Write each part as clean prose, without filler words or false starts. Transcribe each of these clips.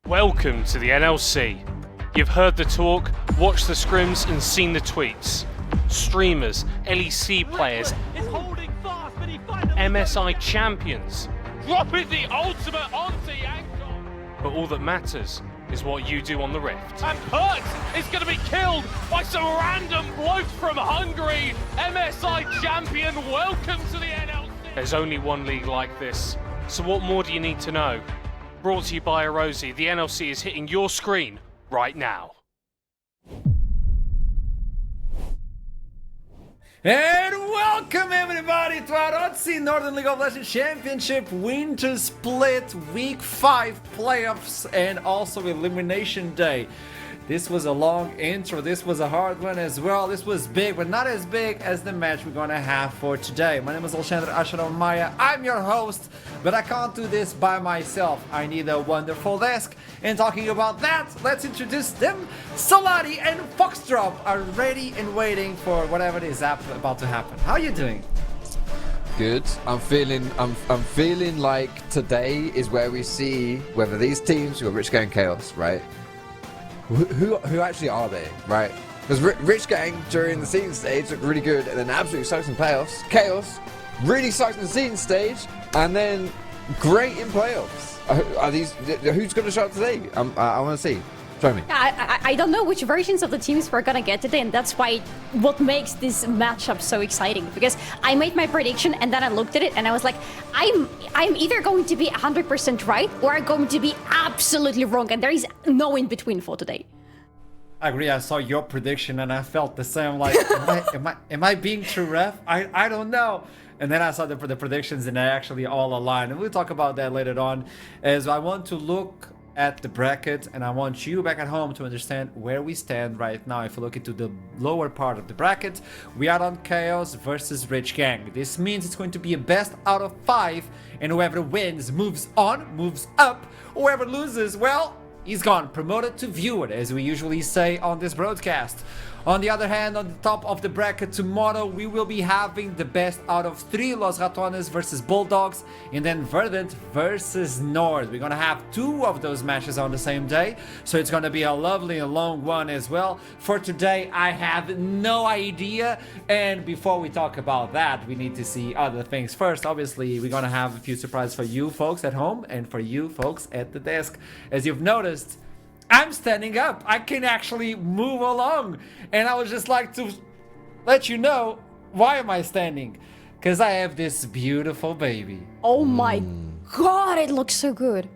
Welcome to the NLC. You've heard the talk, watched the scrims and seen the tweets. Streamers, LEC players, MSI champions. Dropping the ultimate onto Yanko. But all that matters is what you do on the Rift. And Kurt is going to be killed by some random bloke from Hungary. MSI champion, welcome to the NLC. There's only one league like this, so what more do you need to know? Brought to you by Arozzi, the NLC is hitting your screen right now. And welcome everybody to Arozzi Northern League of Legends Championship Winter Split Week 5 playoffs and also Elimination Day. This was a long intro, this was a hard one as well, this was big, but not as big as the match we're gonna have for today. My name is Alexandre Asharon Maya, I'm your host, but I can't do this by myself. I need a wonderful desk, and talking about that, let's introduce them. Solari and Foxdrop are ready and waiting for whatever is about to happen. How are you doing? Good. I'm feeling like today is where we see whether these teams, we've got Rich Gang KAOS, right? Who actually are they, right? Because Rich Gang during the season stage looked really good, and then absolutely sucks in playoffs. KAOS really sucks in the season stage, and then great in playoffs. Are these? Who's going to show up today? I want to see. Show me. I don't know which versions of the teams we're gonna get today, and that's why what makes this matchup so exciting. Because I made my prediction and then I looked at it and I was like, I'm either going to be 100% right or I'm going to be absolutely wrong, and there is no in between for today. I agree. I saw your prediction and I felt the same. Like, am I being true, ref? I don't know. And then I saw the predictions and they actually all aligned. And we'll talk about that later on, as I want to look at the bracket and I want you back at home to understand where we stand right now. If you look into the lower part of the bracket, we are on KAOS versus Rich Gang. This means it's going to be a best out of 5, and whoever wins moves on, moves up. Whoever loses, well, he's gone, promoted to viewer, as we usually say on this broadcast. On the other hand, on the top of the bracket tomorrow, we will be having the best out of 3, Los Ratones versus Bulldogs, and then Verdant versus Nord. We're gonna have 2 of those matches on the same day, so it's gonna be a lovely and long one as well. For today, I have no idea, and before we talk about that, we need to see other things first. Obviously, we're gonna have a few surprises for you folks at home and for you folks at the desk. As you've noticed, I'm standing up. I can actually move along. And I would just like to let you know, why am I standing? Because I have this beautiful baby. Oh my god, it looks so good.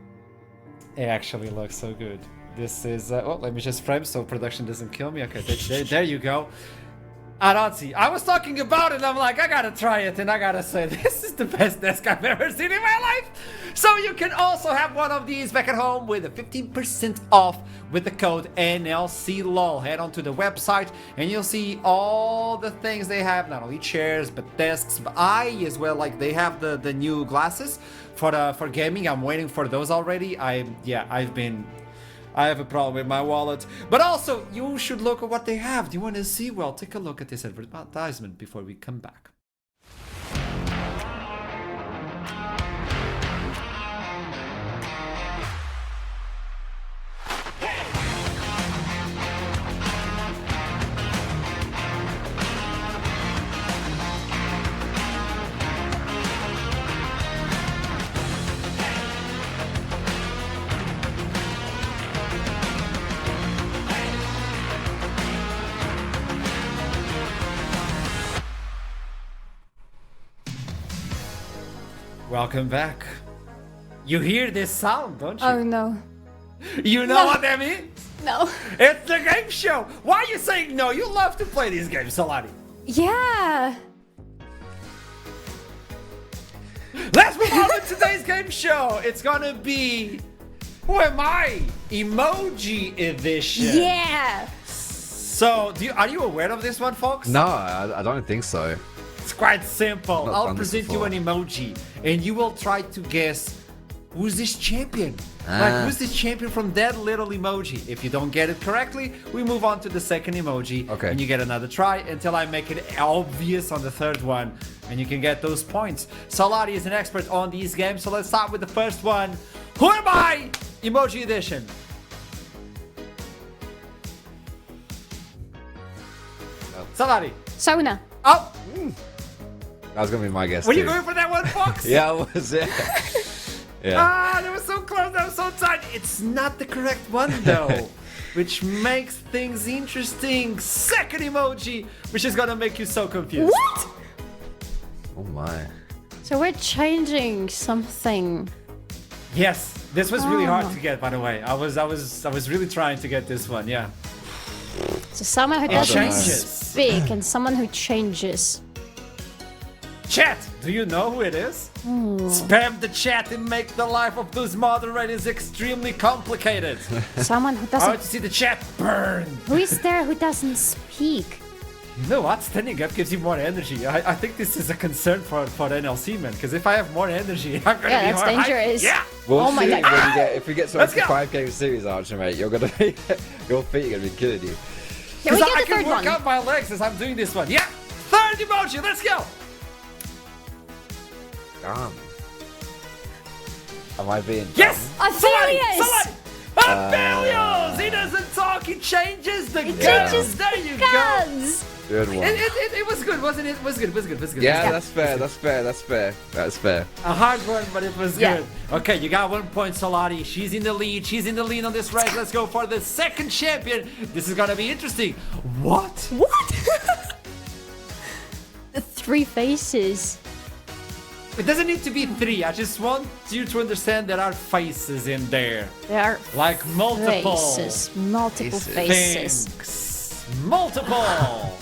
It actually looks so good. This is, oh, let me just frame so production doesn't kill me. Okay, there you go. Arozzi. I was talking about it, I'm like, I gotta try it, and I gotta say, this is the best desk I've ever seen in my life. So you can also have one of these back at home with a 15% off with the code NLCLOL. Head on to the website and you'll see all the things they have, not only chairs, but desks, but as well, like they have the new glasses for gaming. I'm waiting for those already. I have a problem with my wallet. But also, you should look at what they have. Do you want to see? Well, take a look at this advertisement before we come back. Welcome back. You hear this sound, don't you? Oh no. You know what that means? No. It's the game show. Why are you saying no? You love to play these games, Solari. Yeah. Let's move on to today's game show. It's gonna be, who am I? Emoji edition. Yeah. So, are you aware of this one, folks? No, I don't think so. It's quite simple. Not I'll done this present you before. an emoji, and you will try to guess who's this champion. Like, who's this champion from that little emoji? If you don't get it correctly, we move on to the second emoji, Okay. and you get another try until I make it obvious on the third one, and you can get those points. Solari is an expert on these games, so let's start with the first one. Who am I? Emoji edition. Salari. Sauna. Oh, That was gonna be my guess were too. you going for that one, Fox? Yeah, I was. Yeah. Yeah. Ah, that was so close. That was so tight. It's not the correct one though, which makes things interesting. Second emoji, which is gonna make you so confused. What? Oh my. So we're changing something. Yes, this was really hard Oh. to get. By the way, I was really trying to get this one. Yeah. So someone who It doesn't changes. speak and someone who changes. Chat, do you know who it is? Spam the chat and make the life of those moderators extremely complicated. Someone who I want doesn't. to see the chat burn. Who is there who doesn't speak? You know what? Standing up gives you more energy. I think this is a concern for NLC, man. Because if I have more energy, I'm gonna Yeah, be that's more hyped. dangerous. Yeah. We'll Oh my see God. when you get, if we get to Let's like go. 5 game series, Archer, mate, you're gonna be, your feet are gonna be killing you. Can we Because get I the can third work one? out my legs as I'm doing this one. Yeah. Third emoji. Let's go. Damn. Am I being Yes. Aphelios! Aphelios! He doesn't talk. He changes the It guns. changes There you go. guns! Good one. It was good, wasn't it? It was good. It was good. It was good. Yeah, that's fair. That's fair. That's fair. That's fair. A hard one, but it was Yeah. good. Okay, you got 1 point, Solari. She's in the lead. She's in the lead on this race. Let's go for the second champion. This is gonna be interesting. What? What? The 3 faces. It doesn't need to be 3. I just want you to understand there are faces in there. There are Like multiple faces. Multiple faces. things. Multiple.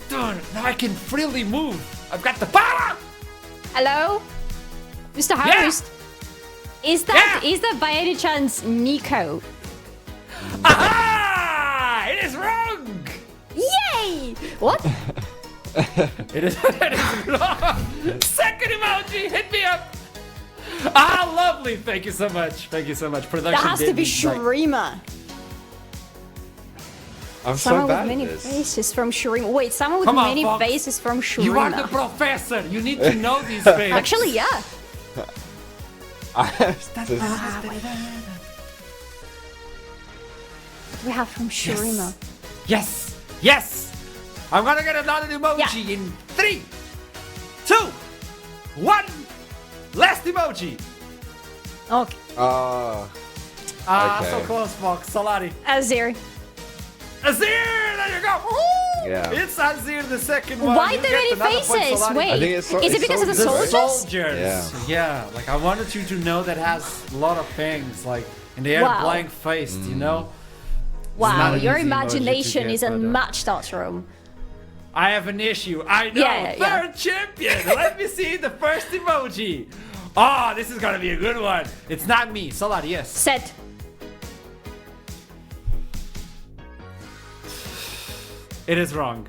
Dude, now I can freely move. I've got the power. Hello? Mr. Yeah. Host? Is that Yeah. is that by any chance Nico? Aha! It is wrong. Yay! What? It is wrong. Second emoji, hit me up. Ah, lovely. Thank you so much. Thank you so much. Production. That has to did be like- Shurima. I'm Someone so with bad many at this. faces from Shurima. Wait, someone with Come on, many Fox. faces from Shurima. You are the professor. You need to know these things. Actually, yeah. We have from Shurima. Yes. Yes. I'm gonna get another emoji in 3, 2, 1. Last emoji. Okay. Oh, Ah, Okay. so close, Fox. Solari. Azir. Azir, there you go. Yeah. It's Azir, the second one. Why You there get many another point, faces? Solari. Wait. I think it's Is it because of the The soldiers? soldiers. Yeah. Like I wanted you to know that has a lot of things, like, and they are Wow. blank faced, you know? Wow, not an your easy emoji to imagination get, is but, unmatched, Arturo. I have an issue. I know. Yeah, yeah. Third champion. Let me see the first emoji. Oh, this is gonna be a good one. It's not me. Solari, yes. Set. It is wrong.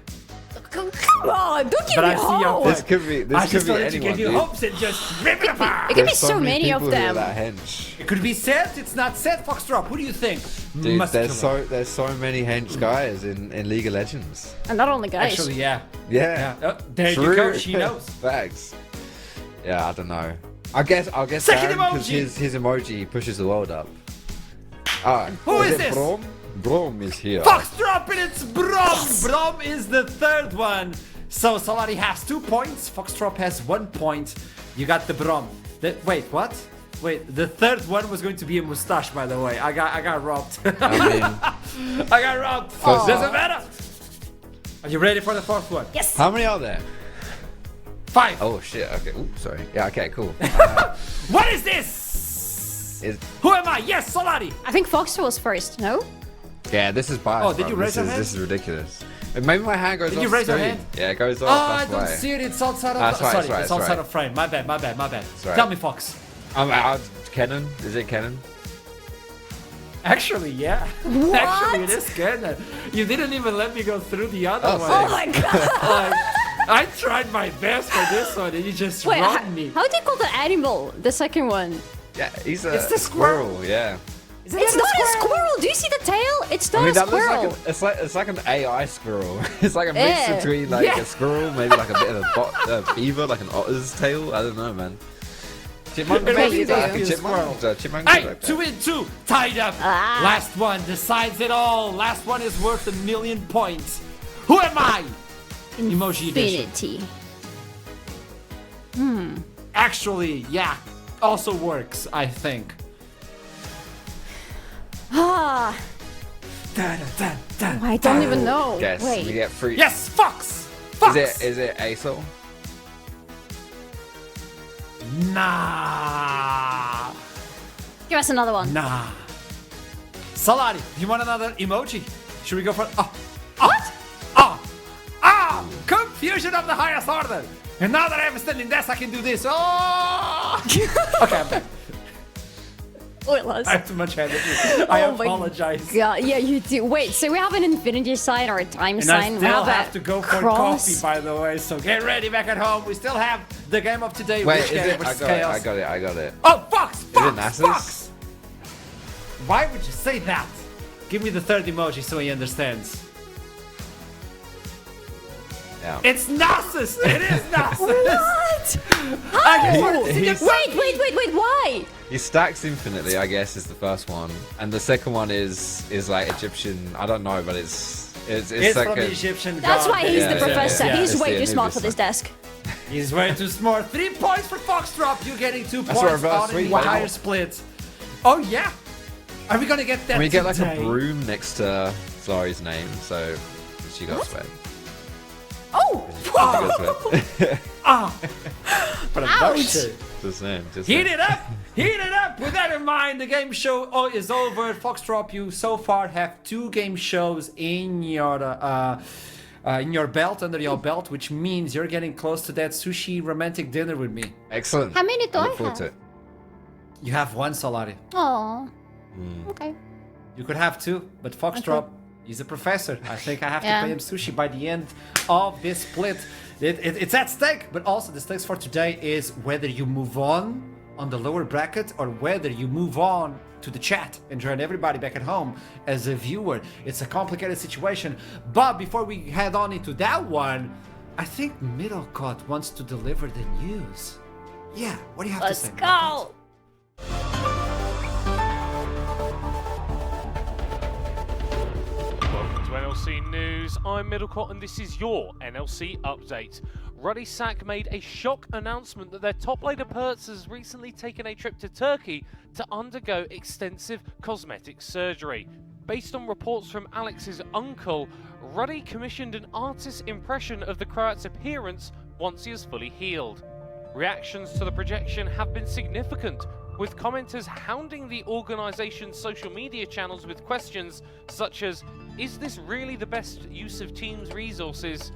Come on, don't give But me I see your hope. point. This could be. I This just could be wanted to anyone, give you dude. hopes and just rip it apart. It could be There's so many of people who are them. that hench. It could be set. It's not set. Foxtrot. Who do you think? Dude, Muscular. there's so many hench guys in League of Legends. And not only guys. Actually, yeah. Yeah. Yeah. Oh, there you True. go. She knows. Facts. Yeah, I don't know. I'll guess Second because emoji. his emoji pushes the world up. Alright. Who is it this? Brom? Brom is here. Foxtrot, and it's Brom. Brom is the third one. So Solari has 2 points. Foxtrot has 1 point. You got the Brom. Wait, what? Wait, the third one was going to be a mustache, by the way. I got robbed. I mean, I got robbed. Aw. Doesn't matter. Are you ready for the fourth one? Yes. how many are there? 5. Oh shit. Okay. Ooh, sorry. Yeah. Okay. Cool. What is this? Is- Who am I? Yes, Solari. I think Fox was first, no? yeah. This is biased. Oh, did bro. you raise this your is, hand? This is ridiculous. Maybe my hand goes Did off you raise your screen. hand? Yeah, it goes off. Oh, I that's don't why. see it. It's outside of. That's right, Sorry, that's right, it's that's outside right. of frame. My bad. right. Tell me, Fox. I'm out. Canon? Is it canon? Actually, yeah. Actually, it is good. You didn't even let me go through the other Oh, one. Oh my god. Like, I tried my best for this one, and you just Wait, robbed me. how do you call the animal? The second one. Yeah, he's a It's the squirrel. Yeah. Isn't It's that not a squirrel. Do you see the tail? It's not I mean, a that looks squirrel. like it's like an AI squirrel. It's like a mix Yeah. between like Yeah. a squirrel, maybe like a bit of a beaver, like an otter's tail. I don't know, man. Chipmunk, It maybe was it's like a definitely a chipmunk. Chipmunk Hey, like that. 2 and 2, tied up. Ah. Last one decides it all. Last one is worth 1,000,000 points. Who am I? Emoji edition. Infinity. Actually, yeah, also works, I think. Ah, I don't even know. Guess. We Wait. get free. Yes, Fox! Fox! Is it Asol? Nah. Give us another one. Nah. Salari, do you want another emoji? Should we go for... What? Confusion of the highest order. And now that I have a standing desk, I can do this. Oh! Okay, I'm back. Pointless. I have too much energy. I apologize. God, yeah, you do. Wait, so we have an infinity sign or a time And sign. I We still a have to go for cross. coffee, by the way. So get ready back at home. We still have the game of today. Wait, Rich is Gamer it? versus I Chaos. got it. Oh, Fox! Fox! Nasus? Fox! Why would you say that? Give me the third emoji so he understands. Yeah. It's Nasus! It is Nasus! What? I just wanted to see He's- the- Wait, why? He stacks infinitely, I guess, is the first one, and the second one is like Egyptian. I don't know, but it's It's like from a, the Egyptian That's god. why he's Yeah, the yeah, professor. yeah. He's It's way the too smart for Anubis this desk. He's way too smart. 3 points for Foxtrot. You're getting 2 That's points reverse out in sweep, the wow. higher split. Oh yeah. Are we gonna get that? and we get like today? a broom next to Zari's name, so she got sweat. Oh! Production. Just saying. Heat it up! Heat it up! With that in mind, the game show is over. Foxtrot, you so far have 2 game shows in your belt, under your belt, which means you're getting close to that sushi romantic dinner with me. Excellent. How many do I look forward to have? it. You have 1, Solari. Oh. Okay. You could have 2, but Foxtrot, he's a professor. I think I have Yeah. to pay him sushi by the end of this split. It's at stake, but also the stakes for today is whether you move on the lower bracket or whether you move on to the chat and join everybody back at home as a viewer. It's a complicated situation, but before we head on into that one, I think Middlecott wants to deliver the news. Yeah, what do you have Let's to say? go. Welcome to NLC News. I'm Middlecott and this is your NLC update. Ruddy Sack made a shock announcement that their top laner Pertz has recently taken a trip to Turkey to undergo extensive cosmetic surgery. Based on reports from Alex's uncle, Ruddy commissioned an artist's impression of the Croat's appearance once he is fully healed. Reactions to the projection have been significant, with commenters hounding the organisation's social media channels with questions such as, is this really the best use of team's resources?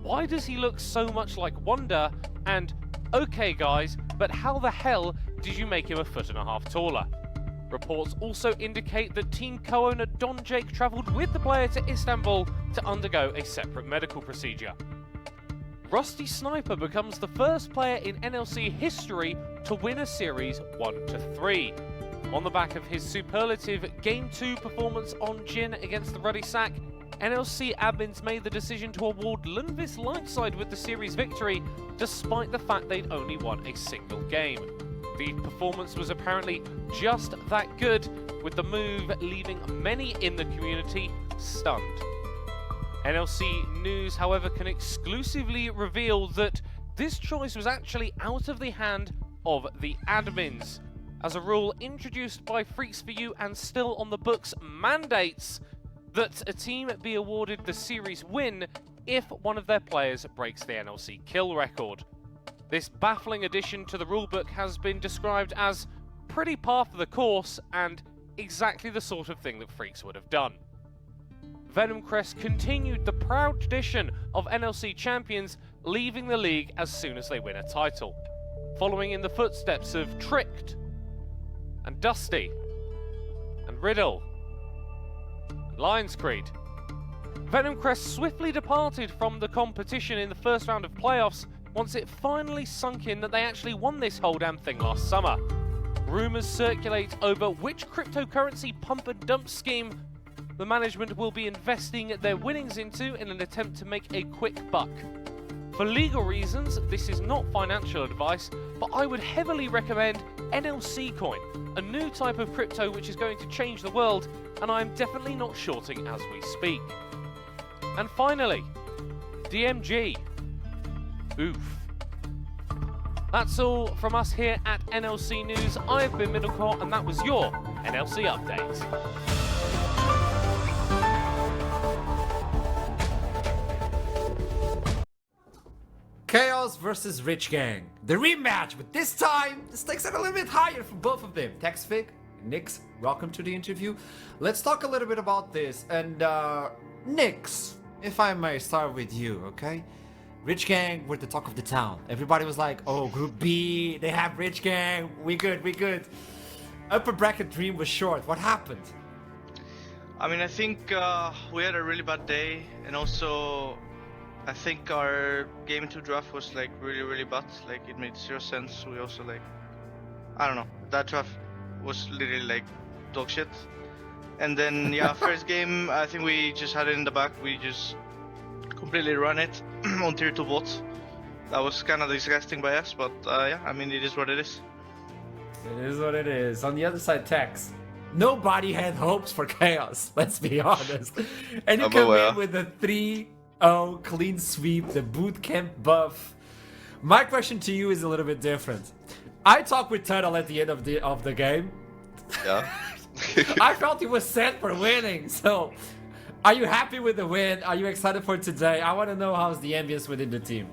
Why does he look so much like Wonder? And, okay guys, but how the hell did you make him 1.5 feet taller? Reports also indicate that team co-owner Don Jake travelled with the player to Istanbul to undergo a separate medical procedure. Rusty Sniper becomes the first player in NLC history to win a series 1-3. On the back of his superlative Game 2 performance on Jin against the Ruddy Sack, NLC admins made the decision to award Lundqvist Lightside with the series victory, despite the fact they'd only won a single game. The performance was apparently just that good, with the move leaving many in the community stunned. NLC News, however, can exclusively reveal that this choice was actually out of the hand of the admins, as a rule introduced by Freaks for You and still on the books mandates that a team be awarded the series win if one of their players breaks the NLC kill record. This baffling addition to the rulebook has been described as pretty par for the course and exactly the sort of thing that Freaks would have done. Venom Crest continued the proud tradition of NLC champions leaving the league as soon as they win a title, following in the footsteps of Tricked, and Dusty, and Riddle, and Lions Creed. Venom Crest swiftly departed from the competition in the first round of playoffs once it finally sunk in that they actually won this whole damn thing last summer. Rumours circulate over which cryptocurrency pump and dump scheme the management will be investing their winnings into in an attempt to make a quick buck. For legal reasons, this is not financial advice, but I would heavily recommend NLC Coin, a new type of crypto which is going to change the world, and I am definitely not shorting as we speak. And finally, DMG. Oof. That's all from us here at NLC News. I've been Middlecourt, and that was your NLC Update. KAOS versus Rich Gang. The rematch, but this time the stakes are a little bit higher for both of them. Texvig, Nix, welcome to the interview. Let's talk a little bit about this. And Nix, if I may start with you, okay? Rich Gang were the talk of the town. Everybody was like, oh, Group B, they have Rich Gang, we good, we good. Upper bracket dream was short. What happened? I mean, I think we had a really bad day, and also I think our game 2 draft was like really bad. Like it made 0 sense. We also like, I don't know, that draft was literally like dog shit. And then yeah, first game I think we just had it in the back. We just completely run it on tier 2 bot. That was kind of disgusting by us, but yeah, I mean it is what it is. It is what it is. On the other side, Tex. Nobody had hopes for KAOS, let's be honest. And you come in with a 3-0 clean sweep, the boot camp buff. My question to you is a little bit different. I talked with Turtle at the end of the game. Yeah. I felt he was set for winning. So, are you happy with the win? Are you excited for today? I want to know how's the ambience within the team.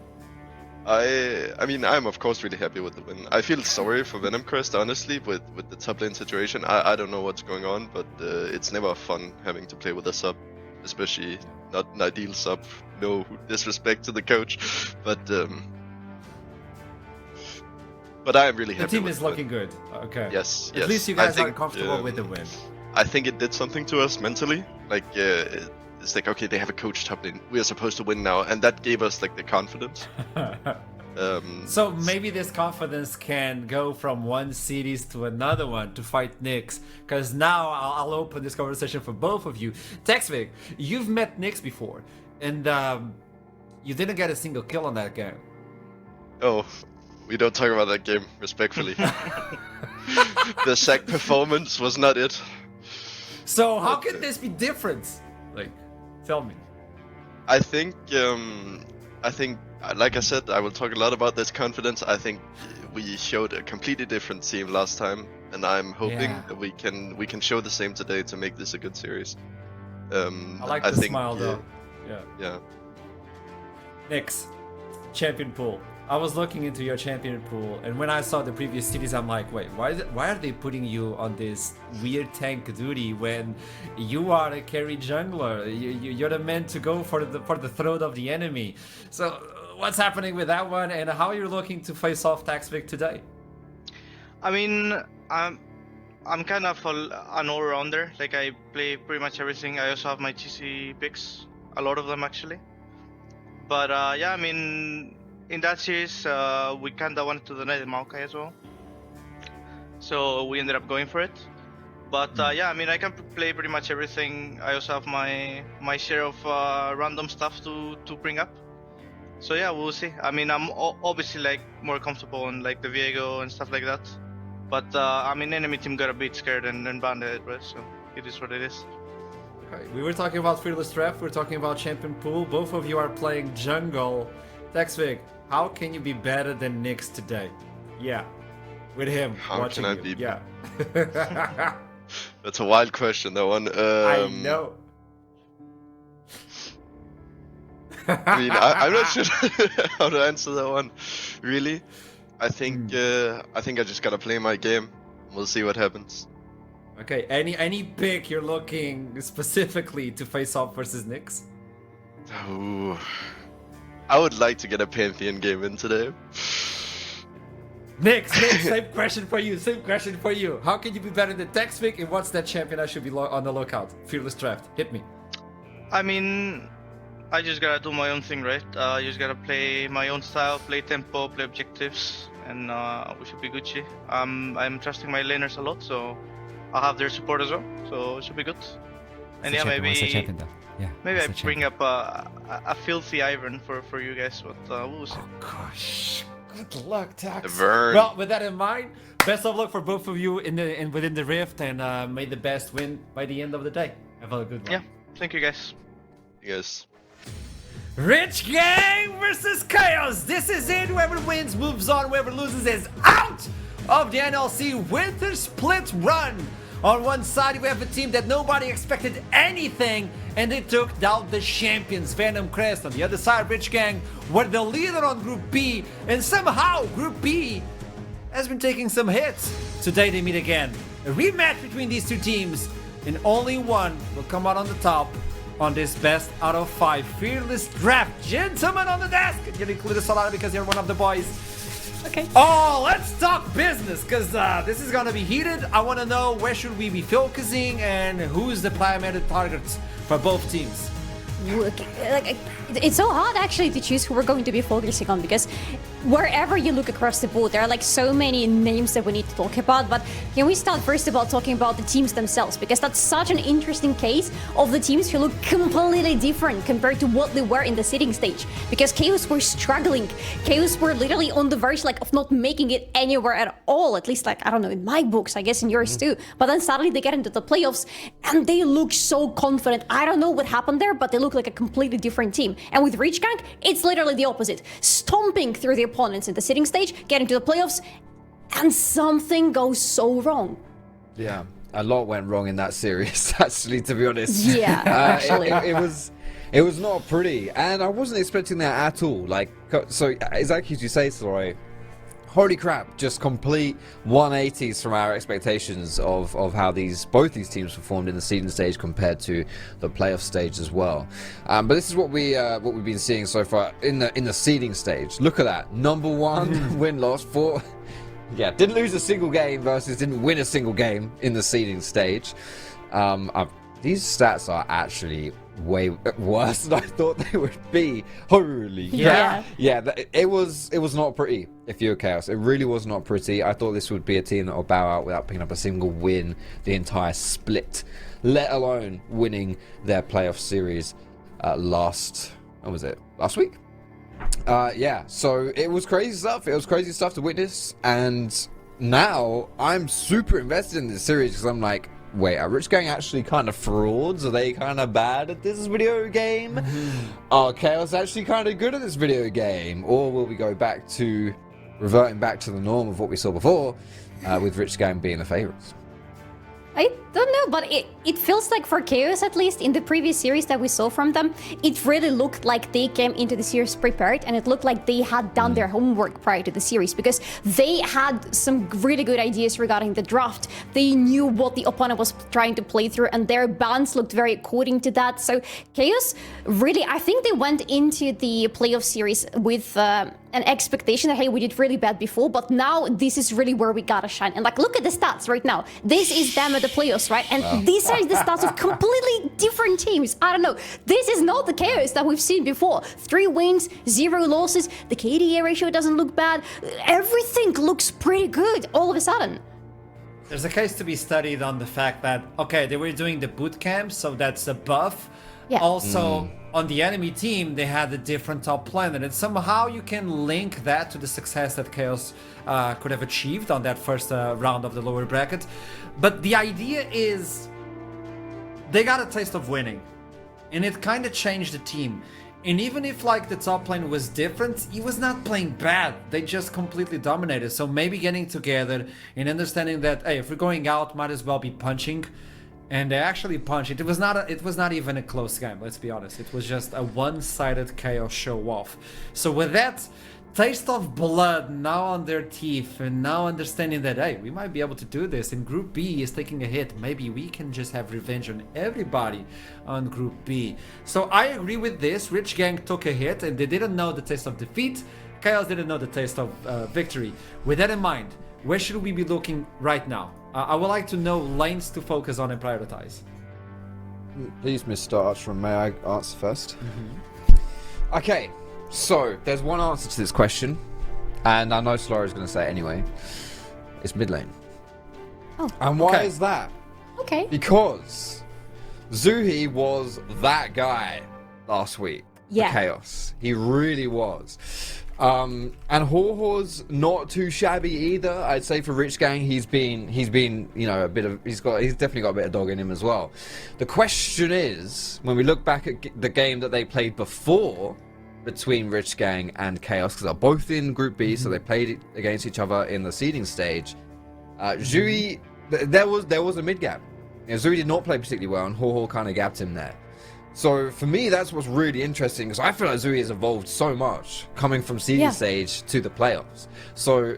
I mean, I'm of course really happy with the win. I feel sorry for Venomcrest, honestly, with the top lane situation. I don't know what's going on, but it's never fun having to play with a sub, especially not an ideal sub. No disrespect to the coach, but I am really happy. The team with is the looking win. good. Okay. Yes. At least you guys are comfortable with the win. I think it did something to us mentally. Like it's like, okay, they have a coach top lane. We are supposed to win now, and that gave us like the confidence. So maybe this confidence can go from one series to another one to fight Nyx. Because now I'll open this conversation for both of you. Texvig, you've met Nyx before, and you didn't get a single kill on that game. Oh, we don't talk about that game, respectfully. The sack performance was not it. So how can this be different? Like, tell me. I think, like I said, I will talk a lot about this confidence. I think we showed a completely different team last time, and I'm hoping that we can show the same today to make this a good series. I like the smile though. Yeah. Nyx, champion pool. I was looking into your champion pool, and when I saw the previous cities, I'm like, wait, why are they putting you on this weird tank duty when you are a carry jungler? You're the man to go for the throat of the enemy. So what's happening with that one, and how you're looking to face off Taxvic today? I mean, I'm kind of an all-rounder. Like I play pretty much everything. I also have my TC picks, a lot of them actually. But yeah, I mean, in that series, we kinda wanted to deny the Maokai as well, so we ended up going for it. But yeah, I mean, I can play pretty much everything. I also have my share of random stuff to bring up. So yeah, we'll see. I mean, I'm obviously like more comfortable on like the Viego and stuff like that. But I mean, enemy team got a bit scared and banned it, right? So it is what it is. Okay, we were talking about Fearless Draft. We're talking about champion pool. Both of you are playing jungle. Texvig, how can you be better than Nyx today? Yeah, with him How watching can I you. be? Yeah. That's a wild question, that one. I know. I mean, I'm not sure how to answer that one. Really, I think I just gotta play my game. We'll see what happens. Okay, any pick you're looking specifically to face off versus Nyx? Ooh. I would like to get a Pantheon game in today. Nyx, same question for you. How can you be better than Texvig, and what's that champion I should be on the lookout? Fearless Draft, hit me. I mean, I just gotta do my own thing, right? I just gotta play my own style, play tempo, play objectives, and we should be Gucci. I'm trusting my laners a lot, so I'll have their support as well, so it should be good. And yeah, maybe I bring up a filthy Ivern for you guys, but we'll see. Oh gosh, good luck, Tax. Ivern. Well, with that in mind, best of luck for both of you within the Rift, and may the best win by the end of the day. Have a good one. Yeah, thank you guys. Yes. Rich Gang versus KAOS. This is it. Whoever wins moves on. Whoever loses is out of the NLC Winter Split run. On one side, we have a team that nobody expected anything, and they took down the champions, Venom Crest. On the other side, Rich Gang were the leader on Group B, and somehow Group B has been taking some hits. Today they meet again. A rematch between these two teams, and only one will come out on the top on this best out of 5 fearless draft. Gentlemen on the desk, you'll include us a lot because you're one of the boys. Okay. Oh, let's talk business, because this is gonna be heated. I want to know where should we be focusing and who's the primary targets for both teams. Like, it's so hard actually to choose who we're going to be focusing on, because wherever you look across the board, there are like so many names that we need to talk about. But can we start first about talking about the teams themselves, because that's such an interesting case of the teams who look completely different compared to what they were in the seeding stage. Because KAOS were struggling, KAOS were literally on the verge like of not making it anywhere at all, at least like, I don't know, in my books, I guess in yours too. But then suddenly they get into the playoffs and they look so confident. I don't know what happened there, but they look like a completely different team. And with Rich Gang, it's literally the opposite. Stomping through the opponents in the seeding stage, getting to the playoffs, and something goes so wrong. Yeah, a lot went wrong in that series, actually, to be honest. Yeah, actually. It was not pretty, and I wasn't expecting that at all. Like, so exactly as you say, Soloy, holy crap, just complete 180s from our expectations of how both these teams performed in the seeding stage compared to the playoff stage as well. But this is what we've been seeing so far in the seeding stage. Look at that, #1 win-loss for. Yeah, didn't lose a single game versus didn't win a single game in the seeding stage. These stats are actually way worse than I thought they would be. Holy crap. Yeah, it was not pretty if you're KAOS. It really was not pretty. I thought this would be a team that will bow out without picking up a single win the entire split, let alone winning their playoff series last week? Yeah, so it was crazy stuff. It was crazy stuff to witness, and now I'm super invested in this series because I'm like, wait, are Rich Gang actually kind of frauds? Are they kind of bad at this video game? Are KAOS actually kind of good at this video game? Or will we go back to reverting back to the norm of what we saw before, with Rich Gang being the favorites? I don't know, but it feels like for KAOS, at least in the previous series that we saw from them, it really looked like they came into the series prepared, and it looked like they had done their homework prior to the series, because they had some really good ideas regarding the draft. They knew what the opponent was trying to play through, and their balance looked very according to that. So KAOS really, I think they went into the playoff series with an expectation that, hey, we did really bad before, but now this is really where we gotta shine. And like, look at the stats right now. This is them at the playoffs, right? And these are the stats of completely different teams. I don't know. This is not the KAOS that we've seen before. 3 wins, 0 losses. The KDA ratio doesn't look bad. Everything looks pretty good all of a sudden. There's a case to be studied on the fact that, okay, they were doing the boot camp, so that's a buff. Yeah. Also, on the enemy team, they had a different top laner, and somehow you can link that to the success that KAOS could have achieved on that first round of the lower bracket. But the idea is, they got a taste of winning, and it kind of changed the team. And even if like the top lane was different, he was not playing bad. They just completely dominated. So maybe getting together and understanding that, hey, if we're going out, might as well be punching. And they actually punched it. It was not even a close game, let's be honest. It was just a one-sided KAOS show off. So with that taste of blood now on their teeth, and now understanding that, hey, we might be able to do this, and Group B is taking a hit, maybe we can just have revenge on everybody on Group B. So I agree with this. Rich Gang took a hit, and they didn't know the taste of defeat. KAOS didn't know the taste of victory. With that in mind, where should we be looking right now? I would like to know lanes to focus on and prioritize. Please, Mr. Archron, may I answer first? Okay, so there's one answer to this question, and I know Slora is going to say it anyway. It's mid lane. Oh. And why is that? Okay. Because Zuhi was that guy last week. Yeah. For KAOS. He really was. And Horhor's not too shabby either. I'd say for Rich Gang, he's been, you know, he's definitely got a bit of dog in him as well. The question is, when we look back at the game that they played before between Rich Gang and KAOS, because they're both in Group B, so they played against each other in the seeding stage. Zhui, there was a mid gap. You know, Zhui did not play particularly well, and Horhor kind of gapped him there. So for me, that's what's really interesting, because I feel like Zhui has evolved so much coming from seeding stage to the playoffs. So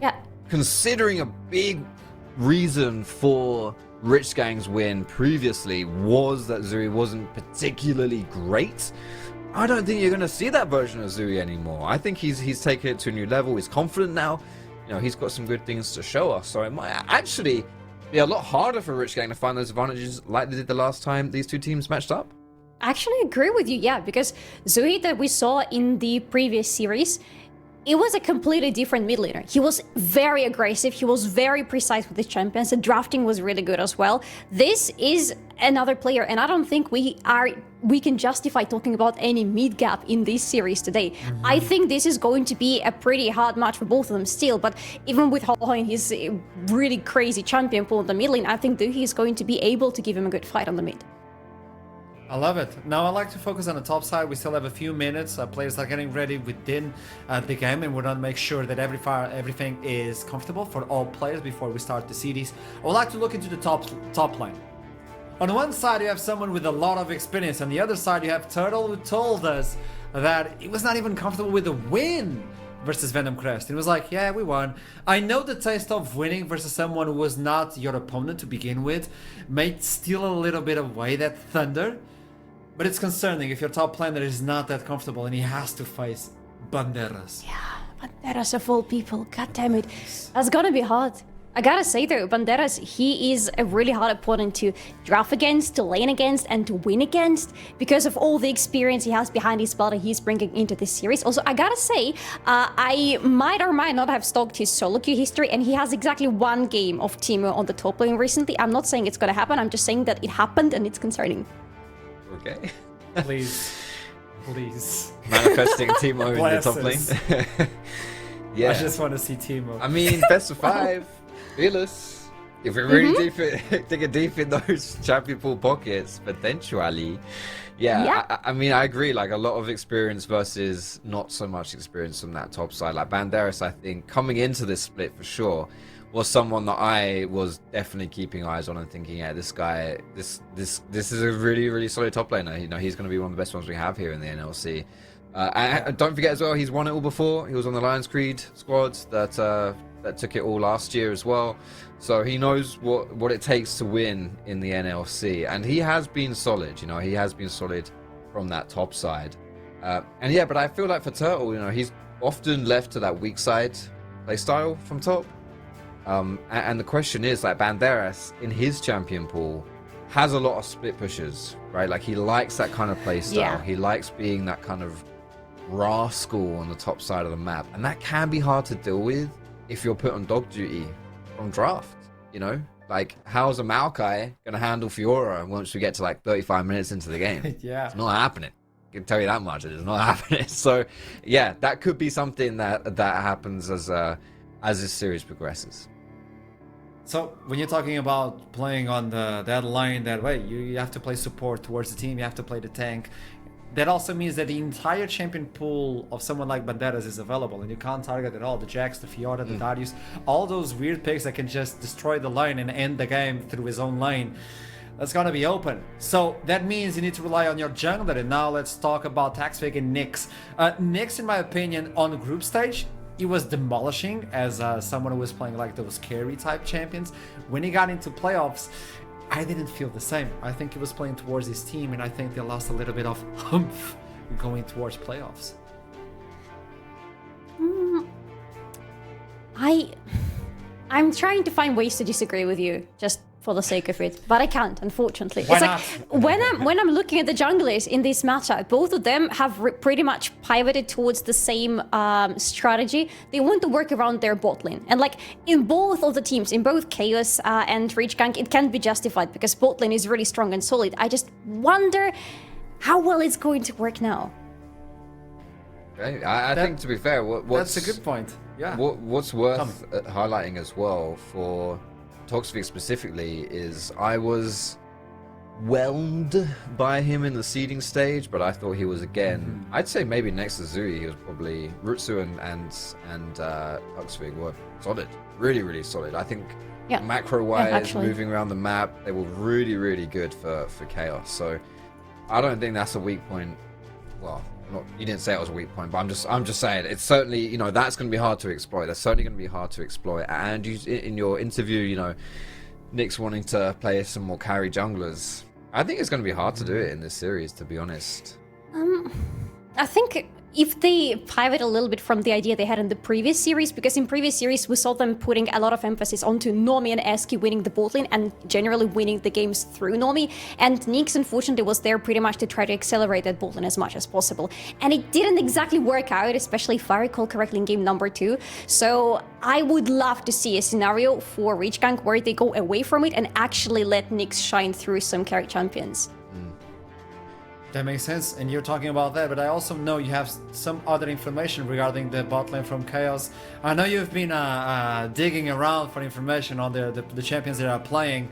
considering a big reason for Rich Gang's win previously was that Zhui wasn't particularly great, I don't think you're going to see that version of Zhui anymore. I think he's taken it to a new level. He's confident now. You know, he's got some good things to show us. So it might actually be a lot harder for Rich Gang to find those advantages like they did the last time these two teams matched up. I actually agree with you, yeah, because Zhui that we saw in the previous series, it was a completely different mid laner. He was very aggressive, he was very precise with his champions, the drafting was really good as well. This is another player, and I don't think we can justify talking about any mid gap in this series today. I think this is going to be a pretty hard match for both of them still, but even with Horhor in his really crazy champion pool in the mid lane, I think Duhi is going to be able to give him a good fight on the mid. I love it. Now I like to focus on the top side. We still have a few minutes. Players are getting ready within the game, and we want to make sure that everything is comfortable for all players before we start the series. I would like to look into the top lane. On one side, you have someone with a lot of experience. On the other side, you have Turtle, who told us that he was not even comfortable with a win versus Venom Crest. It was like, yeah, we won. I know the taste of winning versus someone who was not your opponent to begin with may steal a little bit away that thunder. But it's concerning if your top laner is not that comfortable and he has to face Banderas. Yeah, Banderas of all people, god damn it. That's gonna be hard. I gotta say though, Banderas, he is a really hard opponent to draft against, to lane against, and to win against because of all the experience he has behind his belt and he's bringing into this series. Also, I gotta say, I might or might not have stalked his solo queue history, and he has exactly one game of Teemo on the top lane recently. I'm not saying it's gonna happen, I'm just saying that it happened and it's concerning. Okay. Please. Manifesting Teemo in the top lane. Yeah. I just want to see Teemo. I mean, best of 5. Fearless. If we're really digging deep in those champion pool pockets, potentially. Yeah. I mean, I agree. Like, a lot of experience versus not so much experience from that top side. Like, Banderas, I think, coming into this split for sure, was someone that I was definitely keeping eyes on and thinking, yeah, this guy, this is a really, really solid top laner. You know, he's going to be one of the best ones we have here in the NLC. And don't forget as well, he's won it all before. He was on the Lions Creed squads that took it all last year as well. So he knows what it takes to win in the NLC, and he has been solid. You know, he has been solid from that top side. And yeah, but I feel like for Turtle, you know, he's often left to that weak side playstyle from top. And the question is, like, Banderas in his champion pool has a lot of split pushes, right? Like, he likes that kind of playstyle. Yeah. He likes being that kind of rascal on the top side of the map, and that can be hard to deal with if you're put on dog duty from draft. You know, like, how's a Maokai gonna handle Fiora once we get to like 35 minutes into the game? Yeah, it's not happening. I can tell you that much. It's not happening. So, yeah, that could be something that happens as this series progresses. So when you're talking about playing on that line that way, you have to play support towards the team, you have to play the tank. That also means that the entire champion pool of someone like Banderas is available, and you can't target at all the Jax, the Fiora, the Darius, all those weird picks that can just destroy the lane and end the game through his own lane. That's gonna be open. So that means you need to rely on your jungler. And now let's talk about Taxfig and Nyx. Nyx, in my opinion, on the group stage, he was demolishing as someone who was playing like those carry type champions. When he got into playoffs, I didn't feel the same. I think he was playing towards his team, and I think they lost a little bit of humph going towards playoffs. I'm trying to find ways to disagree with you, just for the sake of it, but I can't, unfortunately. Why it's not? like when I'm looking at the junglers in this matchup, both of them have pretty much pivoted towards the same strategy. They want to work around their bot lane, and like in both of the teams, in both KAOS and Rich Gang, it can be justified because bot lane is really strong and solid. I just wonder how well it's going to work now. Okay. I think, to be fair, what's that's a good point. Yeah. What's worth highlighting as well for Toxic specifically is I was whelmed by him in the seeding stage, but I thought he was again. I'd say maybe next to Zui, he was probably Rutsu and Toxic were solid, really solid. I think macro-wise, moving around the map, they were really good for KAOS. So I don't think that's a weak point. Well, you didn't say it was a weak point, but I'm just saying it's certainly, that's going to be hard to exploit. That's certainly going to be hard to exploit. And you, in your interview, Nick's wanting to play some more carry junglers. I think it's going to be hard to do it in this series, to be honest. I think if they pivot a little bit from the idea they had in the previous series, because in previous series we saw them putting a lot of emphasis onto Nomi and Eski winning the bot lane and generally winning the games through Nomi, and Nyx unfortunately was there pretty much to try to accelerate that bot lane as much as possible. And it didn't exactly work out, especially if I recall correctly in game number 2. So I would love to see a scenario for Rich Gang where they go away from it and actually let Nyx shine through some carry champions. That makes sense, and you're talking about that, but I also know you have some other information regarding the bot lane from KAOS. I know you've been digging around for information on the champions that are playing.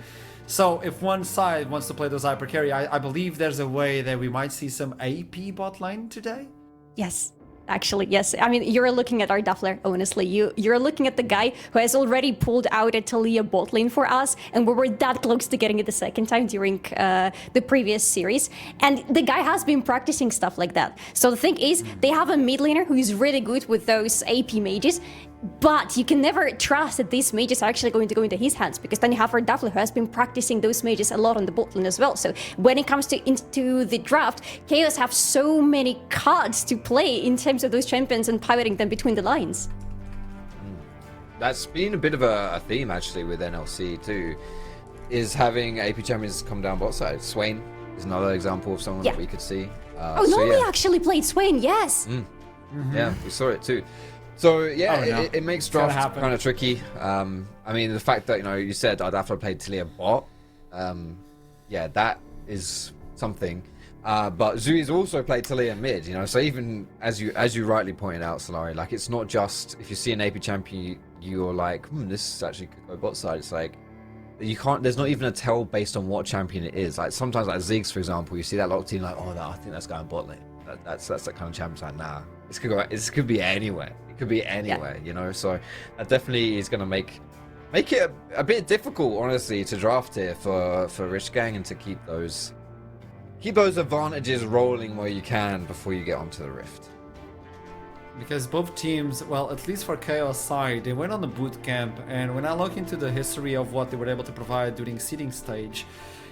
So if one side wants to play those hyper carry, I believe there's a way that we might see some AP bot lane today? Yes. Actually, yes. I mean, you're looking at our Duffler, honestly. You're looking at the guy who has already pulled out a Talia bot lane for us, and we were that close to getting it the second time during the previous series. And the guy has been practicing stuff like that. So the thing is, they have a mid laner who is really good with those AP mages, but you can never trust that these mages are actually going to go into his hands, because then you have our Duffler who has been practicing those mages a lot on the bot lane as well. So when it comes into the draft, KAOS have so many cards to play in terms of those champions and pivoting them between the lines. That's been a bit of a theme actually with NLC too, is having AP champions come down bot side. Swain is another example of someone that we could see. Nomi actually played Swain, yes. Yeah, we saw it too. So yeah, it makes draft kind of tricky. I mean, the fact that you said I'd have to play Talia bot, yeah, that is something. But Zui's also played Talia mid, so even as you rightly pointed out, Solari, like it's not just if you see an AP champion, you're like, this actually could go bot side. It's like you can't. There's not even a tell based on what champion it is. Like sometimes, like Ziggs, for example, you see that locked in, like, I think that's going bot lane. That's that kind of champion. Like, nah, this could be anywhere. It could be anywhere, So that definitely is going to make it a bit difficult, honestly, to draft here for Rich Gang and to keep those advantages rolling where you can before you get onto the Rift. Because both teams, well, at least for KAOS side, they went on the boot camp, and when I look into the history of what they were able to provide during seeding stage,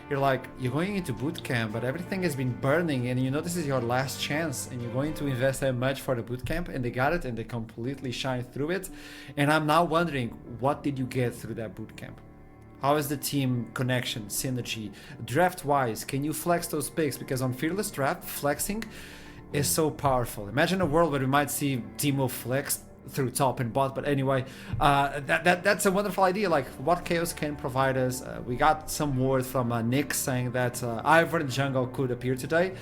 you're like, you're going into boot camp, but everything has been burning, and this is your last chance, and you're going to invest that much for the boot camp, and they got it, and they completely shined through it. And I'm now wondering, what did you get through that boot camp? How is the team connection, synergy, draft-wise? Can you flex those picks? Because on Fearless Draft, flexing is so powerful. Imagine a world where we might see Teemo flex through top and bot, but anyway, that's a wonderful idea, like what KAOS can provide us. We got some word from Nick saying that Ivor in jungle could appear today,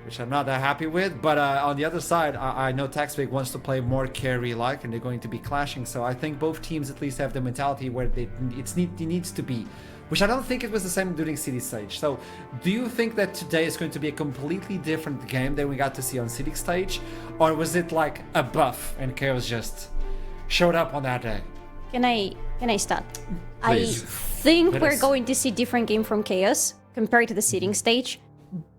which I'm not that happy with, but on the other side, I know Taxbig wants to play more carry-like, and they're going to be clashing, so I think both teams at least have the mentality where it needs to be, which I don't think it was the same during City Stage. So do you think that today is going to be a completely different game than we got to see on City Stage, or was it like a buff and KAOS just showed up on that day? Can I start? Please. I think we're going to see different game from KAOS compared to the seeding stage.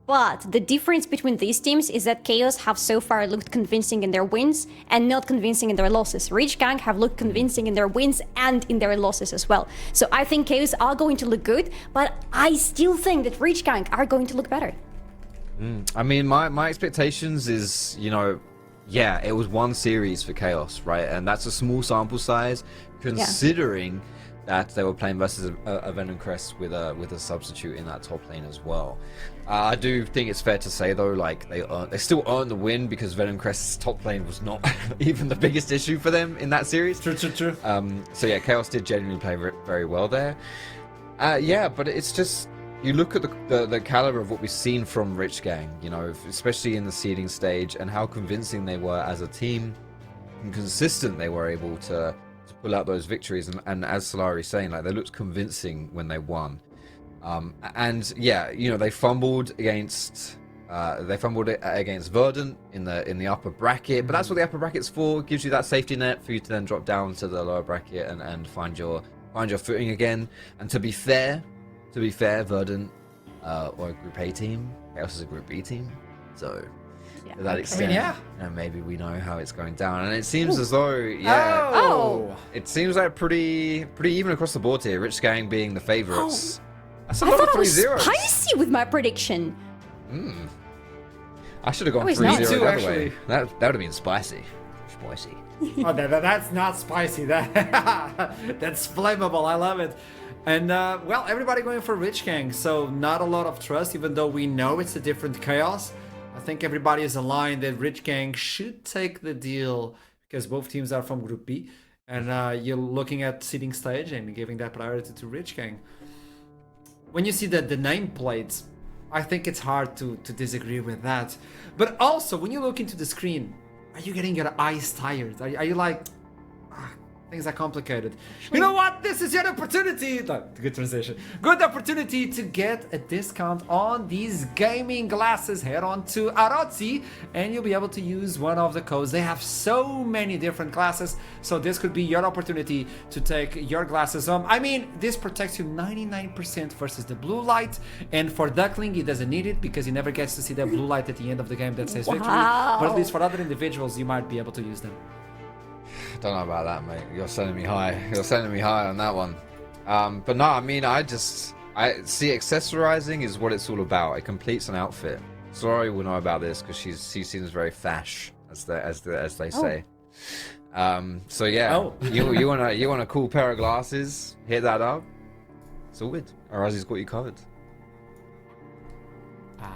But the difference between these teams is that KAOS have so far looked convincing in their wins and not convincing in their losses. Rich Gang have looked convincing in their wins and in their losses as well. So I think KAOS are going to look good, but I still think that Rich Gang are going to look better. I mean, my expectations is, it was one series for KAOS, right? And that's a small sample size, considering that they were playing versus a Venom Crest with a substitute in that top lane as well. I do think it's fair to say though, like they still earned the win because Venom Crest's top lane was not even the biggest issue for them in that series. True. So yeah, KAOS did genuinely play very well there. But it's just you look at the caliber of what we've seen from Rich Gang, you know, especially in the seeding stage, and how convincing they were as a team and consistent they were able to pull out those victories. And as Solari's saying, like, they looked convincing when they won. And yeah, you know, they fumbled against Verdant in the upper bracket, but that's what the upper bracket's for. It gives you that safety net for you to then drop down to the lower bracket and find your footing again. And to be fair, Verdant or a Group A team, KAOS is a Group B team, so Yeah. to that extent, yeah. you know, maybe we know how it's going down. And it seems Ooh. as though, Oh. it seems like pretty even across the board here. Rich Gang being the favorites. That's a I lot of thought I was 3-0s. spicy with my prediction. I should have gone Oh, it's 3-0 not. Me too, the other actually. way. That would have been spicy. Spicy. Oh, that's not spicy. That's flammable. I love it. And well, everybody going for Rich Gang, so not a lot of trust, even though we know it's a different KAOS. I think everybody is aligned that Rich Gang should take the deal because both teams are from Group B, and you're looking at seeding stage and giving that priority to Rich Gang. When you see the nameplates, I think it's hard to disagree with that. But also, when you look into the screen, are you getting your eyes tired? Are you like, things are complicated? You know what? This is your opportunity. Good transition. Good opportunity to get a discount on these gaming glasses. Head on to Arozzi and you'll be able to use one of the codes. They have so many different glasses, so this could be your opportunity to take your glasses home. I mean, this protects you 99% versus the blue light, and for Duckling, he doesn't need it because he never gets to see that blue light at the end of the game that says victory. But at least for other individuals, you might be able to use them. Don't know about that, mate. You're sending me high. You're sending me high on that one. But no, I mean, I see accessorizing is what it's all about. It completes an outfit. Sorry, will know about this because she seems very fash, as they say. So yeah, you want a cool pair of glasses? Hit that up. It's all good. Arozzi's got you covered.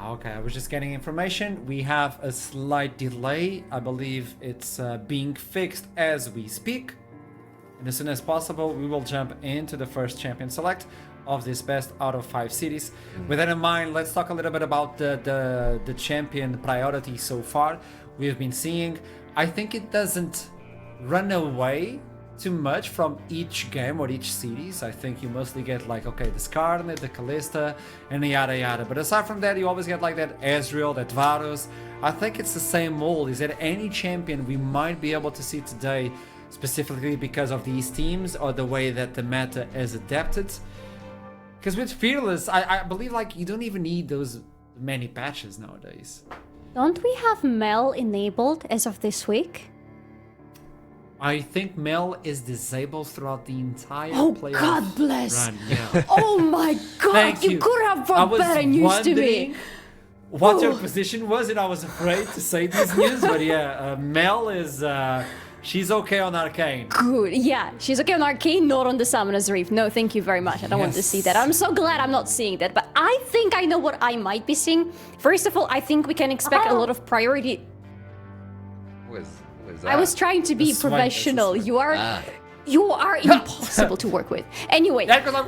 Okay, I was just getting information. We have a slight delay. I believe it's being fixed as we speak. And as soon as possible, we will jump into the first champion select of this best out of 5 cities. With that in mind, let's talk a little bit about the champion priority so far. We've been seeing, I think it doesn't run away too much from each game or each series. I think you mostly get like, okay, the Skarnet, the Kalista, and the yada yada. But aside from that, you always get like that Ezreal, that Varus. I think it's the same mold. Is there any champion we might be able to see today, specifically because of these teams or the way that the meta is adapted? Because with Fearless, I believe like you don't even need those many patches nowadays. Don't we have Mel enabled as of this week? I think Mel is disabled throughout the entire playoff God bless. run. Yeah. Oh my god, Thank you. could have I brought was better news to me. what your position was, and I was afraid to say this news, but yeah, Mel is she's okay on Arcane. Good, yeah, she's okay on Arcane, not on the Summoner's Reef. No, thank you very much. I don't want to see that. I'm so glad I'm not seeing that, but I think I know what I might be seeing. First of all, I think we can expect a lot of priority. What is that? I was trying to be That's swine, professional. that's You are impossible to work with. Anyway. That goes like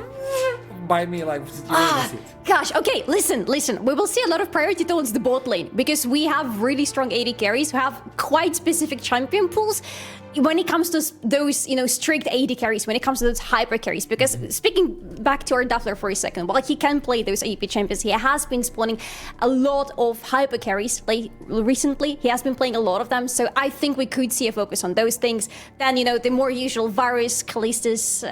by me like you really see it. Gosh, okay, listen. We will see a lot of priority towards the bot lane because we have really strong AD carries who have quite specific champion pools when it comes to those, strict AD carries, when it comes to those hyper carries. Because speaking back to our Duffler for a second, while he can play those AP champions, he has been spawning a lot of hyper carries recently. He has been playing a lot of them, so I think we could see a focus on those things. Then, the more usual Varus, Kalistas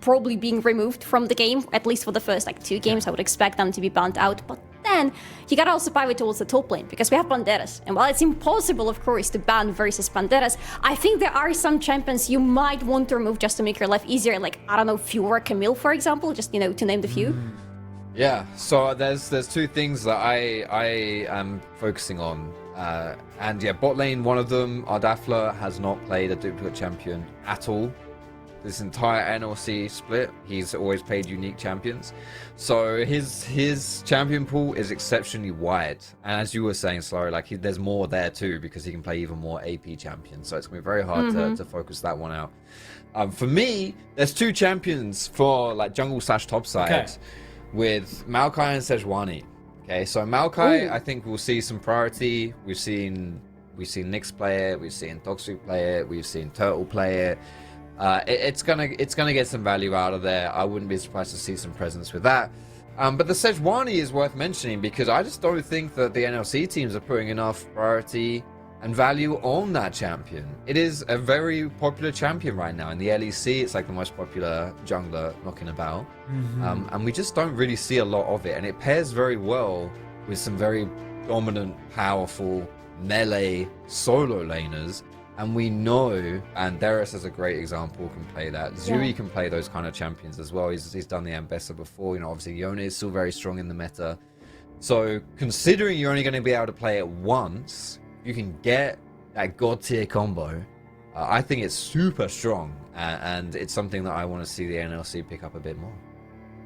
probably being removed from the game, at least for the first 2 games. I would expect them to be banned out, but then you gotta also pivot towards the top lane because we have Banderas. And while it's impossible, of course, to ban versus Banderas, I think there are some champions you might want to remove just to make your life easier. Like, I don't know, Fiora, Camille, for example, just, to name the few. Yeah, so there's 2 things that I am focusing on. And yeah, bot lane, one of them, our Daffler has not played a duplicate champion at all. This entire NLC split, he's always played unique champions. So his champion pool is exceptionally wide. And as you were saying, Slurry, there's more there too because he can play even more AP champions. So it's going to be very hard to focus that one out. For me, there's 2 champions for jungle / topside. with Maokai and Sejuani. Okay, so Maokai, I think we'll see some priority. We've seen Nyx play it, we've seen Toxic play it, we've seen Turtle play it. It's gonna get some value out of there. I wouldn't be surprised to see some presence with that. But the Sejuani is worth mentioning because I just don't think that the NLC teams are putting enough priority and value on that champion. It is a very popular champion right now. In the LEC, it's like the most popular jungler knocking about. And we just don't really see a lot of it. And it pairs very well with some very dominant, powerful melee solo laners. And we know, and Darius is a great example, can play that. Zui can play those kind of champions as well. He's done the Ambessa before. You know, obviously Yone is still very strong in the meta. So considering you're only going to be able to play it once, you can get that god tier combo. I think it's super strong, and it's something that I want to see the NLC pick up a bit more.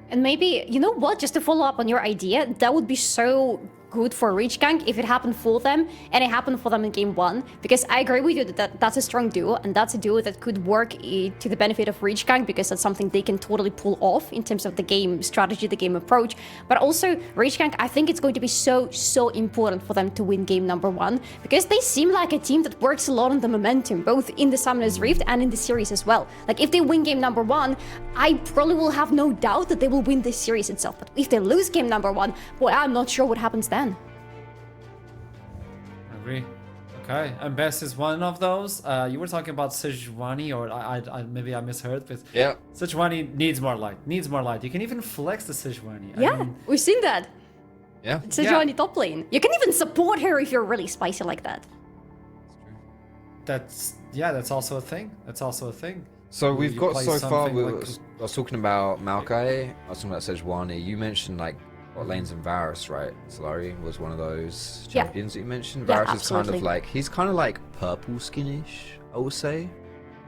And maybe, you know what, just to follow up on your idea, that would be so good for Reach Gang if it happened for them, and it happened for them in game 1, because I agree with you that that's a strong duo, and that's a duo that could work to the benefit of Reach Gang, because that's something they can totally pull off in terms of the game strategy, the game approach. But also, Reach Gang, I think it's going to be so important for them to win game number 1, because they seem like a team that works a lot on the momentum, both in the Summoner's Rift and in the series as well. Like, if they win game number 1, I probably will have no doubt that they will win this series itself. But if they lose game number 1, well, I'm not sure what happens then. I agree. Okay, and Best is one of those. You were talking about Sejuani, or I maybe I misheard, but Yeah. Sejuani needs more light. Needs more light. You can even flex the Sejuani. I Yeah, mean, we've seen that. Yeah. Sejuani top lane. You can even support her if you're really spicy like that. that's also a thing. That's also a thing. So we've You got play so far. something like- I was talking about Maokai. I was talking about Sejuani. You mentioned like what lanes in Varus, right? Solari was one of those Yeah. champions that you mentioned. Yeah, Varus is kind absolutely. of like he's kind of like purple skinish. I would say.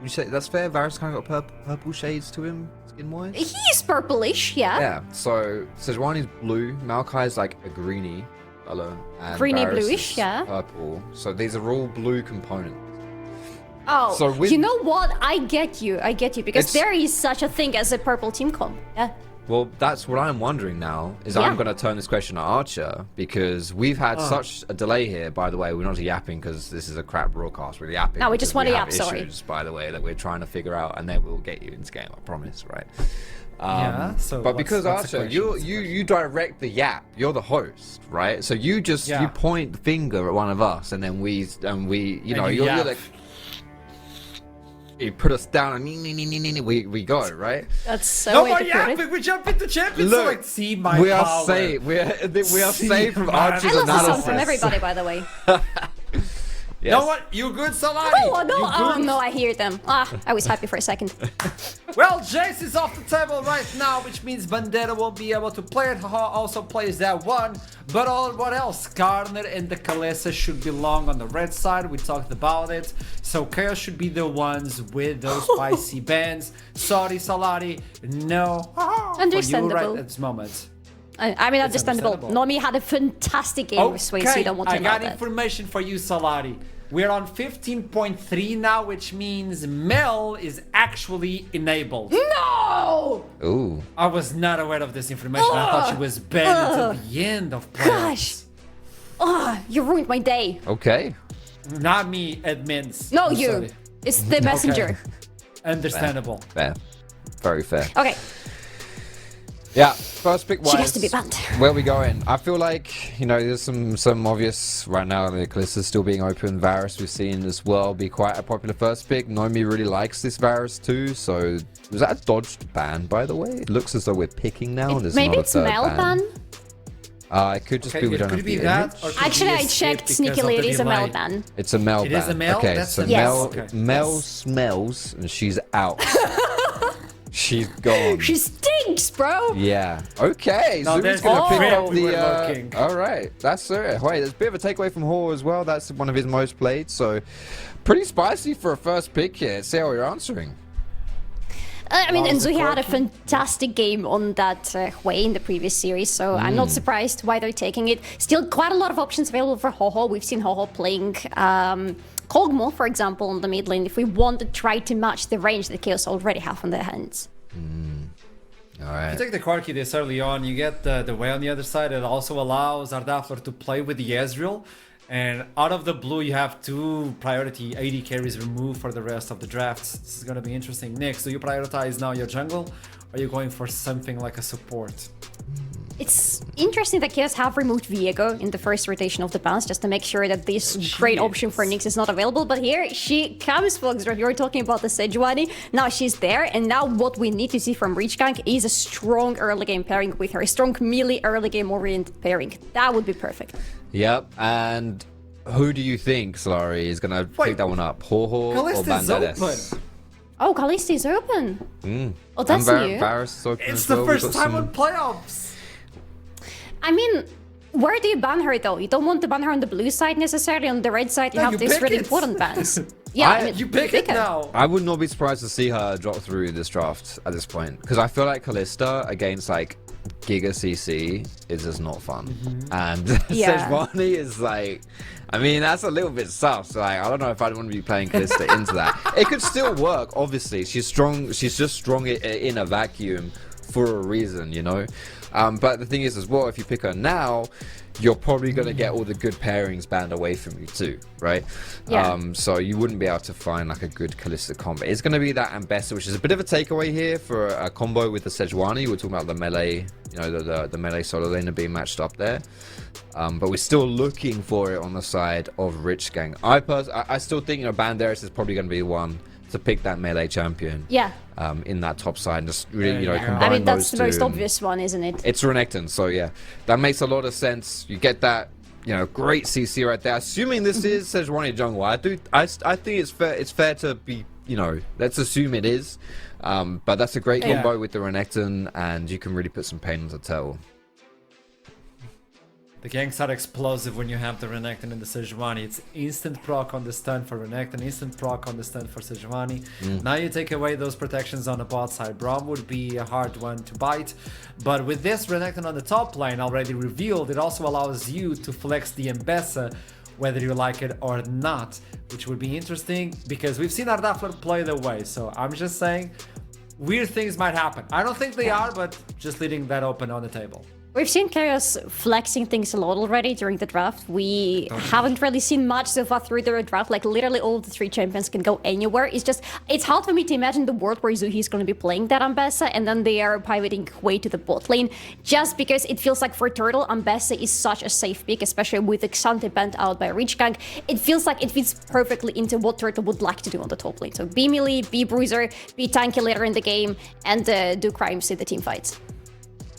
Would you say that's fair? Varus kind of got purple shades to him, skin wise. He's purplish, yeah. Yeah. So Sejuani's blue. Maokai's like a greeny color. And Greeny Varus bluish, is yeah. Purple. So these are all blue components. Oh, So with- you know what? I get you, because It's- there is such a thing as a purple team comp. Yeah. Well, that's what I'm wondering now, is Yeah. I'm going to turn this question to Archer, because we've had such a delay here, by the way. We're not yapping because this is a crap broadcast. We're yapping. No, we just because wanna have yap, sorry. issues, by the way, that we're trying to figure out, and then we'll get you into game, I promise, right? Yeah, so but what's- because what's the Archer, question? you direct the yap. You're the host, right? So you just Yeah. you point the finger at one of us, and then we you know And you you're yap. like you put us down and we go, right? That's so No way more to put it. yapping. We jump into champions. Look, Select. See my we are power. safe. We are See safe from my Archer's I love the song from analysis. everybody, by the way. You know what? You good, Solari? Oh, no, You oh, good? no, I hear them. I was happy for a second. Well, Jace is off the table right now, which means Bandera won't be able to play it. Haha also plays that one. But what else? Garner and the Kalesa should belong on the red side. We talked about it. So KAOS should be the ones with those spicy bands. Sorry, Solari. No. For you Understandable. right at this moment. I mean, understandable. understandable. Nomi had a fantastic game with Sway, so you don't want to I know got that. information for you, Solari. We're on 15.3 now, which means Mel is actually enabled. No! Ooh. I was not aware of this information. I thought she was banned until the end of Gosh. playoffs. You ruined my day. Okay. Not me, admins. No, I'm you. sorry. It's the messenger. Understandable. Fair. Very fair. Okay, Yeah. First pick wise. she gets to be banned. Where are we going? I feel like, you know, there's some obvious right now. The Calista's still being open. Varus we've seen as well be quite a popular first pick. Nomi really likes this Varus too. So was that a dodged ban, by the way? It looks as though we're picking now. And there's Maybe not a it's third Mel ban? It could just Okay, be we it don't could have be the that, image. or could Actually, be a I skip checked. because Sneaky of the Lady is a Mel delay. ban. It's a Mel It ban. is a Mel? Okay, That's so a Yes. Mel Okay. Mel Yes. smells and she's out. She's gone. She stinks, bro! Yeah. Okay. No, Zumi's there's gonna the pick trip up we were the. looking. All right. That's it. Wait, there's a bit of a takeaway from Hall as well. That's one of his most played. So, pretty spicy for a first pick here. Let's see how you're answering. I mean, What was the Enzuhi had a question? fantastic game on that way in the previous series, so I'm not surprised why they're taking it. Still, quite a lot of options available for Ho-Ho. We've seen Ho-Ho playing Kog'Maw, for example, on the mid lane, if we want to try to match the range that KAOS already have on their hands. All If right. you take the Corki this early on, you get the way on the other side. It also allows Ardafler to play with the Ezreal. And out of the blue, you have 2 priority AD carries removed for the rest of the drafts. This is going to be interesting. Next, do you prioritize now your jungle? Or are you going for something like a support? It's interesting that KAOS have removed Viego in the first rotation of the bans just to make sure that this great option for Nyx is not available. But here she comes, folks. Right? You were talking about the Sejuani. Now she's there, and now what we need to see from Reachgang is a strong early game pairing with her, a strong melee early game oriented pairing. That would be perfect. Yep. And who do you think, Solari, is going to pick that one up? Ho-Ho or Kalista's Banderas? Oh, Kalista is open. Oh, that's And new. Varus is open It's as the well. We've first got time some- on playoffs. I mean, where do you ban her though? You don't want to ban her on the blue side necessarily. On the red side, you No, have you these pick really it. important bans. Yeah, I mean, You pick it now. I would not be surprised to see her drop through this draft at this point, because I feel like Kalista against like Giga CC is just not fun, and Yeah. Sejuani is like, I mean, that's a little bit sus. So, like, I don't know if I'd want to be playing Kalista into that. It could still work, obviously. She's strong. She's just strong in a vacuum for a reason, you know. But the thing is as well, if you pick her now, you're probably going to get all the good pairings banned away from you too, right? Yeah. So you wouldn't be able to find like a good Kalista combo. It's going to be that Ambessa, which is a bit of a takeaway here for a combo with the Sejuani. We're talking about the melee, you know, the melee solo laner being matched up there. But we're still looking for it on the side of Rich Gang. I still think, you know, Banderas is probably going to be the one to pick that melee champion. Yeah. In that top side, and just really, you know, Yeah. combine I mean, that's those the most two. obvious one, isn't it? It's Renekton, so yeah, that makes a lot of sense. You get that, you know, great CC right there. Assuming this is Sejuani jungle, I think it's fair. It's fair to be, you know, let's assume it is. But that's a great Yeah. combo with the Renekton, and you can really put some pain on the tail. The ganks are explosive when you have the Renekton and the Sejuani. It's instant proc on the stun for Renekton, instant proc on the stun for Sejuani. Now you take away those protections on the bot side. Braum would be a hard one to bite. But with this Renekton on the top lane already revealed, it also allows you to flex the Ambessa whether you like it or not, which would be interesting because we've seen Ardafler play the way. So I'm just saying, weird things might happen. I don't think they are, but just leaving that open on the table. We've seen KAOS flexing things a lot already during the draft. We haven't really seen much so far through the draft. Like, literally all of the 3 champions can go anywhere. It's hard for me to imagine the world where Zuhi is going to be playing that Ambessa and then they are pivoting way to the bot lane. Just because it feels like for Turtle, Ambessa is such a safe pick, especially with Xante banned out by Reachgang. It feels like it fits perfectly into what Turtle would like to do on the top lane. So be melee, be bruiser, be tanky later in the game, and do crimes in the team fights.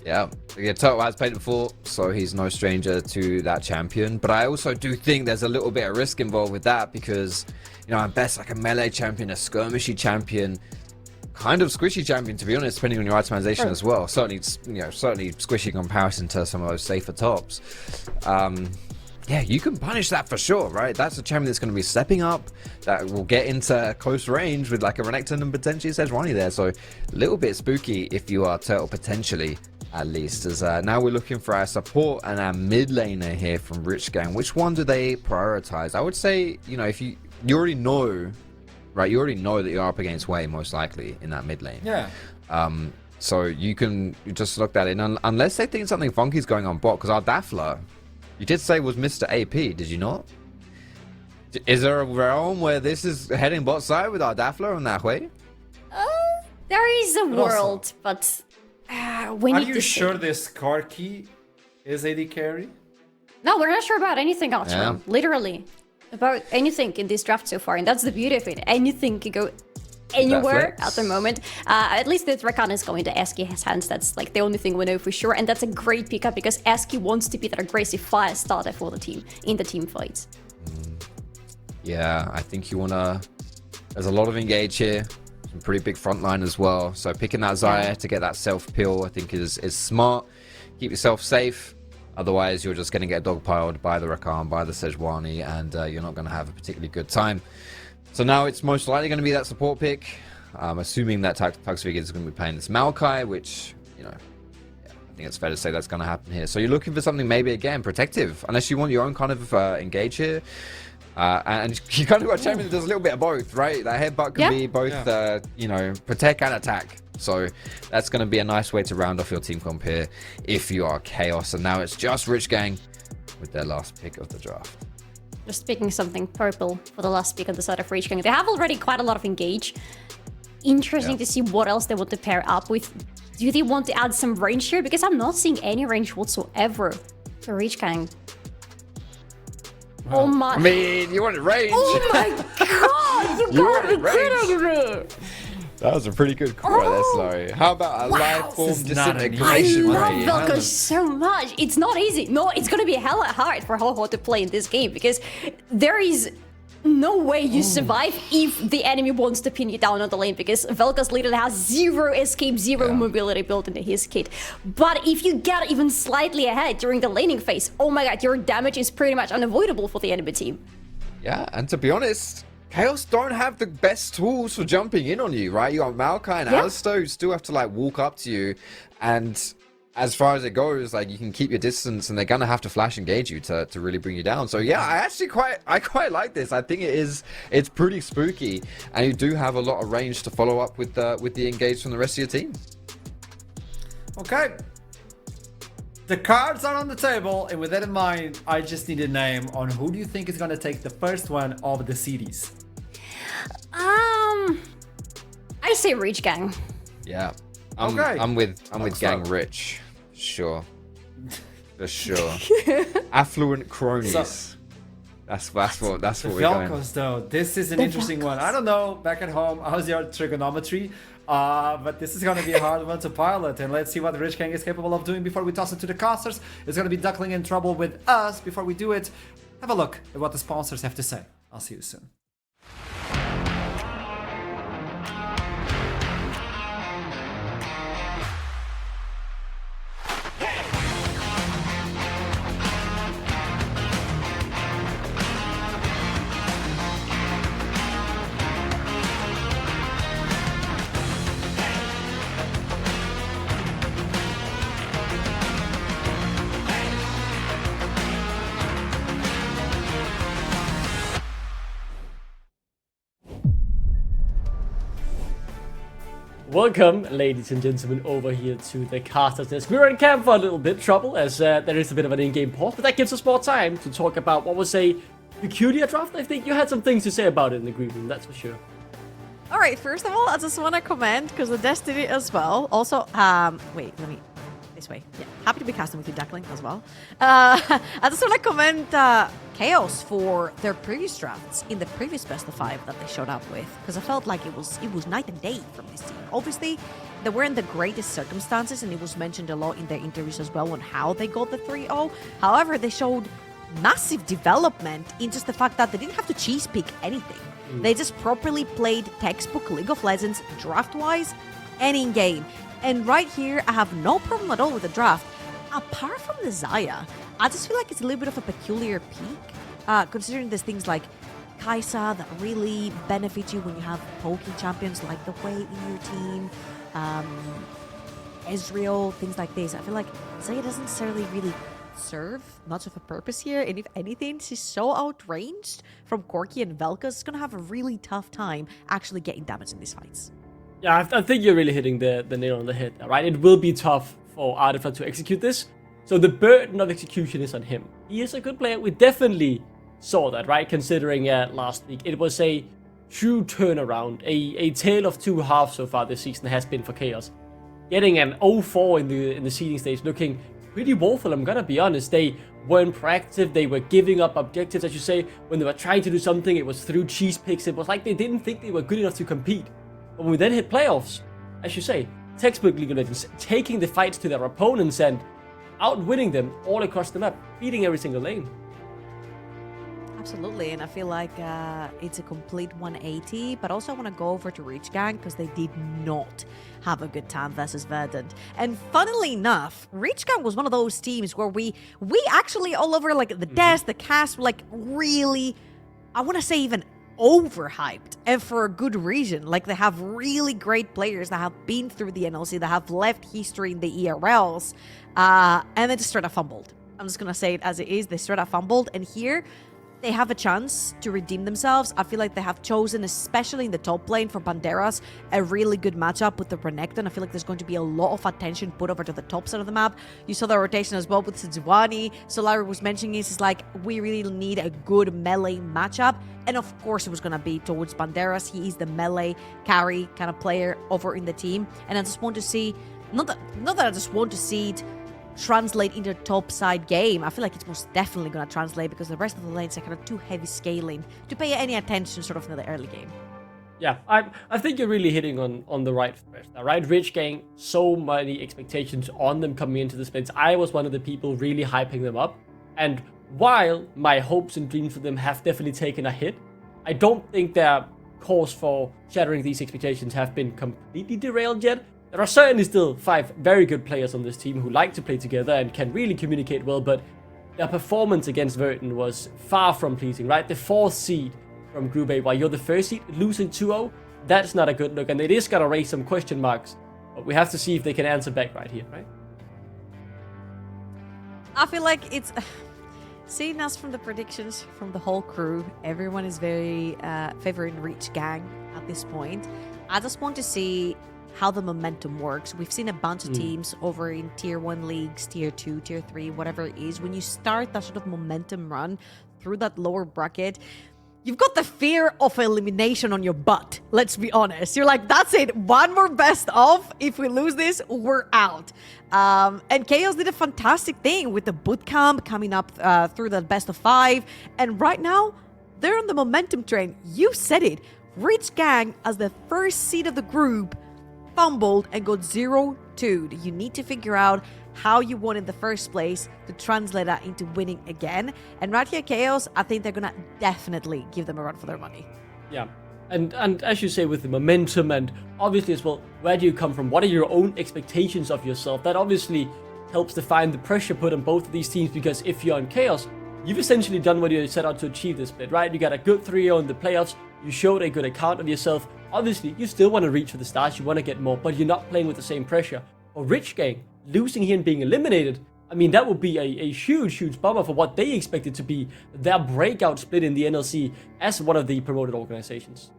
Yeah, Turtle has played before, so he's no stranger to that champion. But I also do think there's a little bit of risk involved with that because, you know, I'm best like a melee champion, a skirmishy champion, kind of squishy champion, to be honest, depending on your itemization as well. Certainly, you know, certainly squishy in comparison to some of those safer tops. Yeah, you can punish that for sure, right? That's a champion that's going to be stepping up, that will get into close range with like a Renekton and potentially a Sejuani there. So a little bit spooky if you are Turtle, potentially, at least. As now we're looking for our support and our mid laner here from Rich Gang. Which one do they prioritize? I would say, you know, if you already know, right? You already know that you're up against Wei most likely in that mid lane. Yeah. So you just look at it, and unless they think something funky is going on bot, because our Daffler, you did say was Mr. AP, did you not? Is there a realm where this is heading bot side with our Daffler on that way? There is a But also- world, but we Are need you to sure see. this Corki is AD carry? No, we're not sure about anything else, Yeah. bro. Literally. About anything in this draft so far, and that's the beauty of it. Anything can go anywhere flex. at the moment. At least the Rakan is going to Eski's hands. That's like the only thing we know for sure, and that's a great pickup because Eski wants to be that aggressive fire starter for the team in the team fights. Yeah, I think you wanna. There's a lot of engage here. Some pretty big front line as well. So picking that Xayah to get that self pill, I think is smart. Keep yourself safe. Otherwise, you're just going to get dogpiled by the Rakan, by the Sejuani, and you're not going to have a particularly good time. So now it's most likely going to be that support pick. Assuming that Tuxvig is going to be playing this Maokai, which, you know, yeah, I think it's fair to say that's going to happen here. So you're looking for something maybe, again, protective. Unless you want your own kind of engage here. And you kind of got a champion that does a little bit of both, right? That headbutt can be both, you know, protect and attack. So that's going to be a nice way to round off your team comp here if you are KAOS. And now it's just Rich Gang with their last pick of the draft. Just picking something purple for the last pick on the side of Rage Gang. They have already quite a lot of engage. Interesting to see what else they want to pair up with. Do they want to add some range here? Because I'm not seeing any range whatsoever for Rage Gang. Oh my... I mean, you wanted range. Oh my god! You gotta be kidding me! That was a pretty good call right there, Slurry. How about a live form disintegration I love range? Velka so much. It's not easy. No, it's gonna be hella hard for Ho-Ho to play in this game because there is no way you survive if the enemy wants to pin you down on the lane because Velkas literally has zero escape, zero mobility built into his kit. But if you get even slightly ahead during the laning phase, oh my god, your damage is pretty much unavoidable for the enemy team. Yeah, and to be honest, KAOS don't have the best tools for jumping in on you, right? You got Maokai and Alistar who still have to like walk up to you, and as far as it goes, like you can keep your distance, and they're gonna have to flash engage you to really bring you down. So yeah, I quite like this. I think it's pretty spooky, and you do have a lot of range to follow up with the engage from the rest of your team. Okay. The cards are on the table, and with that in mind, I just need a name on who do you think is gonna take the first one of the cities. I say Rage Gang. Yeah, I'm with Gang Rich, sure, for sure. Affluent cronies. That's what we're going. Velkos though, this is an interesting one. I don't know back at home how's your trigonometry, but this is gonna be a hard one to pilot, and let's see what Rich Gang is capable of doing before we toss it to the casters. It's gonna be Duckling in trouble with us. Before we do it, have a look at what the sponsors have to say. I'll see you soon. Welcome, ladies and gentlemen, over here to the casters desk. We're in camp for a little bit of trouble, as there is a bit of an in-game pause, but that gives us more time to talk about what was a peculiar draft. I think you had some things to say about it in the green room, that's for sure. Alright, first of all, I just want to comment, because the Destiny as well. Also, wait, let me... This way. Yeah, happy to be casting with you, Duckling, as well. I just want to commend KAOS for their previous drafts in the previous best of 5 that they showed up with, because I felt like it was night and day from this team. Obviously, they were in the greatest circumstances, and it was mentioned a lot in their interviews as well on how they got the 3-0. However, they showed massive development in just the fact that they didn't have to cheese pick anything. They just properly played textbook League of Legends draft-wise and in-game. And right here, I have no problem at all with the draft. Apart from the Xayah, I just feel like it's a little bit of a peculiar peak, considering there's things like Kai'Sa that really benefit you when you have poking champions like the Wei in your team, Ezreal, things like this. I feel like Xayah doesn't necessarily really serve much of a purpose here, and if anything, she's so outranged from Corki and Velka, it's gonna have a really tough time actually getting damage in these fights. Yeah, I think you're really hitting the nail on the head, right? It will be tough for Artifact to execute this, so the burden of execution is on him. He is a good player. We definitely saw that, right? Considering last week, it was a true turnaround, a tale of two halves so far this season has been for KAOS. Getting an 0-4 in the seeding stage, looking pretty woeful, I'm gonna be honest. They weren't proactive, they were giving up objectives, as you say. When they were trying to do something, it was through cheese picks. It was like they didn't think they were good enough to compete. But when we then hit playoffs, as you say, textbook League of Legends, taking the fights to their opponents and outwinning them all across the map, beating every single lane. Absolutely, and I feel like it's a complete 180, but also I want to go over to Rich Gang because they did not have a good time versus Verdant. And funnily enough, Rich Gang was one of those teams where we actually all over like the desk, the cast, like really, I want to say even overhyped, and for a good reason. Like they have really great players that have been through the NLC, that have left history in the ERLs, and they just straight up fumbled. I'm just gonna say it as it is. They straight up fumbled, and here they have a chance to redeem themselves. I feel like they have chosen, especially in the top lane for Banderas, a really good matchup with the Renekton. I feel like there's going to be a lot of attention put over to the top side of the map. You saw the rotation as well with Sejuani. Solari was mentioning is like, we really need a good melee matchup. And of course it was going to be towards Banderas. He is the melee carry kind of player over in the team. And I just want to see, not that I just want to see it translate into a top side game. I feel like it's most definitely going to translate because the rest of the lanes are kind of too heavy scaling to pay any attention sort of in the early game. Yeah, I think you're really hitting on the right thread now, right? Rich Gang, so many expectations on them coming into the splits. I was one of the people really hyping them up. And while my hopes and dreams for them have definitely taken a hit, I don't think their course for shattering these expectations have been completely derailed yet. There are certainly still 5 very good players on this team who like to play together and can really communicate well, but their performance against Verton was far from pleasing, right? The 4th seed from Group A, while you're the 1st seed, losing 2-0, that's not a good look, and it is going to raise some question marks, but we have to see if they can answer back right here, right? I feel like it's... Seeing us from the predictions from the whole crew, everyone is very favoring Rich Gang at this point. I just want to see how the momentum works. We've seen a bunch of teams over in tier 1 leagues, tier 2, tier 3, whatever it is. When you start that sort of momentum run through that lower bracket, you've got the fear of elimination on your butt. Let's be honest. You're like, that's it. One more best of. If we lose this, we're out. And KAOS did a fantastic thing with the bootcamp coming up through the best of 5. And right now, they're on the momentum train. You said it. Rich Gang, as the 1st seed of the group, fumbled and got 0-2. You need to figure out how you won in the first place to translate that into winning again. And right here, KAOS, I think they're gonna definitely give them a run for their money. Yeah, and as you say, with the momentum and obviously as well, where do you come from? What are your own expectations of yourself? That obviously helps define the pressure put on both of these teams, because if you're on KAOS, you've essentially done what you set out to achieve this split, right? You got a good 3-0 in the playoffs, you showed a good account of yourself. Obviously, you still want to reach for the stars, you want to get more, but you're not playing with the same pressure. For Rich Gang, losing here and being eliminated, I mean, that would be a huge bummer for what they expected to be their breakout split in the NLC as one of the promoted organizations.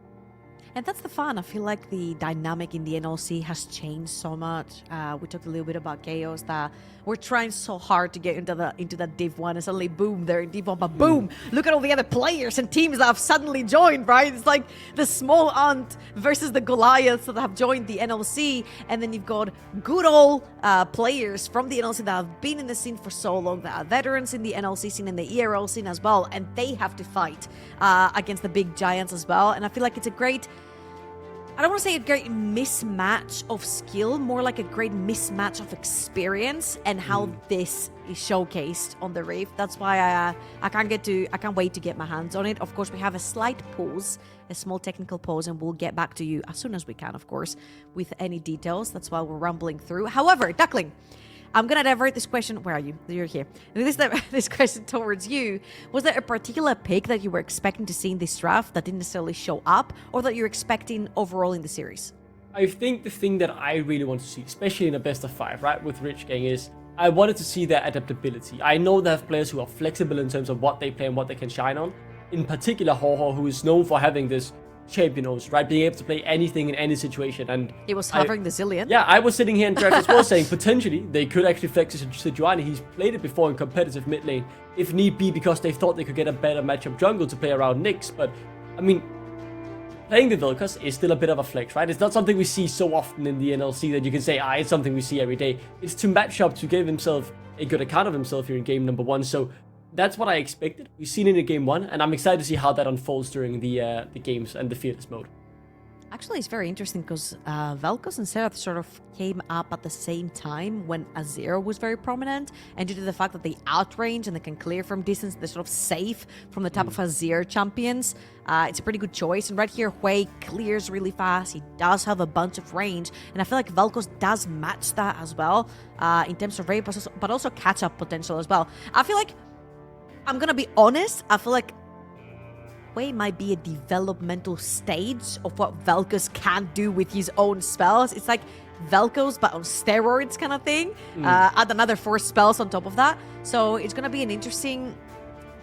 And that's the fun. I feel like the dynamic in the NLC has changed so much. We talked a little bit about KAOS, that we're trying so hard to get into that Div 1, and suddenly, boom, they're in Div 1, but boom, look at all the other players and teams that have suddenly joined, right? It's like the small ant versus the Goliaths that have joined the NLC, and then you've got good old players from the NLC that have been in the scene for so long, that are veterans in the NLC scene and the ERL scene as well, and they have to fight against the big giants as well. And I feel like it's a great... I don't want to say a great mismatch of skill, more like a great mismatch of experience and how this is showcased on the Reef. That's why I can't wait to get my hands on it. Of course, we have a slight pause, a small technical pause, and we'll get back to you as soon as we can, of course, with any details. That's why we're rambling through. However, Duckling, I'm gonna divert this question. Where are you? You're here. This question towards you. Was there a particular pick that you were expecting to see in this draft that didn't necessarily show up, or that you're expecting overall in the series? I think the thing that I really want to see, especially in a best of 5, right, with Rich Gang, is I wanted to see their adaptability. I know they have players who are flexible in terms of what they play and what they can shine on. In particular, Ho-Ho, who is known for having this champions, right? Being able to play anything in any situation. And he was hovering the Zillion. Yeah, I was sitting here in draft as well saying potentially they could actually flex Sejuani. He's played it before in competitive mid lane, if need be, because they thought they could get a better matchup jungle to play around Nyx. But I mean, playing the Vel'Koz is still a bit of a flex, right? It's not something we see so often in the NLC that you can say, it's something we see every day. It's to match up, to give himself a good account of himself here in game number 1. So that's what I expected. We've seen it in game 1, and I'm excited to see how that unfolds during the games and the Fearless mode. Actually, it's very interesting because Vel'Koz and Serath sort of came up at the same time when Azir was very prominent, and due to the fact that they outrange and they can clear from distance, they're sort of safe from the type of Azir champions. It's a pretty good choice. And right here, Hui clears really fast. He does have a bunch of range, and I feel like Vel'Koz does match that as well in terms of range, but also catch-up potential as well. I feel like, I'm gonna be honest, I feel like Hui might be a developmental stage of what Vel'Koz can do with his own spells. It's like Vel'Koz, but on steroids kind of thing. Add another 4 spells on top of that. So it's gonna be an interesting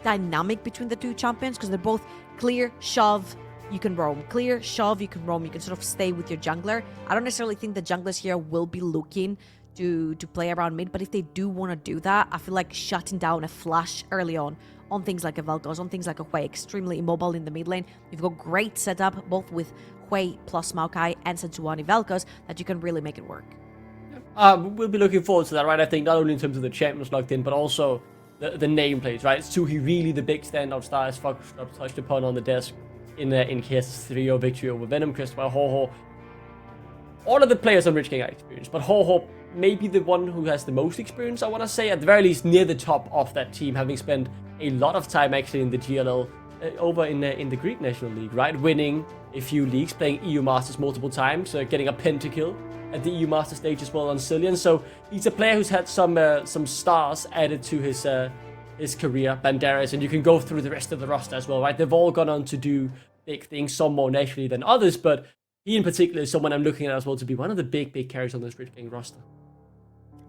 dynamic between the two champions because they're both clear, shove, you can roam. Clear, shove, you can roam. You can sort of stay with your jungler. I don't necessarily think the junglers here will be looking to play around mid, but if they do want to do that, I feel like shutting down a flash early on things like a Vel'Koz, on things like a Hui, extremely immobile in the mid lane. You've got great setup, both with Hui plus Maokai and Sejuani Vel'Koz, that you can really make it work. We'll be looking forward to that, right? I think not only in terms of the champions locked in, but also the nameplates, right? Suhi really the big standout star, as Fox touched upon on the desk in KAOS' 3-0 victory over Venom Crest, while Ho-Ho, all of the players on Rich Gang are experienced, but Ho-Ho maybe the one who has the most experience, I want to say, at the very least near the top of that team, having spent a lot of time actually in the GLL over in the Greek National League, right? Winning a few leagues, playing EU Masters multiple times, getting a pentakill at the EU Master stage as well on Cillian. So he's a player who's had some stars added to his career, Banderas, and you can go through the rest of the roster as well, right? They've all gone on to do big things, some more naturally than others, but he in particular is someone I'm looking at as well to be one of the big carries on this Rich Gang roster.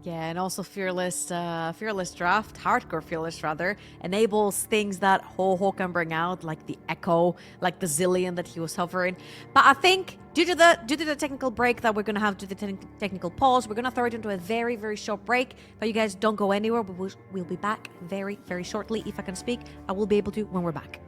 Yeah, and also Fearless Draft, Hardcore Fearless rather, enables things that Ho-Ho can bring out, like the Echo, like the Zillion that he was hovering. But I think due to the technical break that we're going to have, due to the technical pause, we're going to throw it into a very, very short break. But you guys don't go anywhere. We'll be back very, very shortly. If I can speak, I will be able to when we're back.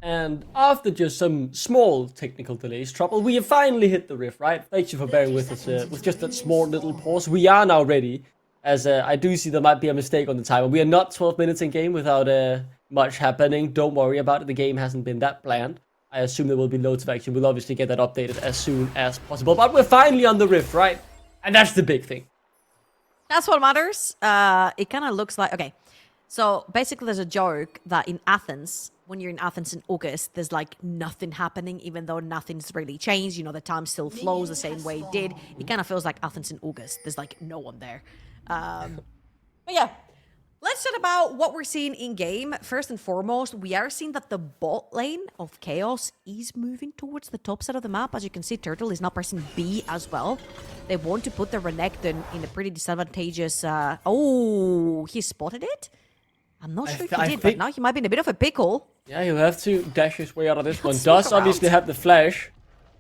And after just some small technical delays, trouble, we have finally hit the riff, right? Thank you for bearing with us with just that small little pause. We are now ready, as I do see there might be a mistake on the timer. We are not 12 minutes in game without much happening. Don't worry about it. The game hasn't been that bland. I assume there will be loads of action. We'll obviously get that updated as soon as possible. But we're finally on the riff, right? And that's the big thing. That's what matters. It kind of looks like... Okay, so basically there's a joke that in Athens, when you're in Athens in August, there's like nothing happening, even though nothing's really changed. You know, the time still flows the same way it did. It kind of feels like Athens in August. There's like no one there. But yeah, let's chat about what we're seeing in game. First and foremost, we are seeing that the bot lane of KAOS is moving towards the top side of the map. As you can see, Turtle is now pressing B as well. They want to put the Renekton in a pretty disadvantageous... Oh, he spotted it? I'm not sure if he did, but now he might be in a bit of a pickle. Yeah, he'll have to dash his way out of this one. Does obviously have the flash.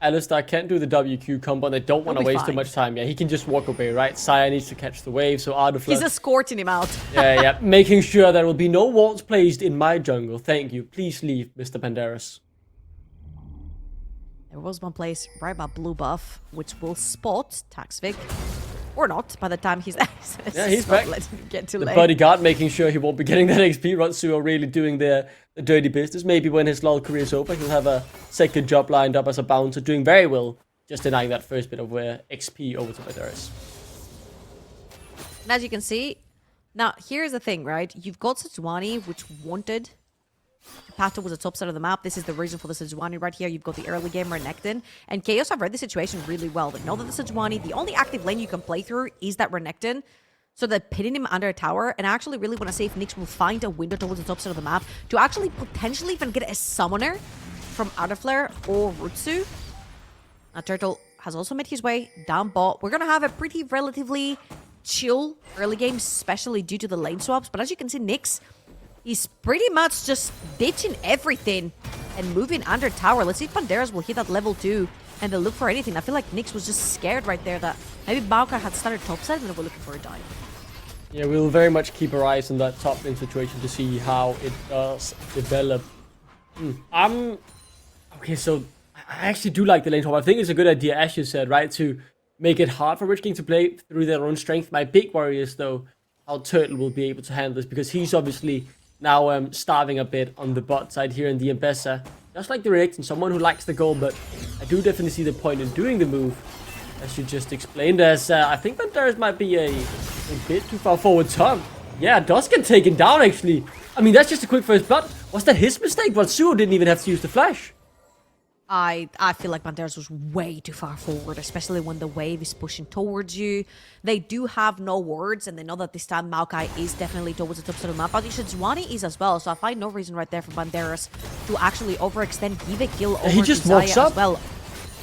Alistar can't do the WQ combo, and they don't want to He'll be waste too fine. much time. Yeah, he can just walk away, right? Saya needs to catch the wave, so Ardefleur... He's escorting him out. yeah, making sure there will be no walls placed in my jungle. Thank you. Please leave, Mr. Banderas. There was one place right by blue buff, which will spot Taxvig. Or not, by the time he's... Yeah, he's not back. letting him get too The late. bodyguard making sure he won't be getting that XP. Rotsuo really doing the dirty business. Maybe when his LoL career is over, he'll have a second job lined up as a bouncer, doing very well, just denying that first bit of XP over to Banderas. And as you can see, now here's the thing, right? You've got Sejuani, which wanted path towards the top side of the map. This is the reason for the Sejuani right here. You've got the early gamer Renekton. And KAOS have read the situation really well. They know that the Sejuani, the only active lane you can play through is that Renekton. So they're pitting him under a tower. And I actually really want to see if Nyx will find a window towards the top side of the map to actually potentially even get a summoner from Ardefleur or Rutsu. Now Turtle has also made his way down bot. We're going to have a pretty relatively chill early game, especially due to the lane swaps. But as you can see, Nyx, he's pretty much just ditching everything and moving under tower. Let's see if Banderas will hit that level 2 and they'll look for anything. I feel like Nyx was just scared right there that maybe Maokai had started topside and they were looking for a dive. Yeah, we'll very much keep our eyes on that top lane situation to see how it does develop. Okay, so I actually do like the lane swap. I think it's a good idea, as you said, right, to make it hard for Rich King to play through their own strength. My big worry is, though, how Turtle will be able to handle this, because he's obviously now starving a bit on the bot side here in the Embessa. Just like the Renekton, someone who likes the goal, but I do definitely see the point in doing the move, as you just explained, as I think Banderas might be a bit too far forward top. Yeah, Duskin taken down, actually. I mean, that's just a quick first blood. Was that his mistake? Rotsuo didn't even have to use the flash. I feel like Banderas was way too far forward, especially when the wave is pushing towards you. They do have no wards, and they know that this time Maokai is definitely towards the top side of the map. But Sejuani is as well, so I find no reason right there for Banderas to actually overextend, give a kill over He just to walks Zaya up. as well.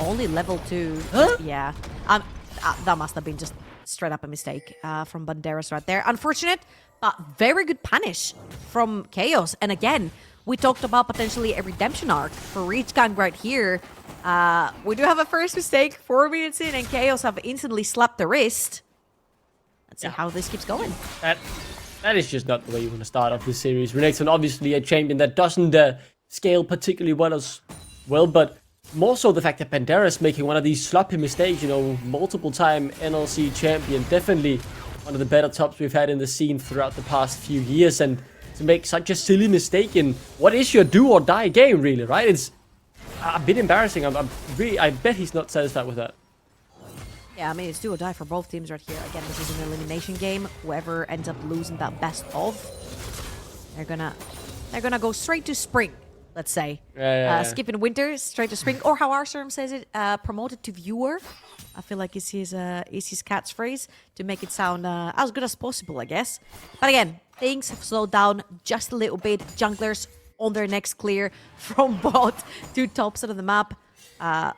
Only level 2. Huh? Yeah. That must have been just straight up a mistake from Banderas right there. Unfortunate, but very good punish from KAOS. And again, we talked about potentially a redemption arc for Reach Gang right here. We do have a first mistake, 4 minutes in, and KAOS have instantly slapped the wrist. Let's see how this keeps going. That is just not the way you want to start off this series. Renekton, obviously a champion that doesn't scale particularly well as well, but more so the fact that Banderas making one of these sloppy mistakes, you know, multiple-time NLC champion, definitely one of the better tops we've had in the scene throughout the past few years, and to make such a silly mistake in what is your do or die game, really, right? It's a bit embarrassing. I bet he's not satisfied with that. Yeah, I mean, it's do or die for both teams right here. Again, this is an elimination game. Whoever ends up losing that best of, they're gonna go straight to spring, let's say. Yeah. Skipping winter, straight to spring, or how Arserm says it, promoted to viewer. I feel like is his catchphrase to make it sound as good as possible, I guess. But again, things have slowed down just a little bit. Junglers on their next clear from bot to top side of the map.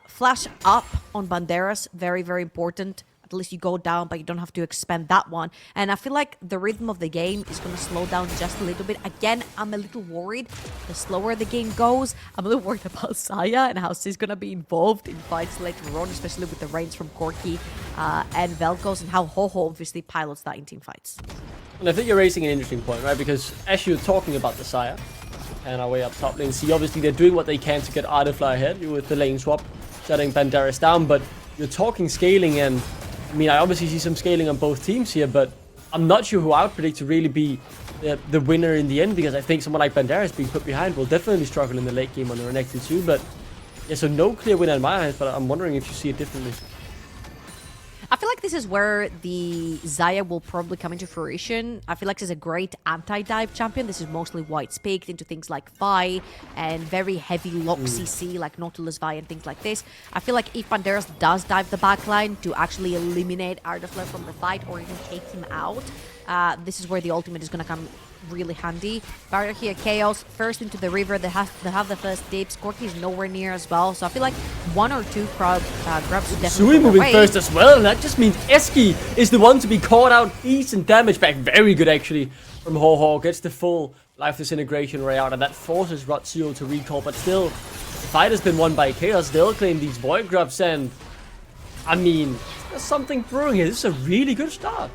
Flash up on Banderas, very, very important. At least you go down, but you don't have to expend that one. And I feel like the rhythm of the game is going to slow down just a little bit. Again, I'm a little worried. The slower the game goes, I'm a little worried about Saya and how she's going to be involved in fights later on, especially with the reigns from Corki and Velkos, and how Ho-Ho obviously pilots that in team fights. And I think you're raising an interesting point, right? Because as you're talking about the Saya and our way up top lane, see, obviously they're doing what they can to get Ardefleur ahead with the lane swap, shutting Banderas down, but you're talking scaling, and I mean, I obviously see some scaling on both teams here, but I'm not sure who I would predict to really be the winner in the end, because I think someone like Banderas being put behind will definitely struggle in the late game on the Renekton too. But yeah, so no clear winner in my eyes, but I'm wondering if you see it differently. I feel like this is where the Zaya will probably come into fruition. I feel like she's a great anti-dive champion. This is mostly why it's picked into things like Vi and very heavy lock CC like Nautilus Vi and things like this. I feel like if Banderas does dive the backline to actually eliminate Ardefleur from the fight or even take him out, this is where the ultimate is going to come really handy. Barrier here, KAOS first into the river. They have the first dips. Corki is nowhere near as well, so I feel like 1 or 2 grabs would definitely Sui moving first as well, and that just means Eski is the one to be caught out. Decent damage back, very good actually from Ho-Ho. Gets the full life disintegration ray out, and that forces Rotsuo to recall, but still the fight has been won by KAOS. They'll claim these void grubs, and I mean, there's something brewing here. This is a really good start.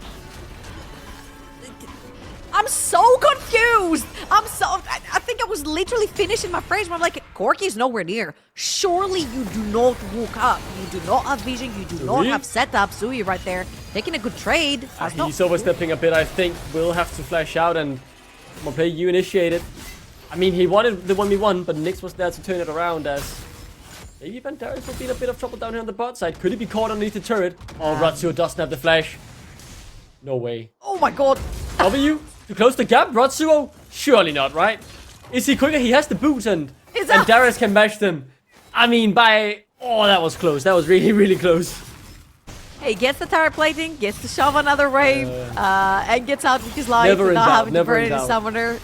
I'm so confused. I think I was literally finishing my phrase when I'm like, Corki is nowhere near. Surely you do not walk up. You do not have vision. You do not have setup. Sui right there taking a good trade. He's overstepping a bit, I think. Will have to flash out, and more play you initiated. I mean, he wanted the 1v1, but Nyx was there to turn it around as maybe Banderas will be in a bit of trouble down here on the bot side. Could he be caught underneath the turret? Oh, Ratsuo doesn't have the flash. No way. Oh my god. W to close the gap. Ratsuo? Surely not, right? Is he quicker? He has the boots, and Banderas can match them. I mean, by... Oh, that was close. That was really, really close. Hey, gets the turret plating, gets to shove another wave, and gets out with his life without having to burn any summoner.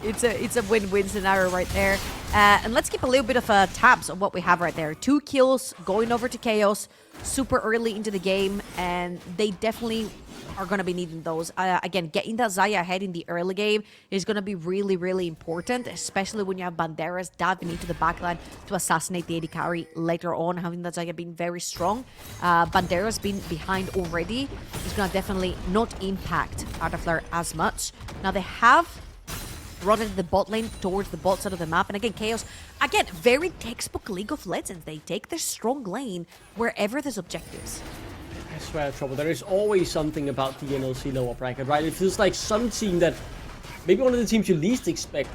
It's a win-win scenario right there. And let's keep a little bit of tabs on what we have right there. 2 kills going over to KAOS super early into the game, and they definitely are going to be needing those. Again, getting that Xayah ahead in the early game is going to be really, really important, especially when you have Banderas diving into the backline to assassinate the AD carry later on, having that Xayah being very strong. Banderas being behind already is going to definitely not impact Adafleur as much. Now, they have rotated the bot lane towards the bot side of the map, and again, KAOS, again, very textbook League of Legends. They take their strong lane wherever there's objectives. I swear, Trouble, there is always something about the NLC lower bracket, right? It feels like some team that maybe one of the teams you least expect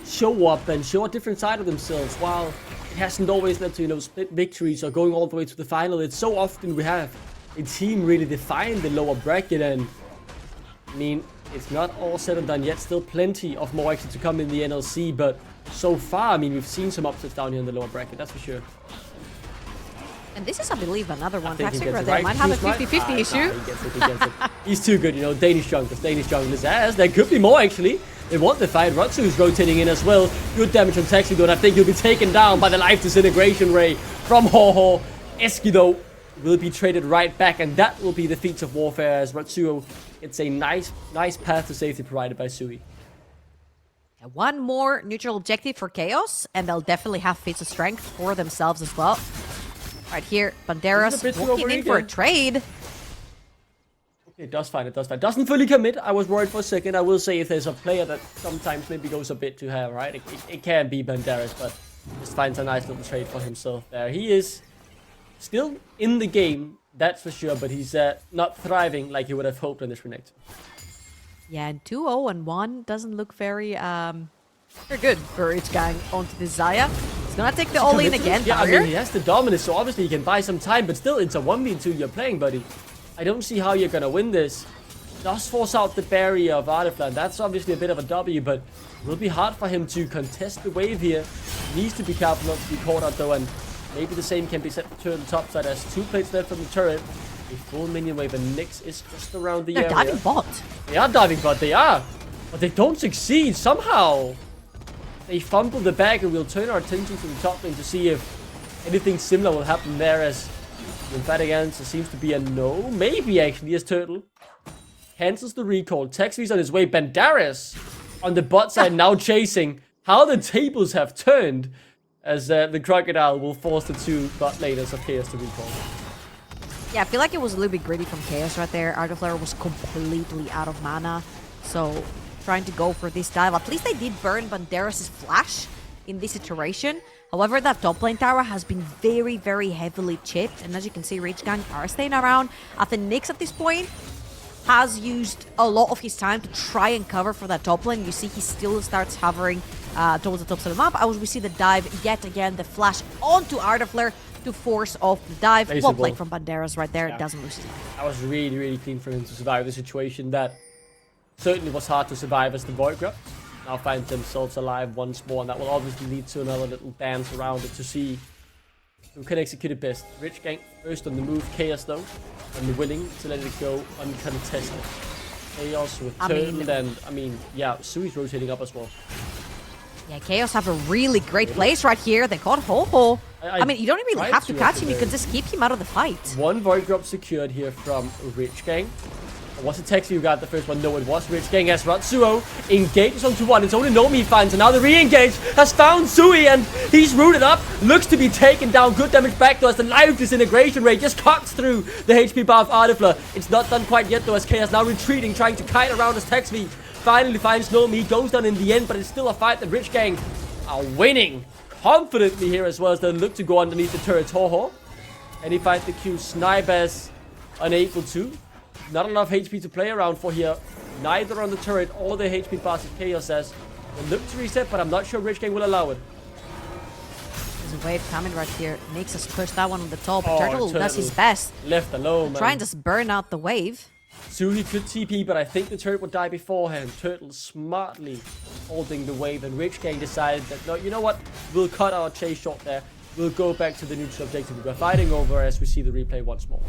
show up and show a different side of themselves, while it hasn't always led to, split victories or going all the way to the final. It's so often we have a team really define the lower bracket, and I mean, it's not all said and done yet. Still plenty of more action to come in the NLC, but so far, I mean, we've seen some upsets down here in the lower bracket, that's for sure. And this is, I believe, another one. Toxic right there might have a 50-50 issue. Nah, he gets it. He's too good, Danish junglers. As there could be more, actually. They want the fight. Ratsu is rotating in as well. Good damage on Taxido, and I think he'll be taken down by the Life Disintegration Ray from Ho-Ho. Eskido will be traded right back, and that will be the feats of warfare as Ratsuo gets a nice path to safety provided by Sui. One more neutral objective for KAOS, and they'll definitely have feats of strength for themselves as well. Right here, Banderas walking in for a trade. Okay, it does fine. Doesn't fully commit. I was worried for a second. I will say if there's a player that sometimes maybe goes a bit too high, right? It can be Banderas, but just finds a nice little trade for himself there. He is still in the game, that's for sure, but he's not thriving like he would have hoped in this Renekton. Yeah, and 2-0 and 1 doesn't look very good for Gang onto the Xayah. He's gonna take the all-in again. Yeah, I mean, he has the dominance, so obviously he can buy some time, but still, it's a 1v2 you're playing, buddy. I don't see how you're gonna win this. Does force out the barrier of Adafleur. That's obviously a bit of a W, but it will be hard for him to contest the wave here. Needs to be careful not to be caught out, though, and maybe the same can be set for turret top side as 2 plates left from the turret. A full minion wave, and Nyx is just around the area. They're diving bot. They are diving bot, they are. But they don't succeed somehow. They fumble the bag, and we'll turn our attention to the top lane to see if anything similar will happen there, as the emphatic answer seems to be a no. Maybe actually, as Turtle cancels the recall. Taxi's on his way. Banderas on the bot side now chasing. How the tables have turned, as the Crocodile will force the 2 bot laners of KAOS to recall. Yeah, I feel like it was a little bit greedy from KAOS right there. Adafleur was completely out of mana, so trying to go for this dive. At least they did burn Banderas' flash in this iteration. However, that top lane tower has been very, very heavily chipped, and as you can see, Rich Gang are staying around. I think Nyx at this point has used a lot of his time to try and cover for that top lane. You see he still starts hovering towards the top side of the map. As we see the dive yet again, the flash onto Adafleur to force off the dive. Well played from Banderas right there. Yeah. Doesn't lose his life. That was really, really clean for him to survive the situation that certainly was hard to survive as the Void Grub now finds themselves alive once more, and that will obviously lead to another little dance around it to see who can execute it best. Rich Gang first on the move, KAOS though, and willing to let it go uncontested. KAOS with Turtle, and I mean, yeah, Sui's rotating up as well. Yeah, KAOS have a really great place right here. They caught Ho-Ho. I mean, you don't really have to catch him. You can just keep him out of the fight. 1 Void Drop secured here from Rich Gang. Was it Texi who got the first one? No, it was Rich Gang as Ratsuo engages onto one. It's only Nomi he finds, and now the re-engage has found Sui, and he's rooted up. Looks to be taken down. Good damage back though as the live disintegration rate just cuts through the HP bar of Artifler. It's not done quite yet though as Chaos now retreating, trying to kite around as Texi finally finds Nomi. He goes down in the end, but it's still a fight that Rich Gang are winning confidently here as well as they look to go underneath the turret. Ho-Ho. And he finds the Q. Snipers unable to. Not enough HP to play around for here. Neither on the turret or the HP bars of Chaos says. They look to reset, but I'm not sure Rich Gang will allow it. There's a wave coming right here. Makes us push that one on the top. Oh, Turtle does his best. Left alone, man. Try and just burn out the wave. Suhi could TP, but I think the turret would die beforehand. Turtle smartly holding the wave, and Rich Gang decided that, no, you know what? We'll cut our chase short there. We'll go back to the neutral objective we're fighting over as we see the replay once more.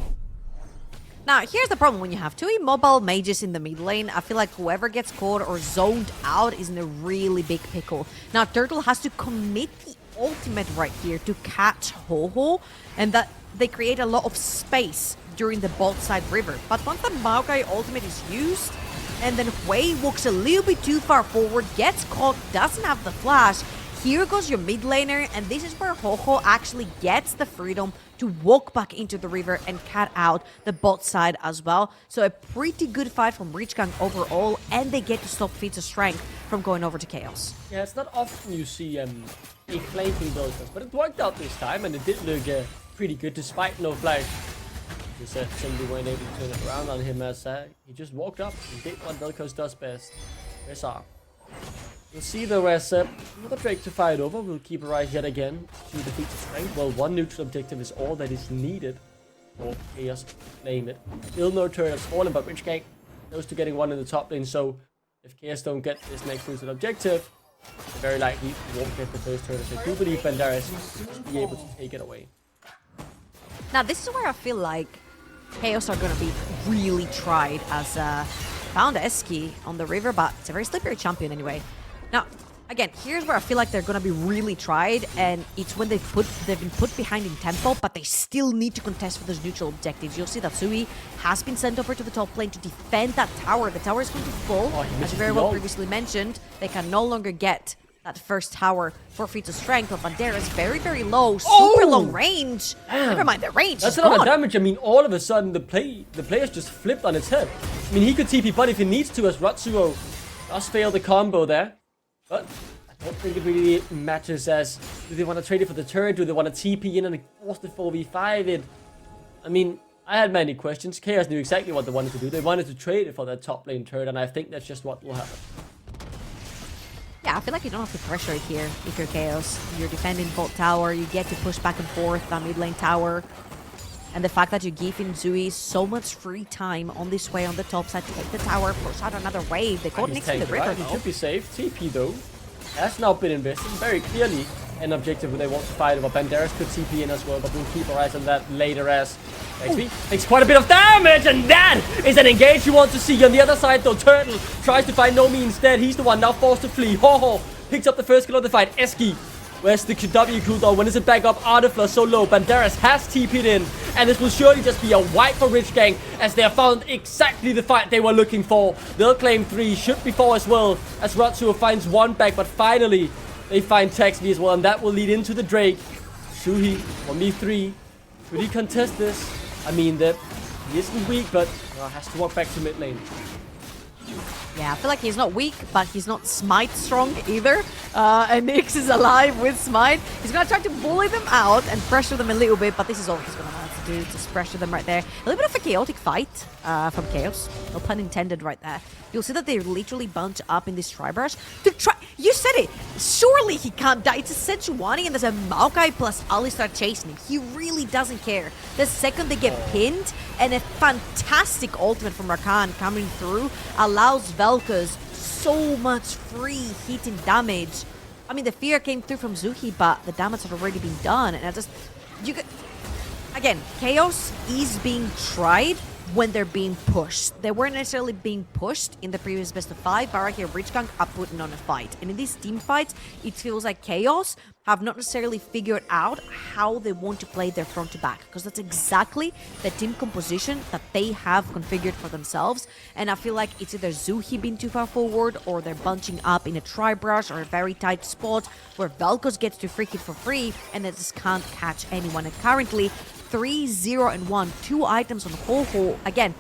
Now, here's the problem. When you have two immobile mages in the mid lane, I feel like whoever gets caught or zoned out is in a really big pickle. Now, Turtle has to commit the ultimate right here to catch Ho-Ho, and that they create a lot of space during the bot side river. But once that Maokai ultimate is used, and then Hui walks a little bit too far forward, gets caught, doesn't have the flash, here goes your mid laner, and this is where Ho-Ho actually gets the freedom to walk back into the river and cut out the bot side as well. So a pretty good fight from Rich Gang overall, and they get to stop Feats of Strength from going over to Chaos. Yeah, it's not often you see a flanking build, but it worked out this time, and it did look pretty good despite no flash. Just simply weren't able to turn it around on him as he just walked up and did what Vel'Koz does best. SR. We'll see though as another Drake to fight over. We'll keep our eye yet again to the Feats of Strength. Well, one neutral objective is all that is needed for Chaos to claim it. Still no turret has fallen, but Rich Gang close to getting one in the top lane. So if Chaos don't get this next neutral objective, very likely won't get the first turret. I do believe Banderas will be able to take it away. Now, this is where I feel like Chaos are going to be really tried as found Eski on the river, but it's a very slippery champion anyway. Now, again, here's where I feel like they're going to be really tried, and it's when they've been put behind in tempo, but they still need to contest for those neutral objectives. You'll see that Sui has been sent over to the top lane to defend that tower. The tower is going to fall. As you very well previously mentioned, they can no longer get that first tower for Feats of Strength, but Banderas very, very low, super long range. Damn. Never mind, the range That's is a lot of gone. damage. I mean, all of a sudden, the players just flipped on its head. I mean, he could TP but if he needs to, as Ratsuo does fail the combo there. But I don't think it really matters as, do they want to trade it for the turret? Do they want to TP in and force the 4v5 in? I mean, I had many questions. Chaos knew exactly what they wanted to do. They wanted to trade it for that top lane turret, and I think that's just what will happen. Yeah, I feel like you don't have to pressure it here if you're Chaos. You're defending bot tower, you get to push back and forth on mid lane tower. And the fact that you give in Zui so much free time on this way on the top side to take the tower, push out another wave. They got next to the river, He should be safe. TP though has now been invested very clearly. An objective where they want to fight over. Banderas could TP in as well, but we'll keep our eyes on that later as XP takes quite a bit of damage, and that is an engage you want to see. On the other side though, Turtle tries to find Nomi instead. He's the one now forced to flee. Ho-Ho picks up the first kill of the fight. Eski, where's the QW cooldown? When is it back up? Artifler so low. Banderas has TP'd in, and this will surely just be a wipe for Rich Gang as they have found exactly the fight they were looking for. They'll claim 3, should be 4 as well, as Ratsuo finds 1 back, but finally they find Texby as well, and that will lead into the Drake. Shuhi, 1v3. Could he contest this? I mean, he isn't weak, but has to walk back to mid lane. Yeah, I feel like he's not weak, but he's not smite strong either. And Nyx is alive with smite. He's going to try to bully them out and pressure them a little bit, but this is all he's going to want to do, just pressure them right there. A little bit of a chaotic fight from Chaos. No pun intended right there. You'll see that they literally bunch up in this Tri-Brush to try... You said it! Surely he can't die. It's a Sejuani and there's a Maokai plus Alistar chasing him. He really doesn't care. The second they get pinned, and a fantastic ultimate from Rakan coming through allows Vel'Koz so much free hit and damage. I mean, the fear came through from Zuhi, but the damage had already been done. And I just... Again, Chaos is being tried, when they're being pushed. They weren't necessarily being pushed in the previous best of 5, but right here, Richgang are putting on a fight. And in these team fights, it feels like KAOS have not necessarily figured out how they want to play their front to back, because that's exactly the team composition that they have configured for themselves. And I feel like it's either Zuhi being too far forward, or they're bunching up in a tri-brush or a very tight spot where Vel'Koz gets to freak it for free and they just can't catch anyone. And currently 3, 0, and 1, 2 items on Ho-Ho. Again,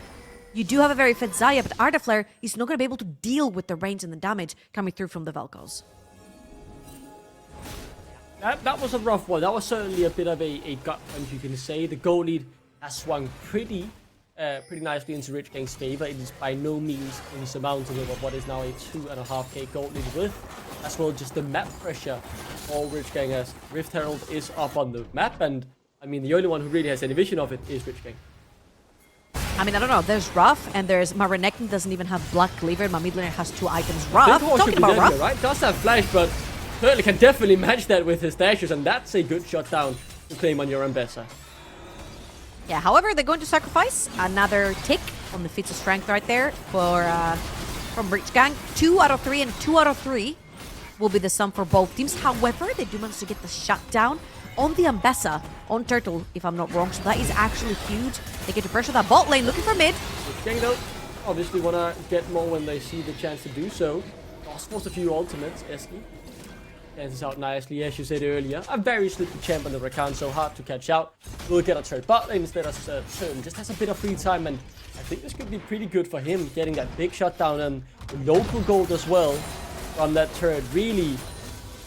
you do have a very fit Xayah, but Ardaflare is not going to be able to deal with the range and the damage coming through from the Vel'Koz. That was a rough one. That was certainly a bit of a gut punch, you can say. The goal lead has swung pretty nicely into Rich Gang's favor. It is by no means insurmountable of what is now a 2.5k gold lead with. As well, just the map pressure for Rich Gang, as Rift Herald is up on the map, and I mean, the only one who really has any vision of it is Rich Gang. I mean, I don't know. There's Ruff, and there's my Renekton doesn't even have Black Cleaver. My mid laner has 2 items. Ruff, talking about Ruff. Right? Does have flash, but certainly can definitely match that with his dashes, and that's a good shot down to claim on your Ambessa. Yeah, however, they're going to sacrifice another tick on the feats of strength right there for from Rich Gang. 2 out of 3 and 2 out of 3 will be the sum for both teams. However, they do manage to get the shutdown on the Ambessa, on Turtle, if I'm not wrong. So that is actually huge. They get to pressure that bot lane, looking for mid. Rich Gang, though, obviously want to get more when they see the chance to do so. Lost forced a few ultimates, Eski. Dances out nicely, as you said earlier. A very slippery champ on the Rakan, so hard to catch out. We'll get a third bot lane instead of turn. Just has a bit of free time, and I think this could be pretty good for him, getting that big shutdown and the local gold as well from that turret, really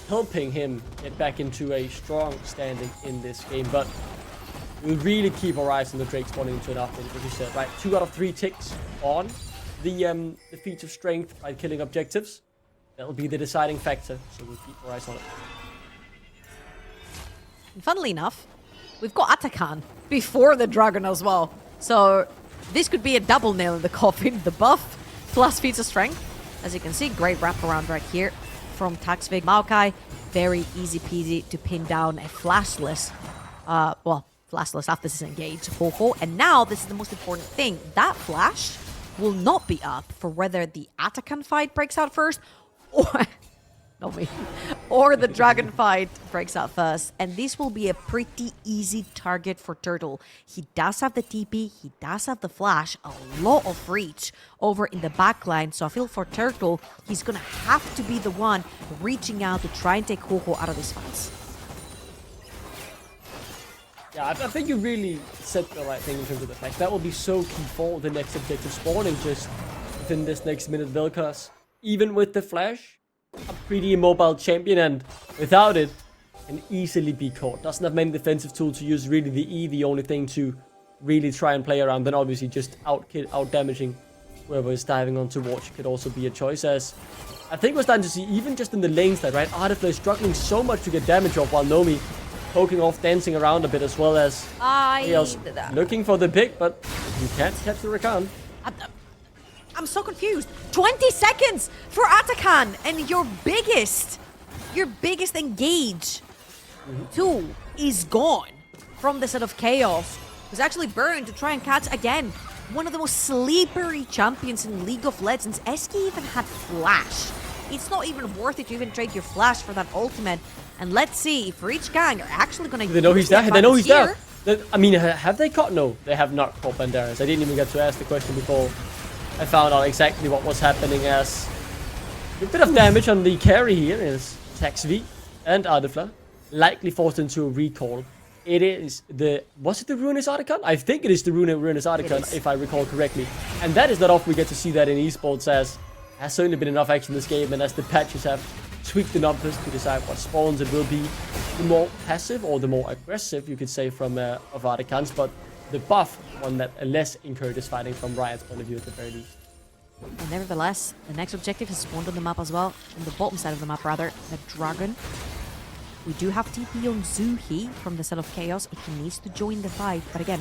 helping him get back into a strong standing in this game. But we'll really keep our eyes on the Drake spawning into an update, as you said, right? 2 out of 3 ticks on the feat of strength by killing objectives. That'll be the deciding factor, so we'll keep our eyes on it. And funnily enough, we've got Atakan before the Dragon as well. So this could be a double nail in the coffin. The buff plus feats of strength. As you can see, great wraparound right here from Taxvig. Maokai, very easy peasy to pin down a flashless, flashless after this is engaged, Ho-Ho. And now, this is the most important thing. That flash will not be up for whether the Atakan fight breaks out first, or not me, or the Dragon fight breaks out first. And this will be a pretty easy target for Turtle. He does have the TP, he does have the flash, a lot of reach over in the backline. So I feel for Turtle, he's gonna have to be the one reaching out to try and take Ho-Ho out of these fights. Yeah, I think you really said the right thing in terms of the fact that will be so key for the next objective spawning just within this next minute. Vel'Koz, even with the flash, a pretty immobile champion, and without it, can easily be caught. Doesn't have many defensive tools to use. Really, the E, the only thing to really try and play around. Then obviously just out damaging whoever is diving onto watch could also be a choice. As I think we're starting to see, even just in the lanes that, right, Ardaflare is struggling so much to get damage off, while Nomi poking off, dancing around a bit, as well as looking for the pick, but you can't catch the Rakan. I'm so confused. 20 seconds for Atakan, and your biggest engage 2 is gone from the set of KAOS. Who's actually burned to try and catch again one of the most slippery champions in League of Legends. Eski even had flash. It's not even worth it to even trade your flash for that ultimate. And let's see if Rich Gang are actually gonna. They know he's there. They know he's there. I mean, have they caught? No, they have not caught Banderas. I didn't even get to ask the question before I found out exactly what was happening. As a bit of damage on the carry here is Taxvi and Ardaflare, likely forced into a recall. It is was it the Ruinous Archon? I think it is the Ruinous Archon, if I recall correctly. And that is not often we get to see that in esports, as has certainly been enough action in this game, and as the patches have tweak the numbers to decide what spawns it will be, the more passive or the more aggressive, you could say, from of Articans, but the buff, one that less encourages fighting from Riot's point of view at the very least. And nevertheless, the next objective has spawned on the map as well, on the bottom side of the map rather, the Dragon. We do have TP on Zuhi from the set of KAOS if he needs to join the fight, but again,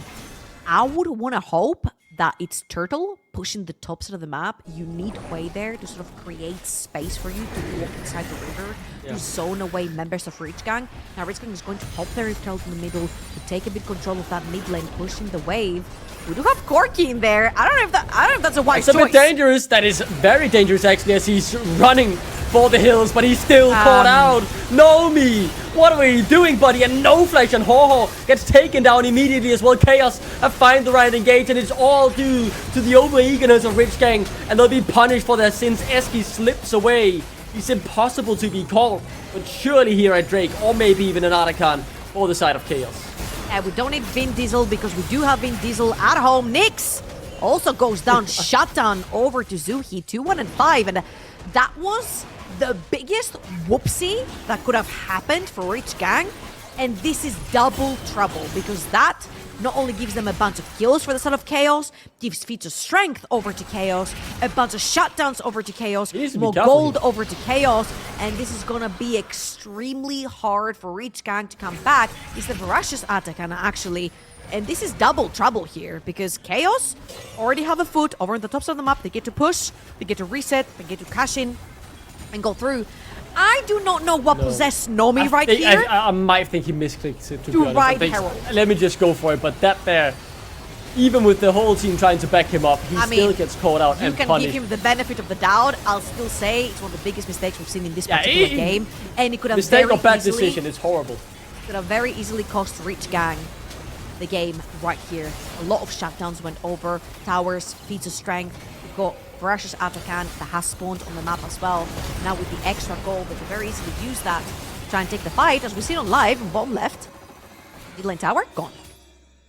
I would want to hope that it's Turtle pushing the top side of the map. You need Way there to sort of create space for you to walk inside the river, to zone away members of Rich Gang. Now Rich Gang is going to pop their Turtle in the middle to take a bit control of that mid lane, pushing the wave. We do have Corky in there. I don't know if that's a wise It's choice. a bit dangerous. That is very dangerous actually, as he's running for the hills, but he's still caught out. Nomi, what are we doing, buddy? And No Flash and Ho gets taken down immediately as well. KAOS have found the right engage, and it's all due to the over-eagerness of Rich Gang, and they'll be punished for their sins. Eski slips away. He's impossible to be called, but surely here at Drake, or maybe even an Artican for the side of KAOS. We don't need Vin Diesel because we do have Vin Diesel at home. Nyx also goes down, shutdown over to Zuhi, 2-1 and 5, and that was the biggest whoopsie that could have happened for Rich Gang, and this is double trouble because that not only gives them a bunch of kills for the side of KAOS, gives feats of strength over to KAOS, a bunch of shutdowns over to KAOS, more gold over to KAOS, and this is gonna be extremely hard for Rich Gang to come back. It's the Voracious Atakan actually, and this is double trouble here because KAOS already have a foot over on the top side of the map. They get to push, they get to reset, they get to cash in and go through. I do not know what possessed Nomi right here. I might think he misclicked it, to be honest. Ride Herald. Let me just go for it, but that there, even with the whole team trying to back him up, he still gets caught out and punished. You can give him the benefit of the doubt. I'll still say it's one of the biggest mistakes we've seen in this particular game, and it could have mistake or bad decision. It's horrible. Could have very easily cost Rich Gang the game right here. A lot of shutdowns went over. Towers, feats of strength. We've got Voracious Atakan that has spawned on the map as well. Now with the extra gold, they can very easily use that to try and take the fight. As we see on live, bottom left, mid lane tower, gone.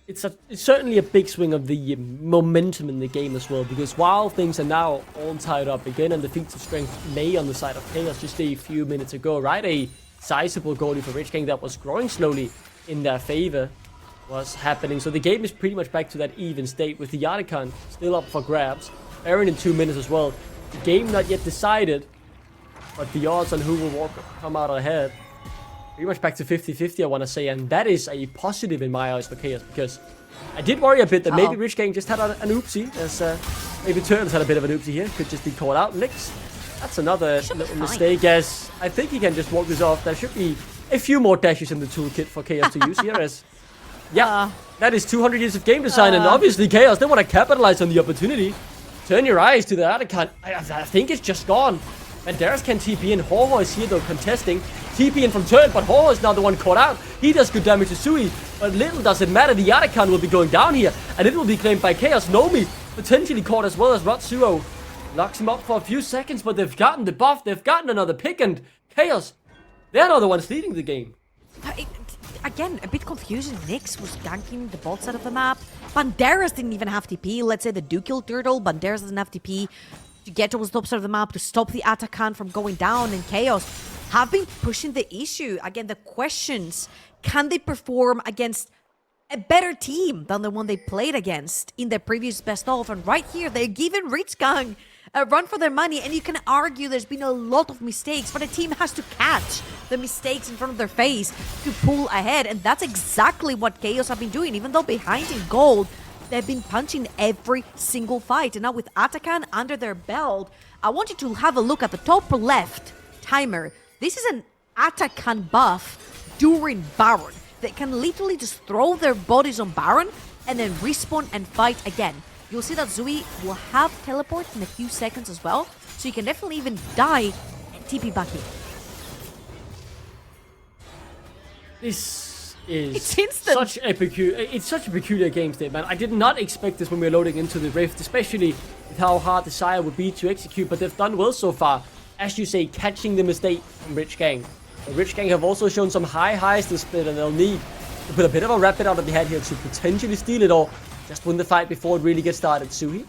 It's certainly a big swing of the momentum in the game as well, because while things are now all tied up again and the feats of strength lay on the side of KAOS just a few minutes ago, right? A sizable goalie for Rich Gang that was growing slowly in their favor was happening. So the game is pretty much back to that even state with the Artican still up for grabs. Aaron in 2 minutes as well. The game not yet decided, but the odds on who will come out ahead pretty much back to 50-50, I want to say, and that is a positive in my eyes for KAOS, because I did worry a bit that maybe Rich Gang just had an oopsie, as maybe Turtles had a bit of an oopsie here, could just be caught out. Nyx, that's another little mistake, as I think he can just walk this off. There should be a few more dashes in the toolkit for KAOS to use here, as that is 200 years of game design, and obviously KAOS, they want to capitalize on the opportunity. Turn your eyes to the Artican. I think it's just gone. Banderas can TP in. Ho is here though contesting. TP in from turn, but Ho is now the one caught out. He does good damage to Sui, but little does it matter. The Artican will be going down here, and it will be claimed by KAOS. Nomi potentially caught as well as Ratsuo. Locks him up for a few seconds, but they've gotten the buff. They've gotten another pick, and KAOS, they're not the ones leading the game. Again, a bit confusing. Nyx was ganking the bot side of the map. Banderas didn't even have TP. Let's say the do kill Turtle. Banderas doesn't have TP to get towards the top side of the map to stop the Atakan from going down. And KAOS have been pushing the issue. Again, the questions. Can they perform against a better team than the one they played against in their previous best of? And right here, they're giving Rich Gang a run for their money, and you can argue there's been a lot of mistakes, but a team has to catch the mistakes in front of their face to pull ahead, and that's exactly what KAOS have been doing. Even though behind in gold, they've been punching every single fight, and now with Atakan under their belt, I want you to have a look at the top left timer. This is an Atakan buff during Baron. They can literally just throw their bodies on Baron and then respawn and fight again. You'll see that Zui will have teleport in a few seconds as well, so you can definitely even die and TP back in. This is such a peculiar game state, man. I did not expect this when we were loading into the Rift, especially with how hard the Sire would be to execute, but they've done well so far. As you say, catching the mistake from Rich Gang. The Rich Gang have also shown some high highs to split, and they'll need to put a bit of a rapid out of the head here to potentially steal it all. Just win the fight before it really gets started. Suhi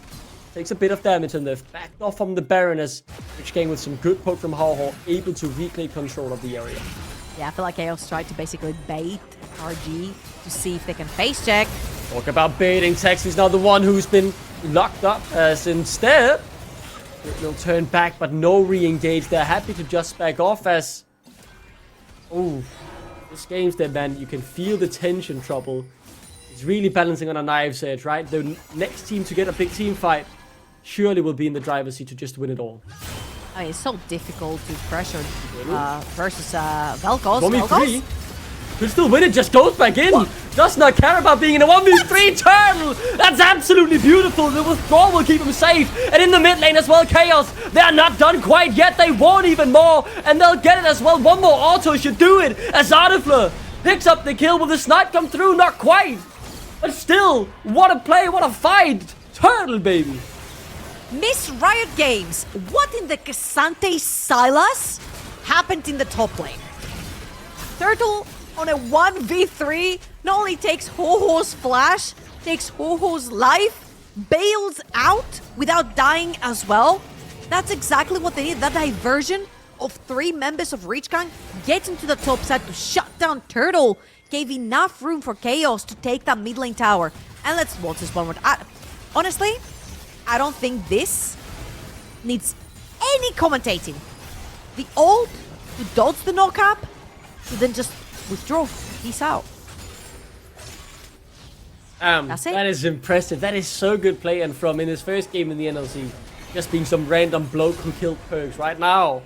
takes a bit of damage, and they've backed off from the Baron as Rich Gang with some good poke from Ho able to reclaim control of the area. Yeah, I feel like KAOS tried to basically bait RG to see if they can face check. Talk about baiting. Tex is now the one who's been locked up, as instead they'll turn back, but no re-engage. They're happy to just back off as... Oh, this game's dead, man. You can feel the tension trouble. He's really balancing on a knife's edge, right? The next team to get a big team fight surely will be in the driver's seat to just win it all. I mean, it's so difficult to pressure versus Vel'Koz. 1v3. Could still win it, just goes back in. What? Does not care about being in a 1v3 turtle. That's absolutely beautiful. The withdrawal will keep him safe. And in the mid lane as well, KAOS. They're not done quite yet. They want even more. And they'll get it as well. One more auto should do it. As Artifler picks up the kill. Will the snipe come through? Not quite. But still, what a play, what a fight. Turtle, baby. Miss Riot Games, what in the Casante Silas happened in the top lane? Turtle on a 1v3 not only takes Ho-Ho's flash, takes Ho-Ho's life, bails out without dying as well. That's exactly what they need. That diversion of 3 members of Reach Gang gets into the top side to shut down Turtle. Gave enough room for KAOS to take that mid lane tower. And let's watch this one more. Honestly, I don't think this needs any commentating. The ult to dodge the knock-up, to then just withdraw. Peace out. That's it. That is impressive. That is so good play. And from in his first game in the NLC, just being some random bloke who killed Perks. Right now,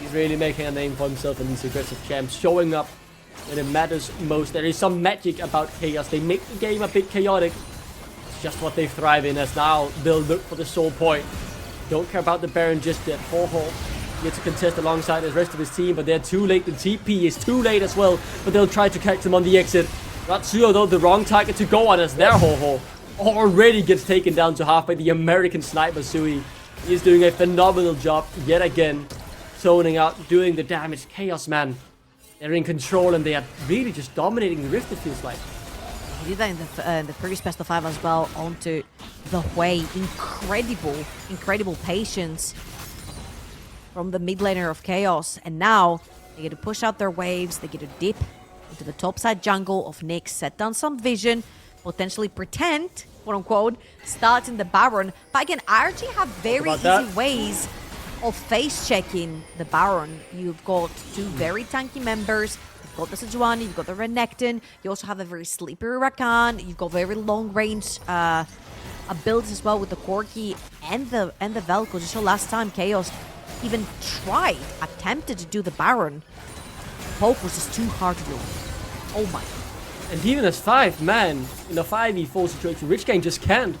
he's really making a name for himself in these aggressive champs, showing up when it matters most. There is some magic about KAOS. They make the game a bit chaotic. It's just what they thrive in, as now they'll look for the soul point. Don't care about the Baron just yet. Ho-Ho gets to contest alongside the rest of his team, but they're too late. The TP is too late as well, but they'll try to catch them on the exit. Ratsuo, though, the wrong target to go on, as their Ho-Ho already gets taken down to half by the American sniper Sui. He is doing a phenomenal job yet again, zoning out, doing the damage. KAOS, man, they're in control and they are really just dominating the Rift, it feels like. He did that in the previous best of 5 as well, onto the Hui. Incredible patience from the mid laner of KAOS. And now they get to push out their waves, they get to dip into the topside jungle of Nyx, set down some vision, potentially pretend, quote unquote, start in the Baron. But again, I actually have very easy ways of face checking the Baron. You've got 2 very tanky members. You've got the Sejuani, you've got the Renekton. You also have a very slippery Rakan. You've got very long range abilities as well with the Corki and the Vel'Koz. You saw last time KAOS even attempted to do the Baron. Poke was just too hard to do. Oh my. And even as 5 man in a 5v4 situation, Rich Gang just can't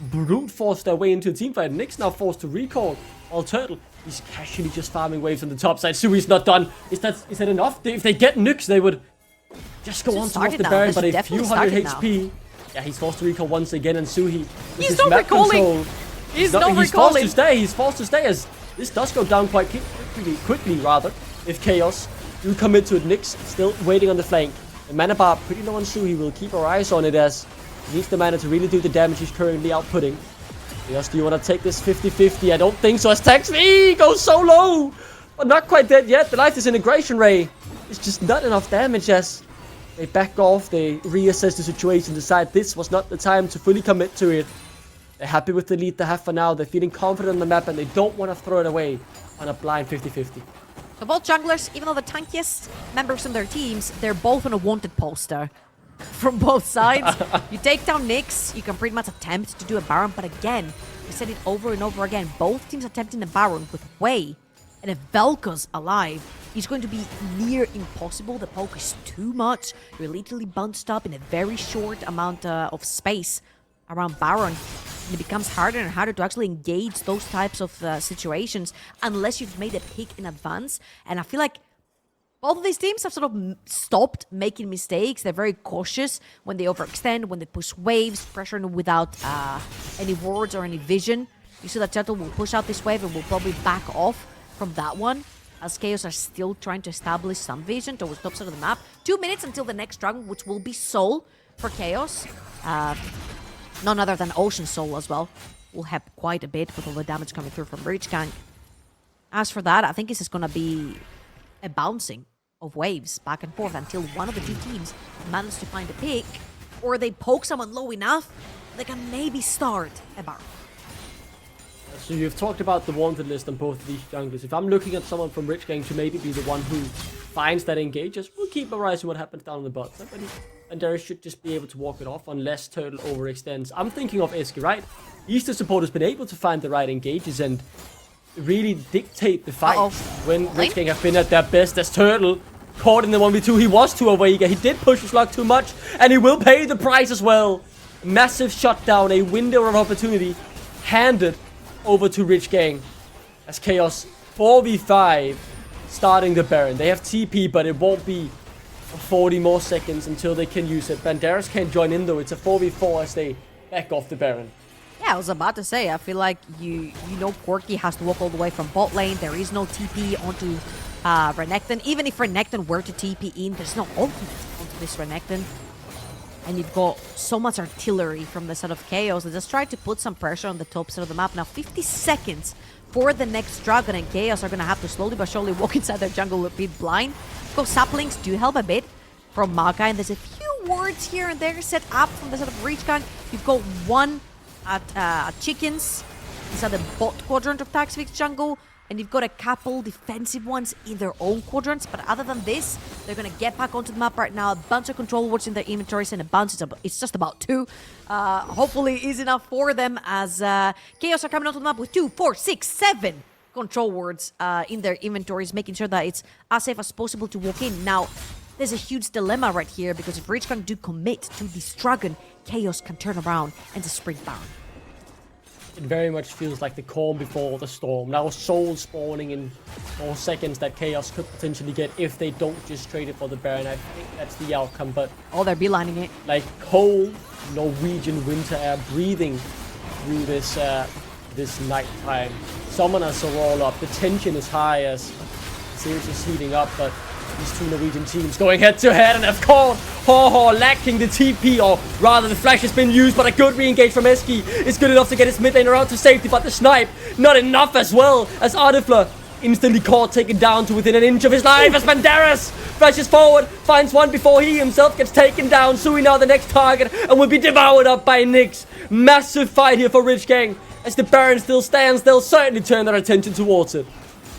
brute force their way into a teamfight. Nyx now forced to recall. While Turtle, he's casually just farming waves on the top side. Sui's not done. Is that enough? If they get Nyx, they would just go on towards the Baron, but a few hundred HP. Now. Yeah, he's forced to recall once again, and Suhi, he's not recalling. He's forced to stay. He's forced to stay, as this does go down quite quickly, rather. If KAOS do commit to it, Nyx still waiting on the flank. The mana bar pretty low on Suhi. We'll keep our eyes on it, as he needs the mana to really do the damage he's currently outputting. KAOS, do you want to take this 50-50? I don't think so, as Taxi goes so low. But not quite dead yet. The Life Disintegration Ray is just not enough damage, as they back off, they reassess the situation, decide this was not the time to fully commit to it. They're happy with the lead they have for now. They're feeling confident on the map, and they don't want to throw it away on a blind 50-50. So both junglers, even though the tankiest members in their teams, they're both on a wanted poster from both sides. You take down Nyx, you can pretty much attempt to do a Baron, but again, we said it over and over again, both teams attempting a Baron with Hui, and if Vel'Koz alive, it's going to be near impossible. The poke is too much. You're literally bunched up in a very short amount of space around Baron. And it becomes harder and harder to actually engage those types of situations unless you've made a pick in advance. And I feel like both of these teams have sort of stopped making mistakes. They're very cautious when they overextend, when they push waves, pressuring without any wards or any vision. You see that Turtle will push out this wave and will probably back off from that one, as KAOS are still trying to establish some vision towards the top side of the map. 2 minutes until the next dragon, which will be Soul for KAOS. None other than Ocean Soul as well. Will help quite a bit with all the damage coming through from Reach Gang. As for that, I think this is going to be a bouncing of waves back and forth until one of the 2 teams manages to find a pick, or they poke someone low enough, they can maybe start a Baron. So you've talked about the wanted list on both of these junglers. If I'm looking at someone from Rich Gang to maybe be the one who finds that engages, we'll keep our eyes on what happens down on the bot side. But Banderas should just be able to walk it off unless Turtle overextends. I'm thinking of Eski, right? Easter support has been able to find the right engages and really dictate the fight when Rich Gang have been at their best as Turtle. Caught in the 1v2, he was too away. He did push his luck too much, and he will pay the price as well. Massive shutdown, a window of opportunity handed over to Rich Gang as KAOS 4v5 starting the Baron. They have TP, but it won't be 40 more seconds until they can use it. Banderas can't join in though. It's a 4v4 as they back off the Baron. Yeah, I was about to say, I feel like you know Quirky has to walk all the way from bot lane. There is no TP onto Renekton. Even if Renekton were to TP in, there's no ultimate onto this Renekton. And you've got so much artillery from the side of KAOS. They just tried to put some pressure on the top side of the map. Now 50 seconds for the next Dragon, and KAOS are going to have to slowly but surely walk inside their jungle a bit blind. Of course, saplings do help a bit from Makai, and there's a few wards here and there set up from the side of Reach Gang. You've got one at Chickens inside the bot quadrant of Taxvik's jungle, and you've got a couple defensive ones in their own quadrants. But other than this, they're going to get back onto the map right now. A bunch of control wards in their inventories and a bunch. It's just about 2. Hopefully is enough for them as KAOS are coming onto the map with 2, 4, 6, 7 control wards in their inventories, making sure that it's as safe as possible to walk in. Now, there's a huge dilemma right here because if Rich Gang do commit to this Dragon, KAOS can turn around and just sprint down. It very much feels like the calm before the storm. Now Soul spawning in 4 seconds that KAOS could potentially get if they don't just trade it for the Baron. I think that's the outcome, but... Oh, they're beelining it. Like cold Norwegian winter air breathing through this nighttime. Summoners are all up. The tension is high as the series is heating up, but these two Norwegian teams going head to head, and of course, Ho lacking the TP, or rather the flash has been used, but a good re-engage from Eski is good enough to get his mid lane around to safety, but the snipe, not enough as well, as Artifler instantly caught, taken down to within an inch of his life, as Banderas flashes forward, finds one before he himself gets taken down. Sui now the next target, and will be devoured up by Nyx. Massive fight here for Rich Gang. As the Baron still stands, they'll certainly turn their attention towards it.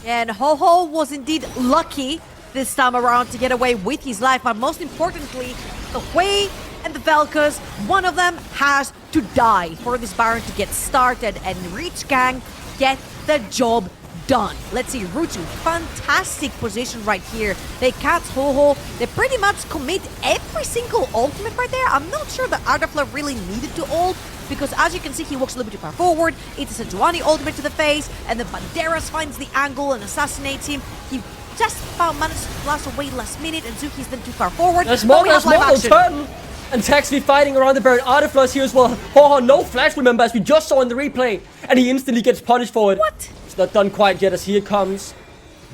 Yeah, and Ho was indeed lucky this time around to get away with his life, but most importantly, the Hui and the Velkas, one of them has to die for this Baron to get started, and Reach Gang get the job done. Let's see, Rutsu, fantastic position right here. They catch Ho, they pretty much commit every single ultimate right there. I'm not sure that Artifler really needed to ult, because as you can see, he walks a little bit too far forward. It's a Sejuani ultimate to the face, and then Banderas finds the angle and assassinates him. He just about managed to blast away last minute, and Zuki's then too far forward. There's more, Turtle and Taxi fighting around the Baron. Artifler is here as well. Ho, no flash, remember, as we just saw in the replay, and he instantly gets punished for it. What? It's not done quite yet, as here comes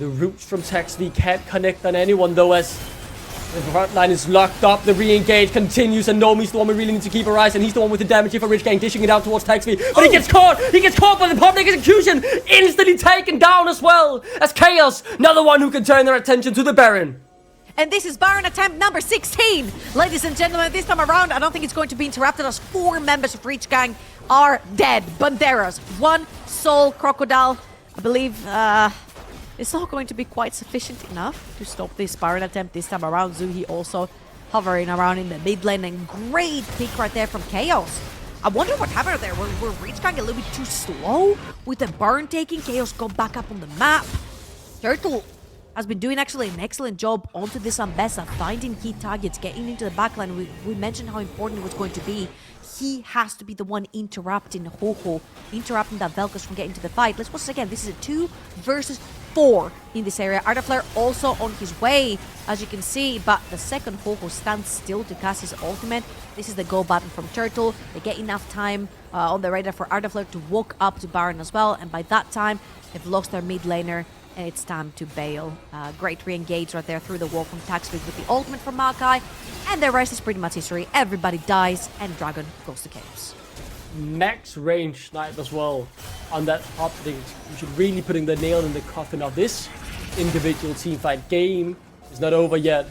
the roots from Taxi. Can't connect on anyone though, as the front line is locked up. The re-engage continues, and Nomi's the one we really need to keep our eyes, and he's the one with the damage here for Rich Gang, dishing it out towards Taxi. But he gets caught! He gets caught by the public execution! Instantly taken down as well, as KAOS, another one who can turn their attention to the Baron. And this is Baron attempt number 16. Ladies and gentlemen, this time around, I don't think it's going to be interrupted, as 4 members of Reach Gang are dead. Banderas, 1 Soul Crocodile. I believe it's not going to be quite sufficient enough to stop this Baron attempt this time around. Zuhi also hovering around in the mid lane, and great pick right there from KAOS. I wonder what happened there. Were Reach Gang a little bit too slow with the Baron taking? KAOS go back up on the map. Turtle has been doing actually an excellent job onto this Ambessa, finding key targets, getting into the backline. We mentioned how important it was going to be. He has to be the one interrupting Ho, interrupting that Velkas from getting to the fight. Let's watch this again. This is a 2 versus 4 in this area. Artifler also on his way, as you can see, but the second Ho stands still to cast his ultimate. This is the go button from Turtle. They get enough time on the radar for Artifler to walk up to Baron as well, and by that time, they've lost their mid laner, and it's time to bail. Great re-engage right there through the wall from Taxvik with the ultimate from Makai, and the rest is pretty much history. Everybody dies, and Dragon goes to KAOS. Max range snipe as well on that uplink. You should really putting the nail in the coffin of this individual teamfight. Game is not over yet.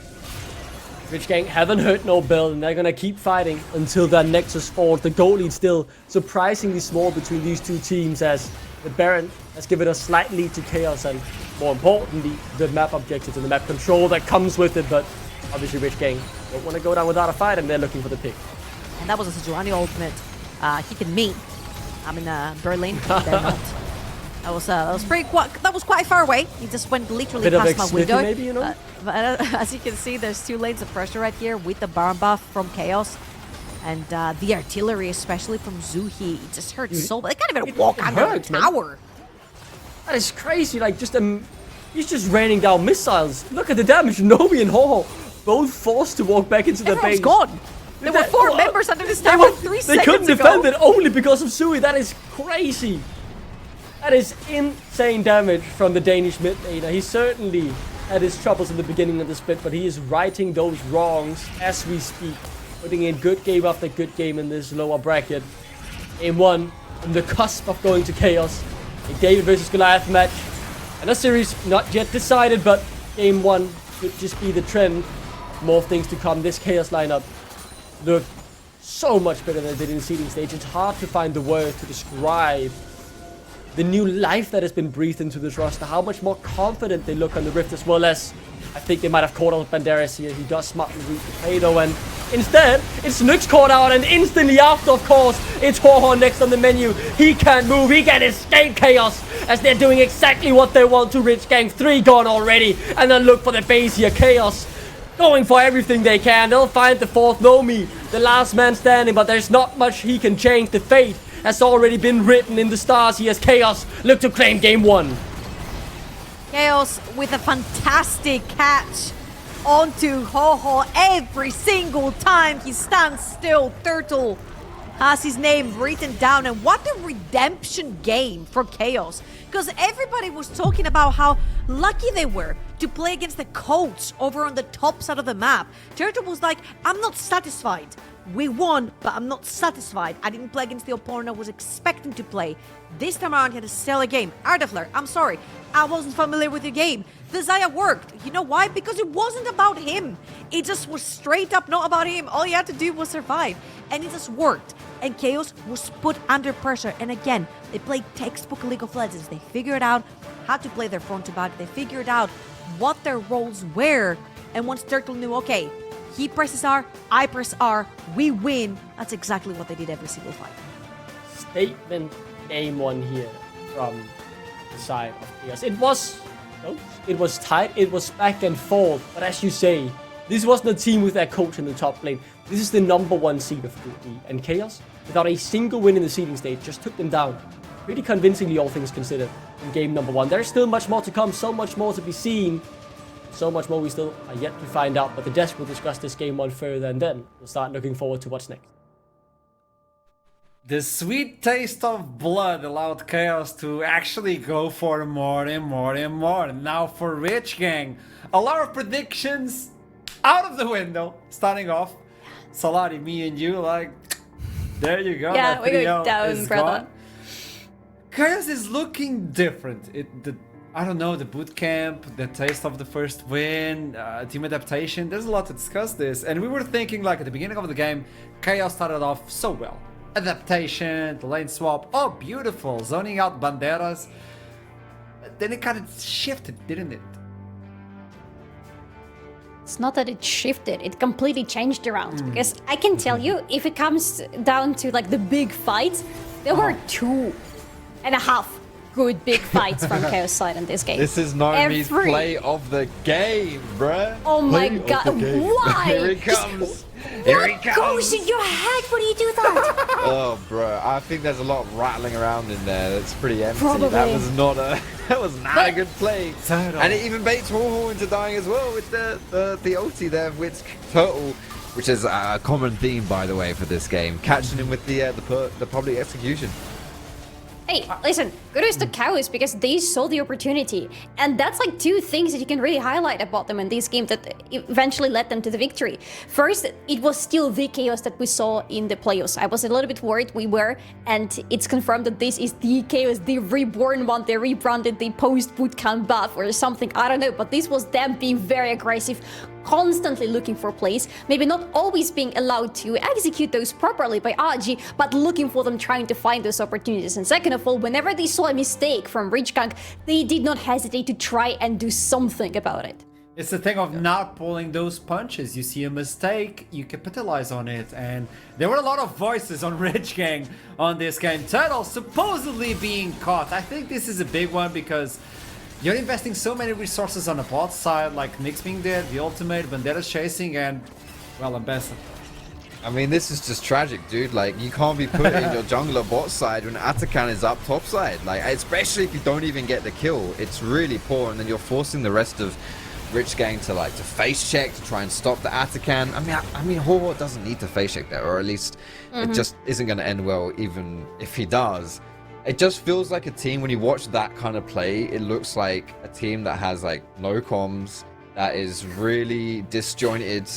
Rich Gang haven't hurt no bell, and they're gonna keep fighting until that Nexus falls. The goal lead still surprisingly small between these two teams, as the Baron has given a slight lead to KAOS, and more importantly, the map objectives and the map control that comes with it. But obviously Rich Gang don't want to go down without a fight, and they're looking for the pick. And that was a Sejuani ultimate. He can meet. I'm in Berlin. They're not. That was pretty. That was quite far away. He just went literally Bit of past my window. maybe, you know? But as you can see, there's 2 lanes of pressure right here with the Baron buff from KAOS. And the artillery, especially from Zuhi, it just hurts so bad. They can't even walk under hurts, the man. tower. That is crazy. Like, he's just raining down missiles. Look at the damage. Nomi and Ho both forced to walk back into the Everyone's base. gone. There were 4 members under this They, tower 3 seconds ago. they couldn't defend it only because of Sui. That is crazy. That is insane damage from the Danish mid laner. He certainly had his troubles in the beginning of the split, but he is righting those wrongs as we speak. Putting in good game after good game in this lower bracket. Game 1, on the cusp of going to KAOS. A David versus Goliath match. And a series not yet decided, but game 1 could just be the trend. More things to come. This KAOS lineup looked so much better than it did in the seeding stage. It's hard to find the words to describe the new life that has been breathed into this roster. How much more confident they look on the Rift, as well as I think they might have caught out Banderas here. He does smartly read the play though, and instead it's Nyx caught out, and instantly after, of course, it's Horhor next on the menu. He can't move, he can escape KAOS as they're doing exactly what they want to. Rich Gang 3 gone already, and then look for the base here. KAOS going for everything they can. They'll find the 4th Nomi, the last man standing, but there's not much he can change. The fate has already been written in the stars. He has KAOS look to claim game 1. KAOS with a fantastic catch onto Ho-Ho every single time he stands still. Turtle has his name written down, and what a redemption game for KAOS, because everybody was talking about how lucky they were to play against the coach over on the top side of the map. Turtle was like, I'm not satisfied. We won, but I'm not satisfied. I didn't play against the opponent I was expecting to play. This time around, he had a stellar game. Ardafler, I'm sorry. I wasn't familiar with your game. The Zaya worked. You know why? Because it wasn't about him. It just was straight up not about him. All he had to do was survive. And it just worked. And KAOS was put under pressure. And again, they played textbook League of Legends. They figured out how to play their front to back. They figured out what their roles were. And once Turtle knew, okay, he presses R, I press R, we win. That's exactly what they did every single fight. Statement game 1 here from the side of KAOS. It was close, it was tight, it was back and forth, but as you say, this wasn't a team with their coach in the top lane. This is the #1 seed of Group D, and KAOS, without a single win in the seeding stage, just took them down pretty convincingly, all things considered, in game #1. There's still much more to come, so much more to be seen. So much more we still are yet to find out, but the desk will discuss this game 1 further, and then we'll start looking forward to what's next. The sweet taste of blood allowed KAOS to actually go for more and more and more. Now for Rich Gang, a lot of predictions out of the window. Starting off, Salari, me and you, like, there you go. Yeah, that we video go down, is brother. gone. KAOS is looking different. I don't know, the boot camp, the taste of the first win, team adaptation, there's a lot to discuss this. And we were thinking, like, at the beginning of the game, KAOS started off so well. Adaptation, the lane swap, oh beautiful, zoning out Banderas. Then it kind of shifted, didn't it? It's not that it shifted, it completely changed around. Because I can tell you, if it comes down to like the big fights, there were 2.5 good big fights from KAOS side in this game. This is Nomi's play of the game, bruh. Oh my Play of god, the game. why? Here he comes. Here he What comes. goes in your head when you do that? Oh, bro, I think there's a lot of rattling around in there. That's pretty empty. Probably. That was not a a good play. Turtle. And it even baits Horhor into dying as well with the ulti there, with Turtle, which is a common theme, by the way, for this game. Catching him with the public execution. Hey, listen, kudos to KAOS because they saw the opportunity. And that's like 2 things that you can really highlight about them in this game that eventually led them to the victory. First, it was still the KAOS that we saw in the playoffs. I was a little bit worried we were, and it's confirmed that this is the KAOS, the reborn one. They rebranded the post-bootcamp buff or something, I don't know, but this was them being very aggressive, constantly looking for plays, maybe not always being allowed to execute those properly by Arozzi, but looking for them, trying to find those opportunities. And second of all, whenever they saw a mistake from Rich Gang, they did not hesitate to try and do something about it. It's the thing of not pulling those punches. You see a mistake, you capitalize on it. And there were a lot of voices on Rich Gang on this game. Turtle supposedly being caught. I think this is a big one because you're investing so many resources on the bot side, like Nyx being dead, the ultimate, Vendettas chasing, and, well, Ambessa. I mean, this is just tragic, dude. Like, you can't be putting your jungler bot side when Atakan is up top side. Like, especially if you don't even get the kill. It's really poor, and then you're forcing the rest of Rich Gang to face check to try and stop the Atakan. I mean, Ho doesn't need to face check there, or at least it just isn't going to end well, even if he does. It just feels like a team, when you watch that kind of play, it looks like a team that has like no comms, that is really disjointed.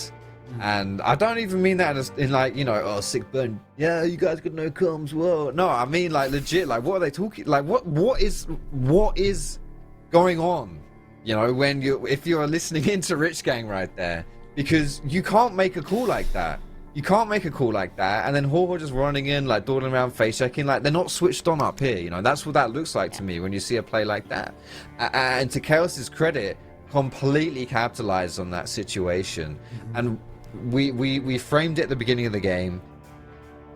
And I don't even mean that in like, you know, oh, sick burn, yeah, you guys got no comms, whoa. No, I mean like legit, like what are they talking, like what is going on? You know, if you're listening into Rich Gang right there, because you can't make a call like that. You can't make a call like that, and then Ho just running in, like dawdling around, face checking, like they're not switched on up here. You know, that's what that looks like to me when you see a play like that. And to KAOS's credit, completely capitalized on that situation. And we framed it at the beginning of the game.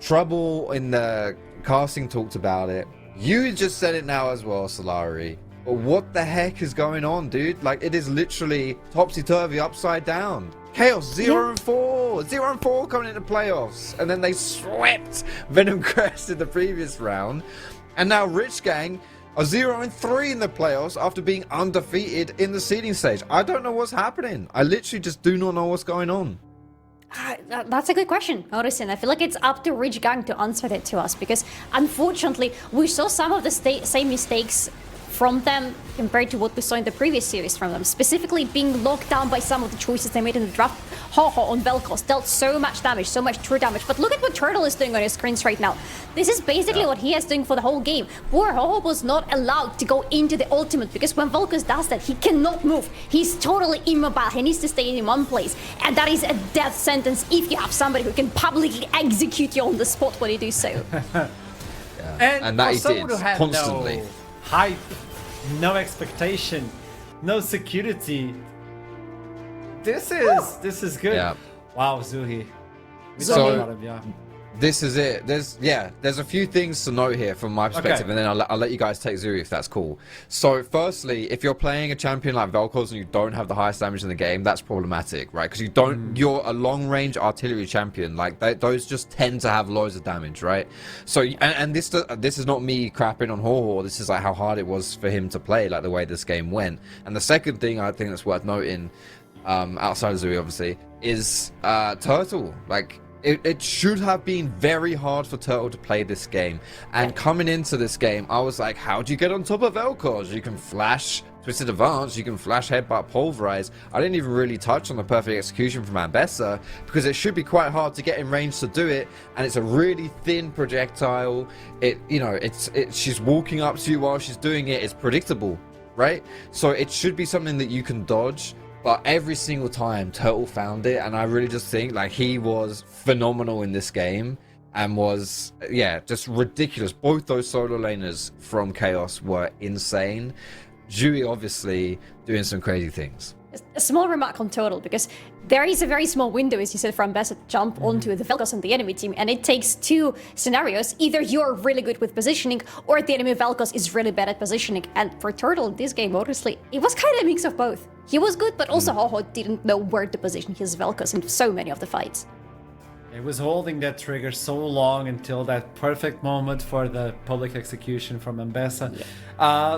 Trouble in the casting talked about it. You just said it now as well, Solari. But what the heck is going on, dude? Like, it is literally topsy-turvy, upside down. KAOS 0-4, 0-4 coming into playoffs, and then they swept Venom Crest in the previous round, and now Rich Gang are 0-3 in the playoffs after being undefeated in the seeding stage. I don't know what's happening. I literally just do not know what's going on. That's a good question, Arozzi. I feel like it's up to Rich Gang to answer that to us, because unfortunately we saw some of the same mistakes from them compared to what we saw in the previous series from them, specifically being locked down by some of the choices they made in the draft. Ho-Ho on Vel'Koz dealt so much damage, so much true damage, but look at what Turtle is doing on his screens right now. This is basically what he is doing for the whole game. Poor Ho-Ho was not allowed to go into the ultimate, because when Vel'Koz does that, he cannot move. He's totally immobile, he needs to stay in one place, and that is a death sentence if you have somebody who can publicly execute you on the spot when you do so. And that for he someone did who had constantly. no hype, no expectation, no security, this is good. Yeah. Wow, Zuhi. We So- talked about him, yeah. This is it. There's a few things to note here from my perspective, and then I'll let you guys take Zuri if that's cool. So firstly, if you're playing a champion like Vel'Koz and you don't have the highest damage in the game, that's problematic, right? Because you're a long range artillery champion. Like those just tend to have loads of damage, right? So and this is not me crapping on Ho-Ho. This is like how hard it was for him to play, like the way this game went. And the second thing I think that's worth noting, outside of Zuri obviously, is Turtle. Like, it should have been very hard for Turtle to play this game. And coming into this game, I was like, how do you get on top of Vel'Koz? You can flash Twisted Advance, you can flash Headbutt Pulverize. I didn't even really touch on the perfect execution from Ambessa, because it should be quite hard to get in range to do it. And it's a really thin projectile. She's walking up to you while she's doing it. It's predictable, right? So it should be something that you can dodge. But every single time Turtle found it, and I really just think like he was phenomenal in this game and was, just ridiculous. Both those solo laners from KAOS were insane. Jui obviously doing some crazy things. A small remark on Turtle, because there is a very small window, as you said, for Ambessa to jump onto the Vel'Koz on the enemy team, and it takes two scenarios. Either you're really good with positioning, or the enemy Vel'Koz is really bad at positioning. And for Turtle in this game, honestly, it was kind of a mix of both. He was good, but also Ho-Ho didn't know where to position his Vel'Koz in so many of the fights. It was holding that trigger so long until that perfect moment for the public execution from Ambessa.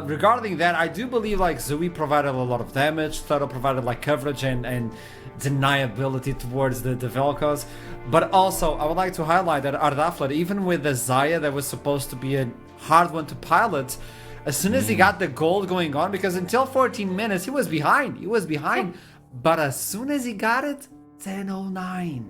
Regarding that, I do believe like Zui provided a lot of damage, Turtle provided like coverage and deniability towards the Vel'Koz. But also, I would like to highlight that Ardafled, even with the Xayah that was supposed to be a hard one to pilot, as soon as he got the gold going on, because until 14 minutes he was behind. But as soon as he got it, 10:09.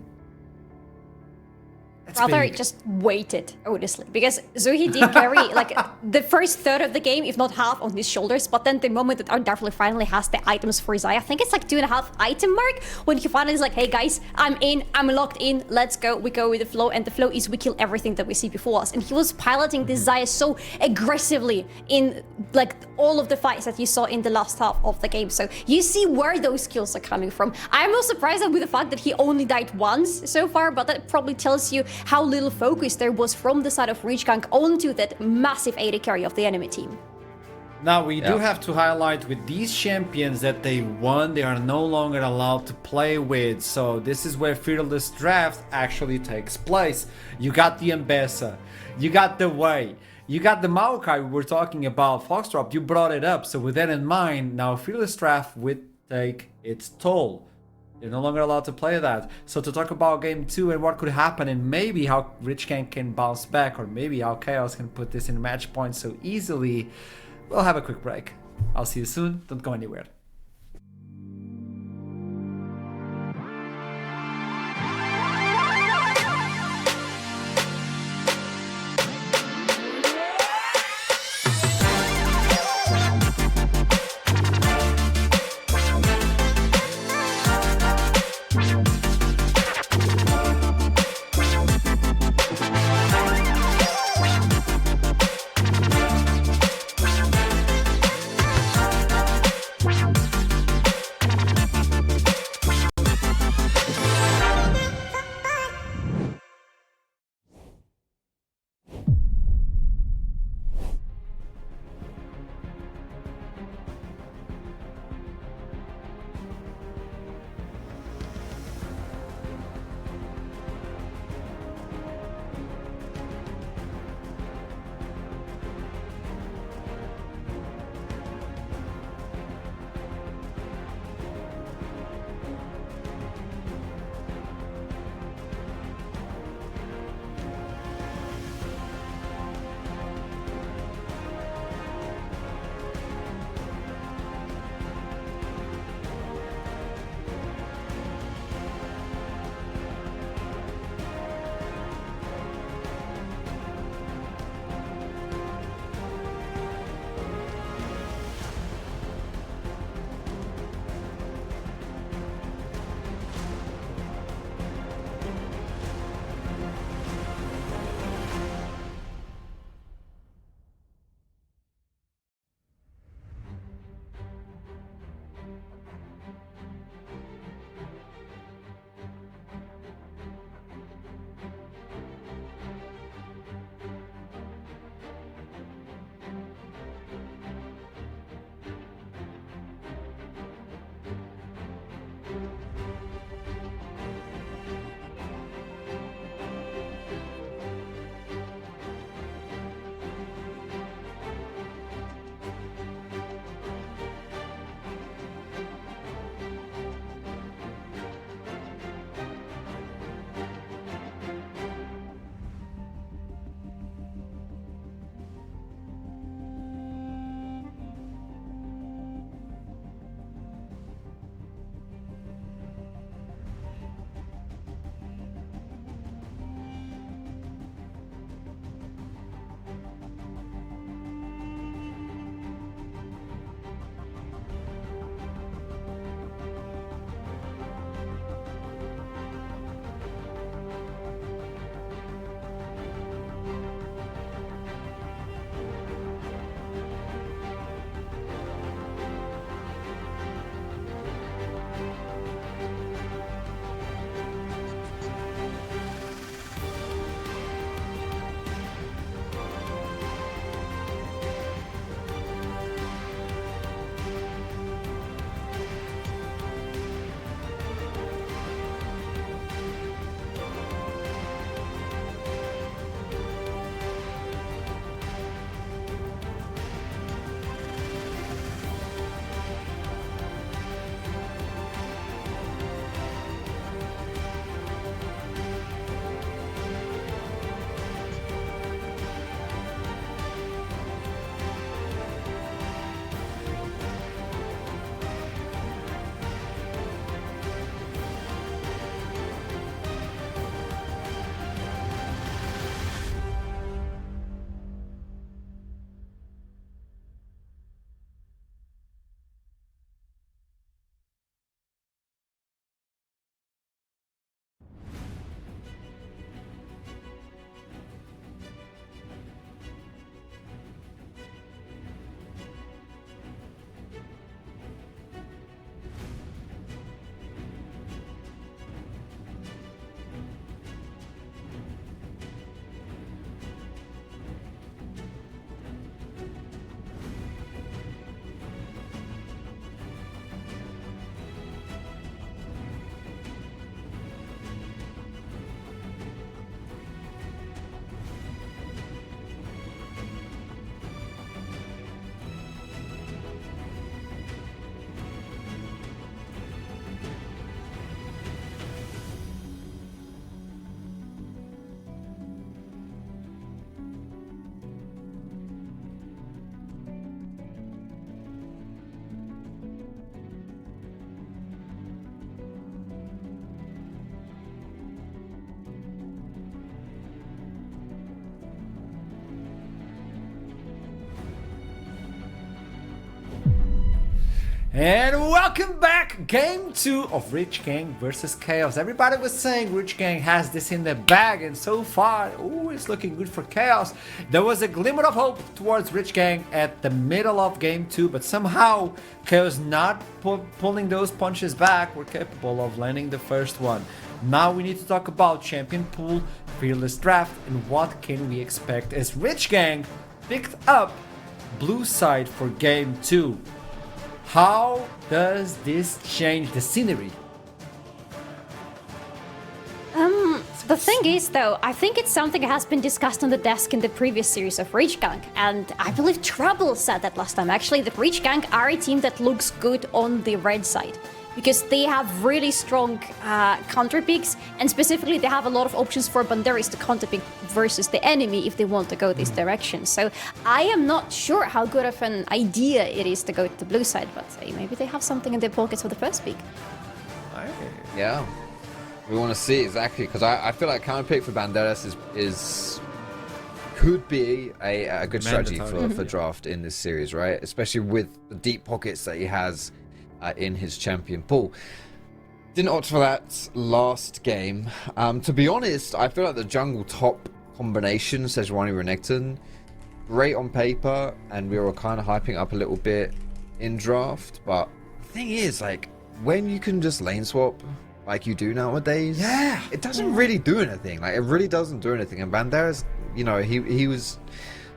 rather big. just waited, honestly, because Zuhi did carry like the first third of the game, if not half, on his shoulders. But then the moment that Darfler finally has the items for Zaya, I think it's like 2.5 item mark, when he finally is like, hey guys, I'm in, I'm locked in, let's go. We go with the flow, and the flow is we kill everything that we see before us. And he was piloting this Zaya so aggressively in like all of the fights that you saw in the last half of the game. So you see where those kills are coming from. I'm most surprised with the fact that he only died once so far, but that probably tells you how little focus there was from the side of Reachgang onto that massive AD carry of the enemy team. Now, we do have to highlight with these champions that they won, they are no longer allowed to play with. So this is where Fearless Draft actually takes place. You got the Ambessa, you got the Wei, you got the Maokai we were talking about, Foxtrot, you brought it up. So with that in mind, now Fearless Draft would take its toll. They're no longer allowed to play that. So to talk about game 2 and what could happen and maybe how Rich can bounce back, or maybe how KAOS can put this in match points so easily, we'll have a quick break. I'll see you soon. Don't go anywhere. And welcome back, game 2 of Rich Gang versus KAOS. Everybody was saying Rich Gang has this in the bag, and so far, ooh, it's looking good for KAOS. There was a glimmer of hope towards Rich Gang at the middle of game 2, but somehow KAOS not pulling those punches back were capable of landing the first one. Now we need to talk about champion pool, fearless draft, and what can we expect as Rich Gang picked up blue side for game 2. How does this change the scenery? The thing is, though, I think it's something that has been discussed on the desk in the previous series of Rich Gang, and I believe Trouble said that last time. Actually, the Rich Gang are a team that looks good on the red side, because they have really strong counter picks, and specifically they have a lot of options for Banderas to counter pick versus the enemy if they want to go this direction. So I am not sure how good of an idea it is to go to the blue side, but maybe they have something in their pockets for the first pick. Yeah, we want to see exactly, because I feel like counter pick for Banderas could be a good strategy for draft in this series, right? Especially with the deep pockets that he has in his champion pool. Didn't opt for that last game. To be honest, I feel like the jungle top combination, Sejuani Renekton, great on paper, and we were kind of hyping up a little bit in draft, but the thing is, like, when you can just lane swap like you do nowadays, it doesn't really do anything. Like, it really doesn't do anything. And Banderas, you know, he was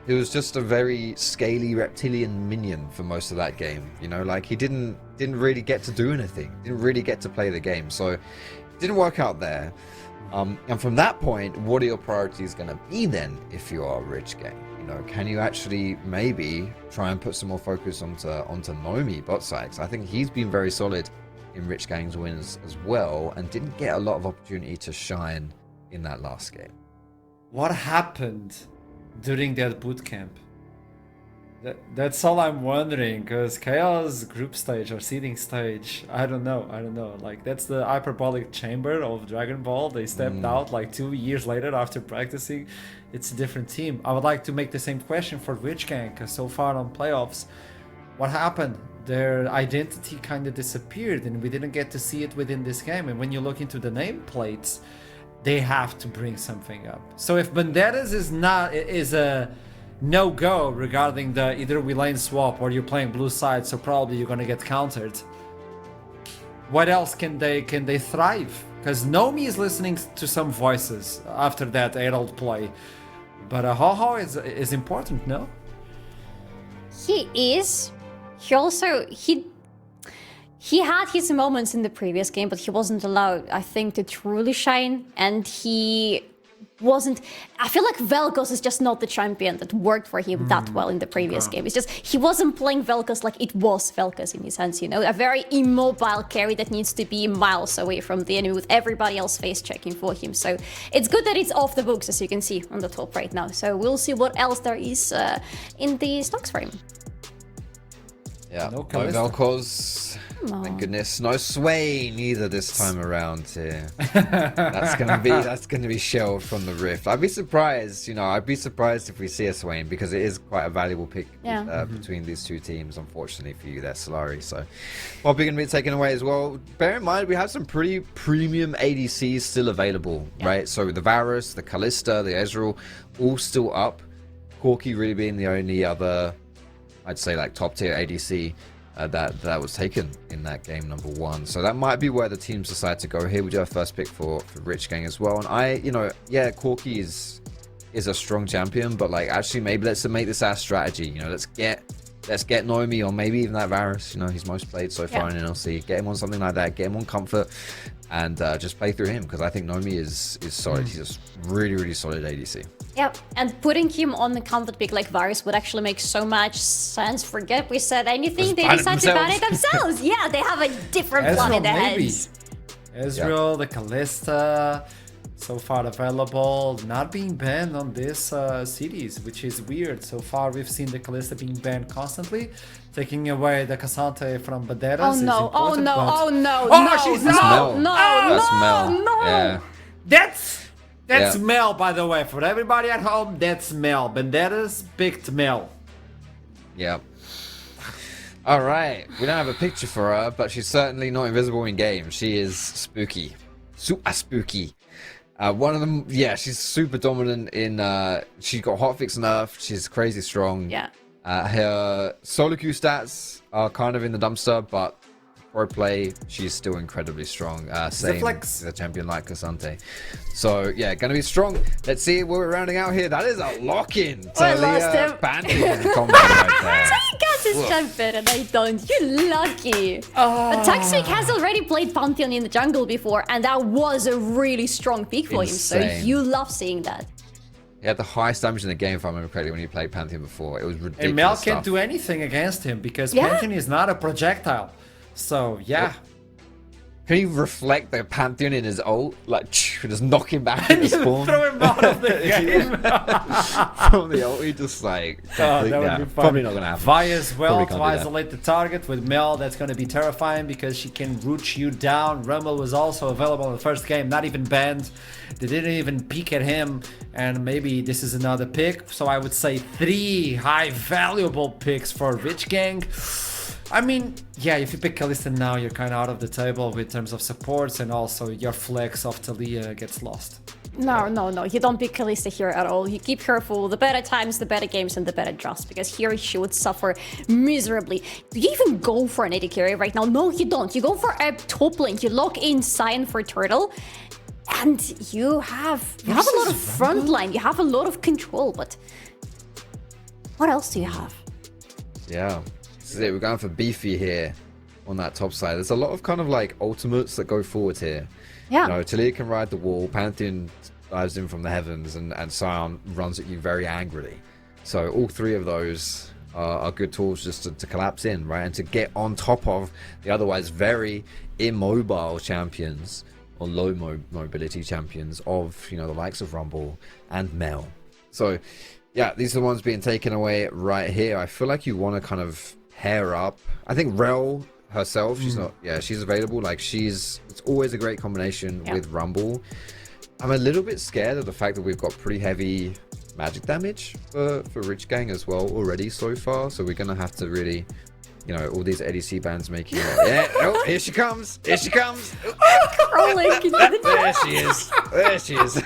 just a very scaly reptilian minion for most of that game. You know, like, he didn't really get to do anything, didn't really get to play the game, so it didn't work out there. And from that point, what are your priorities going to be then if you are Rich Gang? You know, can you actually maybe try and put some more focus onto Nomi bot side? 'Cause I think he's been very solid in Rich Gang's wins as well, and didn't get a lot of opportunity to shine in that last game. What happened during that bootcamp? That's all I'm wondering, because KAOS group stage or seeding stage, I don't know. Like, that's the hyperbolic chamber of Dragon Ball. They stepped out like 2 years later after practicing. It's a different team. I would like to make the same question for Rich Gang, because so far on playoffs, what happened? Their identity kind of disappeared, and we didn't get to see it within this game. And when you look into the nameplates, they have to bring something up. So if Banderas is a no-go regarding the either we lane swap or you're playing blue side, so probably you're gonna get countered, what else can they thrive? Because Nomi is listening to some voices after that Herald play, but Ho-Ho is important, no? He is. He had his moments in the previous game, but he wasn't allowed, I think, to truly shine, and he wasn't. I feel like Vel'Koz is just not the champion that worked for him that well in the previous game. It's just he wasn't playing Vel'Koz like it was Vel'Koz in his hands, you know, a very immobile carry that needs to be miles away from the enemy with everybody else face checking for him. So it's good that it's off the books, as you can see on the top right now. So we'll see what else there is in the stocks for him. Yeah, no Vel'Koz. Thank goodness, no Swain either this time around here. That's gonna be shelved from the Rift. I'd be surprised, you know. I'd be surprised if we see a Swain, because it is quite a valuable pick between these two teams. Unfortunately for you, there, Solari. So, probably gonna be taken away as well. Bear in mind, we have some pretty premium ADCs still available, right? So the Varus, the Kalista, the Ezreal, all still up. Corki really being the only other, I'd say, like, top tier ADC that was taken in that game number 1. So that might be where the teams decide to go here. We do have first pick for Rich Gang as well. And Corki is a strong champion, but, like, actually maybe let's make this our strategy. You know, let's get Nomi, or maybe even that Varus. You know, he's most played so far in NLC. Get him on something like that. Get him on comfort, and just play through him, because I think Nomi is solid. He's a really, really solid ADC. Yep, and putting him on the comfort pick like Varus would actually make so much sense. Forget we said anything, they decide to ban it themselves. Yeah, they have a different plan in their heads. Ezreal, the Kalista, so far available, not being banned on this cities, which is weird. So far we've seen the Kalista being banned constantly, taking away the Cassante from Banderas. She's Mel. Yeah. That's Mel, by the way. For everybody at home, that's Mel. Banderas picked Mel. Yeah. All right, we don't have a picture for her, but she's certainly not invisible in game. She is spooky, super spooky. One of them, yeah, she's super dominant in. She got hotfix nerf. She's crazy strong. Yeah. Her solo queue stats are kind of in the dumpster, but pro play, she's still incredibly strong. Same flex. with a champion like Cassante. So yeah, gonna be strong. Let's see what we're rounding out here. That is a lock-in. I lost him. Bandit combo right there. So he gets his champion and I don't. You lucky. But Toxic has already played Pantheon in the jungle before, and that was a really strong pick for him. So Insane. you love seeing that. He had the highest damage in the game, if I remember correctly, when he played Pantheon before. It was ridiculous. And Mel stuff. can't do anything against him because Yeah. Pantheon is not a projectile. So yeah. Can you reflect the Pantheon in his ult? Like, just knock him back in the spawn? Throw him out of the game. From the ult, he just like... Oh, that would be fun. Probably not going to happen. Vi as well Probably to can't do that. isolate the target with Mel. That's going to be terrifying because she can root you down. Rumble was also available in the first game, not even banned. They didn't even peek at him, and maybe this is another pick. So I would say 3 high valuable picks for Rich Gang. I mean, yeah, if you pick Kalista now, you're kind of out of the table in terms of supports, and also your flex of Talia gets lost. No, you don't pick Kalista here at all. You keep her for the better times, the better games, and the better draws, because here she would suffer miserably. Do you even go for an AD carry right now? No, you don't. You go for a top lane. You lock in Sion for Turtle, and you have a lot of front line. You have a lot of control, but what else do you have? Yeah. This is it. We're going for beefy here on that top side. There's a lot of kind of like ultimates that go forward here. Yeah. You know, Talia can ride the wall, Pantheon dives in from the heavens, and Sion runs at you very angrily. So all 3 of those are good tools just to collapse in, right? And to get on top of the otherwise very immobile champions or low mobility champions of, you know, the likes of Rumble and Mel. So yeah, these are the ones being taken away right here. I feel like you want to kind of pair up. I think Rel herself, she's not, yeah, she's available. Like it's always a great combination with Rumble. I'm a little bit scared of the fact that we've got pretty heavy magic damage for Rich Gang as well already so far. So we're going to have to really, you know, all these ADC bands making it. Yeah, oh, here she comes. Here she comes. There she is. There she is.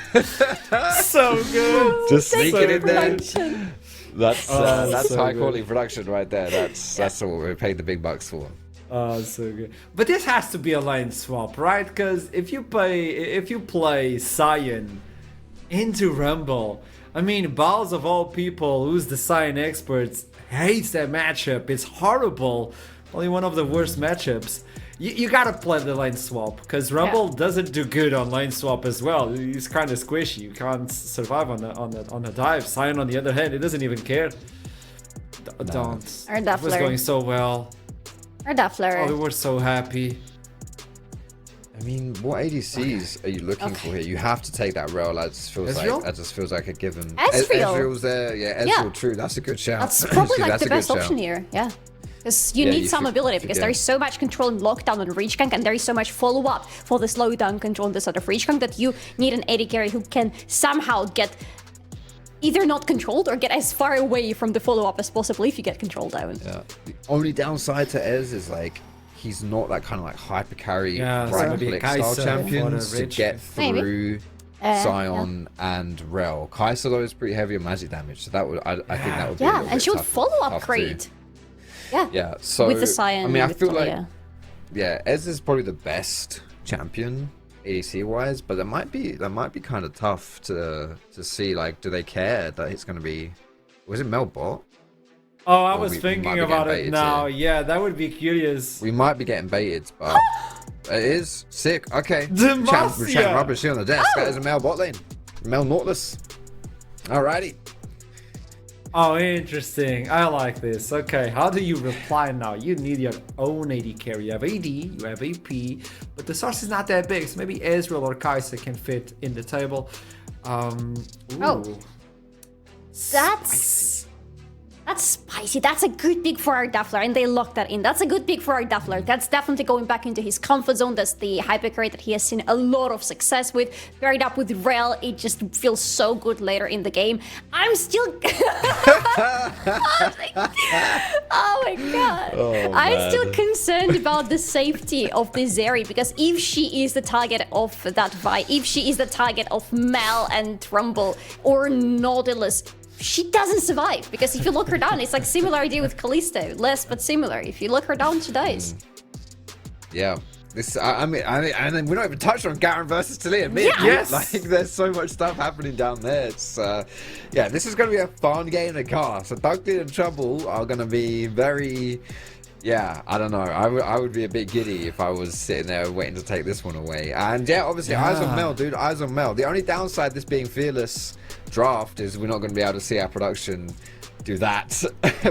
So good. Just sneaking in there. Production. That's so high good. quality production right there. That's what we paid the big bucks for. Oh, so good. But this has to be a lane swap, right? Because if you play Sion into Rumble, I mean, Balls of all people, who's the Sion experts, hates that matchup. It's horrible. Only one of the worst matchups. You gotta play the lane swap because Rumble doesn't do good on lane swap as well. He's kind of squishy. You can't survive on a dive. Sion, on the other hand, he doesn't even care. Don't. Or It was Duffler. going so well. Or Duffler. Oh, we were so happy. I mean, what ADCs are you looking for here? You have to take that Rel. That just feels like a given. Ezreal. Ezreal's there. Yeah, Ezreal. True. That's a good shout. That's probably like That's the a good best shout. option here. Yeah. Because you Yeah, need you some should- ability, because there is so much control and lockdown on Reach Gank, and there is so much follow-up for the slowdown control on the side of Reach Gank that you need an AD carry who can somehow get either not controlled or get as far away from the follow-up as possible if you get control down. Yeah. The only downside to Ez is like he's not that kind of like hyper carry Yeah, so right maybe click Kai'Sa style for champions the to Rich. get Maybe. through Sion and Rel. Kai'Sa though is pretty heavy on magic damage, so that would I think that would be a Yeah, little and bit she would tough- follow up tough to- great. Yeah. Yeah, so With the Sion. I mean, I with feel like Talia. Ez is probably the best champion ADC wise, but that might be kind of tough to see. Like, do they care that it's going to be? Was it Melbot? Oh, I Or was we thinking might be about getting it baited now. here. Yeah, that would be curious. We might be getting baited, but it is sick. Okay, Demacia! champ rubbish here on the desk. That is a Mel bot lane. Mel Nautilus. Alrighty. Oh, interesting. I like this. Okay, how do you reply now? You need your own AD carry. You have AD, you have AP, but the source is not that big, so maybe Ezreal or Kai'Sa can fit in the table. Ooh. Oh. That's That's spicy. That's a good pick for our Daffler, and they locked that in. That's a good pick for our Daffler. That's definitely going back into his comfort zone. That's the hypercarry that he has seen a lot of success with. Paired up with Rel, it just feels so good later in the game. I'm still... oh my god. I'm still concerned about the safety of this Zeri, because if she is the target of that Vi, if she is the target of Mel and Trumbull or Nautilus, she doesn't survive, because if you lock her down, it's like similar idea with Callisto, less but similar. If you lock her down, she dies. Yeah. This, I mean, and we're not even touched on Garen versus Talia. Yes. Like, there's so much stuff happening down there. It's, yeah, this is going to be a fun game to cast. So Dunkley and Trouble are going to be very, yeah, I don't know. I would be a bit giddy if I was sitting there waiting to take this one away. And yeah, obviously, eyes on Mel, dude. Eyes on Mel. The only downside this being Fearless draft is we're not going to be able to see our production do that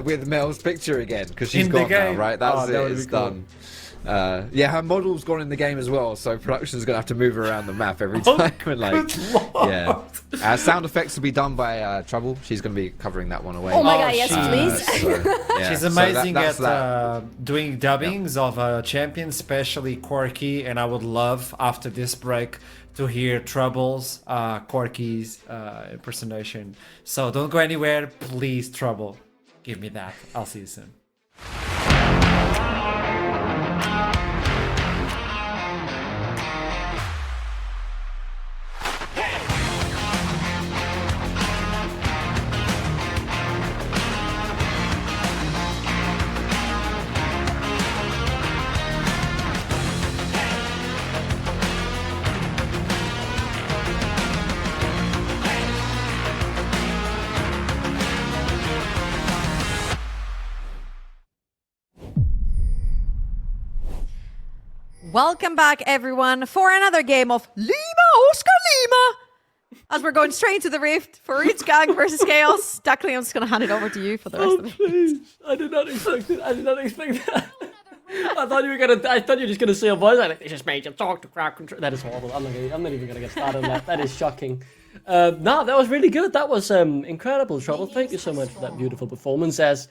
with Mel's picture again, because she's gone now, right? That's it. It's done. Yeah, her model's gone in the game as well, so production's gonna have to move around the map every time. And like, yeah, sound effects will be done by Trouble. She's gonna be covering that one away. Oh my god, yes, please. So, yeah. She's amazing at doing dubbings of champions, especially Quirky, and I would love after this break to hear Trouble's Quirky's impersonation. So don't go anywhere, please, Trouble. Give me that. I'll see you soon. Welcome back, everyone, for another game of Lima Oscar Lima. As we're going straight into the Rift for Rich Gang versus KAOS. Duckling, I'm just going to hand it over to you for the rest of it. Please. I did not expect it. I did not expect that. I thought you were just gonna say a voice like, "This is Major Talk to crowd control." That is horrible. I'm not even gonna get started on that. That is shocking. No, that was really good. That was incredible, Trouble. Thank you so much for that beautiful performance. As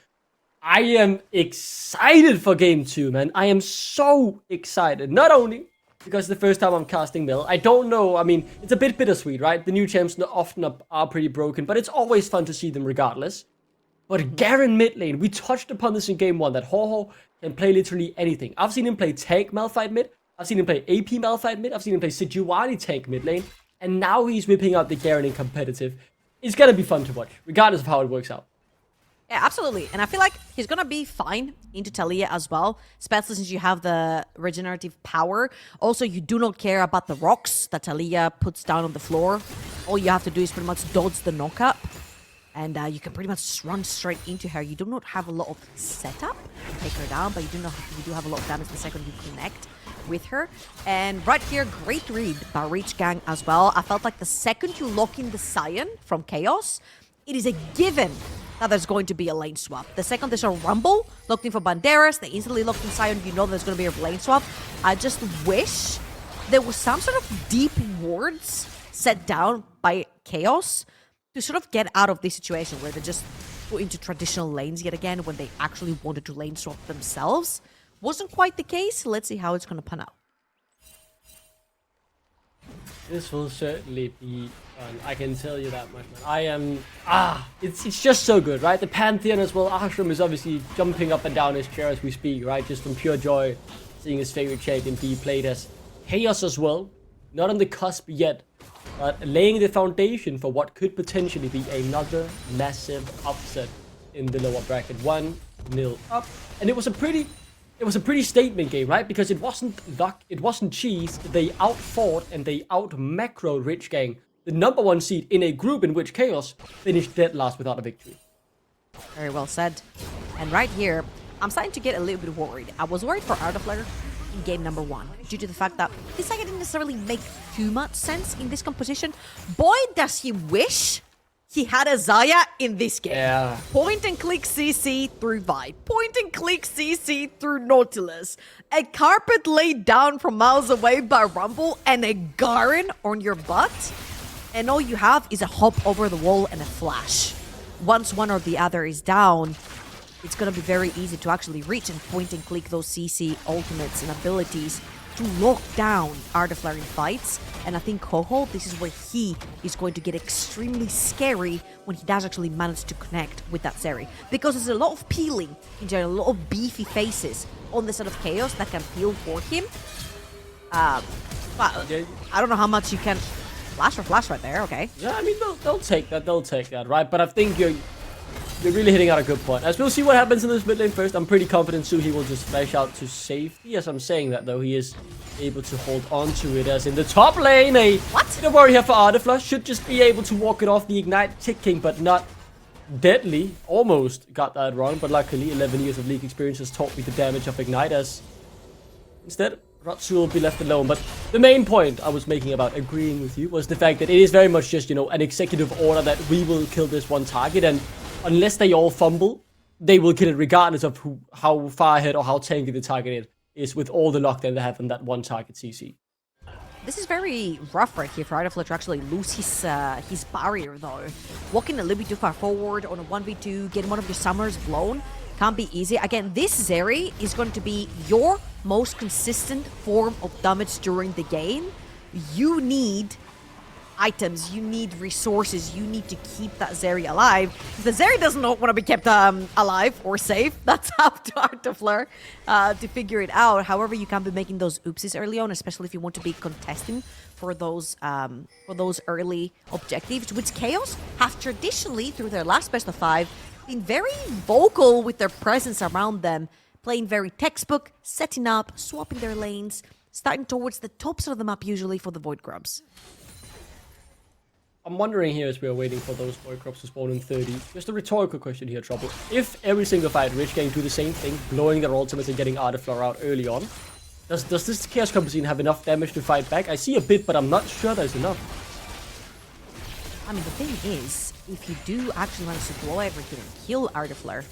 I am excited for Game 2, man. I am so excited. Not only because the first time I'm casting Mel, I don't know. I mean, it's a bit bittersweet, right? The new champs often are pretty broken, but it's always fun to see them regardless. But Garen mid lane, we touched upon this in Game 1, that Ho-Ho can play literally anything. I've seen him play tank Malphite mid. I've seen him play AP Malphite mid. I've seen him play Sejuani tank mid lane. And now he's whipping out the Garen in competitive. It's gonna be fun to watch, regardless of how it works out. Yeah, absolutely. And I feel like he's going to be fine into Talia as well, especially since you have the regenerative power. Also, you do not care about the rocks that Talia puts down on the floor. All you have to do is pretty much dodge the knock-up. And you can pretty much run straight into her. You do not have a lot of setup to take her down, but you do have a lot of damage the second you connect with her. And right here, great read by Reach Gang as well. I felt like the second you lock in the Sion from KAOS, it is a given that there's going to be a lane swap. The second there's a Rumble locked in for Banderas, they instantly locked in Sion, you know there's going to be a lane swap. I just wish there was some sort of deep wards set down by KAOS to sort of get out of this situation where they just go into traditional lanes yet again when they actually wanted to lane swap themselves. Wasn't quite the case. Let's see how it's going to pan out. This will certainly be fun. I can tell you that much, man. I am... It's just so good, right? The Pantheon as well. Ashram is obviously jumping up and down his chair as we speak, right? Just from pure joy, seeing his favorite champion be played as KAOS as well. Not on the cusp yet, but laying the foundation for what could potentially be another massive upset in the lower bracket. 1-0 up. And it was a pretty statement game, right? Because it wasn't luck, it wasn't cheese. They outfought and they out-macroed Rich Gang, the #1 seed in a group in which KAOS finished dead last without a victory. Very well said. And right here, I'm starting to get a little bit worried. I was worried for Artoflare in game #1 due to the fact that this guy didn't necessarily make too much sense in this composition. Boy, does he wish he had a Xayah in this game. Yeah. Point and click CC through Vi. Point and click CC through Nautilus. A carpet laid down from miles away by Rumble and a Garen on your butt. And all you have is a hop over the wall and a flash. once one or the other is down, it's going to be very easy to actually reach and point and click those CC ultimates and abilities to lock down Artiflare in fights. And I think Ho-Ho, this is where he is going to get extremely scary when he does actually manage to connect with that Zeri. Because there's a lot of peeling in general, a lot of beefy faces on the side of KAOS that can peel for him. But I don't know how much you can... Flash right there, okay. Yeah, I mean, they'll take that, right? But I think you're really hitting out a good point. As we'll see what happens in this mid lane first, I'm pretty confident Suhi will just flash out to safety. As I'm saying that, though, he is able to hold on to it. As in the top lane, don't worry here for Artiflare. Should just be able to walk it off the Ignite ticking, but not deadly. Almost got that wrong, but luckily 11 years of League experience has taught me the damage of Ignite, as instead Arozzi will be left alone. But the main point I was making about agreeing with you was the fact that it is very much just, you know, an executive order that we will kill this one target, and unless they all fumble, they will kill it regardless of how far ahead or how tanky the target is with all the lockdown they have on that one target CC. This is very rough right here for Artiflare to actually lose his barrier, though. Walking a little bit too far forward on a 1v2, getting one of your summers blown, can't be easy. Again, this Zeri is going to be your most consistent form of damage during the game. You need items, you need resources, you need to keep that Zeri alive. If the Zeri does not want to be kept alive or safe, that's up to Artiflare to figure it out. However, you can be making those oopsies early on, especially if you want to be contesting for those early objectives, which KAOS have traditionally, through their last best of 5, been very vocal with their presence around them, playing very textbook, setting up, swapping their lanes, starting towards the top side of the map usually for the Void Grubs. I'm wondering here as we are waiting for those Void Grubs to spawn in 30. Just a rhetorical question here, Trouble. If every single fight Rich Gang do the same thing, blowing their ultimates and getting Artiflare out early on, does this Chaos Composite have enough damage to fight back? I see a bit, but I'm not sure there's enough. I mean, the thing is, if you do actually manage to blow everything and kill Artiflare,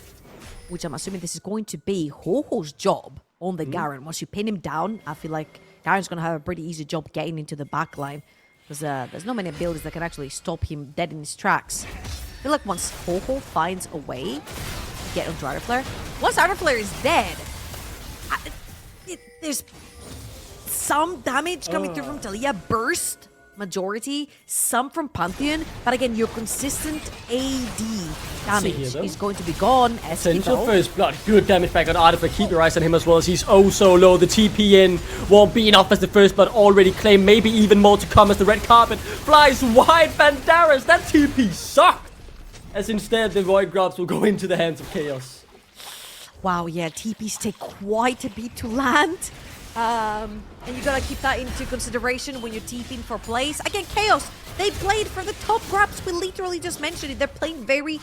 which I'm assuming this is going to be Ho-Ho's job on the Garen. Once you pin him down, I feel like Garen's going to have a pretty easy job getting into the backline. Because there's not many abilities that can actually stop him dead in his tracks. I feel like once Ho-Ho finds a way to get onto Artiflare, once Artiflare is dead, there's some damage coming through from Talia, burst majority, some from Pantheon, but again, your consistent AD damage is going to be gone. Essential first blood, good damage back on Artiflare. Keep your eyes on him as well, as he's oh so low. The TP in won't be enough as the first blood already claimed. Maybe even more to come as the red carpet flies wide. Banderas, that TP sucked. As instead, the Void Grubs will go into the hands of KAOS. Wow, yeah, TPs take quite a bit to land. And you gotta keep that into consideration when you're TPing for plays. Again, KAOS, they played for the top grabs. We literally just mentioned it. They're playing very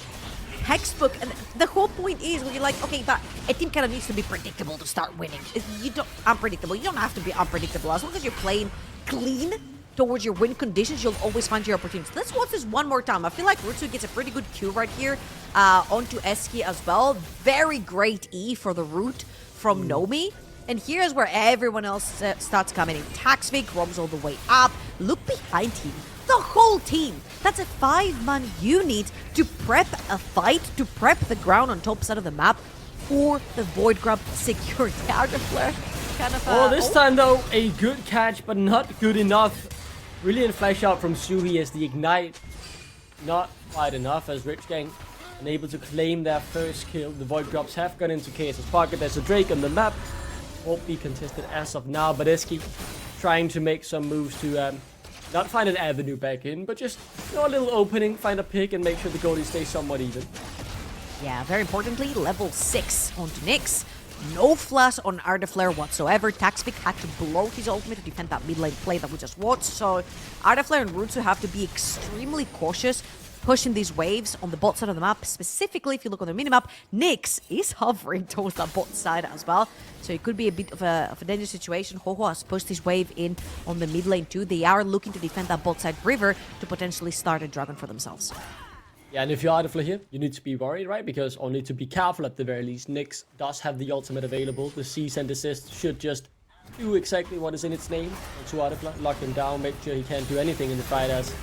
textbook. And the whole point is when you're like, okay, but a team kind of needs to be predictable to start winning. You don't unpredictable. You don't have to be unpredictable. As long as you're playing clean towards your win conditions, you'll always find your opportunities. Let's watch this one more time. I feel like Rutsu gets a pretty good Q right here onto Eski as well. Very great E for the root from Nomi. And here's where everyone else starts coming in. Taxvik roams all the way up. Look behind him. The whole team. That's a 5-man unit to prep a fight, to prep the ground on top side of the map for the Void Grub security. Artiflare kind of... this time though, a good catch, but not good enough. Brilliant flash out from Suhi as the Ignite. Not quite enough as Rich Gang unable to claim their first kill. The Void Grubs have gone into KAOS's pocket. There's a Drake on the map. Won't be contested as of now, but Eski trying to make some moves to not find an avenue back in, but just, you know, a little opening, find a pick, and make sure the goalie stays somewhat even. Yeah, very importantly, level 6 onto Nyx. No flash on Artiflare whatsoever. Taxvik had to blow his ultimate to defend that mid lane play that we just watched, so Artiflare and Rutsu have to be extremely cautious pushing these waves on the bot side of the map. Specifically, if you look on the minimap, Nyx is hovering towards that bot side as well. So it could be a bit of a dangerous situation. Ho-Ho has pushed his wave in on the mid lane too. They are looking to defend that bot side river to potentially start a dragon for themselves. Yeah, and if you're Artiflare here, you need to be worried, right? Because only to be careful at the very least. Nyx does have the ultimate available. The cease and desist should just do exactly what is in its name. To Artiflare, lock him down, make sure he can't do anything in the fight as...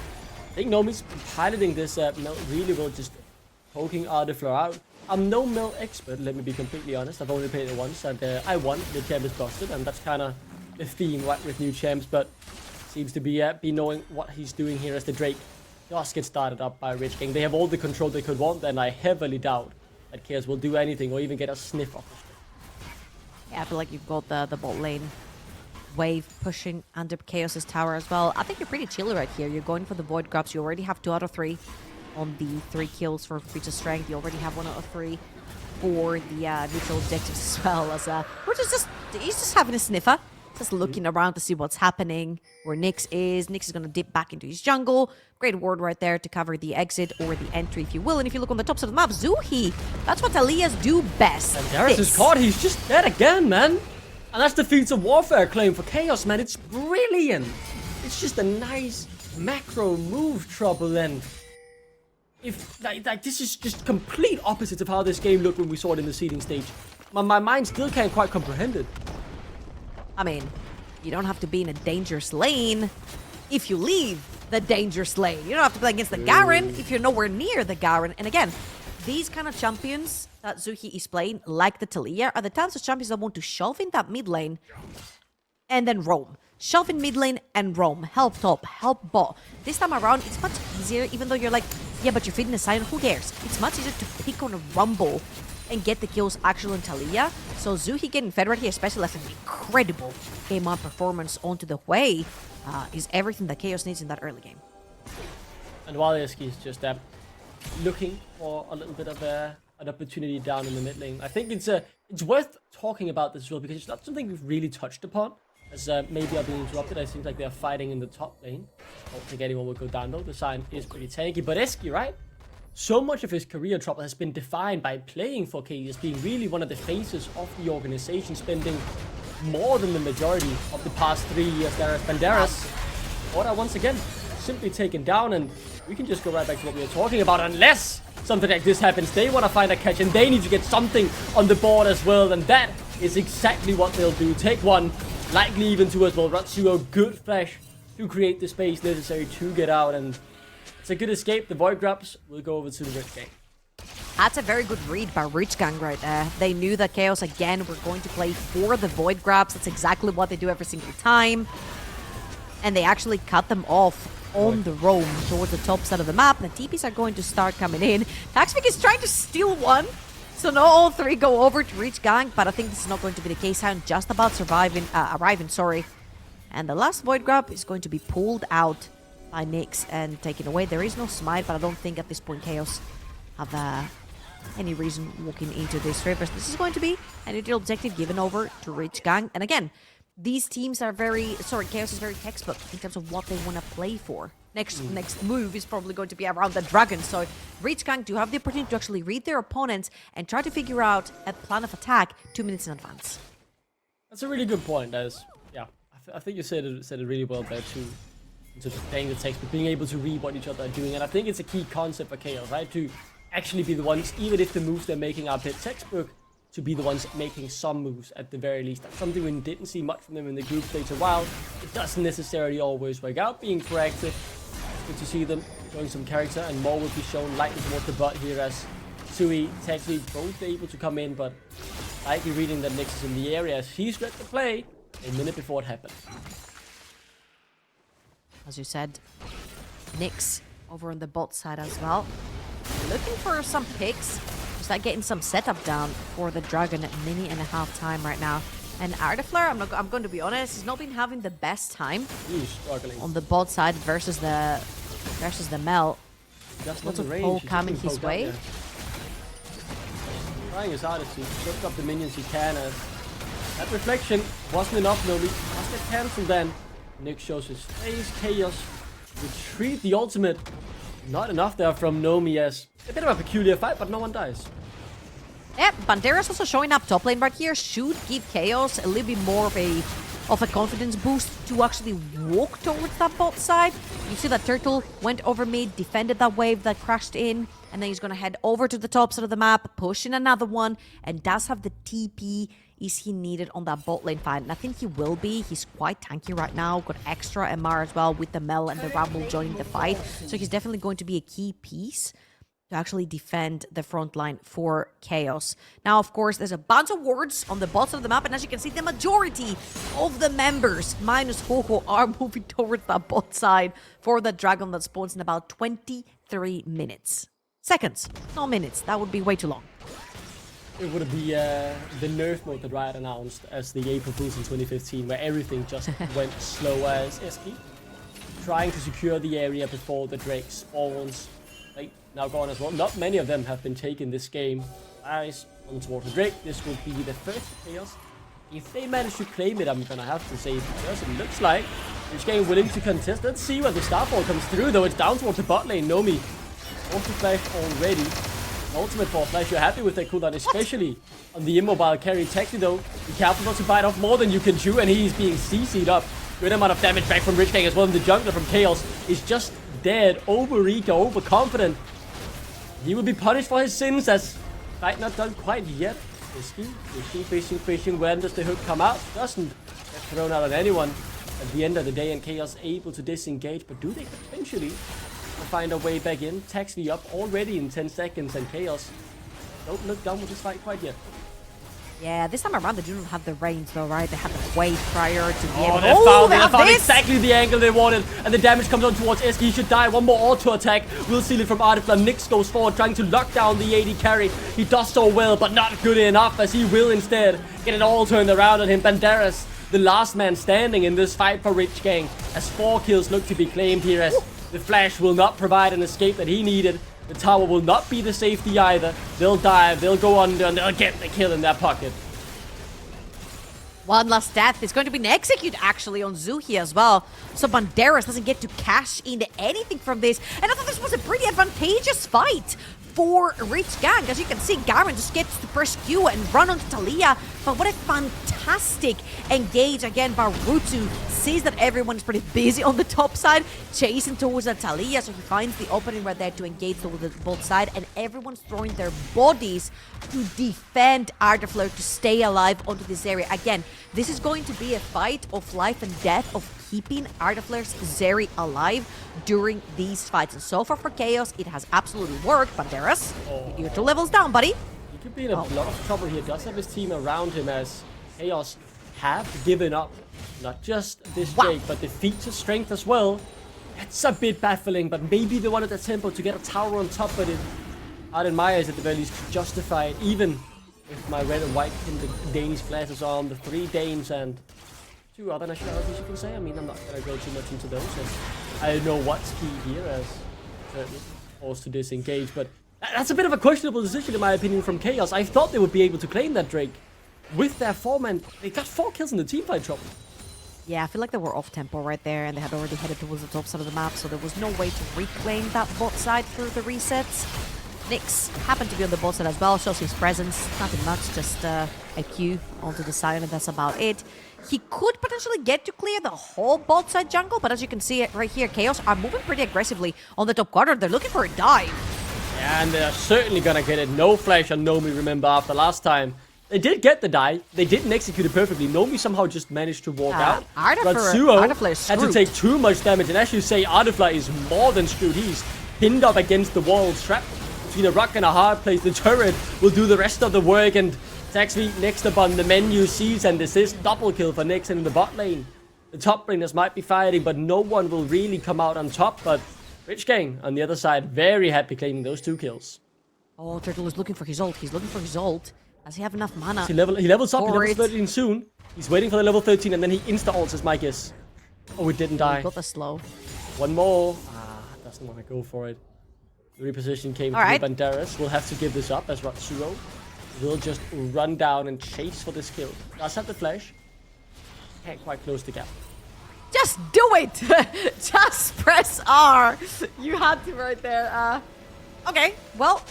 I think Nomi's piloting this really well, just poking Ardiflower out. I'm no Mel expert, let me be completely honest. I've only played it once, and I won. The champ is busted, and that's kind of the theme, right, with new champs. But seems to be knowing what he's doing here as the Drake just gets started up by Rich Gang. They have all the control they could want, and I heavily doubt that KAOS will do anything or even get a sniff of it. Yeah, I feel like you've got the bot lane wave pushing under KAOS's tower as well. I think you're pretty chill right here. You're going for the Void Grubs. You already have 2 out of 3 on the 3 kills for Creature's Strength. You already have 1 out of 3 for the neutral objectives as well. As he's just having a sniffer. Just looking around to see what's happening, where Nyx is. Nyx is going to dip back into his jungle. Great ward right there to cover the exit or the entry, if you will. And if you look on the top side of the map, Zuhi, that's what Aliyahs do best. And Darius is caught. He's just dead again, man. And that's the Fields of Warfare claim for KAOS, man. It's brilliant. It's just a nice macro move, Trouble. And if like this is just complete opposites of how this game looked when we saw it in the seeding stage. My mind still can't quite comprehend it. I mean, you don't have to be in a dangerous lane if you leave the dangerous lane. You don't have to play against the Garen if you're nowhere near the Garen. And again, these kind of champions that Zuhi is playing, like the Taliyah, are the types of champions that want to shove in that mid lane and then roam. Shove in mid lane and roam. Help top, help bot. This time around, it's much easier, even though you're like, yeah, but you're feeding a silent, who cares? It's much easier to pick on a rumble and get the kills actually on Taliyah. So Zuhi getting fed right here, especially after an incredible game on performance onto the way, is everything that KAOS needs in that early game. And Walieski is just looking for a little bit of an opportunity down in the mid lane. I think it's worth talking about this as well, because it's not something we've really touched upon. As maybe I've been interrupted, I think like they're fighting in the top lane. I don't think anyone will go down though. The sign is pretty tanky, but Eski, right? So much of his career, Trouble, has been defined by playing for KAOS, being really one of the faces of the organization, spending more than the majority of the past 3 years there as Banderas. Order once again, simply taken down, and we can just go right back to what we were talking about. Unless something like this happens, they want to find a catch, and they need to get something on the board as well, and that is exactly what they'll do. Take one, likely even two as well. Ratsuo, good flash to create the space necessary to get out, and it's a good escape. The Void Grubs will go over to the Rich Gang. That's a very good read by Rich Gang right there. They knew that KAOS again were going to play for the Void Grubs. That's exactly what they do every single time. And they actually cut them off on the roam towards the top side of the map. The TPs are going to start coming in. Taxvik is trying to steal one. So no, all 3 go over to Rich Gang, but I think this is not going to be the case. I'm just about arriving, And the last Void Grub is going to be pulled out by Nyx and taken away. There is no smite, but I don't think at this point KAOS have any reason walking into this rivers. This is going to be a neutral objective given over to Rich Gang. And again, these teams are KAOS is very textbook in terms of what they want to play for. Next move is probably going to be around the dragon. So Rich Gang do have the opportunity to actually read their opponents and try to figure out a plan of attack 2 minutes in advance. That's a really good point, as yeah, I think you said it really well there too. In terms of playing the text, but being able to read what each other are doing. And I think it's a key concept for KAOS, right? To actually be the ones, even if the moves they're making are a bit textbook, to be the ones making some moves at the very least. That's something we didn't see much from them in the group stage a while. It doesn't necessarily always work out, being proactive. Good to see them showing some character, and more will be shown lightly towards the butt here as Sui, Taxi both able to come in, but likely reading that Nyx is in the area as he's ready to play a minute before it happened. As you said, Nyx over on the bot side as well. Looking for some picks. Just like getting some setup down for the Dragon at minute and a half time right now. And Ardiflower, I'm going to be honest, he's not been having the best time on the bot side versus the Mel. Lots of poke coming his way. Trying his hardest to lift up the minions he can, as that reflection wasn't enough. No, must get cancelled then. Nyx shows his face. KAOS retreat the ultimate. Not enough there from Nomi, as a bit of a peculiar fight, but no one dies. Yep, Banderas also showing up top lane right here should give KAOS a little bit more of a confidence boost to actually walk towards that bot side. You see that Turtle went over mid, defended that wave that crashed in, and then he's going to head over to the top side of the map, push in another one, and does have the TP. Is he needed on that bot lane fight? And I think he will be. He's quite tanky right now. Got extra MR as well with the Mel and the Rumble joining the fight. So he's definitely going to be a key piece to actually defend the front line for KAOS. Now, of course, there's a bunch of wards on the bottom of the map, and as you can see, the majority of the members, minus Hoho, are moving towards that bot side for the dragon that spawns in about 23 minutes. Seconds, not minutes. That would be way too long. It would be the nerf mode that Riot announced as the April Fools in 2015, where everything just went slower as Eski, trying to secure the area before the Drake spawns. They now gone as well. Not many of them have been taken this game. Eyes on towards the Drake. This will be the first chaos. If they manage to claim it, I'm gonna have to say because it looks like this game willing to contest. Let's see where the Starfall comes through, though. It's down towards the bot lane. Nomi, also flash already. Ultimate for Flash, you're happy with that cooldown, especially on the immobile carry. Taxi though, be careful not to bite off more than you can chew, and he's being CC'd up. Good amount of damage back from Rich Gang as well, and the jungler from KAOS is just dead, over-eager, overconfident. He will be punished for his sins as fight not done quite yet. Fishing, when does the hook come out? Doesn't get thrown out on anyone at the end of the day, and KAOS able to disengage, but do they potentially find a way back in? Taxi up already in 10 seconds, and KAOS don't look done with this fight quite yet. Yeah, this time around they do not have the range though, right? They had the wave prior to be able to... They found exactly the angle they wanted, and the damage comes on towards Eski. He should die. One more auto attack. We'll seal it from Artifla. Nyx goes forward, trying to lock down the AD carry. He does so well, but not good enough, as he will instead get it all turned around on him. Banderas, the last man standing in this fight for Rich Gang, as 4 kills look to be claimed here, as the Flash will not provide an escape that he needed. The tower will not be the safety either. They'll dive, they'll go under, and they'll get the kill in their pocket. One last death is going to be an execute actually on Zuhi as well. So Banderas doesn't get to cash into anything from this. And I thought this was a pretty advantageous fight for Rich Gang. As you can see, Garen just gets to press Q and run onto Talia. But what a fantastic engage again. Barutu sees that everyone is pretty busy on the top side, chasing towards Talia. So he finds the opening right there to engage towards the bot side. And everyone's throwing their bodies to defend Artifleur to stay alive onto this area. Again, this is going to be a fight of life and death, of keeping Artifleur's Zeri alive during these fights. And so far for KAOS, it has absolutely worked. Banderas, you're 2 levels down, buddy. He could be in a lot of trouble here. Does have his team around him, as KAOS have given up not just this Drake, but the feature strength as well. It's a bit baffling, but maybe they wanted a tempo to get a tower on top, but it, out in my eyes at the very least, to justify it, even with my red and white tinted Danish glasses on, the 3 Danes and 2 other nationalities, you can say. I mean, I'm not going to go too much into those, as I don't know what's key here, as certainly forced to disengage, but that's a bit of a questionable decision in my opinion from KAOS. I thought they would be able to claim that Drake with their 4-man. They got 4 kills in the teamfight trouble. Yeah, I feel like they were off tempo right there, and they had already headed towards the top side of the map, so there was no way to reclaim that bot side through the resets. Nyx happened to be on the bot side as well, shows his presence, nothing much, just a Q onto the side, and that's about it. He could potentially get to clear the whole bot side jungle, but as you can see it right here, KAOS are moving pretty aggressively on the top quadrant. They're looking for a dive. Yeah, and they're certainly gonna get it. No Flash on Nomi, remember, after last time. They did get the dive. They didn't execute it perfectly. Nomi somehow just managed to walk out. Artifla had to take too much damage, and as you say, Artifla is more than screwed. He's pinned up against the wall, trapped between a rock and a hard place. The turret will do the rest of the work, and it's actually next up on the menu. Sees and desist, double kill for Nyx in the bot lane. The top laners might be fighting, but no one will really come out on top. But Rich Gang on the other side, very happy claiming those 2 kills. Oh, Turtle is looking for his ult. He's looking for his ult. Does he have enough mana? He levels up. He levels 13 soon. He's waiting for the level 13, and then he insta-ults, is my guess. Oh, it didn't die. Got the slow. One more. Doesn't want to go for it. The reposition came through. Banderas will have to give this up, as Ratsuo will just run down and chase for this kill. Does have the flash. Can't quite close the gap. Just do it! Just press R! You had to right there. Okay, well,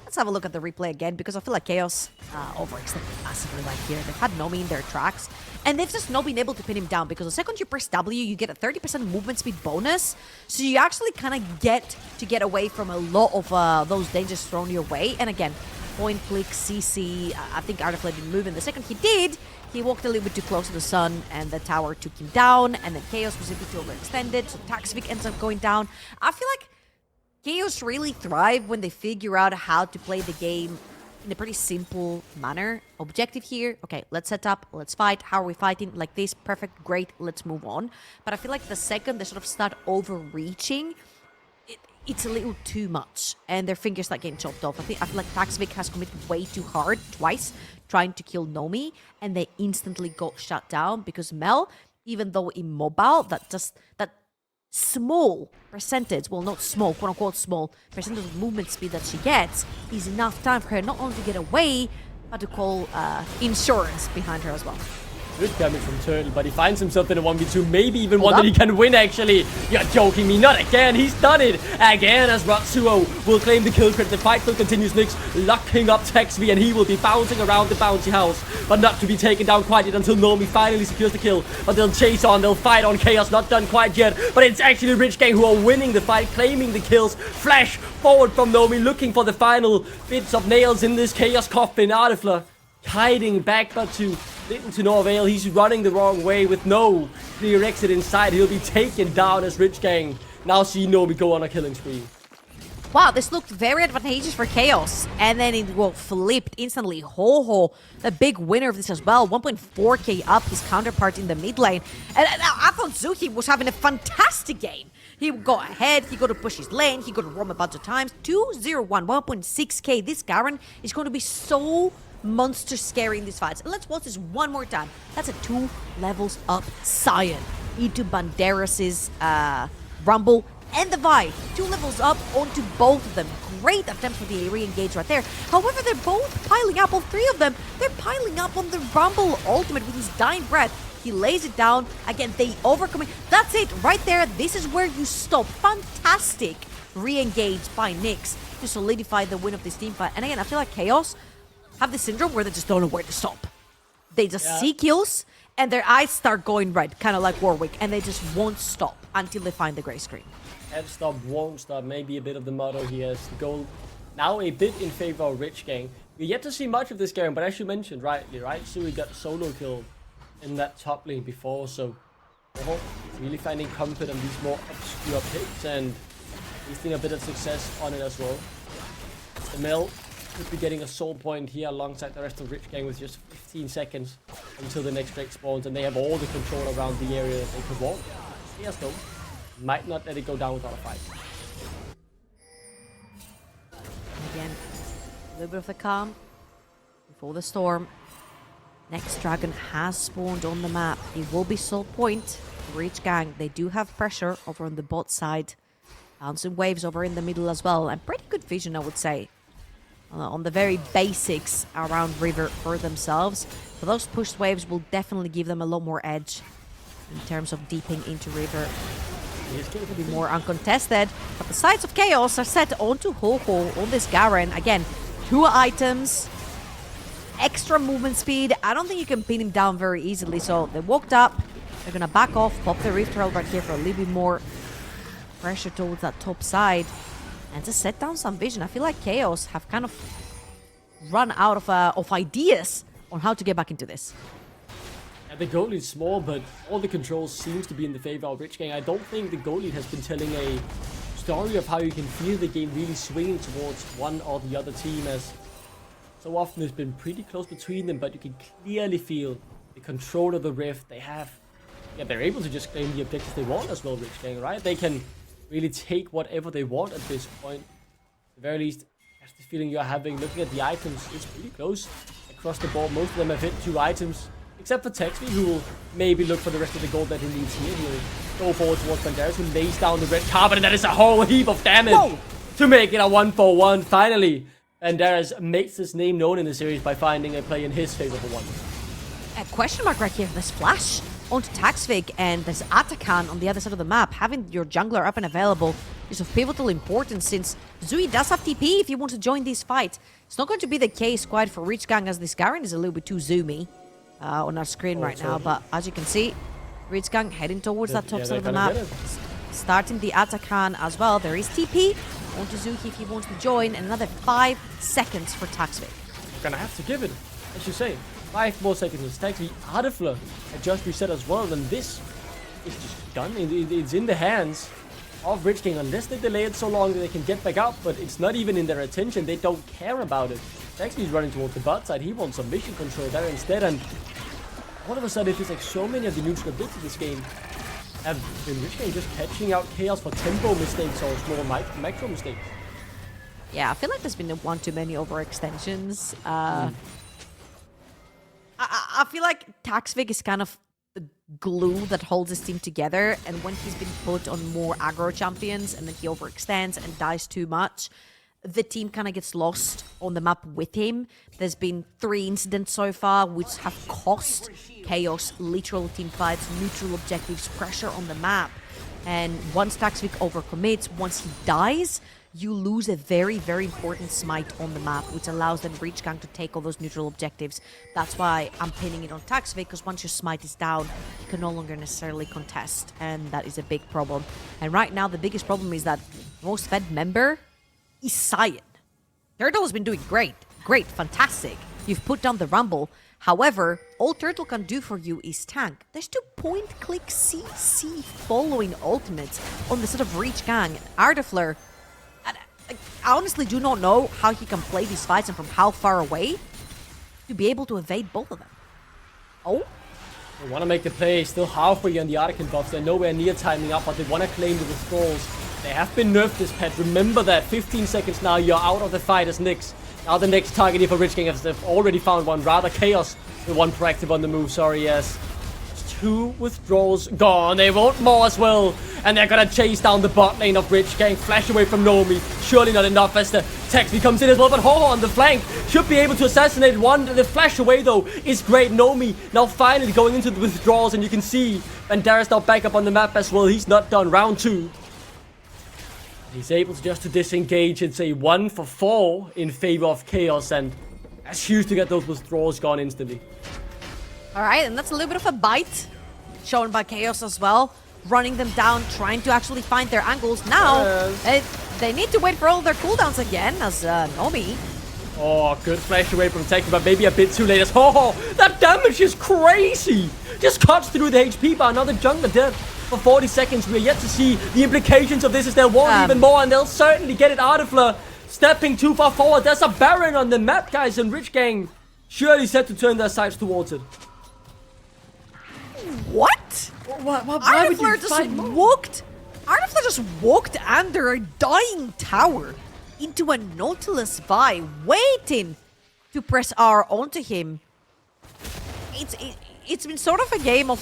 let's have a look at the replay again, because I feel like KAOS overextended massively right here. They've had Nomi in their tracks, and they've just not been able to pin him down, because the second you press W, you get a 30% movement speed bonus, so you actually kind of get away from a lot of those dangers thrown your way. And again, point click, CC, I think Artifla didn't move, and the second he did, he walked a little bit too close to the sun, and the tower took him down, and then KAOS was a bit too overextended, so Taxvik ends up going down. I feel like KAOS really thrive when they figure out how to play the game in a pretty simple manner. Objective here, okay, let's set up, let's fight. How are we fighting? Like this, perfect, great, let's move on. But I feel like the second they sort of start overreaching, it's a little too much, and their fingers start getting chopped off. I feel like Taxvic has committed way too hard twice trying to kill Nomi, and they instantly got shut down because Mel, even though immobile, that small percentage, well, not small, quote unquote small percentage of movement speed that she gets is enough time for her not only to get away, but to call insurance behind her as well. Good damage from Turtle, but he finds himself in a 1v2, maybe even one that he can win, actually. You're joking me, not again. He's done it again as Ratsuo will claim the kill credit. The fight still continues. Nyx locking up Texvi, and he will be bouncing around the bouncy house, but not to be taken down quite yet until Nomi finally secures the kill. But they'll chase on, they'll fight on. KAOS not done quite yet, but it's actually Rich Gang who are winning the fight, claiming the kills. Flash forward from Nomi, looking for the final bits of nails in this KAOS coffin. Artifler hiding back, but little to no avail. He's running the wrong way with no clear exit inside. He'll be taken down as Rich Gang now see Nomi go on a killing spree. Wow, this looked very advantageous for KAOS, and then it will flipped instantly. Ho-Ho, the big winner of this as well. 1.4k up his counterpart in the mid lane. And I thought Zuhi was having a fantastic game. He got ahead, he got to push his lane, he got to roam a bunch of times. 2-0-1, 1.6k. This Garen is going to be so monster scary in these fights. And let's watch this one more time. That's a 2 levels up Sion into Banderas's Rumble and the Vi. 2 levels up onto both of them. Great attempt for the re-engage right there. However, they're both piling up, all 3 of them. They're piling up on the Rumble ultimate with his dying breath. He lays it down. Again, they overcome it. That's it right there. This is where you stop. Fantastic re-engage by Nyx to solidify the win of this team fight. And again, I feel like KAOS have the syndrome where they just don't know where to stop. They just see kills and their eyes start going red, kind of like Warwick, and they just won't stop until they find the gray screen. Can't stop, won't stop, maybe a bit of the motto here as the goal now a bit in favor of Rich Gang. We yet to see much of this game, but as you mentioned rightly, right? Sui got solo killed in that top lane before, so really finding comfort on these more obscure picks and tasting a bit of success on it as well. The Mel could be getting a soul point here alongside the rest of Rich Gang with just 15 seconds until the next break spawns, and they have all the control around the area that they could walk. Yes, though, might not let it go down without a fight. Again, a little bit of the calm before the storm. Next dragon has spawned on the map. It will be soul point for Rich Gang. They do have pressure over on the bot side. Bouncing waves over in the middle as well, and pretty good vision, I would say. On the very basics around river for themselves. But those pushed waves will definitely give them a lot more edge in terms of deeping into river. It's going to be more uncontested. But the sides of KAOS are set onto Ho-Ho on this Garen. Again, 2 items, extra movement speed. I don't think you can pin him down very easily. So they walked up. They're going to back off, pop the Rift Herald right here for a little bit more pressure towards that top side. And to set down some vision. I feel like KAOS have kind of run out of ideas on how to get back into this. The goal lead's small, but all the controls seems to be in the favor of Rich Gang. I don't think the goal lead has been telling a story of how you can feel the game really swinging towards one or the other team, as so often it's been pretty close between them, but you can clearly feel the control of the Rift they have. Yeah, they're able to just claim the objectives they want as well, Rich Gang, right? They can really take whatever they want at this point. At the very least, that's the feeling you're having. Looking at the items, it's pretty close across the board. Most of them have hit 2 items, except for Texvi, who will maybe look for the rest of the gold that he needs here. He'll go forward towards Banderas, who lays down the red carpet, and that is a whole heap of damage to make it a 1-for-1. Finally, Banderas makes his name known in the series by finding a play in his favor for once. A question mark right here. This flash onto Taxvig, and there's Atakan on the other side of the map. Having your jungler up and available is of pivotal importance, since Zui does have TP if he wants to join this fight. It's not going to be the case quite for Rich Gang, as this Garen is a little bit too zoomy on our screen right now. But as you can see, Rich Gang heading towards that top side of the map. Starting the Atakan as well. There is TP onto Zuki if he wants to join, and another 5 seconds for Taxvig. We're gonna have to give it, as you say. 5 more seconds. It's actually Artifler had just reset as well, and this is just done. It's in the hands of Rich King unless they delay it so long that they can get back up, but it's not even in their attention. They don't care about it. Taxvi's running towards the bot side. He wants some mission control there instead, and all of a sudden it feels like so many of the neutral bits of this game have been Rich King just catching out KAOS for tempo mistakes or small micro mistakes. Yeah, I feel like there's been one too many overextensions. I feel like Taxvig is kind of the glue that holds his team together, and when he's been put on more aggro champions and then he overextends and dies too much, the team kind of gets lost on the map with him. There's been 3 incidents so far which have cost KAOS literal team fights, neutral objectives, pressure on the map. And once Taxvig overcommits, once he dies, you lose a very, very important smite on the map, which allows then Reach Gang to take all those neutral objectives. That's why I'm pinning it on Taxvig, because once your smite is down, you can no longer necessarily contest, and that is a big problem. And right now, the biggest problem is that most fed member is Cyan. Turtle has been doing great, fantastic. You've put down the Rumble. However, all Turtle can do for you is tank. There's 2 point-click CC following ultimates on the sort of Reach Gang. Ardefleur, I honestly do not know how he can play these fights and from how far away to be able to evade both of them. Oh? They want to make the play, still halfway on the Artican buffs. They're nowhere near timing up, but they want to claim the withdrawals. They have been nerfed this pet. Remember that. 15 seconds now, you're out of the fight as Nyx. Now the next target here for Rich King, as they've already found one. Rather KAOS with one proactive on the move. Sorry, yes. 2 withdrawals gone. They want more as well. And they're gonna chase down the bot lane of Rich Gang. Flash away from Nomi. Surely not enough as the Taxvi comes in as well. But Ho-Ho on the flank should be able to assassinate one. The flash away though is great. Nomi now finally going into the withdrawals. And you can see Banderas now back up on the map as well. He's not done. Round 2. He's able to just disengage and say 1 for 4 in favor of KAOS. And that's huge to get those withdrawals gone instantly. Alright, and that's a little bit of a bite shown by KAOS as well. Running them down, trying to actually find their angles. Now, they need to wait for all their cooldowns again as Nomi. Oh, good flash away from Taxvi, but maybe a bit too late. Oh, that damage is crazy! Just cuts through the HP bar. Another jungler dead for 40 seconds. We're yet to see the implications of this as they'll want even more, and they'll certainly get it out of Fleur. Stepping too far forward. There's a Baron on the map, guys, and Rich Gang surely set to turn their sights towards it. What? Why would you fight more? Ardefleur just walked under a dying tower into a Nautilus Vi, waiting to press R onto him. It's been sort of a game of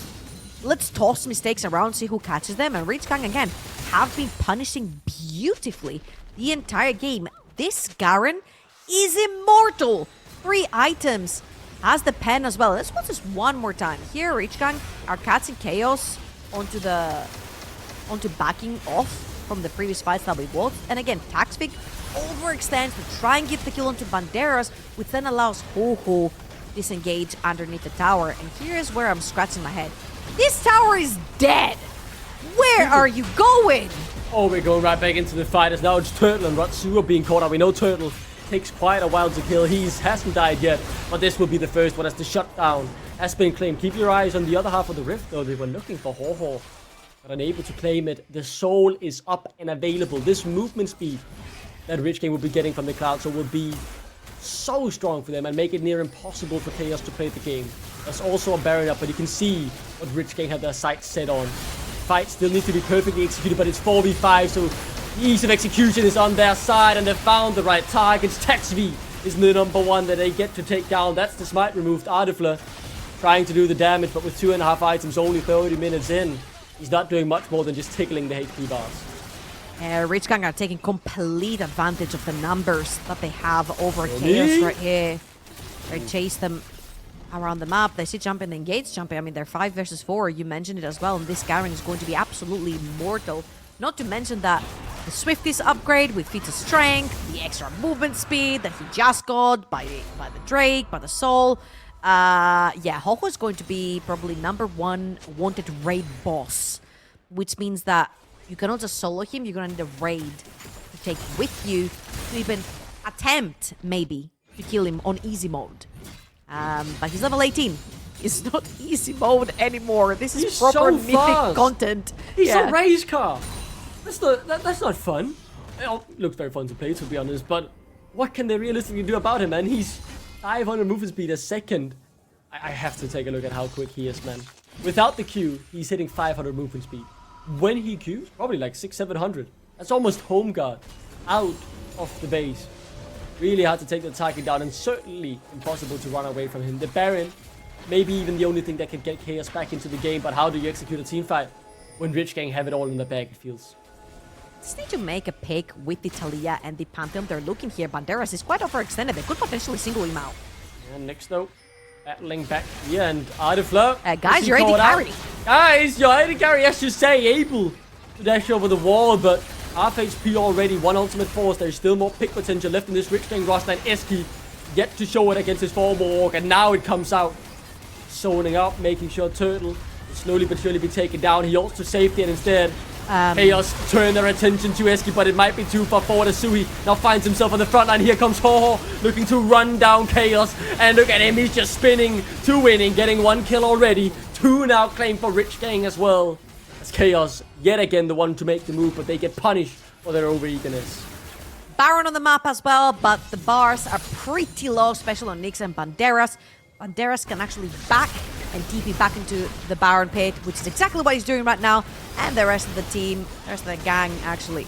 let's toss mistakes around, see who catches them, and Rich Gang again have been punishing beautifully the entire game. This Garen is immortal. 3 items. Has the pen as well. Let's watch this one more time. Here, Rich Gang are catching KAOS onto backing off from the previous fights that we watched. And again, Taxvig overextends to try and get the kill onto Banderas, which then allows Ho-Ho disengage underneath the tower. And here is where I'm scratching my head. This tower is dead. Where are you going? Oh, we're going right back into the fight as now it's Turtle and Ratsua being caught up. We know Turtle takes quite a while to kill. He hasn't died yet, but this will be the first one as the shutdown has been claimed. Keep your eyes on the other half of the rift though. They were looking for Ho-Ho, but unable to claim it. The soul is up and available. This movement speed that Rich Gang will be getting from the cloud so will be so strong for them and make it near impossible for KAOS to play the game. There's also a Baron up, but you can see what Rich Gang have their sights set on. Fight still needs to be perfectly executed, but it's 4v5, so the ease of execution is on their side, and they've found the right targets. Taxvi is the number 1 that they get to take down. That's the smite removed. Ardefleur trying to do the damage, but with 2.5 items, only 30 minutes in, he's not doing much more than just tickling the HP bars. Rich Gang are taking complete advantage of the numbers that they have over KAOS right here. They chase them around the map. They see jumping, engage jumping. I mean, they're 5 versus 4. You mentioned it as well, and this Garen is going to be absolutely mortal. Not to mention that the Swifties upgrade with feats of strength, the extra movement speed that he just got by the Drake, by the Soul. Yeah, Ho-Ho is going to be probably number 1 wanted raid boss, which means that you cannot just solo him, you're gonna need a raid to take with you to even attempt, maybe, to kill him on easy mode. But he's level 18. It's not easy mode anymore. This is proper so mythic fast. content. He's a race car. That's not fun. It looks very fun to play, to be honest, but what can they realistically do about him, man? He's 500 movement speed a second. I have to take a look at how quick he is, man. Without the Q, he's hitting 500 movement speed. When he Qs, probably like 600-700. That's almost home guard out of the base. Really hard to take the target down, and certainly impossible to run away from him. The Baron, maybe even the only thing that can get KAOS back into the game, but how do you execute a team fight when Rich Gang have it all in the bag, it feels? Just need to make a pick with the Talia and the Pantheon. They're looking here. Banderas is quite overextended. They could potentially single him out. And next though, battling back here, and Artifleur. Guys, you're AD carry. Guys, your AD carry, as you say, able to dash over the wall, but half HP already, one ultimate force. There's still more pick potential left in this Rich Gang roster, and Eski yet to show it against his former orc, and now it comes out. Zoning up, making sure Turtle will slowly but surely be taken down. He ults to safety, and instead KAOS turn their attention to Eski, but it might be too far forward as Suhi now finds himself on the front line. Here comes Ho-Ho looking to run down KAOS, and look at him, he's just spinning to winning, getting 1 kill already. 2 now claimed for Rich Gang as well. As KAOS, yet again the one to make the move, but they get punished for their overeagerness. Baron on the map as well, but the bars are pretty low, especially on Nyx and Banderas. Banderas can actually back and TP back into the Baron pit, which is exactly what he's doing right now. And the rest of the team, the rest of the gang actually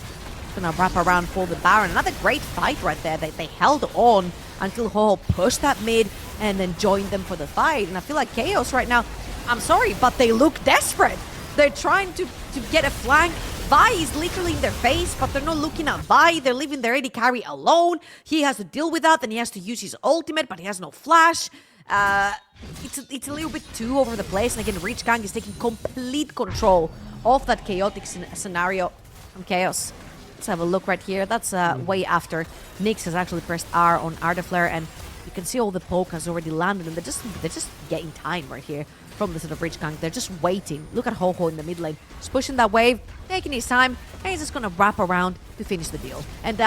gonna wrap around for the Baron. Another great fight right there. They held on until Ho-Ho pushed that mid and then joined them for the fight. And I feel like KAOS right now, I'm sorry, but they look desperate. They're trying to get a flank. Vi is literally in their face, but they're not looking at Vi. They're leaving their AD carry alone. He has to deal with that, and he has to use his ultimate, but he has no flash. It's a little bit too over the place, and again, Rich Gang is taking complete control of that chaotic scenario from KAOS. Let's have a look right here. That's way after Nyx has actually pressed R on Artifleur, and you can see all the poke has already landed, and they're just getting time right here from the sort of Rich Gang. They're just waiting. Look at Ho-Ho in the mid lane, just pushing that wave, taking his time, and he's just gonna wrap around to finish the deal. And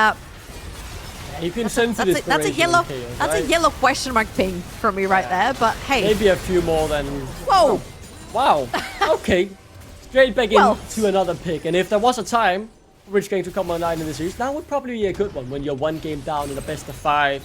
you can sense it. That's a yellow. That's a yellow question mark ping for me right there. But hey, maybe a few more than. Whoa! Wow. Okay. Straight back into another pick. And if there was a time for Rich Gang to come online in the series, now would probably be a good one when you're 1 game down in a best of 5.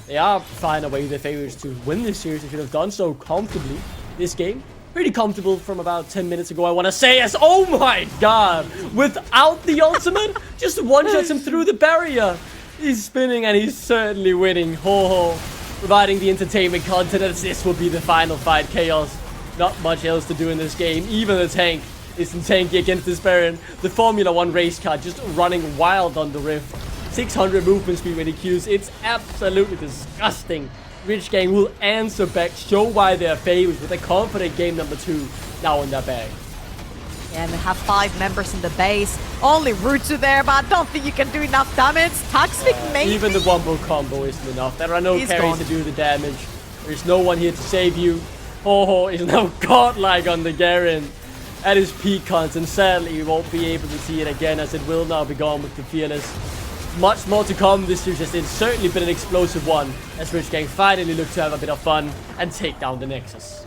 They are finding a way their favorites to win this series. They should have done so comfortably this game. Pretty comfortable from about 10 minutes ago, I want to say, as oh my god, without the ultimate, just one-shots him through the barrier. He's spinning and he's certainly winning. Ho-Ho providing the entertainment content as this will be the final fight. KAOS, not much else to do in this game. Even the tank isn't tanky against this Baron. The Formula 1 race car just running wild on the Rift. 600 movement speed when he queues. It's absolutely disgusting. Rich Gang will answer back, show why they're favorites with a confident game number 2 now in their bag. And they have 5 members in the base. Only Rutsu there, but I don't think you can do enough damage. Toxic maybe. Even the Wumble combo isn't enough. There are no carries to do the damage. There's no one here to save you. Ho-Ho is now godlike on the Garen at his peak cons, and sadly we won't be able to see it again, as it will now be gone with the Fearless. Much more to come this series. It's certainly been an explosive one as Rich Gang finally look to have a bit of fun and take down the Nexus.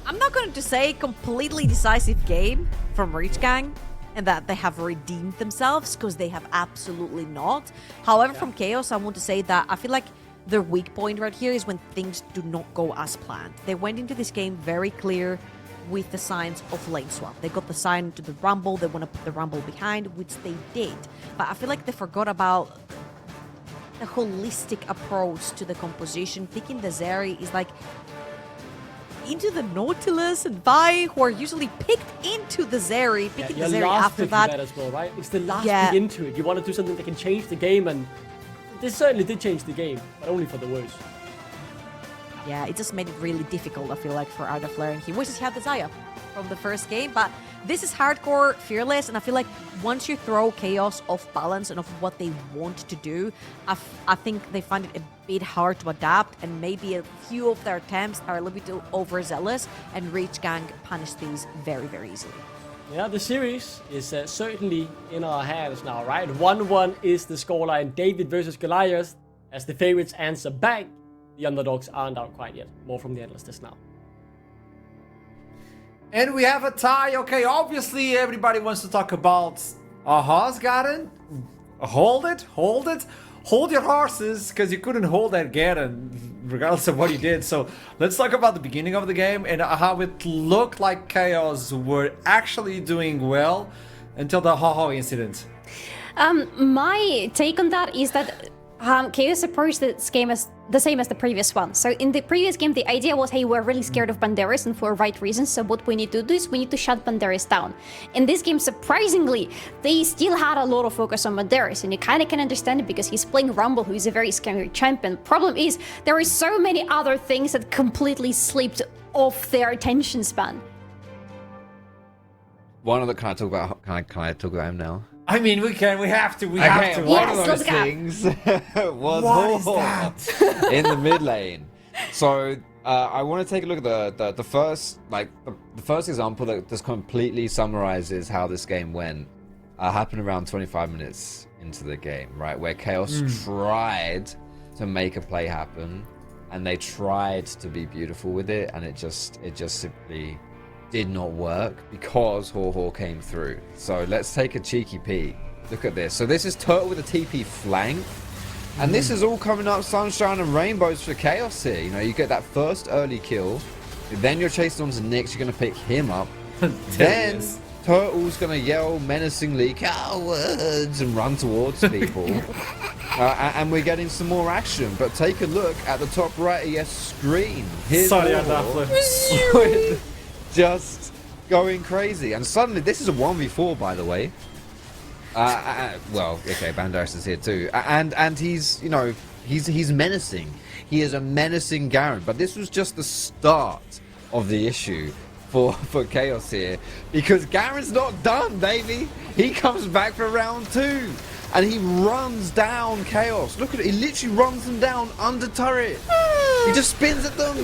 I'm not going to say completely decisive game from Rich Gang and that they have redeemed themselves, because they have absolutely not. However, from KAOS, I want to say that I feel like their weak point right here is when things do not go as planned. They went into this game very clear with the signs of lane swap. They got the sign to the Rumble, they want to put the Rumble behind, which they did. But I feel like they forgot about the holistic approach to the composition. Picking the Zeri is like into the Nautilus and Vi, who are usually picked into the Zeri, picking the Zeri after that. As well, right? It's the last pick into it. You want to do something that can change the game, and this certainly did change the game, but only for the worse. Yeah, it just made it really difficult, I feel like, for Artifleur, and he wishes he had the Zaya from the first game, but this is hardcore Fearless, and I feel like once you throw KAOS off balance and of what they want to do, I think they find it a bit hard to adapt, and maybe a few of their attempts are a little bit too overzealous, and Rich Gang punish these very, very easily. Yeah, the series is certainly in our hands now, right? 1-1 is the scoreline. David versus Goliath, as the favorites answer back. The underdogs aren't out quite yet. More from the Endless just now. And we have a tie. Okay, obviously everybody wants to talk about Garen. Hold it. Hold your horses, because you couldn't hold that Garen, regardless of what you did. So let's talk about the beginning of the game and how it looked like KAOS were actually doing well until the Ho-Ho incident. My take on that is that KAOS approached this game as the same as the previous one. So in the previous game, the idea was, hey, we're really scared of Banderas and for right reasons, so what we need to do is we need to shut Banderas down. In this game, surprisingly, they still had a lot of focus on Banderas, and you kind of can understand it because he's playing Rumble, who is a very scary champion. Problem is, there are so many other things that completely slipped off their attention span. One of the can I talk about him now? I mean, we have to. One Yes, of let's those go. things was What is Ho-Ho that? in the mid lane. So I want to take a look at the first the first example that just completely summarizes how this game went. Happened around 25 minutes into the game, right, where KAOS tried to make a play happen, and they tried to be beautiful with it, and it just simply did not work because Ho-Ho came through. So let's take a cheeky peek. Look at this. So this is Turtle with a TP flank, and this is all coming up sunshine and rainbows for KAOS here. You know, you get that first early kill, then you're chasing on to Nyx, you're going to pick him up. Then Turtle's going to yell menacingly, "Cowards!" and run towards people. And we're getting some more action. But take a look at the top right of your screen. Here's Ho-Ho just going crazy. And suddenly, this is a 1v4, by the way. Well, okay, Banderas is here too. And he's, you know, he's menacing. He is a menacing Garen. But this was just the start of the issue for KAOS here, because Garen's not done, baby. He comes back for round 2 and he runs down KAOS. Look at it, he literally runs them down under turret. He just spins at them,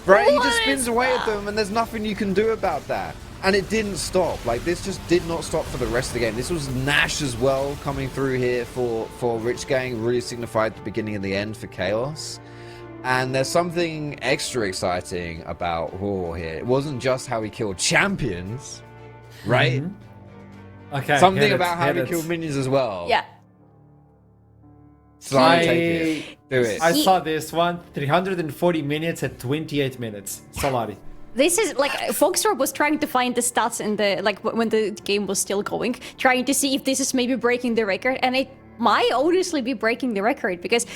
right? He just spins away at them, and there's nothing you can do about that. And it didn't stop. Like, this just did not stop for the rest of the game. This was Nash as well coming through here for Rich Gang, really signified the beginning and the end for KAOS. And there's something extra exciting about Ho-Ho here. It wasn't just how he killed champions, right? Okay. Something about how he killed minions as well. Yeah. So take it. Do it. I saw this one. 340 minutes at 28 minutes. Solari. This is like Foxtrot was trying to find the stats in the when the game was still going, trying to see if this is maybe breaking the record, and it might honestly be breaking the record because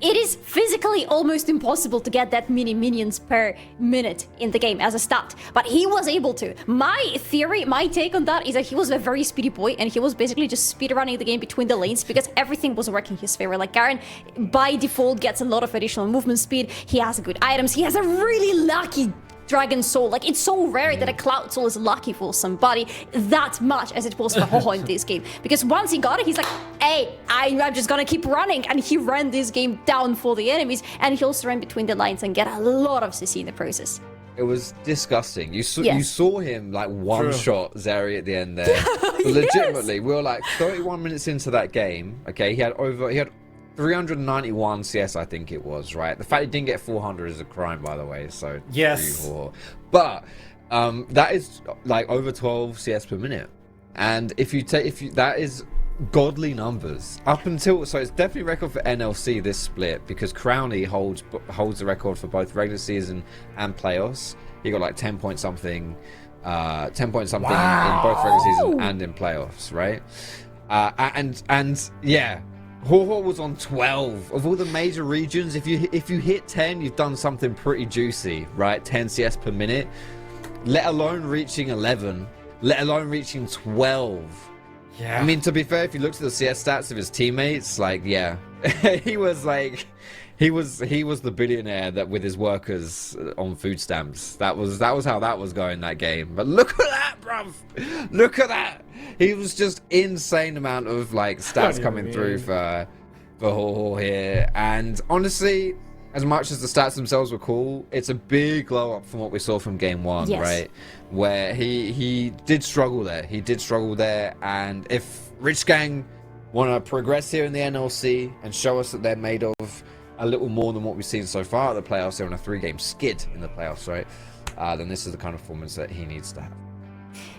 it is physically almost impossible to get that many minions per minute in the game as a stat, but he was able to. My theory, my take on that is that he was a very speedy boy, and he was basically just speedrunning the game between the lanes because everything was working his favor. Like, Garen by default gets a lot of additional movement speed, he has good items, he has a really lucky Dragon Soul. Like, it's so rare that a Cloud Soul is lucky for somebody that much as it was for Ho-Ho in this game. Because once he got it, he's like, hey, I'm just gonna keep running. And he ran this game down for the enemies, and he also ran between the lines and get a lot of CC in the process. It was disgusting. You saw him like one-shot Zeri at the end there. But legitimately, we were like 31 minutes into that game. Okay, he had 391 CS, I think it was, right? The fact he didn't get 400 is a crime, by the way. So yes, but that is like over 12 CS per minute, and if you that is godly numbers up until, so it's definitely record for NLC this split, because Crowny holds the record for both regular season and playoffs. He got like 10 point something in both regular season and in playoffs, right? And yeah. Ho-Ho was on 12 of all the major regions. If you hit 10, you've done something pretty juicy, right? 10 CS per minute, let alone reaching 11, let alone reaching 12. Yeah. I mean, to be fair, if you looked at the CS stats of his teammates, like, yeah, he was the billionaire that with his workers on food stamps. That was how that was going that game. But look at that, bruv! Look at that! He was just insane amount of like stats coming through for Ho-Ho here. And honestly, as much as the stats themselves were cool, it's a big glow up from what we saw from game 1, right? Where he did struggle there. He did struggle there. And if Rich Gang want to progress here in the NLC and show us that they're made of a little more than what we've seen so far at the playoffs, they're on a 3-game skid in the playoffs, right? then this is the kind of performance that he needs to have.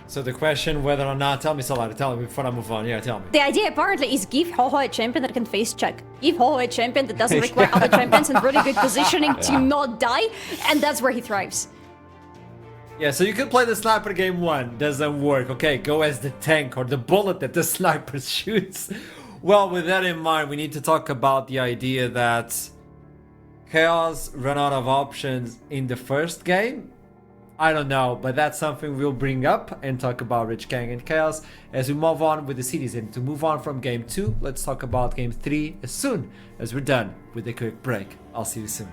So the question whether or not, tell me before I move on. Yeah, tell me. The idea apparently is give Ho-Ho a champion that can face check. Give Ho-Ho a champion that doesn't require other champions and really good positioning to not die, and that's where he thrives. Yeah, so you could play the sniper game 1, doesn't work. Okay, go as the tank or the bullet that the sniper shoots. Well, with that in mind, we need to talk about the idea that KAOS ran out of options in the first game. I don't know, but that's something we'll bring up and talk about Rich Gang and KAOS as we move on with the cities. And to move on from game 2, let's talk about game 3 as soon as we're done with a quick break. I'll see you soon.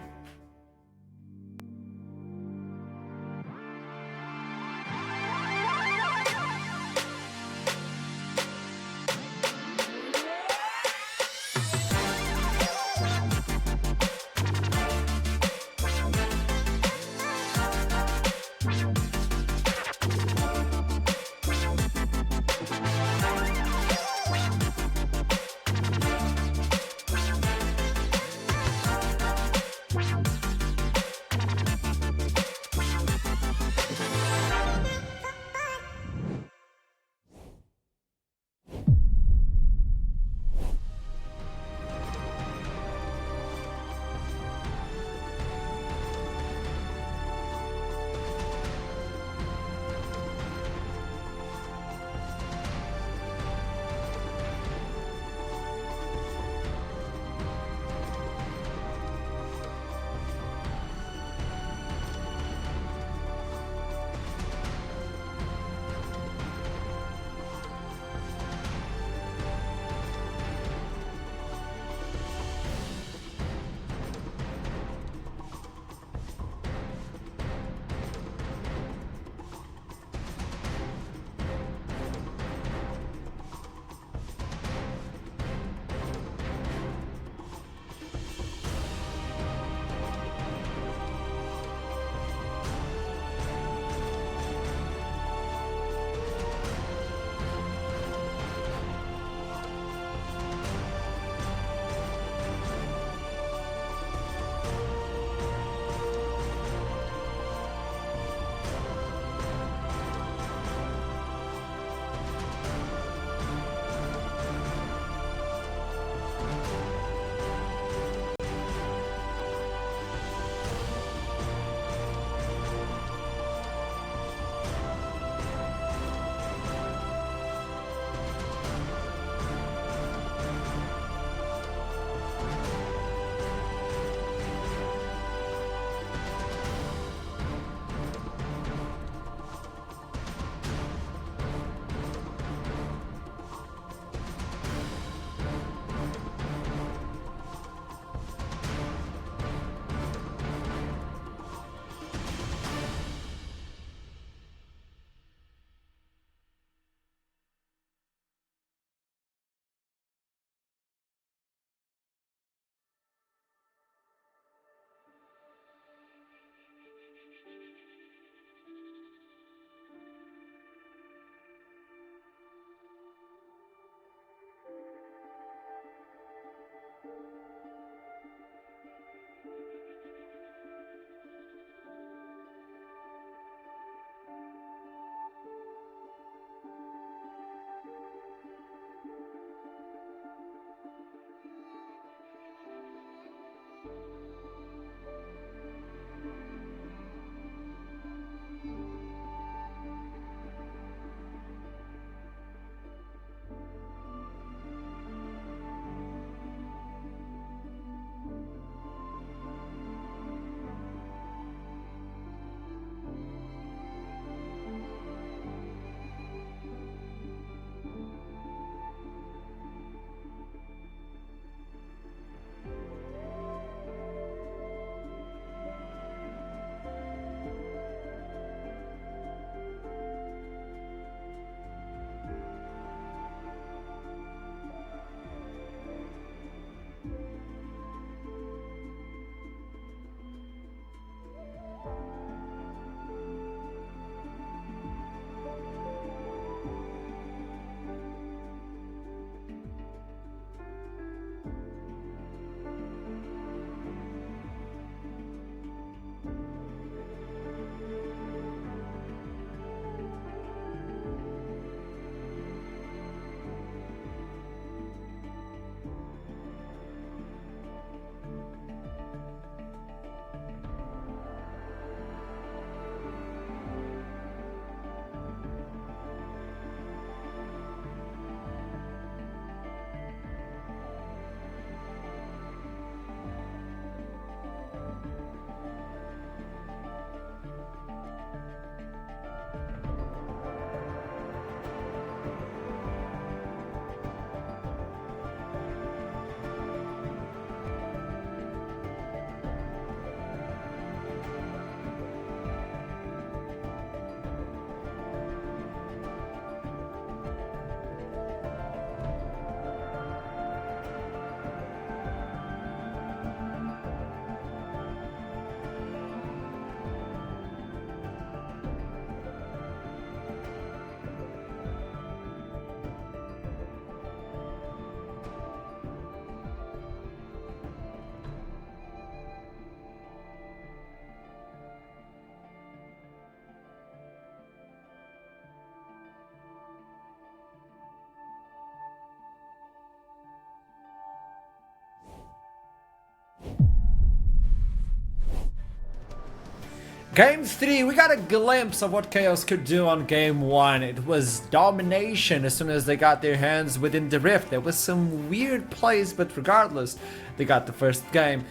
Game 3, we got a glimpse of what KAOS could do on Game 1. It was domination as soon as they got their hands within the Rift. There was some weird plays, but regardless, they got the first game.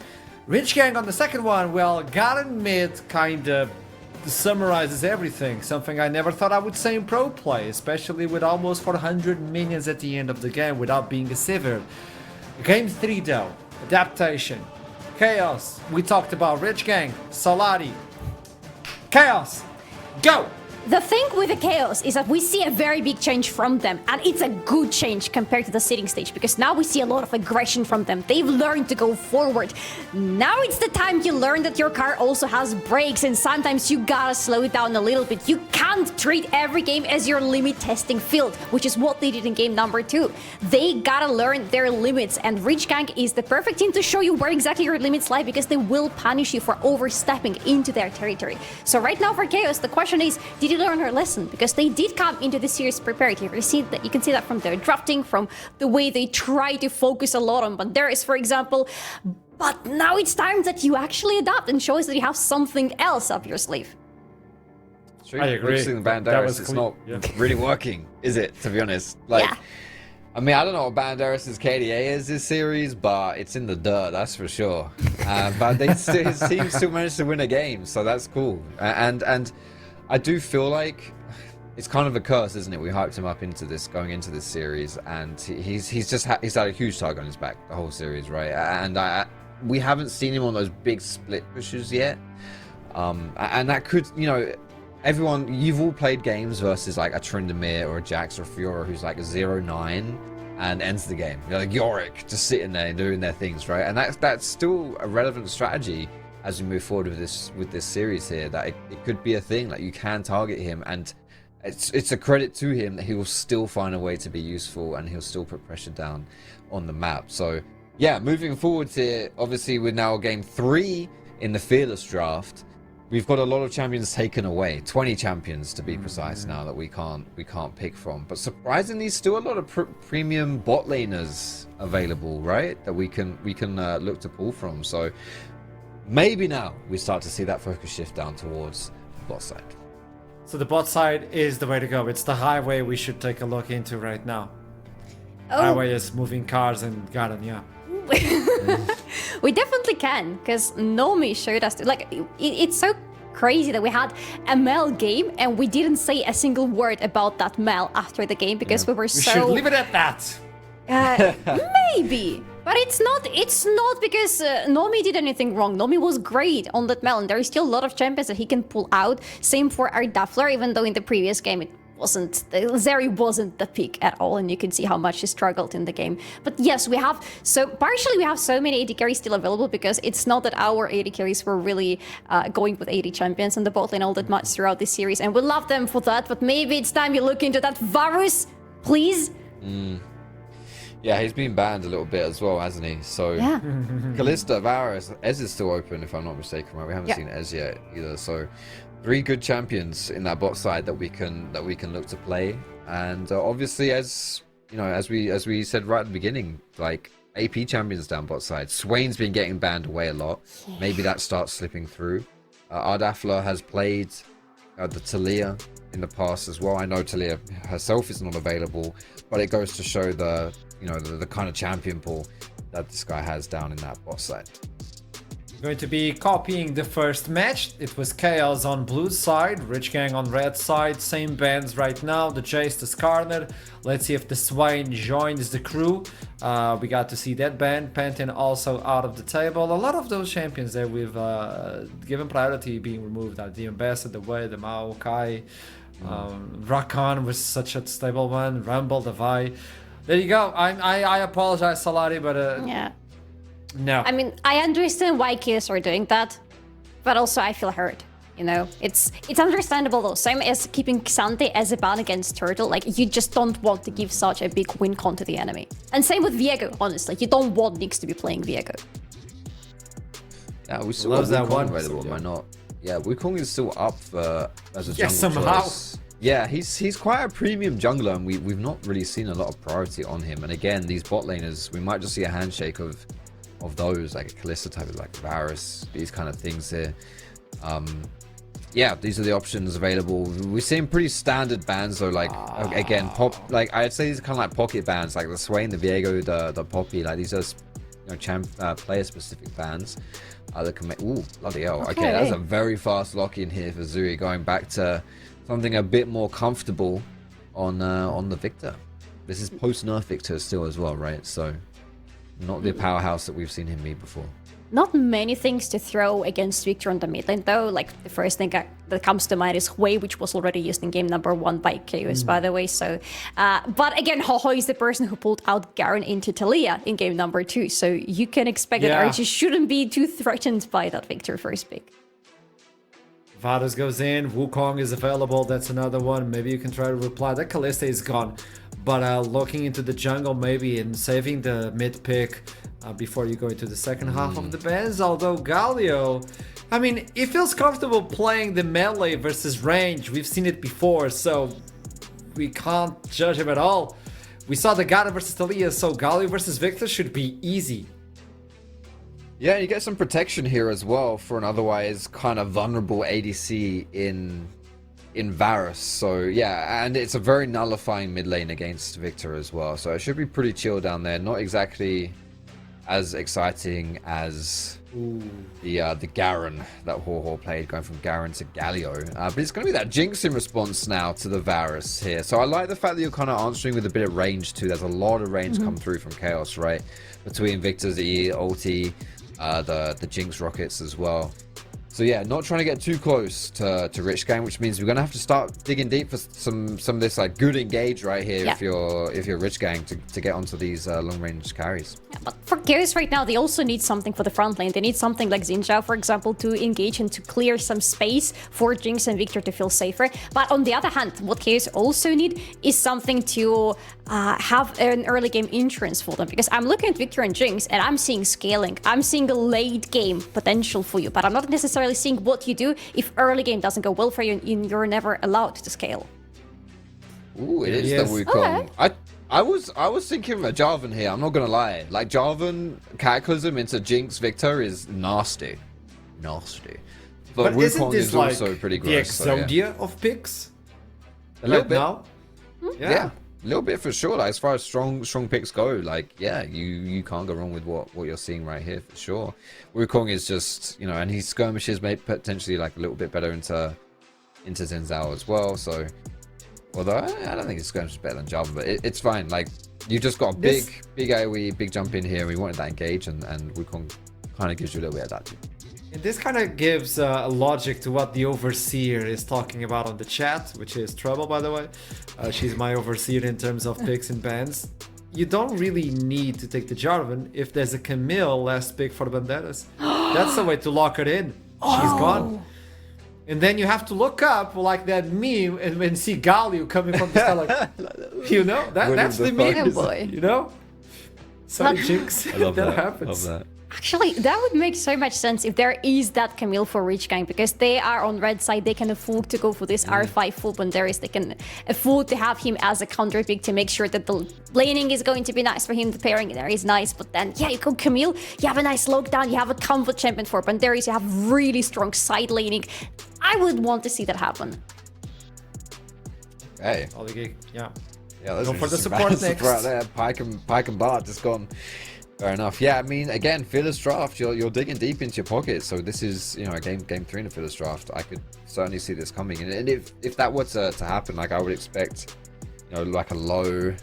Rich Gang on the second one, well, got admit, kinda summarizes everything. Something I never thought I would say in pro play, especially with almost 400 minions at the end of the game without being a sivir. Game 3 though, adaptation. KAOS, we talked about Rich Gang, Salari. KAOS, go! The thing with the KAOS is that we see a very big change from them, and it's a good change compared to the sitting stage, because now we see a lot of aggression from them. They've learned to go forward. Now it's the time you learn that your car also has brakes, and sometimes you gotta slow it down a little bit. You can't treat every game as your limit testing field, which is what they did in game number 2. They gotta learn their limits, and Rich Gang is the perfect team to show you where exactly your limits lie, because they will punish you for overstepping into their territory. So right now for KAOS, the question is, did you learn her lesson? Because they did come into the series prepared. You can see that from their drafting, from the way they try to focus a lot on Banderas, for example. But now it's time that you actually adapt and show us that you have something else up your sleeve. I agree. Focusing the Banderas, it's not really working, is it? To be honest, like. Yeah. I mean, I don't know what Banderas' KDA is this series, but it's in the dirt, that's for sure. But his team still managed to win a game, so that's cool. And I do feel like it's kind of a curse, isn't it? We hyped him up into this, going into this series, and he's had a huge target on his back the whole series, right? And we haven't seen him on those big split pushes yet, and that could, you know, everyone, you've all played games versus like a Tryndamere or a Jax or a Fiora who's like 0-9 and ends the game. You know, like Yorick just sitting there and doing their things, right? And that's still a relevant strategy as we move forward with this series here, that it could be a thing, like you can target him, and it's a credit to him that he will still find a way to be useful, and he'll still put pressure down on the map. So yeah, moving forward here, obviously we're now game 3 in the Fearless draft. We've got a lot of champions taken away, 20 champions to be precise now, that we can't pick from. But surprisingly, still a lot of premium bot laners available, right? That we can look to pull from. So maybe now we start to see that focus shift down towards the bot side. So the bot side is the way to go. It's the highway we should take a look into right now. Oh. Highway is moving cars and garden, yeah. We definitely can, because Nomi showed us, like, it's so crazy that we had a Mel game and we didn't say a single word about that Mel after the game, because we were We so... should leave it at that. Maybe, but it's not because Nomi did anything wrong. Nomi was great on that Mel, and there is still a lot of champions that he can pull out. Same for our Daffler, even though in the previous game Zeri wasn't the pick at all, and you can see how much he struggled in the game. But yes, we have so many AD carries still available, because it's not that our AD carries were really going with AD champions on the bot lane all that much throughout this series, and we love them for that. But maybe it's time you look into that Varus, please. Yeah, he's been banned a little bit as well, hasn't he? So Yeah. Kalista, Varus, Ez is still open if I'm not mistaken, right? We haven't seen Ez yet either. So 3 good champions in that bot side that we can look to play. And obviously, as you know, as we said right at the beginning, like AP champions down bot side. Swain's been getting banned away a lot. Maybe that starts slipping through. Ardafla has played the Talia in the past as well. I know Talia herself is not available, but it goes to show the kind of champion pool that this guy has down in that bot side. Going to be copying the first match. It was KAOS on blue side, Rich Gang on red side, same bands right now, the Jace, the Skarner. Let's see if the Swain joins the crew. We got to see that band. Pantheon also out of the table. A lot of those champions that we've given priority being removed are the Ambassador, the Way, the Mao, Kai, Rakan was such a stable one, Rumble, the Vi. There you go. I apologize, Salari, but Yeah. no. I mean, I understand why kids are doing that, but also I feel hurt. You know, it's understandable though. Same as keeping Xante as a ban against Turtle. Like, you just don't want to give such a big win con to the enemy. And same with Viego, honestly. You don't want Nyx to be playing Viego. Yeah, we still Loves have that one. Wukong available, am I not? Yeah, Wukong is still up for as a Yeah, jungle somehow. choice. Yeah, he's quite a premium jungler, and we've not really seen a lot of priority on him. And again, these bot laners, we might just see a handshake of those, like a Kalista type of, like Varus, these kind of things here. yeah, these are the options available. We're seeing pretty standard bans though, like again, I'd say these are kind of like pocket bans, like the Swain, the Viego, the Poppy. Like these are player specific bans that can make. Ooh, bloody hell! Okay, that's a very fast lock in here for Zuri, going back to something a bit more comfortable on the Victor. This is post nerf Victor still as well, right? So not the powerhouse that we've seen him be before. Not many things to throw against Victor on the mid lane though. Like the first thing that comes to mind is Hui, which was already used in game number 1 by KAOS, by the way. So, but again, Hoho is the person who pulled out Garen into Talia in game number 2. So you can expect that Archie shouldn't be too threatened by that Victor first pick. Varus goes in, Wukong is available, that's another one. Maybe you can try to reply. That Kalista is gone. But looking into the jungle maybe and saving the mid pick before you go into the second half of the bans. Although Galio, I mean, he feels comfortable playing the melee versus range. We've seen it before, so we can't judge him at all. We saw the Garen versus Talia, so Galio versus Victor should be easy. Yeah, you get some protection here as well for an otherwise kind of vulnerable ADC in Varus. So yeah, and it's a very nullifying mid lane against Victor as well. So it should be pretty chill down there. Not exactly as exciting as the Garen that Ho played, going from Garen to Galio. But it's going to be that Jinx in response now to the Varus here. So I like the fact that you're kind of answering with a bit of range too. There's a lot of range come through from KAOS, right? Between Victor's ulti, the Jinx rockets as well. So yeah, not trying to get too close to Rich Gang, which means we're gonna have to start digging deep for some of this like good engage right here if you're Rich Gang to get onto these long range carries. Yeah, but for KAOS right now, they also need something for the front lane. They need something like Xinjiao, for example, to engage and to clear some space for Jinx and Victor to feel safer. But on the other hand, what KAOS also need is something to have an early game entrance for them. Because I'm looking at Victor and Jinx and I'm seeing scaling. I'm seeing a late game potential for you, but I'm not necessarily seeing what you do if early game doesn't go well for you and you're never allowed to scale. Ooh, it is the Wukong. I was thinking of a Jarvan here, I'm not gonna lie. Like Jarvan Cataclysm into Jinx Victor is nasty. But isn't Wukong this is like also pretty the gross. Exodia of picks? A little bit. Now? Yeah. A little bit for sure. Like as far as strong picks go, like yeah, you can't go wrong with what you're seeing right here for sure. Wukong is just, you know, and his skirmishes may potentially like a little bit better into Xin Zhao as well. So although I don't think his skirmish is better than Jarvan, but it's fine. Like you just got a big AoE, big jump in here, and we wanted that engage, and Wukong kind of gives you a little bit of that too. And this kind of gives a logic to what the Overseer is talking about on the chat, which is Trouble, by the way. She's my Overseer in terms of picks and bans. You don't really need to take the Jarvan if there's a Camille last pick for Banderas. That's the way to lock it in. She's gone. And then you have to look up like that meme and see Galio coming from the sky like, you know, that's the meme, boy. you know? Sorry, Jinx. I love that. happens. Love that. Actually, that would make so much sense if there is that Camille for Rich Gang, because they are on red side. They can afford to go for this R5 full Banderas. They can afford to have him as a counter pick to make sure that the laning is going to be nice for him. The pairing there is nice, but then yeah, you go Camille. You have a nice lockdown. You have a comfort champion for Banderas. You have really strong side laning. I would want to see that happen. Hey. Yeah. Yeah, let's go for the support next. Right there. Pike and Bart just gone. Fair enough. Yeah, I mean, again, Fearless Draft, you're digging deep into your pockets. So this is, you know, a game 3 in the Fearless Draft. I could certainly see this coming. And if that were to happen, like I would expect, you know, like a low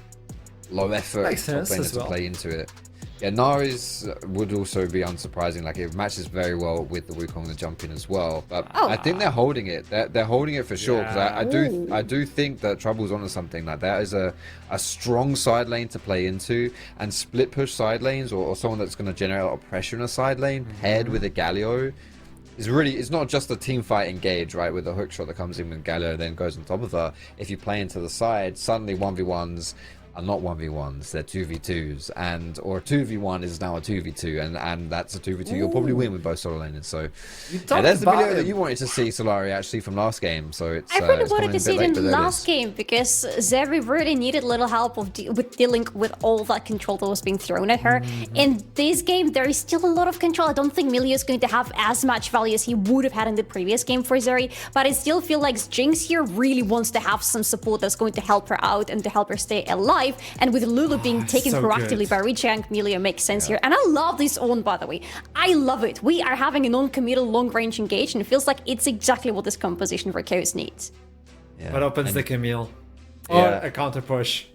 effort top laner to play into it. Yeah, Nari's would also be unsurprising. Like it matches very well with the Wukong the jump in as well. But I think they're holding it. They're holding it for sure. Because I do think that Trouble's onto something. Like that is a strong side lane to play into, and split push side lanes or someone that's going to generate a lot of pressure in a side lane paired with a Galio is really, it's not just a team fight engage, right? With a hook shot that comes in with Galio then goes on top of her. If you play into the side, suddenly 1v1s are not 1v1s, they're 2v2s, or 2v1 is now a 2v2, and that's a 2v2 you'll probably win with both solo laners. So yeah, there's the video that you wanted to see, Solari, actually from last game. So it's I really it's wanted to see it in the last is. game because Zeri really needed a little help with dealing with all that control that was being thrown at her. In this game, there is still a lot of control. I don't think Milio is going to have as much value as he would have had in the previous game for Zeri, but I still feel like Jinx here really wants to have some support that's going to help her out and to help her stay alive. And with Lulu being taken so proactively good. by Richang, Milio makes sense here. And I love this on, by the way. I love it. We are having a non-committal long-range engage, and it feels like it's exactly what this composition for KAOS needs. Yeah. What opens the Camille? Or Yeah. a counter push.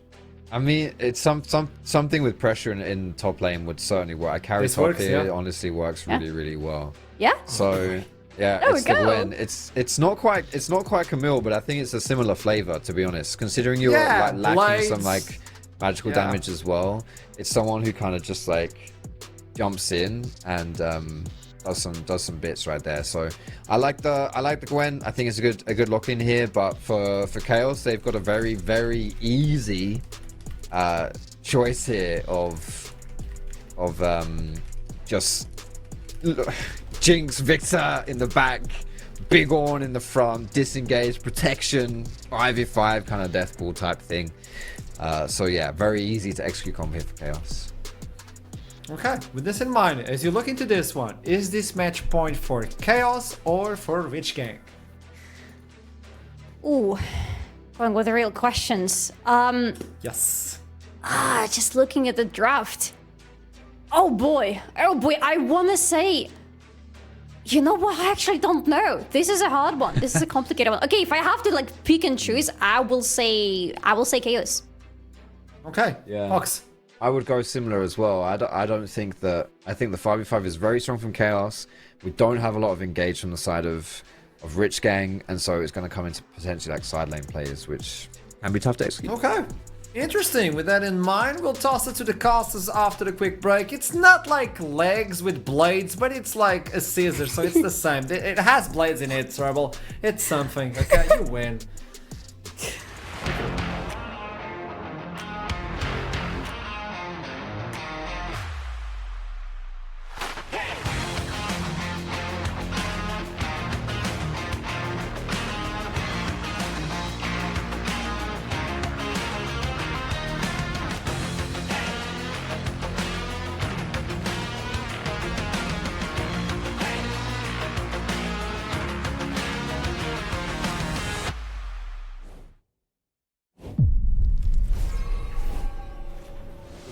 I mean, it's something with pressure in top lane would certainly work. I carry This top works, here, yeah. honestly works really, really well. Yeah? So yeah, There we it's the go. Gwen. It's not quite Camille, but I think it's a similar flavor, to be honest. Considering you're Yeah, like lacking some blades. like magical Yeah. damage as well, it's someone who kind of just like jumps in and does some bits right there. So I like the Gwen. I think it's a good lock in here. But for KAOS, they've got a very easy choice here of just Jinx, Victor in the back, Big Orn in the front, disengage, protection, 5v5 kind of death ball type thing. So yeah, very easy to execute comp here for KAOS. Okay, with this in mind, as you look into this one, is this match point for KAOS or for Rich Gang? Ooh, going with the real questions. Yes. Just looking at the draft. Oh boy, I wanna say... You know what? I actually don't know. This is a hard one. This is a complicated one. Okay, if I have to like pick and choose, I will say KAOS. Okay, Yeah. Fox. I would go similar as well. I don't think that... I think the 5v5 is very strong from KAOS. We don't have a lot of engage from the side of Rich Gang, and so it's going to come into potentially like side lane players, which can be tough to execute. Okay. Interesting. With that in mind, we'll toss it to the casters after the quick break. It's not like legs with blades, but it's like a scissor, so it's the same. It has blades in it, Rebel. It's something. Okay, you win.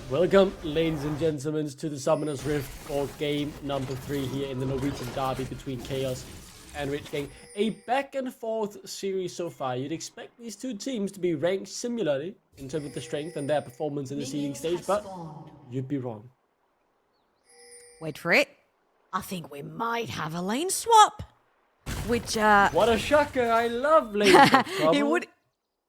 Welcome, ladies and gentlemen, to the Summoner's Rift for game number 3 here in the Norwegian derby between KAOS and Rich Gang. A back and forth series so far. You'd expect these two teams to be ranked similarly in terms of the strength and their performance in the seeding stage, but you'd be wrong. Wait for it. I think we might have a lane swap. Which, What a shocker! I love lane trouble.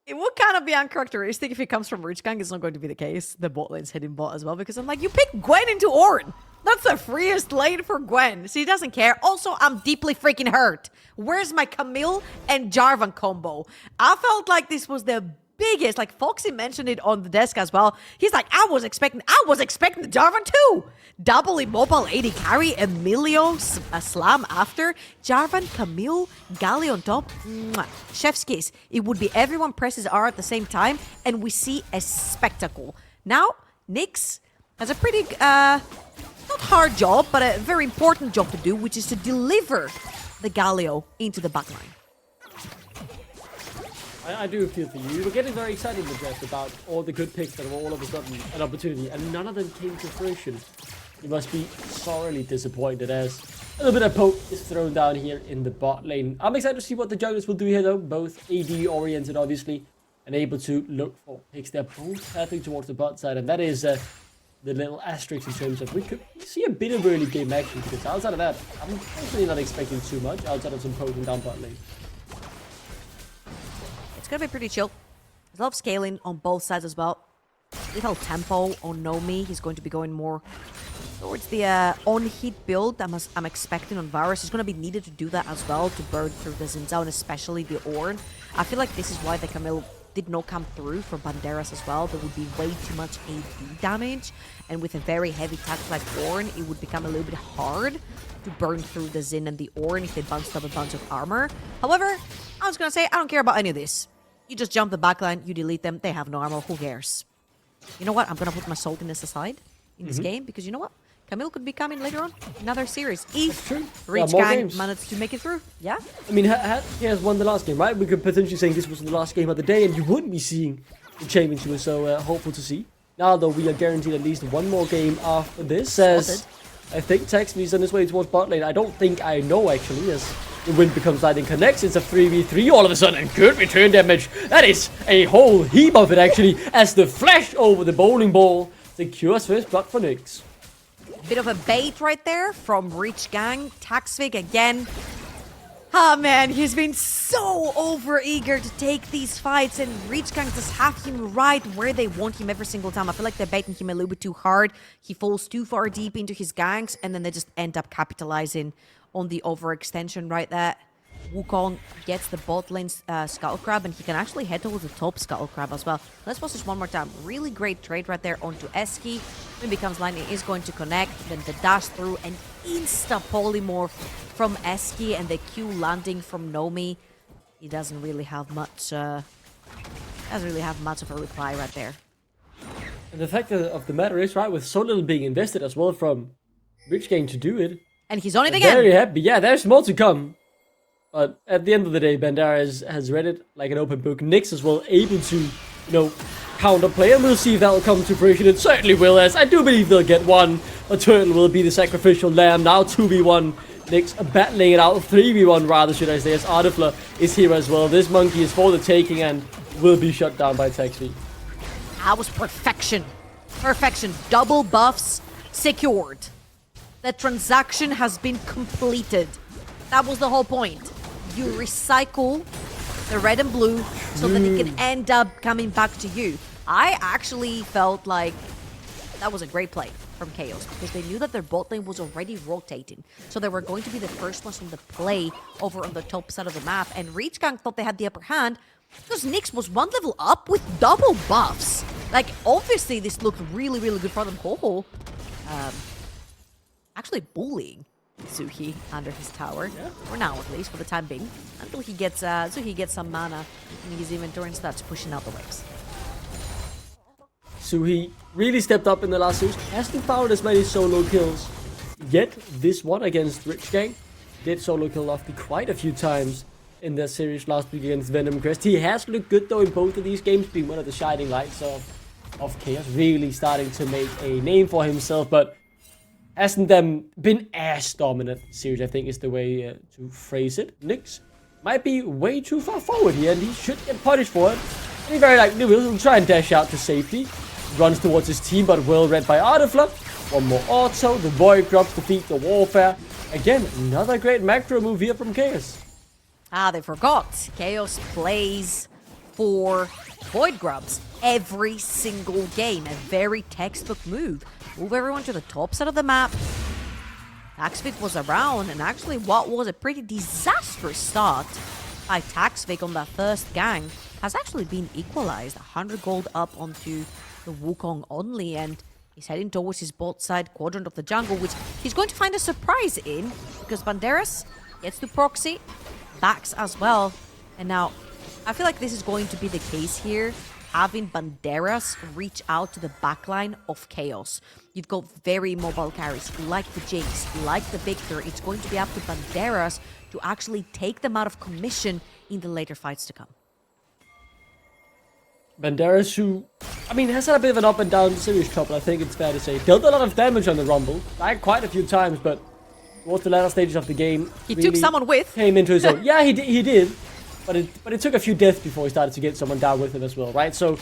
It would kind of be uncharacteristic if it comes from Rich Gang. It's not going to be the case. The bot lane's hitting bot as well, because I'm like, you picked Gwen into Ornn. That's the freest lane for Gwen. So he doesn't care. Also, I'm deeply freaking hurt. Where's my Camille and Jarvan combo? I felt like this was the biggest. Like Foxy mentioned it on the desk as well. He's like, I was expecting the Jarvan too. Double immobile 80 carry, Emilio a slam after. Jarvan, Camille, Gali on top. Mwah. Chef's kiss. It would be everyone presses R at the same time, and we see a spectacle. Now, Nyx has a pretty, not hard job, but a very important job to do, which is to deliver the Galio into the backline. I do feel for you. We're getting very excited in the draft about all the good picks that were all of a sudden an opportunity, and none of them came to fruition. You must be sorely disappointed as a little bit of poke is thrown down here in the bot lane. I'm excited to see what the junglers will do here though, both AD oriented obviously, and able to look for picks. They're both heading towards the bot side, and that is the little asterisk in terms of we could see a bit of early game action, because outside of that, I'm personally not expecting too much outside of some poking down bot lane. It's gonna be pretty chill. There's a lot of scaling on both sides as well. Little tempo on Nomi. He's going to be going more towards the on-hit build I'm expecting on Varus. He's going to be needed to do that as well to burn through the Xin Zhao and especially the Ornn. I feel like this is why the Camille did not come through for Banderas as well. There would be way too much AD damage, and with a very heavy attack like Ornn, it would become a little bit hard to burn through the Xin and the Ornn if they bounced up a bunch of armor. However, I was gonna say, I don't care about any of this. You just jump the backline, you delete them, they have no armor, who cares? You know what? I'm gonna put my saltiness aside in this game, because you know what? Camille could be coming later on. Another series. If Rich Gang managed to make it through. Yeah? I mean, has won the last game, right? We could potentially say this was the last game of the day, and you wouldn't be seeing the championship. So hopeful to see. Now, though, we are guaranteed at least one more game after this. As I think Taxvi's on his way towards bot lane. I don't think I know, actually, as the win becomes Lightning Connects. It's a 3v3 all of a sudden, and good return damage. That is a whole heap of it, actually, as the flash over the bowling ball secures first blood for Nyx. Bit of a bait right there from Rich Gang. Taxvig again. Ah, man, he's been so over-eager to take these fights, and Rich Gang just have him right where they want him every single time. I feel like they're baiting him a little bit too hard. He falls too far deep into his ganks, and then they just end up capitalizing on the overextension right there. Wukong gets the bot lane Scuttle Crab, and he can actually head towards the top Scuttle Crab as well. Let's watch this one more time. Really great trade right there onto Eski. When it becomes Lightning is going to connect, then the dash through and insta polymorph from Eski, and the Q landing from Nomi. He doesn't really have much of a reply right there. And the fact of the matter is, right, with so little being invested as well from Rich Gang to do it. And he's on it again. Very happy. Yeah, there's more to come. But at the end of the day, Banderas has read it like an open book. Nyx as well able to, counterplay, and we'll see if that will come to fruition. It certainly will, as I do believe they'll get one. A turtle will be the sacrificial lamb. Now 2v1. Nyx battling it out. 3v1 rather, should I say, as Ardefler is here as well. This monkey is for the taking and will be shut down by Taxvi. That was perfection. Perfection. Double buffs secured. The transaction has been completed. That was the whole point. You recycle the red and blue so that it can end up coming back to you. I actually felt like that was a great play from KAOS, because they knew that their bot lane was already rotating. So they were going to be the first ones on the play over on the top side of the map. And Rich Gang thought they had the upper hand because Nyx was one level up with double buffs. Like, obviously this looked really, really good for them. Ho-ho. Actually bullying Suhi under his tower, for now at least, for the time being, until he gets some mana in his inventory and starts pushing out the waves. Suhi really stepped up in the last series. Hasn't found as many solo kills yet. This one against Rich Gang did solo kill Lofty quite a few times in their series last week against Venom Crest. He has looked good though in both of these games, being one of the shining lights of KAOS, really starting to make a name for himself, but hasn't been as dominant series, I think is the way to phrase it. Nyx might be way too far forward here, and he should get punished for it. And he very likely will try and dash out to safety. Runs towards his team, but well read by Ardefler. One more auto, the Void drops to defeat the Warfare. Again, another great macro move here from KAOS. Ah, they forgot. KAOS plays for Void Grubs every single game. A very textbook move. Move everyone to the top side of the map. Taxvig was around, and actually what was a pretty disastrous start by Taxvig on that first gang has actually been equalized. 100 gold up onto the Wukong only, and he's heading towards his bot side quadrant of the jungle, which he's going to find a surprise in, because Banderas gets to proxy, backs as well. And now, I feel like this is going to be the case here, having Banderas reach out to the backline of KAOS. You've got very mobile carries, like the Jinx, like the Victor. It's going to be up to Banderas to actually take them out of commission in the later fights to come. Banderas, who, has had a bit of an up and down series couple, I think it's fair to say. Dealt a lot of damage on the Rumble, died quite a few times, but towards the latter stages of the game, he really took someone with. Came into his own. Yeah, he did. But it took a few deaths before he started to get someone down with him as well, right? So,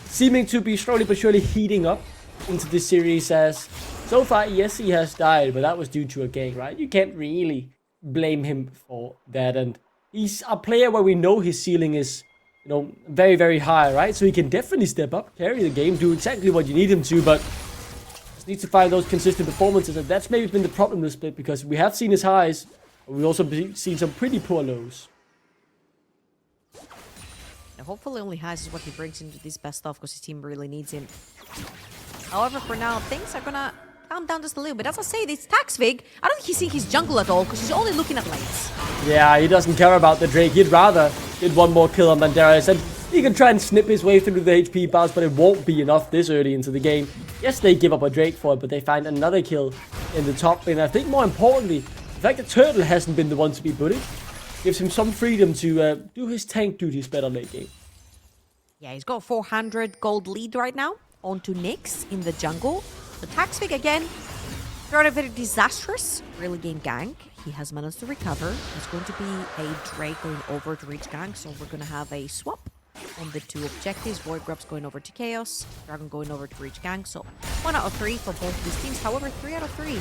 seeming to be slowly but surely heating up into this series, as so far, yes, he has died, but that was due to a gank, right? You can't really blame him for that, and he's a player where we know his ceiling is, very, very high, right? So he can definitely step up, carry the game, do exactly what you need him to, but just needs to find those consistent performances, and that's maybe been the problem this split, because we have seen his highs, but we've also seen some pretty poor lows. And hopefully only has is what he brings into this best of because his team really needs him. However, for now, things are gonna calm down just a little bit. As I say, this Taxvig, I don't think he's seeing his jungle at all because he's only looking at lanes. Yeah, he doesn't care about the Drake. He'd rather get one more kill on Banderas, and he can try and snip his way through the HP bars, but it won't be enough this early into the game. Yes, they give up a Drake for it, but they find another kill in the top lane. I think more importantly, the fact that Turtle hasn't been the one to be bullied gives him some freedom to do his tank duties better late game. Yeah, he's got 400 gold lead right now onto Nyx in the jungle. The Taxvig again, very disastrous early game gank. He has managed to recover. There's going to be a Drake going over to reach gank, so we're going to have a swap on the two objectives. Void Grub's going over to KAOS, Dragon going over to reach gank. So 1 out of 3 for both these teams. However, 3 out of 3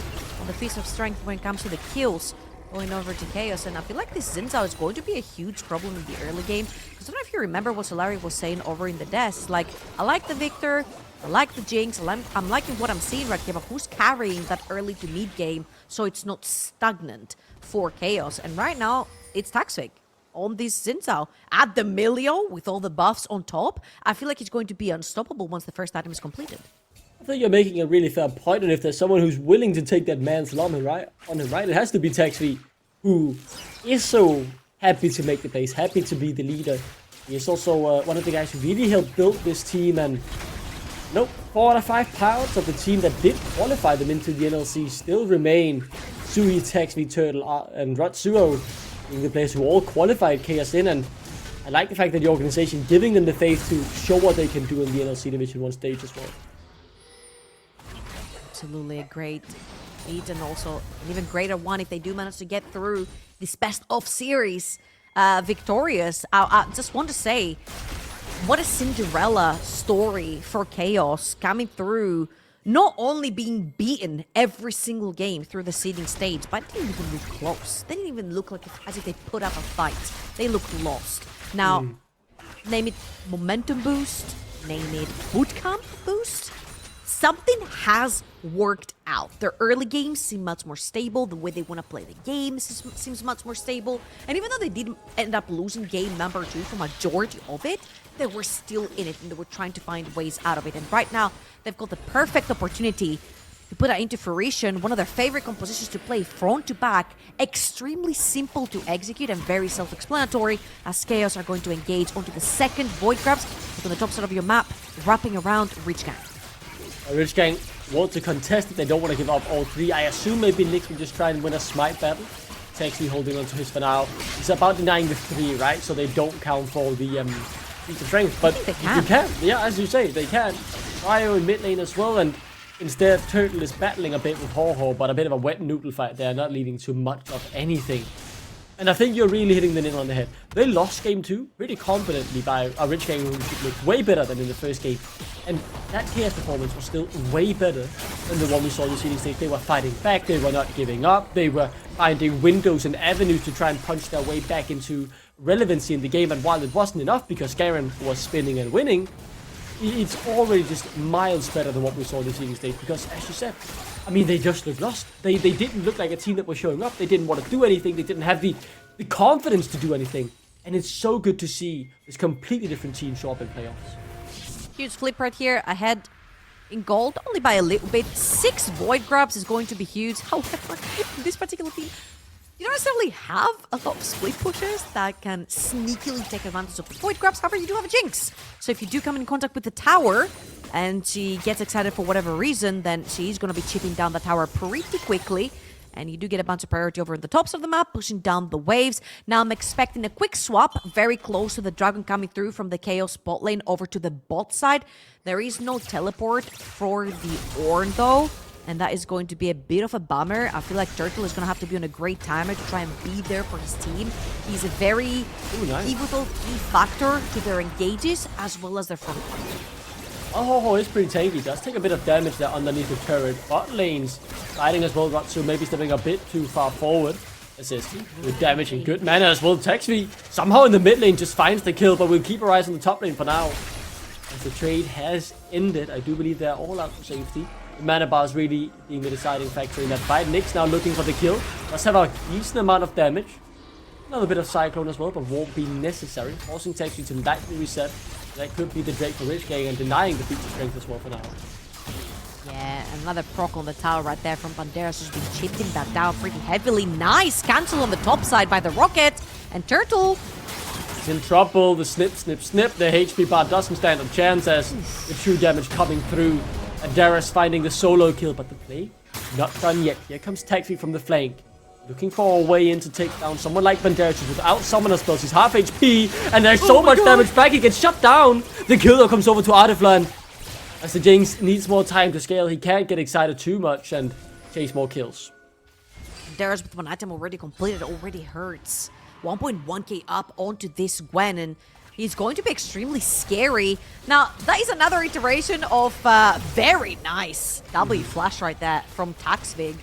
on the Feast of Strength when it comes to the kills going over to KAOS. And I feel like this Xin Zhao is going to be a huge problem in the early game. Because I don't know if you remember what Solari was saying over in the desk. Like, I like the Victor, I like the Jinx, I'm liking what I'm seeing right here, but who's carrying that early to mid game so it's not stagnant for KAOS? And right now, it's Taxvig on this Xin Zhao. Add the Milio with all the buffs on top. I feel like he's going to be unstoppable once the first item is completed. I think you're making a really fair point, and if there's someone who's willing to take that man's on him, right, it has to be Taxvig, who is so happy to make the plays, happy to be the leader. He is also one of the guys who really helped build this team, and nope, 4 out of 5 pilots of the team that did qualify them into the NLC still remain Sui, Taxvig, Turtle, and Ratsuo being the players who all qualified KAOS in, and I like the fact that the organization giving them the faith to show what they can do in the NLC Division 1 stage as well. Absolutely a great lead, and also an even greater one if they do manage to get through this best of series victorious. I just want to say, what a Cinderella story for KAOS coming through, not only being beaten every single game through the seeding stage, but didn't even look close. They didn't even look like as if they put up a fight. They looked lost. Now, name it momentum boost, name it bootcamp boost. Something has worked out. Their early games seem much more stable. The way they want to play the game seems much more stable. And even though they did end up losing game number 2 for majority of it, they were still in it and they were trying to find ways out of it. And right now, they've got the perfect opportunity to put that into fruition. One of their favorite compositions to play front to back. Extremely simple to execute and very self-explanatory, as KAOS are going to engage onto the second Void Grabs on the top side of your map, wrapping around Rich Gang. Rich Gang want to contest it. They don't want to give up all 3. I assume maybe Nyx will just try and win a smite battle. He's actually holding on to his for now. He's about denying the 3, right? So they don't count for the feat of strength. But they can. You can. Yeah, as you say, they can. Ryo in mid lane as well. And instead, Turtle is battling a bit with Ho-Ho, but a bit of a wet noodle fight there, not leading to much of anything. And I think you're really hitting the nail on the head. They lost game 2 pretty confidently by a Rich Gang who looked way better than in the first game. And that KS performance was still way better than the one we saw in the seeding stage. They were fighting back, they were not giving up, they were finding windows and avenues to try and punch their way back into relevancy in the game. And while it wasn't enough because Garen was spinning and winning, it's already just miles better than what we saw in the seeding stage. Because as you said, I mean, they just looked lost. They didn't look like a team that was showing up. They didn't want to do anything. They didn't have the confidence to do anything. And it's so good to see this completely different team show up in playoffs. Huge flip right here, ahead in gold, only by a little bit. 6 Void Grabs is going to be huge. However, this particular team, you don't necessarily have a lot of split pushers that can sneakily take advantage of the Void Grabs. However, you do have a Jinx. So if you do come in contact with the tower, and she gets excited for whatever reason, then she's going to be chipping down the tower pretty quickly. And you do get a bunch of priority over in the tops of the map, pushing down the waves. Now I'm expecting a quick swap, very close to the Dragon coming through from the KAOS bot lane over to the bot side. There is no teleport for the Ornn though, and that is going to be a bit of a bummer. I feel like Turtle is going to have to be on a great timer to try and be there for his team. He's a very pivotal key factor to their engages as well as their front line. Oh, it's pretty tanky. Does take a bit of damage there underneath the turret. Bot lanes fighting as well. Ratsu maybe stepping a bit too far forward. Assist. Good damage and good mana as well. Taxvig somehow in the mid lane just finds the kill, but we'll keep our eyes on the top lane for now. As the trade has ended, I do believe they're all out for safety. The mana bar is really being the deciding factor in that fight. Nyx now looking for the kill. Must have a decent amount of damage. Another bit of Cyclone as well, but won't be necessary. Forcing Taxi to lightly reset. That could be the Drake for Rich Gang and denying the feature strength as well for now. Yeah, another proc on the tower right there from Banderas, who's been chipping that down pretty heavily. Nice cancel on the top side by the Rocket. And Turtle. He's in trouble. The snip. The HP bar doesn't stand a chance as the true damage coming through. Banderas finding the solo kill, but the play not done yet. Here comes Taxi from the flank. Looking for a way in to take down someone like Banderas without summoner spells. He's half HP, and there's so much damage back. He gets shut down. The killer comes over to Artiflan. As the Jinx needs more time to scale, he can't get excited too much and chase more kills. Banderas with one item already completed already hurts. 1.1k up onto this Gwen, and he's going to be extremely scary. Now, that is another iteration of very nice W flash right there from Taxvig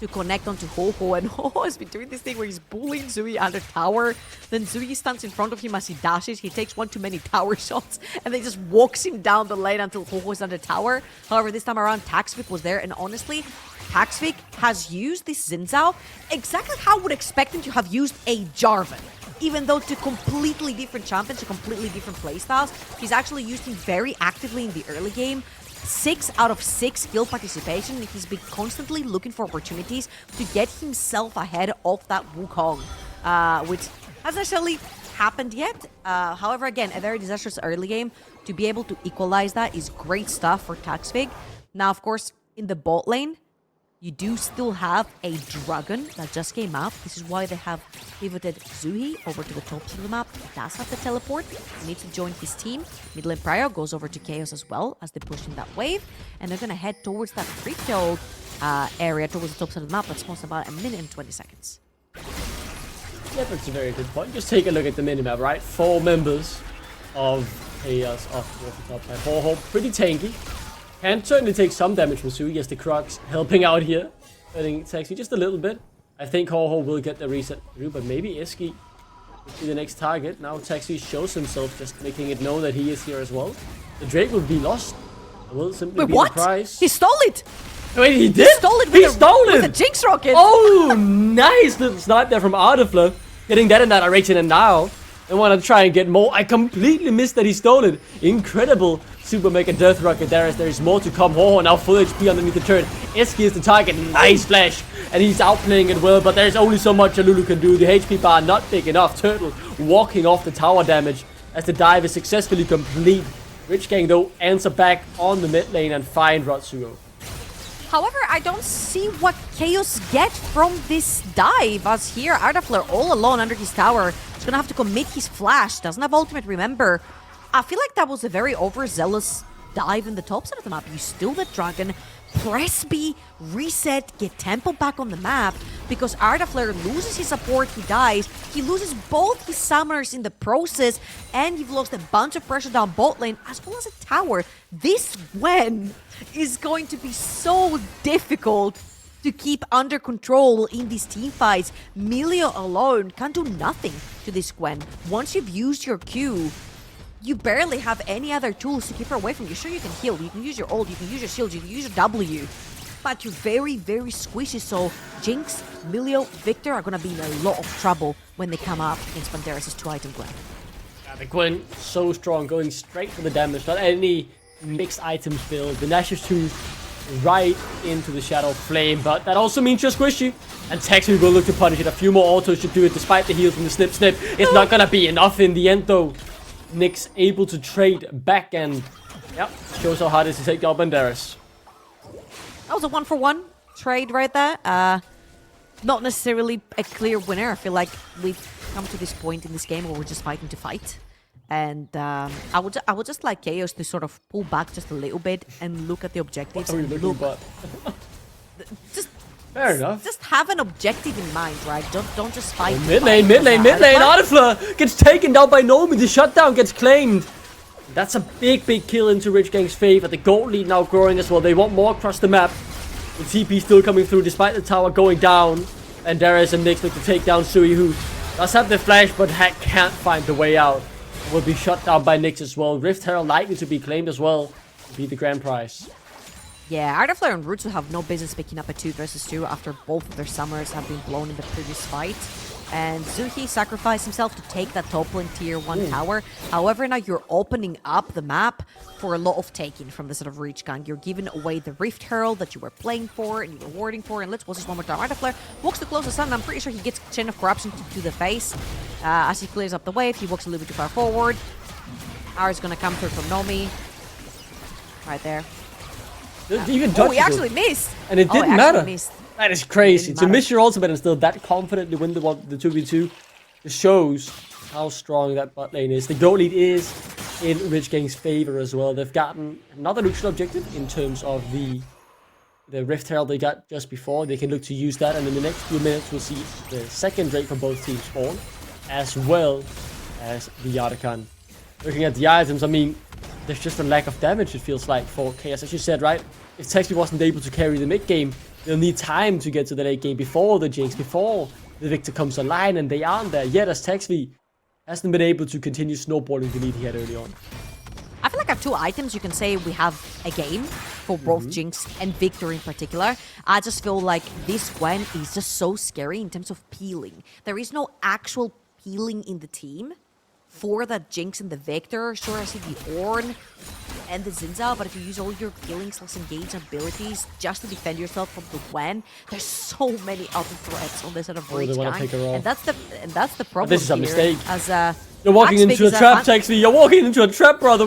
to connect onto Ho-Ho, and Ho-Ho has been doing this thing where he's bullying Zui under tower, then Zui stands in front of him as he dashes, he takes one too many tower shots, and then just walks him down the lane until Ho-Ho is under tower. However, this time around, Taxvig was there, and honestly, Taxvig has used this Xin Zhao exactly how I would expect him to have used a Jarvan. Even though to completely different champions, to completely different playstyles, he's actually used him very actively in the early game. 6 out of 6 skill participation. He's been constantly looking for opportunities to get himself ahead of that Wukong, which hasn't necessarily happened yet. However, again, a very disastrous early game. To be able to equalize that is great stuff for Taxvig. Now, of course, in the bot lane, you do still have a Dragon that just came out. This is why they have pivoted Zuhi over to the top of the map. He does have the teleport. He needs to join his team. Mid lane Prio goes over to KAOS as well as they push in that wave. And they're going to head towards that crypto area, towards the top side of the map. That spawns about a minute and 20 seconds. Yeah, that's a very good point. Just take a look at the minimap, right? 4 members of KAOS off the top side. Ho-Ho, pretty tanky. Can certainly take some damage from Sui as the Crux helping out here. Hurting Taxi just a little bit. I think Ho-Ho will get the reset through, but maybe Eski will be the next target. Now Taxi shows himself, just making it known that he is here as well. The Drake will be lost. It will simply be the prize. He stole it! Wait, he did? He stole it with a Jinx rocket! Oh, nice little snipe there from Artifla. Getting that in that direction, and now I want to try and get more. I completely missed that he stole it. Incredible Super Mega Death Rocket there, as there is more to come. Oh, now full HP underneath the turret. Eski is the target. Nice flash. And he's outplaying it well, but there's only so much Alulu can do. The HP bar not big enough. Turtle walking off the tower damage as the dive is successfully complete. Rich Gang, though, answer back on the mid lane and find Rotsuo. However, I don't see what KAOS get from this dive, as here, Artifler all alone under his tower. He's gonna have to commit his flash. Doesn't have ultimate, remember. I feel like that was a very overzealous dive in the top side of the map. You steal the Dragon, press B, reset, get tempo back on the map, because Artifler loses his support, he dies, he loses both his summoners in the process, and you've lost a bunch of pressure down bot lane, as well as a tower. This Gwen is going to be so difficult to keep under control in these team fights. Milio alone can do nothing to this Gwen. Once you've used your Q, you barely have any other tools to keep her away from you. Sure, you can heal, you can use your ult, you can use your shield, you can use your W, but you're very, very squishy. So Jinx, Milio, Victor are gonna be in a lot of trouble when they come up against Banderas' 2-item Gwen. Yeah, the Gwen so strong, going straight for the damage, not any mixed items build. The Nash's 2 right into the Shadow Flame, but that also means you're squishy. And Taxi will look to punish it. A few more autos should do it despite the heal from the snip. It's not gonna be enough in the end though. Nyx able to trade back and yep, shows how hard it is to take down Banderas. That was a 1-for-1 trade right there. Not necessarily a clear winner. I feel like we've come to this point in this game where we're just fighting to fight. And I would just like KAOS to sort of pull back just a little bit and look at the objectives. What are we and looking look, just fair enough. Just have an objective in mind, right? Don't just fight. Oh, mid lane. Artifla gets taken down by Nomi. The shutdown gets claimed. That's a big kill into Rich Gang's favor. The gold lead now growing as well. They want more across the map. The TP still coming through despite the tower going down. And Darius and Nyx look to take down Sui, who does have the flash but can't find the way out. Will be shut down by Nyx as well. Rift Herald likely to be claimed as well to be the grand prize. Yeah, Artifler and Roots will have no business picking up a 2 versus 2 after both of their summers have been blown in the previous fight. And Zuhi sacrificed himself to take that top lane tier 1 tower. However, now you're opening up the map for a lot of taking from the sort of Reach Gang. You're giving away the Rift Herald that you were playing for and you were warding for. And let's watch this one more time. Artiflare walks the closest sun. I'm pretty sure he gets Chain of Corruption to the face. As he clears up the wave, he walks a little bit too far forward. R is going to come through from Nomi. Right there. Even Oh, he actually missed. And it didn't matter. Missed. That is crazy. To matter. miss your ultimate and still that confidently win the 2v2 just shows how strong that bot lane is. The goal lead is in Rich Gang's favor as well. They've gotten another neutral objective in terms of the Rift Herald they got just before. They can look to use that, and in the next few minutes we'll see the second Drake for both teams spawn, as well as the Yardakan. Looking at the items, I mean, there's just a lack of damage, it feels like, for KAOS. As you said, right? If Texby wasn't able to carry the mid game, they'll need time to get to the late game before the Jinx, before the Victor comes online, and they aren't there yet, as Texby hasn't been able to continue snowballing the lead he had early on. I feel like I have 2 items you can say we have a game for both Jinx and Victor in particular. I just feel like this Gwen is just so scary in terms of peeling. There is no actual peeling in the team for that Jinx and the Victor. Sure, I see the Ornn and the Zinza, but if you use all your healing/engage abilities just to defend yourself from the Gwen, there's so many other threats on this sort of Reach Gang, and that's the problem. This is a here, mistake. As You're walking into a trap, Texby. You're walking into a trap, brother.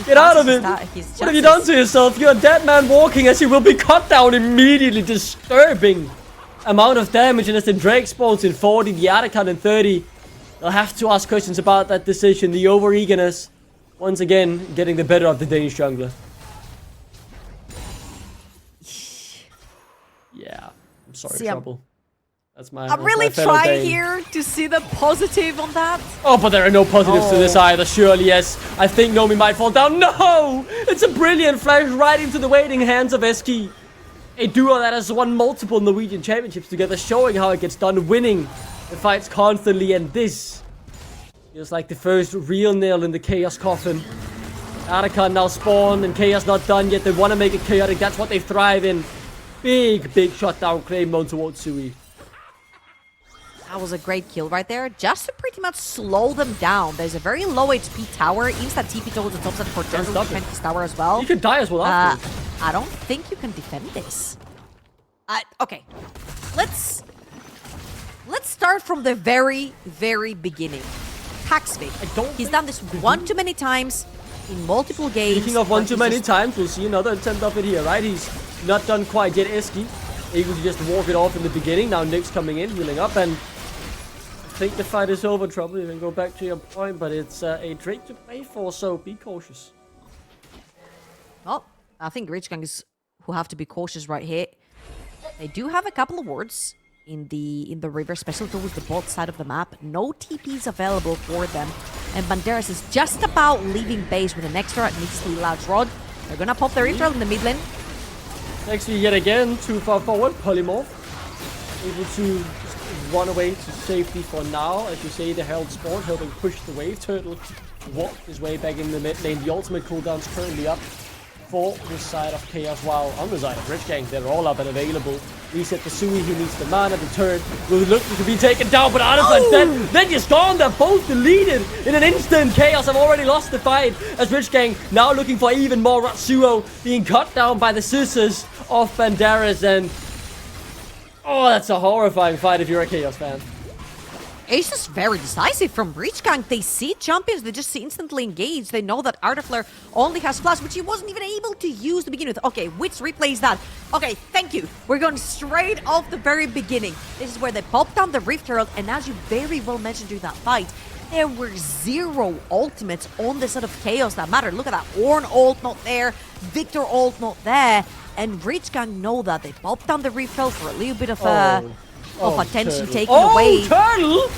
Get out of it. What have you done to yourself? You're a dead man walking, as you will be cut down immediately. Disturbing amount of damage, and as the Drake spawns in 40, the Yardakan in 30. They'll have to ask questions about that decision. The over-eagerness, once again, getting the better of the Danish jungler. Yeah, I'm sorry, Trouble. I'm really trying here to see the positive on that. Oh, but there are no positives to this either, surely, yes. I think Nomi might fall down. No! It's a brilliant flash right into the waiting hands of Eski. A duo that has won multiple Norwegian championships together, showing how it gets done, winning the fights constantly, and this feels like the first real nail in the KAOS coffin. Yardakan now spawned, and KAOS not done yet. They want to make it chaotic. That's what they thrive in. Big shutdown claim on towards Sui. That was a great kill right there, just to pretty much slow them down. There's a very low HP tower. Instant TP towards the top side for General to defend his tower as well. You could die as well after. I don't think you can defend this. Okay. Let's start from the very beginning. Taxvig. He's done this one too many times in multiple games. Speaking of one too many times, we'll see another attempt of it here, right? He's not done quite yet. Eski able to just walk it off in the beginning. Now Nick's coming in, healing up, and I think the fight is over, Trouble. You can go back to your point, but it's a Drake to play for, so be cautious. Well, I think Rich Gang is who have to be cautious right here. They do have a couple of wards in the river, especially towards the bot side of the map. No TPs available for them, and Banderas is just about leaving base with an extra needlessly large rod. They're gonna pop their intro in the mid lane. Next yet again, too far forward. Polymorph able to just run away to safety for now. As you say, the Herald Sport helping push the wave. Turtle walked his way back in the mid lane. The ultimate cooldown's currently up for the side of KAOS, while on the side of Rich Gang, they're all up and available. Reset for Sui, he needs the mana. The turret will look to be taken down, but Artifact's dead. Then just gone. They're both deleted in an instant. KAOS have already lost the fight, as Rich Gang now looking for even more. Ratsuo being cut down by the scissors of Banderas, and oh, that's a horrifying fight if you're a KAOS fan. It's just very decisive from Reach Gang. They see champions, they just instantly engage. They know that Artiflare only has flash, which he wasn't even able to use to begin with. Okay, which replays that? Okay, thank you. We're going straight off the very beginning. This is where they popped down the Rift Herald, and as you very well mentioned during that fight, there were 0 ultimates on the side of KAOS that mattered. Look at that. Ornn ult not there, Victor ult not there, and Rich Gang know that. They popped down the Rift Herald for a little bit of attention taken away. Turtle!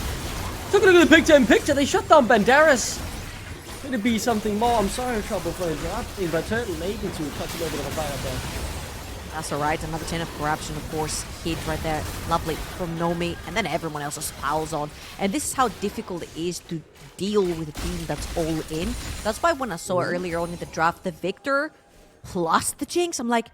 Took a look at the picture-in-picture. They shut down Banderas. Could it be something more? I'm sorry, Trouble, for interrupting, but Turtle able to touch a little bit of a fight up there. That's alright. Another chain of corruption, of course, hit right there. Lovely from Nomi, and then everyone else just piles on. And this is how difficult it is to deal with a team that's all in. That's why when I saw earlier on in the draft the Victor plus the Jinx, I'm like,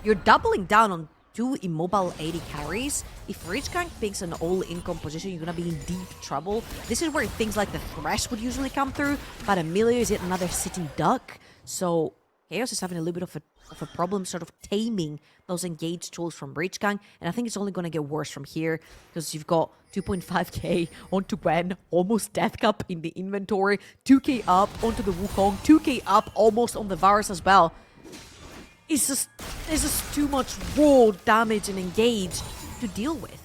you're doubling down on two immobile 80 carries. If Rich Gang picks an all-in composition, you're gonna be in deep trouble. This is where things like the Thresh would usually come through, but Emilio is yet another sitting duck. So KAOS is having a little bit of a problem sort of taming those engage tools from Rich Gang, and I think it's only going to get worse from here, because you've got 2.5k onto Gwen, almost Death Cup in the inventory, 2k up onto the Wukong, 2k up almost on the Varus as well. There's just too much raw damage and engage to deal with.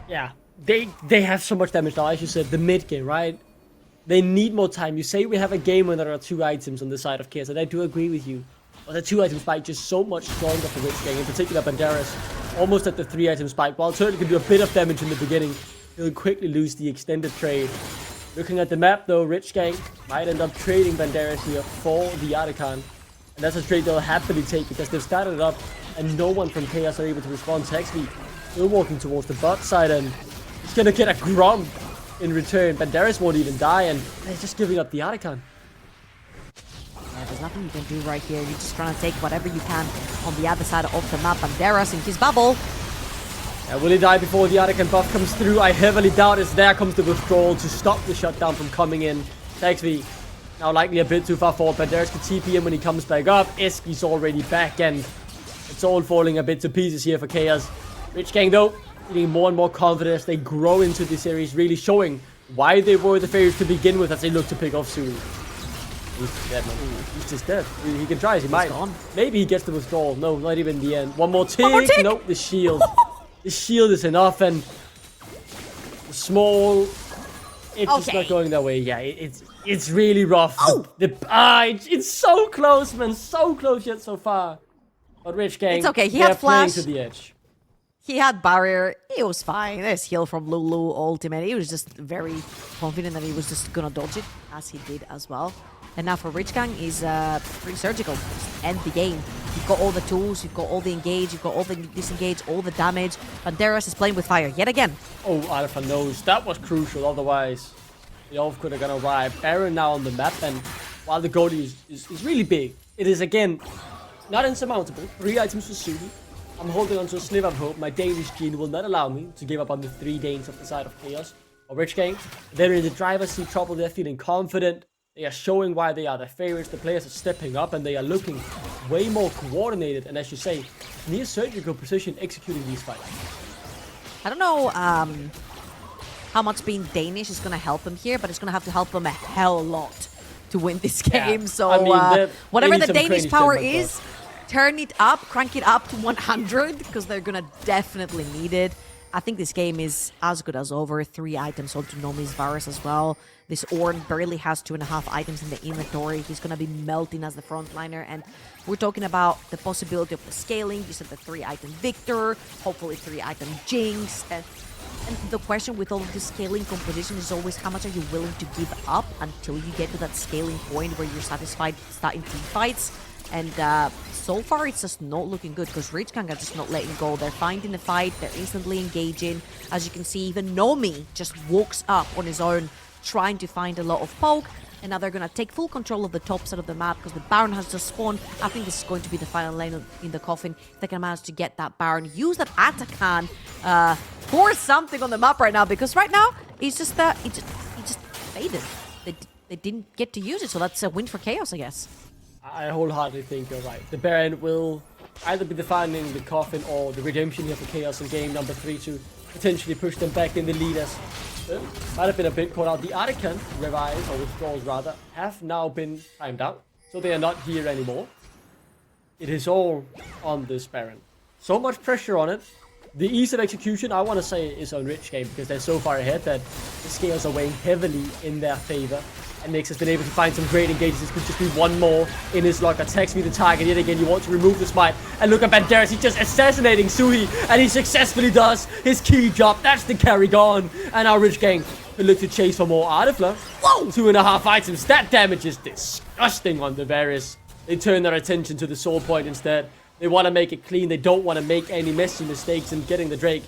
Yeah, they have so much damage now, as you said, the mid game, right? They need more time. You say we have a game where there are 2 items on the side of KAOS, and I do agree with you. But the 2 item spike just so much stronger for Rich Gang, in particular Banderas, almost at the 3 item spike. While Turtle can do a bit of damage in the beginning, he'll quickly lose the extended trade. Looking at the map though, Rich Gang might end up trading Banderas here for the Archon. And that's a trade they'll happily take, because they've started it up and no one from KAOS are able to respond. Texby still walking towards the bot side, and he's gonna get a Gromp in return. Banderas won't even die, and they're just giving up the Archon. Yeah, there's nothing you can do right here. You're just trying to take whatever you can on the other side of the map. Banderas in his bubble. Will he die before the Archon buff comes through? I heavily doubt it. There comes the withdrawal to stop the shutdown from coming in. Texby now likely a bit too far forward. Banderas can TP him when he comes back up. Eski's already back, and it's all falling a bit to pieces here for KAOS. Rich Gang though, getting more and more confidence. They grow into the series, really showing why they were the favorites to begin with as they look to pick off Sui. He's dead, man. He's just dead. He can try, he might. Gone. Maybe he gets the withdrawal. No, not even the end. One more tick. Nope, the shield. The shield is enough, and the small. It's just not going that way. Yeah, it's really rough. Oh. It's so close, man. So close yet so far. But Rich Gang, It's okay, he they're had flash. playing to the edge. He had barrier. It was fine. There's heal from Lulu ultimate. He was just very confident that he was just gonna dodge it, as he did as well. And now for Rich Gang is pretty surgical. Just end the game. You've got all the tools, you've got all the engage, you've got all the disengage, all the damage. Banderas is playing with fire yet again. Oh, Alpha knows. That was crucial. Otherwise, the Elf could have gone arrive. Baron now on the map, and while the goalie is really big, it is again not insurmountable. 3 items for Sui. I'm holding on to a sliver of hope. My Danish gene will not allow me to give up on the 3 Danes of the side of KAOS. Or Rich Gang, they're in the driver's seat trouble. They're feeling confident. They are showing why they are the favorites. The players are stepping up, and they are looking way more coordinated. And as you say, near surgical precision executing these fights. I don't know how much being Danish is going to help him here, but it's going to have to help him a hell lot to win this game. Yeah. So I mean, whatever they the need some Danish crazy power shit, my is, turn it up, crank it up to 100, because they're going to definitely need it. I think this game is as good as over. 3 items onto Nomi's Varus as well. This Ornn barely has 2.5 items in the inventory. He's going to be melting as the frontliner. And we're talking about the possibility of the scaling. You said the 3 item Victor, hopefully 3 item Jinx. And the question with all of this scaling composition is always how much are you willing to give up until you get to that scaling point where you're satisfied starting team fights. And so far, it's just not looking good, because Rich Gang are just not letting go. They're finding the fight. They're instantly engaging. As you can see, even Nomi just walks up on his own, trying to find a lot of poke. And now they're going to take full control of the top side of the map, because the Baron has just spawned. I think this is going to be the final lane in the coffin. If they can manage to get that Baron, use that Atakan for something on the map right now, because right now, it's just it just faded. They didn't get to use it, so that's a win for KAOS, I guess. I wholeheartedly think you're right. The Baron will either be defining the coffin or the redemption here for KAOS in game number 3 to potentially push them back in the lead, as might have been a bit caught out. The Archon revives, or withdrawals rather, have now been timed out, so they are not here anymore. It is all on this Baron. So much pressure on it. The ease of execution, I want to say, is on Rich Game, because they're so far ahead that the scales are weighing heavily in their favor. And Nyx has been able to find some great engages. This could just be one more in his locker. Attacks me the target yet again. You want to remove the smite. And look at Banderas. He's just assassinating Sui. And he successfully does his key job. That's the carry gone. And now Rich Gang will look to chase for more Artifla. Whoa! 2.5 items. That damage is disgusting on the Varus. They turn their attention to the soul point instead. They want to make it clean. They don't want to make any messy mistakes in getting the Drake.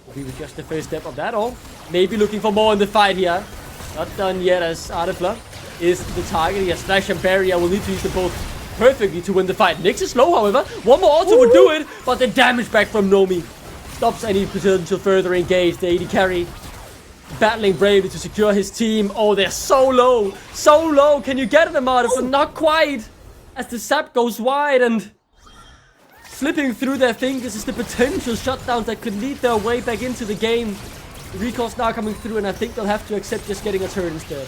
Will be just the first step of that all. Maybe looking for more in the fight here. Not done yet, as Artifla is the target. He has Flash and Barrier. Will need to use them both perfectly to win the fight. Nyx is low, however. One more auto would do it, but the damage back from Nomi stops any potential further engage. The AD carry battling bravely to secure his team. Oh, they're so low. So low. Can you get them out of it? Not quite. As the sap goes wide and slipping through their fingers is the potential shutdowns that could lead their way back into the game. The recall's now coming through, and I think they'll have to accept just getting a turn instead.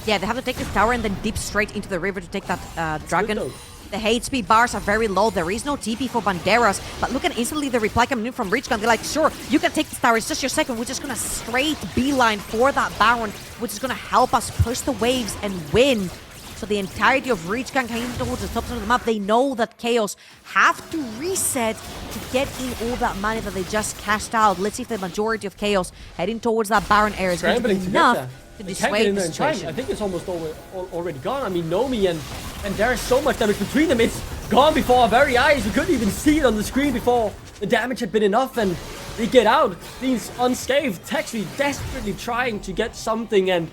Yeah, they have to take this tower and then dip straight into the river to take that dragon. The hate speed bars are very low. There is no TP for Banderas. But look at instantly the reply coming in from Richgun. They're like, sure, you can take this tower. It's just your second. We're just going to straight beeline for that Baron, which is going to help us push the waves and win. So the entirety of Richgun heading towards the top side of the map. They know that KAOS have to reset to get in all that money that they just cashed out. Let's see if the majority of KAOS heading towards that Baron area is going to be enough to dissuade the situation. I think it's almost already gone. I mean, Nomi and there is so much damage between them. It's gone before our very eyes. We couldn't even see it on the screen before the damage had been enough, and they get out. These unscathed, actually desperately trying to get something, and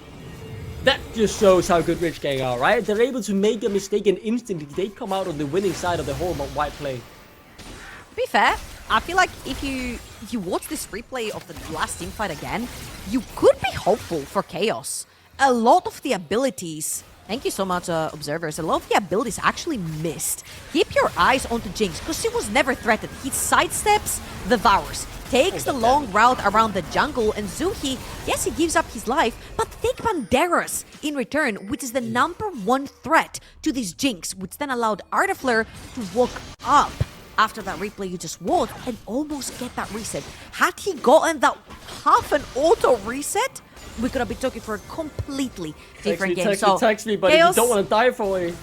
that just shows how good Rich Gang are, right? They're able to make a mistake and instantly they come out on the winning side of the whole white play. To be fair, I feel like if you watch this replay of the last teamfight again, you could be hopeful for KAOS. A lot of the abilities, thank you so much, observers, a lot of the abilities actually missed. Keep your eyes onto Jinx, because she was never threatened. He sidesteps the Devours, takes the long route around the jungle, and Zuhi, yes, he gives up his life, but take Banderas in return, which is the #1 threat to this Jinx, which then allowed Artifleur to walk up after that replay you just watched and almost get that reset. Had he gotten that half an auto reset, we could have been talking for a completely different game. Text me, but if you don't want to die for a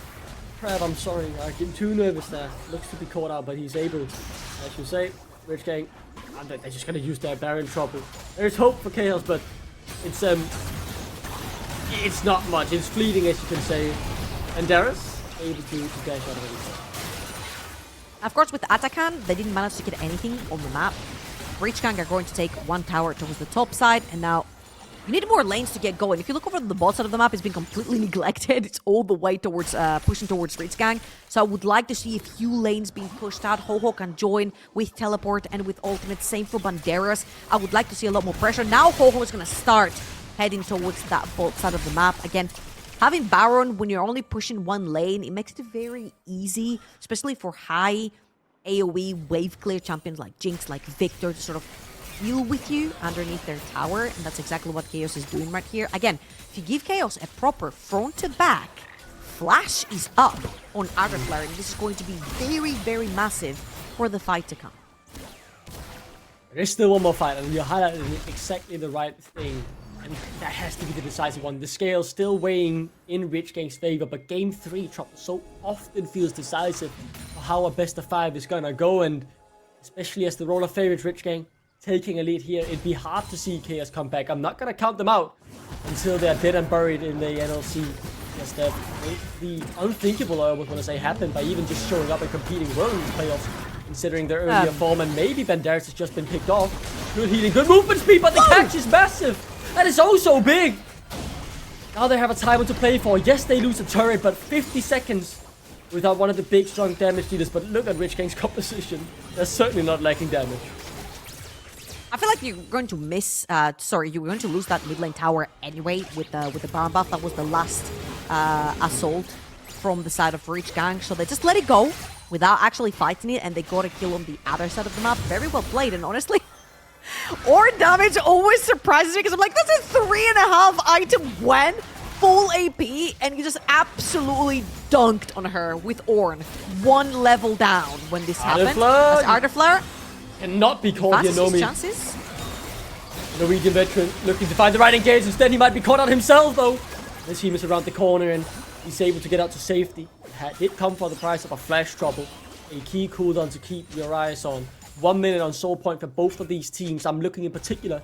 crap, I'm sorry. I'm getting too nervous there. Looks to be caught out, but he's able, as you say, Rich Gang. They're just gonna use their Baron trouble. There's hope for KAOS, but it's not much. It's fleeting, as you can say. And Darius able to dash out of it. Of course, with Atakan, they didn't manage to get anything on the map. Richgang are going to take one tower towards the top side, and now you need more lanes to get going. If you look over the bot side of the map, it's been completely neglected. It's all the way towards pushing towards Richgang. So I would like to see a few lanes being pushed out. Ho-Ho can join with teleport and with ultimate. Same for Banderas. I would like to see a lot more pressure. Now Ho-Ho is going to start heading towards that bot side of the map. Again, having Baron when you're only pushing one lane, it makes it very easy, especially for high AoE wave clear champions like Jinx, like Victor, to sort of deal with you underneath their tower, and that's exactly what KAOS is doing right here. Again, if you give KAOS a proper front to back, flash is up on Artifleur, and this is going to be very, very massive for the fight to come. There is still one more fight, and you highlighted exactly the right thing, and that has to be the decisive one. The scale still weighing in Rich Gang's favor, but Game 3 Trouble so often feels decisive for how a best of 5 is gonna go, and especially as the role of favorite Rich Gang taking a lead here, it'd be hard to see KAOS come back. I'm not gonna count them out until they're dead and buried in the NLC. Yes, that the unthinkable, I almost want to say, happened by even just showing up and competing well in these playoffs, considering their earlier form, and maybe Banderas has just been picked off. Good healing, good movement speed, but the catch is massive! That is so big! Now they have a timer to play for. Yes, they lose a turret, but 50 seconds without one of the big, strong damage dealers. But look at Rich Gang's composition. They're certainly not lacking damage. I feel like you're going to miss, you're going to lose that mid lane tower anyway with the Baron buff. That was the last assault from the side of Rich Gang. So they just let it go without actually fighting it, and they got a kill on the other side of the map. Very well played, and honestly, Ornn damage always surprises me because I'm like, that's a 3.5 item when full AP, and you just absolutely dunked on her with Ornn. One level down when this happened. As Artifleur cannot be caught here, Nomi. Chances. Norwegian veteran looking to find the right engage. Instead, he might be caught out himself, though. The team is around the corner, and he's able to get out to safety. It did come for the price of a flash trouble. A key cooldown to keep your eyes on. 1 minute on soul point for both of these teams. I'm looking in particular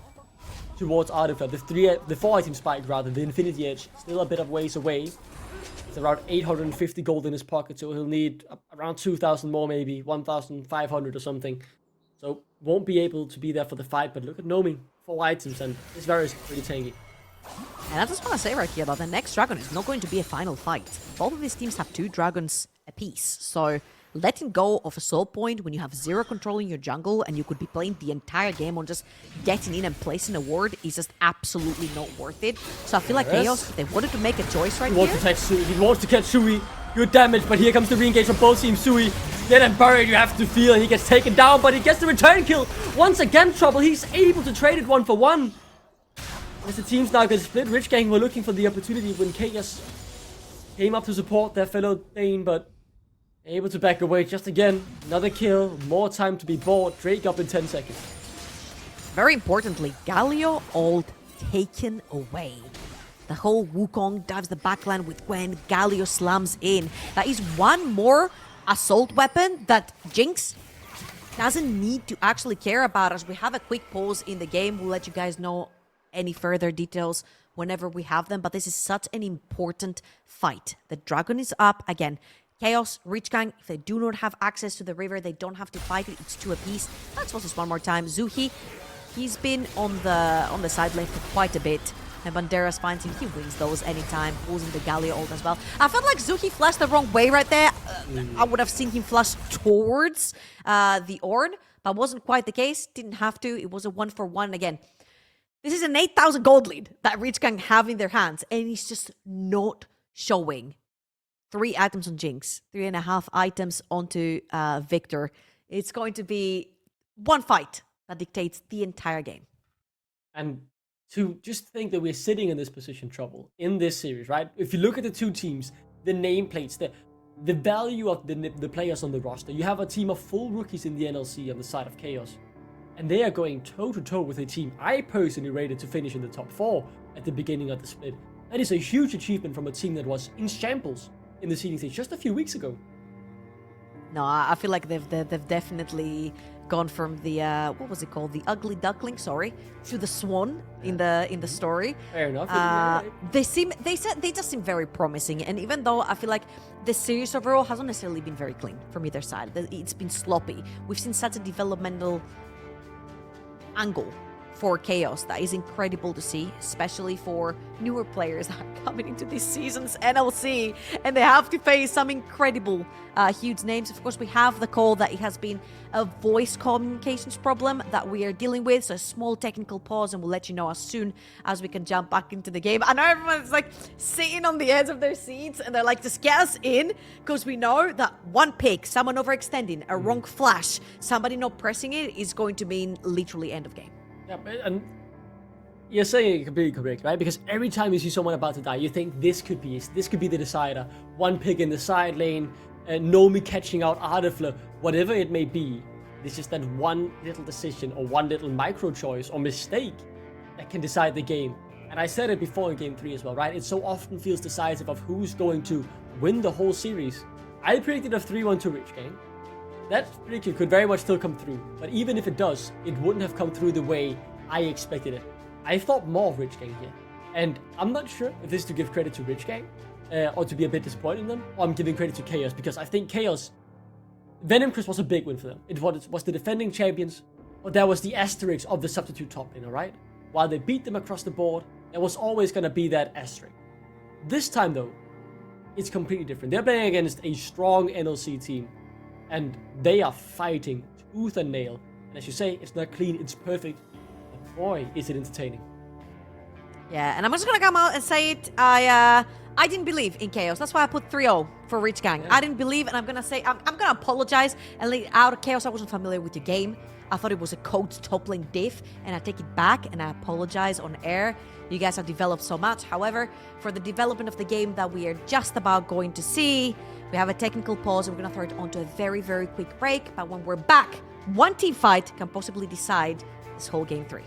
towards Artifleur. The 4 item spike, rather, the Infinity Edge, still a bit of ways away. It's around 850 gold in his pocket, so he'll need around 2,000 more, maybe 1,500 or something. So won't be able to be there for the fight, but look at Nomi. 4 items, and this Varus is pretty tanky. And I just want to say right here that the next dragon is not going to be a final fight. Both of these teams have 2 dragons apiece, so letting go of a soul point when you have 0 control in your jungle and you could be playing the entire game on just getting in and placing a ward is just absolutely not worth it. So I feel like KAOS, if they wanted to make a choice right He wants to catch Sui. He wants to catch Sui. Good damage, but here comes the re-engage from both teams. Sui, get him buried, you have to feel, and he gets taken down, but he gets the return kill. Once again, Trouble, he's able to trade it 1-for-1. As the teams now get split, Rich Gang were looking for the opportunity when KAOS came up to support their fellow Dane, but able to back away just again. Another kill, more time to be bought. Drake up in 10 seconds. Very importantly, Galio ult taken away. The whole Wukong dives the backline with Gwen. Galio slams in. That is one more assault weapon that Jinx doesn't need to actually care about. As we have a quick pause in the game, we'll let you guys know any further details whenever we have them. But this is such an important fight. The dragon is up again. KAOS, Rich Gang, if they do not have access to the river, they don't have to fight it. It's 2 apiece. Let's watch this one more time. Zuhi, he's been on the side lane for quite a bit. And Banderas finds him. He wins those anytime. Pulls in the Galio ult as well. I felt like Zuhi flashed the wrong way right there. I would have seen him flash towards the Ornn, but wasn't quite the case. Didn't have to. It was a 1-for-1 again. This is an 8,000 gold lead that Rich Gang have in their hands, and he's just not showing. 3 items on Jinx, 3.5 items onto Victor. It's going to be one fight that dictates the entire game. And to just think that we're sitting in this position, Trouble, in this series, right? If you look at the 2 teams, the nameplates, the value of the players on the roster, you have a team of full rookies in the NLC on the side of KAOS. And they are going toe-to-toe with a team I personally rated to finish in the top 4 at the beginning of the split. That is a huge achievement from a team that was in shambles in the seeding stage just a few weeks ago. No, I feel like they've definitely gone from the what was it called, the ugly duckling, sorry, to the swan in the story. Fair enough. They just seem very promising, and even though I feel like the series overall hasn't necessarily been very clean from either side, it's been sloppy. We've seen such a developmental angle for KAOS that is incredible to see, especially for newer players that are coming into this season's NLC and they have to face some incredible huge names. Of course, we have the call that it has been a voice communications problem that we are dealing with, so a small technical pause, and we'll let you know as soon as we can jump back into the game. I know everyone's like sitting on the edge of their seats and they're like, just get us in, because we know that one pick, someone overextending, a wrong flash, somebody not pressing it is going to mean literally end of game. Yeah, and you're saying it completely correct, right? Because every time you see someone about to die, you think this could be the decider. One pick in the side lane, Nomi catching out Ardefler, whatever it may be. It's just that one little decision or one little micro choice or mistake that can decide the game. And I said it before in Game 3 as well, right? It so often feels decisive of who's going to win the whole series. I predicted a 3-1 to Rich Gang. That prediction could very much still come through, but even if it does, it wouldn't have come through the way I expected it. I thought more of Rich Gang here, and I'm not sure if this is to give credit to Rich Gang, or to be a bit disappointed in them, or I'm giving credit to KAOS, because I think KAOS, Venom Chris was a big win for them. It was the defending champions, but there was the asterisk of the substitute top laner, right? While they beat them across the board, there was always going to be that asterisk. This time though, it's completely different. They're playing against a strong NLC team, and they are fighting tooth and nail. And as you say, it's not clean, it's perfect. But boy, is it entertaining. Yeah, and I'm just gonna come out and say it. I didn't believe in KAOS. That's why I put 3-0 for Rich Gang. Yeah. I didn't believe, and I'm gonna say I'm gonna apologize and lay it out. KAOS, I wasn't familiar with your game. I thought it was a coach top lane diff, and I take it back and I apologize on air. You guys have developed so much. However, for the development of the game that we are just about going to see, we have a technical pause and we're gonna throw it onto a very, very quick break. But when we're back, one team fight can possibly decide this whole Game 3.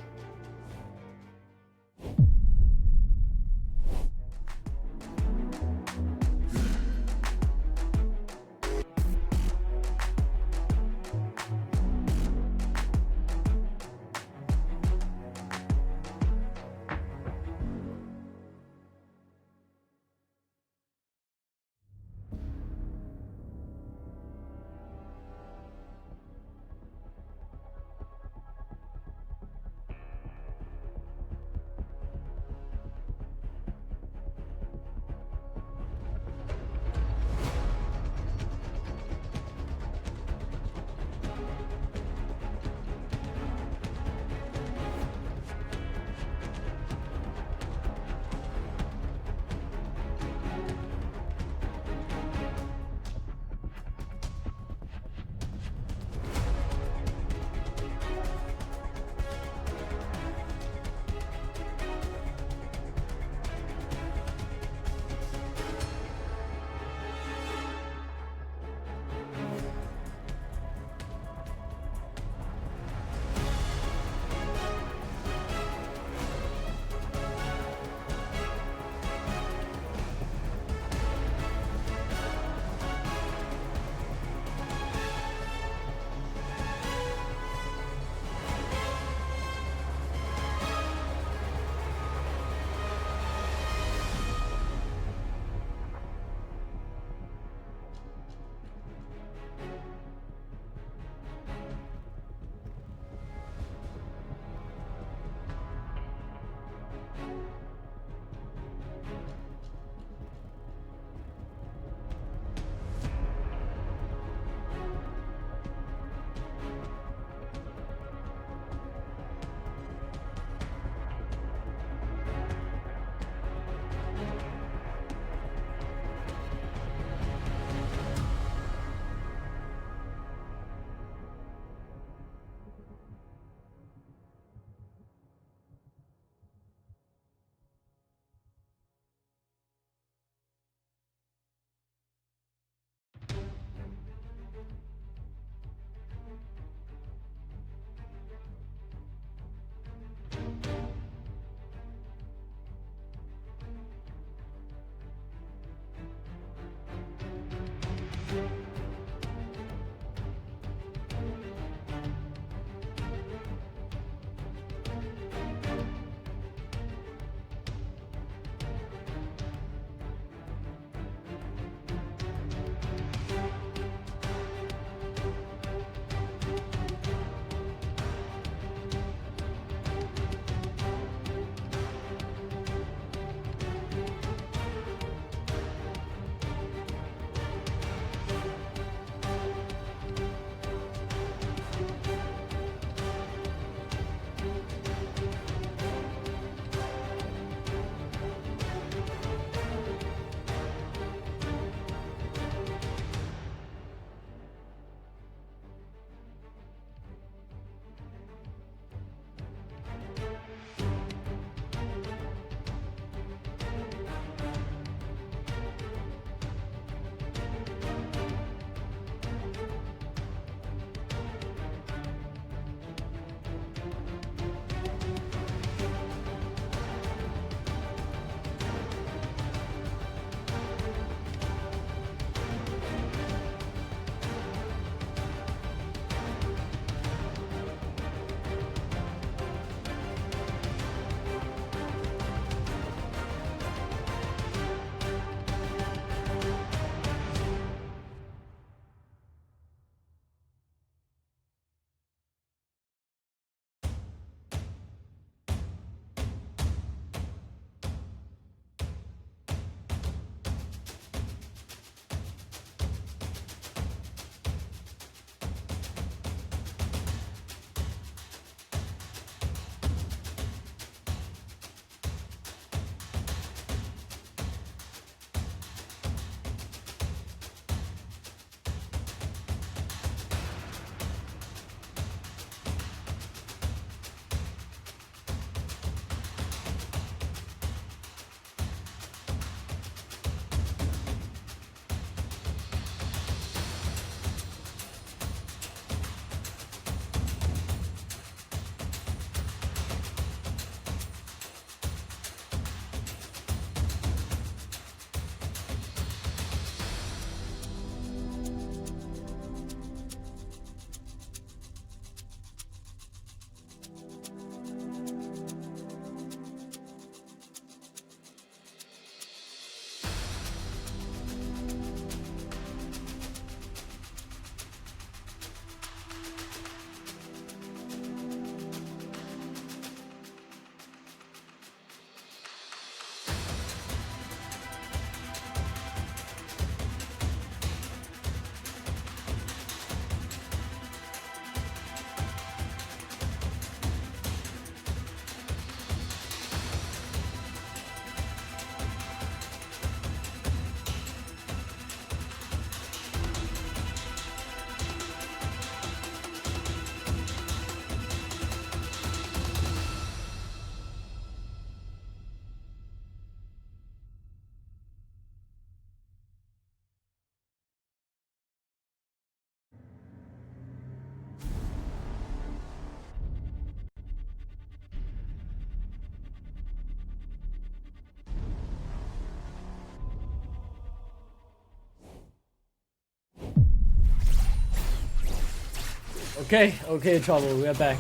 Okay, Trouble, we are back.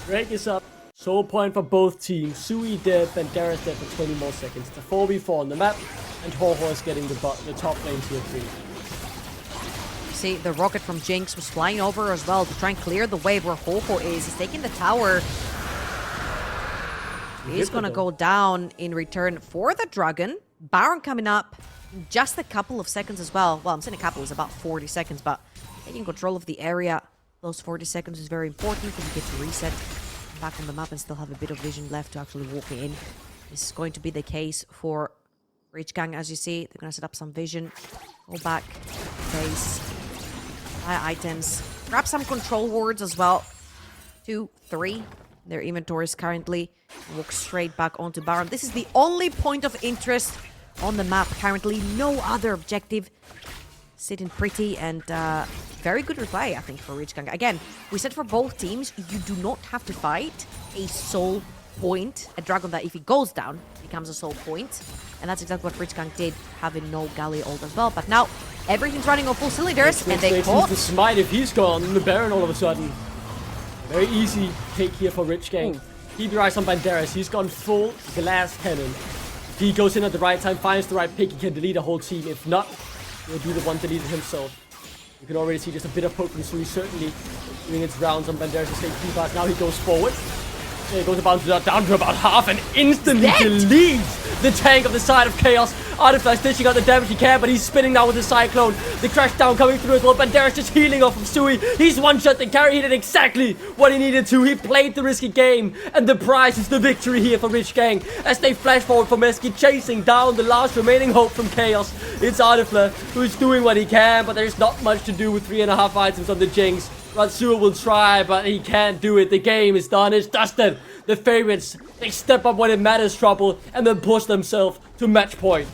Break is up. Soul point for both teams. Sui dead, Banderas dead for 20 more seconds. The 4v4 on the map, and Ho-Ho is getting the top lane tier 3. See, the rocket from Jinx was flying over as well to try and clear the way where Ho-Ho is. He's taking the tower. He's gonna go down in return for the Dragon. Baron coming up in just a couple of seconds as well. Well, I'm saying a couple, it's about 40 seconds, but taking control of the area, those 40 seconds is very important because you get to reset back on the map and still have a bit of vision left to actually walk in. This is going to be the case for Rich Gang, as you see. They're gonna set up some vision, go back, base, buy items, grab some control wards as well. 2, 3. Their inventories currently walk straight back onto Baron. This is the only point of interest on the map currently. No other objective. Sitting pretty and very good replay, I think, for Rich Gang. Again, we said for both teams, you do not have to fight a soul point. A dragon that if he goes down, becomes a soul point. And that's exactly what Rich Gang did, having no Galley ult as well. But now, everything's running on full cylinders, and they caught... the smite if he's gone, the Baron all of a sudden. Very easy pick here for Rich Gang. Keep your eyes on Banderas. He's gone full glass cannon. If he goes in at the right time, finds the right pick, he can delete a whole team. If not, he'll be the one deleted himself. You can already see just a bit of poke from Sui, certainly doing its rounds on Banderas to save T-Bars. Now he goes forward. There he goes down to about half and instantly deletes the tank of the side of KAOS. Artifact's dishing out the damage he can, but he's spinning now with the Cyclone. The crash down coming through as well. Banderas just healing off of Sui. He's one-shot the carry. He did exactly what he needed to. He played the risky game, and the prize is the victory here for Rich Gang as they flash forward for Meski, chasing down the last remaining hope from KAOS. It's Artifacta who's doing what he can, but there's not much to do with 3.5 items on the Jinx. Ratsua will try, but he can't do it. The game is done. It's dusted. The favorites, they step up when it matters, Trouble, and then push themselves to match point.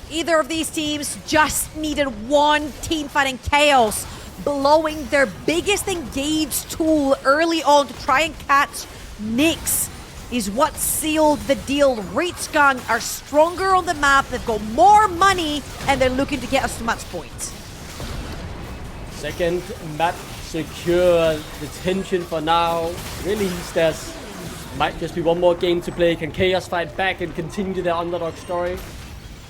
Either of these teams just needed one team fighting KAOS, blowing their biggest engaged tool early on to try and catch Nyx is what sealed the deal. Rich Gang are stronger on the map, they've got more money, and they're looking to get us to match point. Second map secure. The tension for now really there's might just be one more game to play. Can KAOS fight back and continue their underdog story?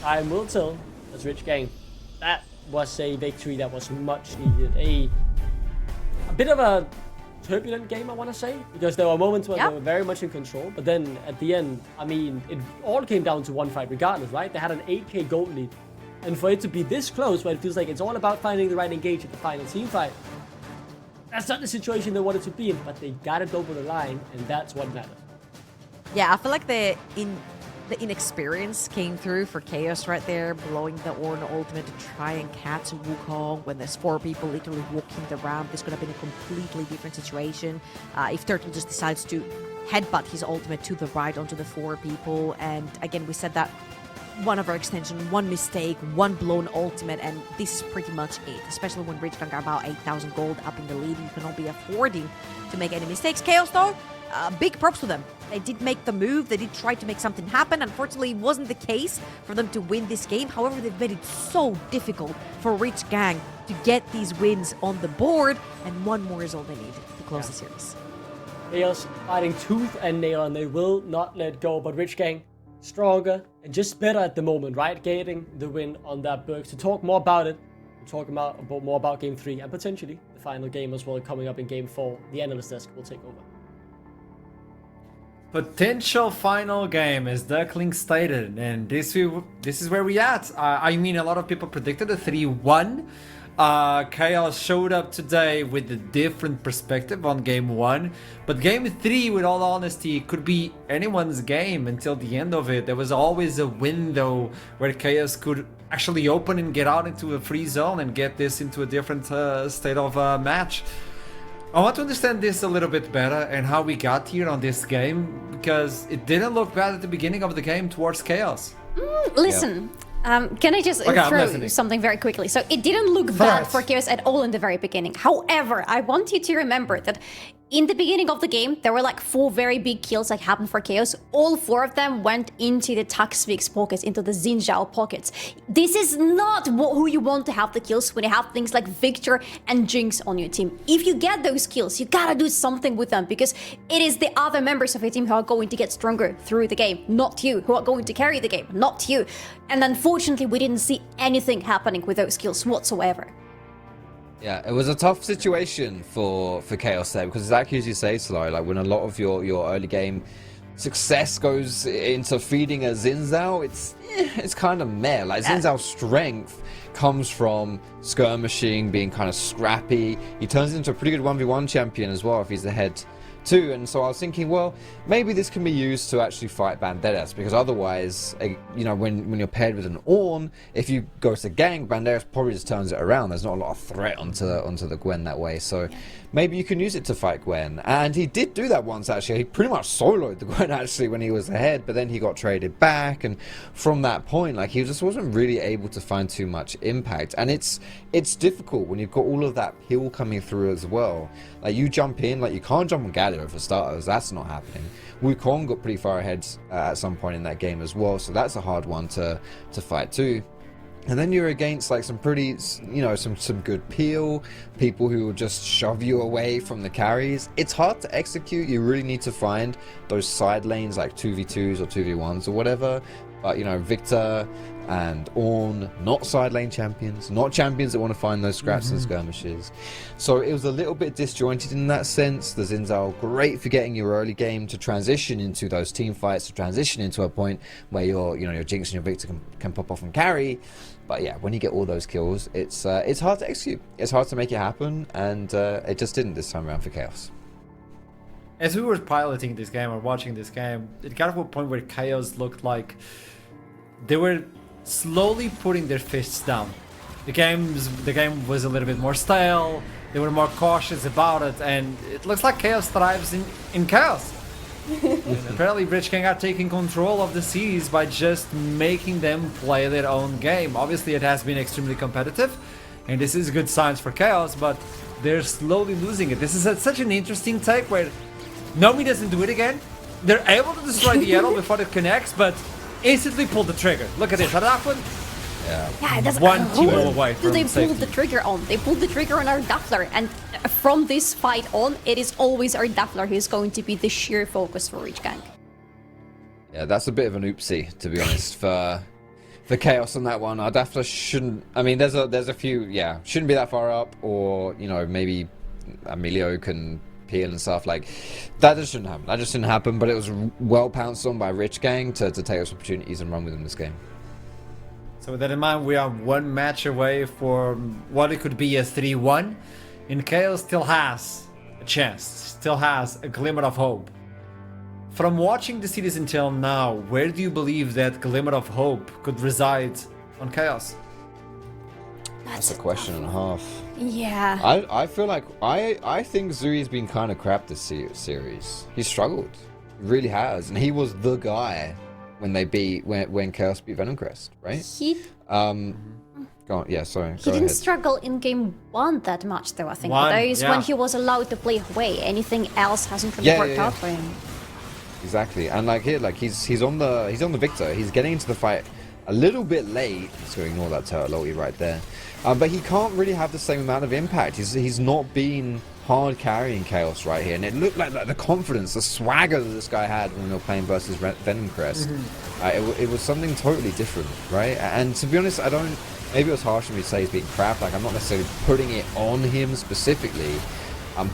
Time will tell. That's Rich Gang. That was a victory that was much needed. A bit of a turbulent game, I want to say, because there were moments where they were very much in control, but then at the end, I mean, it all came down to one fight regardless, right? They had an 8k gold lead, and for it to be this close, where it feels like it's all about finding the right engage at the final team fight, that's not the situation they wanted to be in, but they got it over the line, and that's what matters. Yeah, I feel like the inexperience came through for KAOS right there, blowing the Ornn ultimate to try and catch Wukong when there's 4 people literally walking the ramp. This could have been a completely different situation. If Turtle just decides to headbutt his ultimate to the right onto the 4 people, and again, we said that one overextension, one mistake, one blown ultimate, and this is pretty much it. Especially when Rich Gang are about 8,000 gold up in the lead, you cannot be affording to make any mistakes. KAOS though, big props to them. They did make the move, they did try to make something happen. Unfortunately, it wasn't the case for them to win this game. However, they've made it so difficult for Rich Gang to get these wins on the board, and one more is all they need to close the series. KAOS fighting tooth and nail, and they will not let go, but Rich Gang stronger and just better at the moment, right? Getting the win on that Berg. To talk more about it, we'll talk more about Game 3 and potentially the final game as well coming up in Game 4. The analyst desk will take over. Potential final game, as Duckling stated, and this is where we at. I mean, a lot of people predicted a 3-1. KAOS showed up today with a different perspective on Game 1, but Game 3, with all honesty, could be anyone's game until the end of it. There was always a window where KAOS could actually open and get out into a free zone and get this into a different state of match. I want to understand this a little bit better and how we got here on this game, because it didn't look bad at the beginning of the game towards KAOS. Listen, can I just throw something very quickly? So it didn't look bad for KAOS at all in the very beginning. However, I want you to remember that in the beginning of the game, there were like 4 very big kills that happened for KAOS. All 4 of them went into the Taxvik's pockets, into the Xin Zhao pockets. This is not who you want to have the kills when you have things like Victor and Jinx on your team. If you get those kills, you gotta do something with them, because it is the other members of your team who are going to get stronger through the game, not you, who are going to carry the game, not you. And unfortunately, we didn't see anything happening with those kills whatsoever. Yeah, it was a tough situation for KAOS there, because exactly as you say, Solari, like when a lot of your early game success goes into feeding a Xin Zhao, it's kind of meh. Like Xin Zhao's strength comes from skirmishing, being kind of scrappy. He turns into a pretty good 1v1 champion as well if he's ahead too. And so I was thinking, well, maybe this can be used to actually fight Banderas, because otherwise, you know, when you're paired with an Ornn, if you go to gank, Banderas probably just turns it around. There's not a lot of threat onto the Gwen that way. So maybe you can use it to fight Gwen. And he did do that once, actually. He pretty much soloed the Gwen, actually, when he was ahead, but then he got traded back. And from that point, like, he just wasn't really able to find too much impact. And it's difficult when you've got all of that heal coming through as well. Like, you jump in, like, you can't jump on Galio for starters. That's not happening. Wukong got pretty far ahead at some point in that game as well, so that's a hard one to fight too. And then you're against like some pretty, you know, some good peel, people who will just shove you away from the carries. It's hard to execute. You really need to find those side lanes like 2v2s or 2v1s or whatever. But, you know, Victor and Ornn, not side lane champions, not champions that want to find those scraps and skirmishes. So it was a little bit disjointed in that sense. The Xin Zhao, great for getting your early game to transition into those team fights, to transition into a point where your Jinx and your Victor can pop off and carry. But yeah, when you get all those kills, it's hard to execute. It's hard to make it happen, and it just didn't this time around for KAOS. As we were piloting this game or watching this game, it got to a point where KAOS looked like they were slowly putting their fists down. The game was a little bit more stale. They were more cautious about it, and it looks like KAOS thrives in chaos. Apparently, Rich Gang are taking control of the seas by just making them play their own game. Obviously, it has been extremely competitive, and this is good signs for KAOS, but they're slowly losing it. This is such an interesting take where Nomi doesn't do it again. They're able to destroy the arrow before it connects, but instantly pull the trigger. Look at this. What happened? Yeah, it doesn't. One team away from they safety. pulled the trigger on. They pulled the trigger on our Daffler, and from this fight on, it is always our Daffler who's going to be the sheer focus for each gang. Yeah, that's a bit of an oopsie, to be honest, for KAOS on that one. Our Daffler shouldn't. I mean, there's a few. Yeah, shouldn't be that far up, or you know, maybe Emilio can peel and stuff like that. Just shouldn't happen. That just didn't happen. But it was well pounced on by Rich Gang to take those opportunities and run with them this game. So with that in mind, we are one match away for what it could be a 3-1. And KAOS still has a chance, still has a glimmer of hope. From watching the series until now, where do you believe that glimmer of hope could reside on KAOS? That's a question and a half. Yeah. I feel like I think Zui's been kind of crap this series. He struggled, he really has, and he was the guy when KAOS beat Venom Crest, right? Go on. Yeah, sorry. He didn't struggle in game 1 that much, though. I think that is when he was allowed to play away. Anything else hasn't really worked out for him. Exactly, and like here, like he's on the Victor. He's getting into the fight a little bit late. Let's go ignore that turtle ulti right there. But he can't really have the same amount of impact. He's not been hard carrying KAOS right here, and it looked like the confidence, the swagger that this guy had when they were playing versus Venom Crest. It was something totally different, right? And to be honest, maybe it was harsh for me to say he's being crap. Like, I'm not necessarily putting it on him specifically.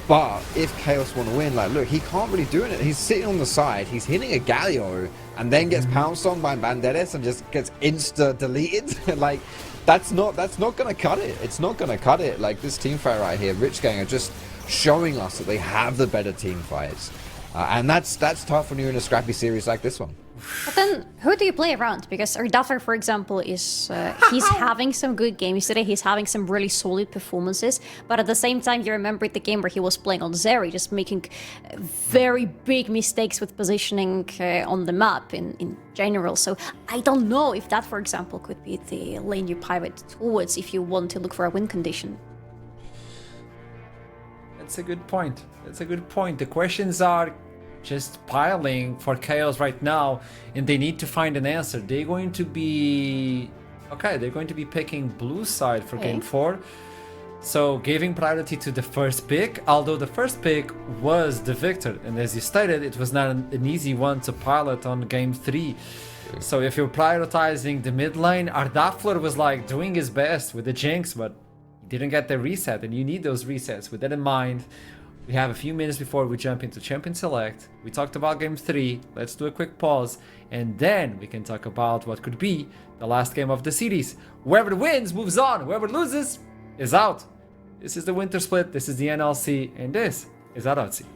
But if KAOS want to win, like, look, he can't really do it. He's sitting on the side, he's hitting a Galio, and then gets pounced on by Banderas and just gets insta-deleted. Like, that's not gonna cut it. It's not gonna cut it. Like, this team fight right here, Rich Gang are just showing us that they have the better team fights. And that's tough when you're in a scrappy series like this one. But then, who do you play around? Because our Daffler, for example, is he's having some good games today. He's having some really solid performances. But at the same time, you remember the game where he was playing on Zeri, just making very big mistakes with positioning on the map in general. So I don't know if that, for example, could be the lane you pivot towards if you want to look for a win condition. That's a good point. That's a good point. The questions are just piling for KAOS right now, and they need to find an answer. They're going to be... Okay, they're going to be picking blue side for game 4. So giving priority to the first pick, although the first pick was the victor, and as you stated, it was not an easy one to pilot on game 3. So if you're prioritizing the mid lane, Ardaflor was like doing his best with the Jinx, but he didn't get the reset, and you need those resets. With that in mind, we have a few minutes before we jump into Champion Select. We talked about game 3, let's do a quick pause, and then we can talk about what could be the last game of the series. Whoever wins moves on, whoever loses is out. This is the Winter Split, this is the NLC, and this is Arozzi.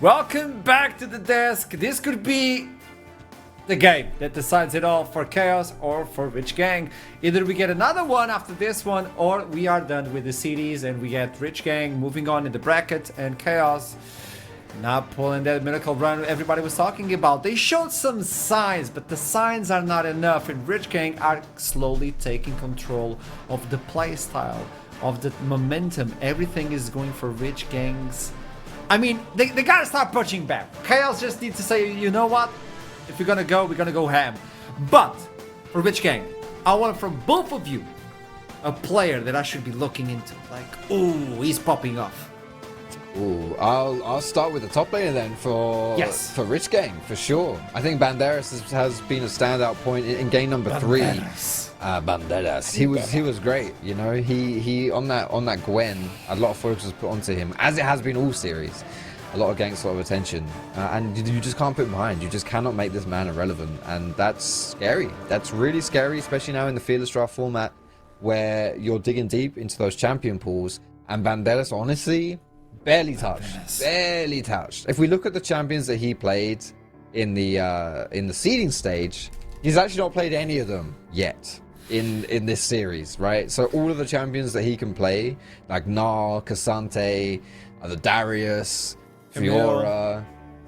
Welcome back to the desk. This could be the game that decides it all for KAOS or for Rich Gang. Either we get another one after this one, or we are done with the cities and we get Rich Gang moving on in the bracket and KAOS not pulling that miracle run everybody was talking about. They showed some signs, but the signs are not enough, and Rich Gang are slowly taking control of the playstyle, of the momentum. Everything is going for Rich Gangs. I mean, they gotta start pushing back. KAOS just need to say, you know what? If we're gonna go, we're gonna go ham. But for Rich Gang, I want from both of you a player that I should be looking into. Like, ooh, he's popping off. Ooh, I'll start with the top laner then for Rich Gang for sure. I think Banderas has been a standout point in game number 3. Banderas. He was great. You know, he on that Gwen, a lot of focus was put onto him, as it has been all series. A lot of ganks, a lot of attention, and you just can't put him behind. You just cannot make this man irrelevant, and that's scary. That's really scary, especially now in the Fearless Draft format, where you're digging deep into those champion pools, and Banderas honestly barely touched. If we look at the champions that he played in the seeding stage, he's actually not played any of them yet in this series, right? So all of the champions that he can play, like Gnar, Cassante, the Darius, Fiora,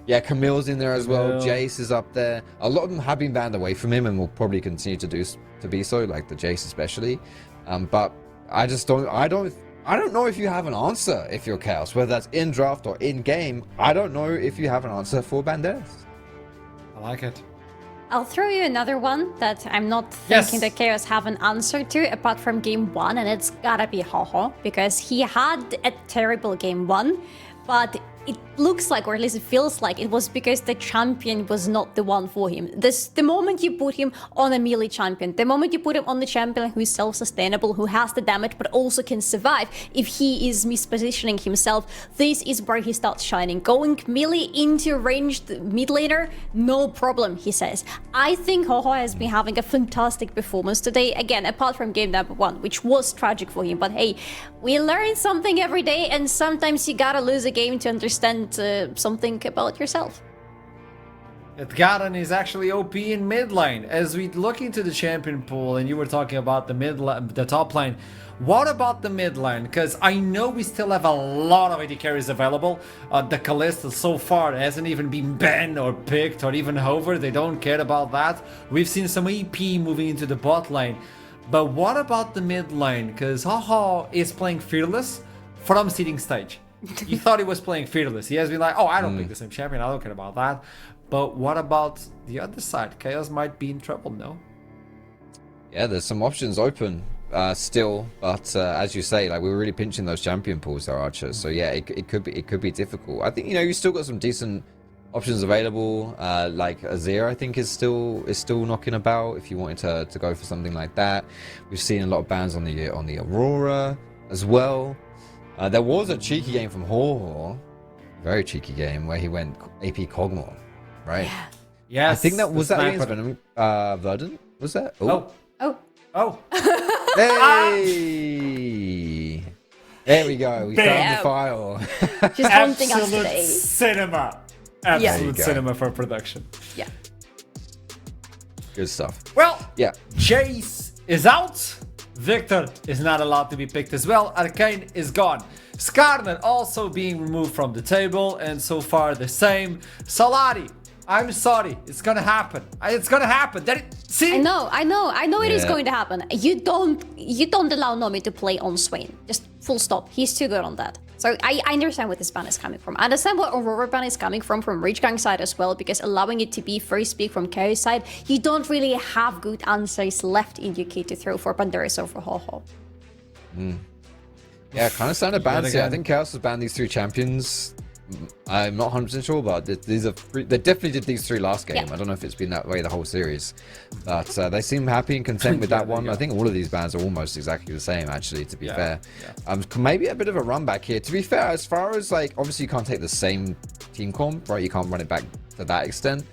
yeah, Camille's in there as well. Jace is up there. A lot of them have been banned away from him and will probably continue to be so, like the Jace especially. But I don't know if you have an answer if you're KAOS, whether that's in draft or in game. I don't know if you have an answer for Banderas. I like it. I'll throw you another one that I'm not thinking that KAOS have an answer to apart from game 1, and it's gotta be Ho-Ho, because he had a terrible game 1, but it looks like, or at least it feels like, it was because the champion was not the one for him. The moment you put him on a melee champion, the moment you put him on the champion who is self-sustainable, who has the damage but also can survive, if he is mispositioning himself, this is where he starts shining. Going melee into ranged mid laner, no problem, he says. I think Ho-Ho has been having a fantastic performance today, again, apart from game number 1, which was tragic for him, but hey, we learn something every day, and sometimes you gotta lose a game to understand something about yourself. Garen is actually OP in mid lane. As we look into the champion pool, and you were talking about the top lane, what about the mid lane? Because I know we still have a lot of AD carries available. The Kalista so far hasn't even been banned or picked or even hovered. They don't care about that. We've seen some EP moving into the bot lane. But what about the mid lane? Because Ho-Ho is playing Fearless from seeding stage. He thought he was playing Fearless. He has been like, oh, I don't pick the same champion. I don't care about that. But what about the other side? KAOS might be in trouble, no? Yeah, there's some options open still, but as you say, like, we're really pinching those champion pools there, Archer. So yeah, it could be difficult. I think, you know, you still got some decent options available. Like Azir, I think is still knocking about if you wanted to go for something like that. We've seen a lot of bans on the Aurora as well. There was a cheeky game from Ho-Ho, very cheeky game, where he went AP Kog'Maw, right? Yeah. Yes. I think that was that against Venom. Verdant? Was that? Oh. Hey! There we go. We found the file. Just haunting us today. Cinema. Absolute cinema for production. Yeah. Good stuff. Well, yeah. Jace is out. Victor is not allowed to be picked as well. Arcane is gone. Skarner also being removed from the table, and so far the same. Solari, I'm sorry, it's gonna happen. It's gonna happen. See? I know it is going to happen. You don't allow Nomi to play on Swain. Just full stop. He's too good on that. So I understand where this ban is coming from. I understand where Aurora ban is coming from Rich Gang side as well, because allowing it to be first pick from KAOS side, you don't really have good answers left in your kit to throw for Banderas or for Ho-Ho. Yeah, kind of standard bans here. I think KAOS has banned these 3 champions. I'm not 100% sure, but these are they definitely did these 3 last game. Yeah. I don't know if it's been that way the whole series, but they seem happy and content with that one. I think all of these bans are almost exactly the same, actually, to be fair. Yeah. Maybe a bit of a run back here. To be fair, as far as, like, obviously you can't take the same team comp, right? You can't run it back to that extent.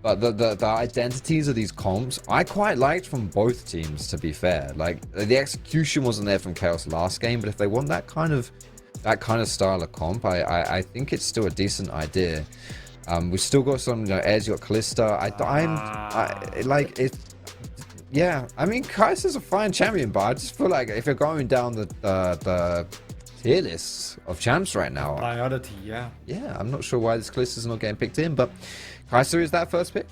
But the identities of these comps, I quite liked from both teams, to be fair. Like, the execution wasn't there from KAOS last game, but if they want that kind of that kind of style of comp, I think it's still a decent idea. We've still got some, Edge, you got Callista. Like it. Yeah, I mean, Kaiser's a fine champion, but I just feel like if you're going down the tier lists of champs right now, Priority, yeah. Yeah, I'm not sure why this Callista's not getting picked in, but Kaiser is that first pick.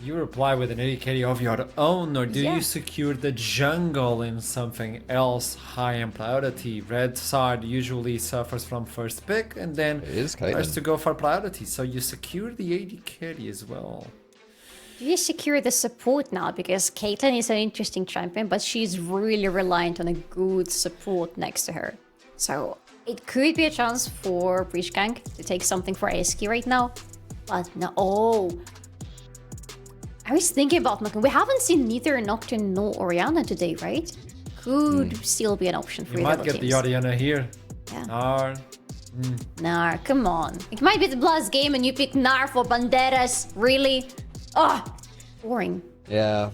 You reply with an AD of your own, or do you secure the jungle in something else high in priority? Red side usually suffers from first pick, and then tries to go for priority, so you secure the AD carry as well. Do you secure the support now? Because Caitlyn is an interesting champion, but she's really reliant on a good support next to her. So it could be a chance for Breach Gang to take something for Eski right now. But no. Oh. I was thinking about Nocturne. We haven't seen neither Nocturne nor Orianna today, right? Could still be an option for you might get the Orianna here. Yeah. Gnar. Gnar, come on. It might be the last game and you pick Gnar for Banderas. Really? Oh, boring. Yeah.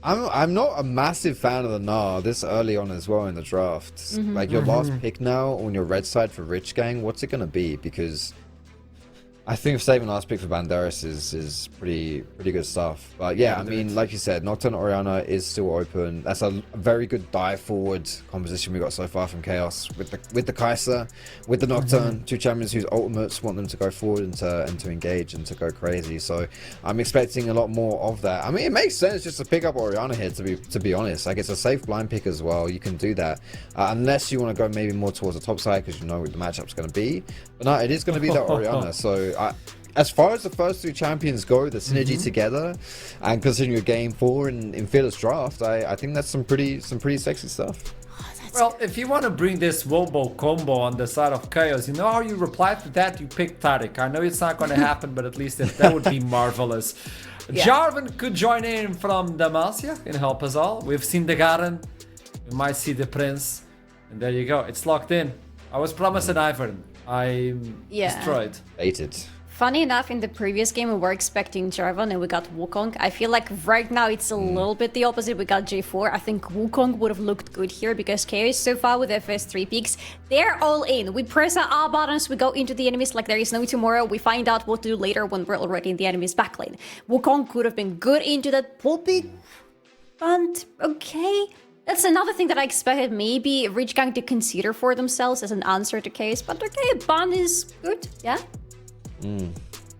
I'm not a massive fan of the Gnar this early on as well in the draft. Like your last pick now on your red side for Rich Gang, what's it going to be? Because I think saving last pick for Banderas is pretty good stuff. But yeah, I mean, like you said, Nocturne Orianna is still open. That's a very good dive forward composition we got so far from KAOS with the Kaiser, with the Nocturne, two champions whose ultimates want them to go forward and to engage and to go crazy. So I'm expecting a lot more of that. I mean, it makes sense just to pick up Orianna here, to be honest. Like, it's a safe blind pick as well. You can do that unless you want to go maybe more towards the top side because you know what the matchup's going to be. But no, it is going to be that Orianna. So as far as the first three champions go, the synergy together, and considering your game 4 in Fearless Draft, I think that's some pretty sexy stuff. Well, if you want to bring this Wobo combo on the side of KAOS, you know how you reply to that? You pick Taric. I know it's not going to happen, but at least that would be marvelous. Yeah. Jarvan could join in from Demacia and help us all. We've seen the Garen. We might see the Prince. And there you go. It's locked in. I was promised an Ivern. I'm destroyed. Baited. Funny enough, in the previous game, we were expecting Jarvan and we got Wukong. I feel like right now it's a little bit the opposite. We got J4. I think Wukong would have looked good here because KAOS so far with FS3 picks, they're all in. We press our R buttons, we go into the enemies like there is no tomorrow. We find out what to do later when we're already in the enemy's backline. Wukong could have been good into that pulpy, but okay. That's another thing that I expected maybe Rich Gang to consider for themselves as an answer to KAOS, but okay, Ban is good, yeah?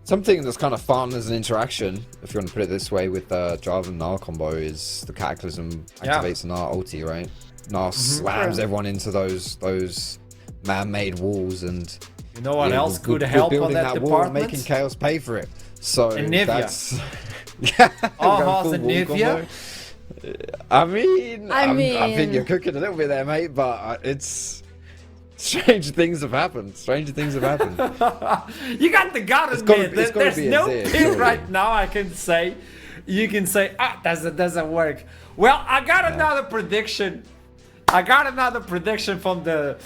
Something that's kind of fun as an interaction, if you want to put it this way, with Jarvan Gnar combo is the Cataclysm activates Gnar ulti, right? Gnar slams everyone into those man-made walls, and you know what else could help on that department? Wall, making KAOS pay for it. So that's Nivea. I mean, I think you're cooking a little bit there, mate, but it's strange things have happened. You got the Garen mid. There's no pin right now. I can say, you can say, that doesn't work. Well, I got another prediction. From the.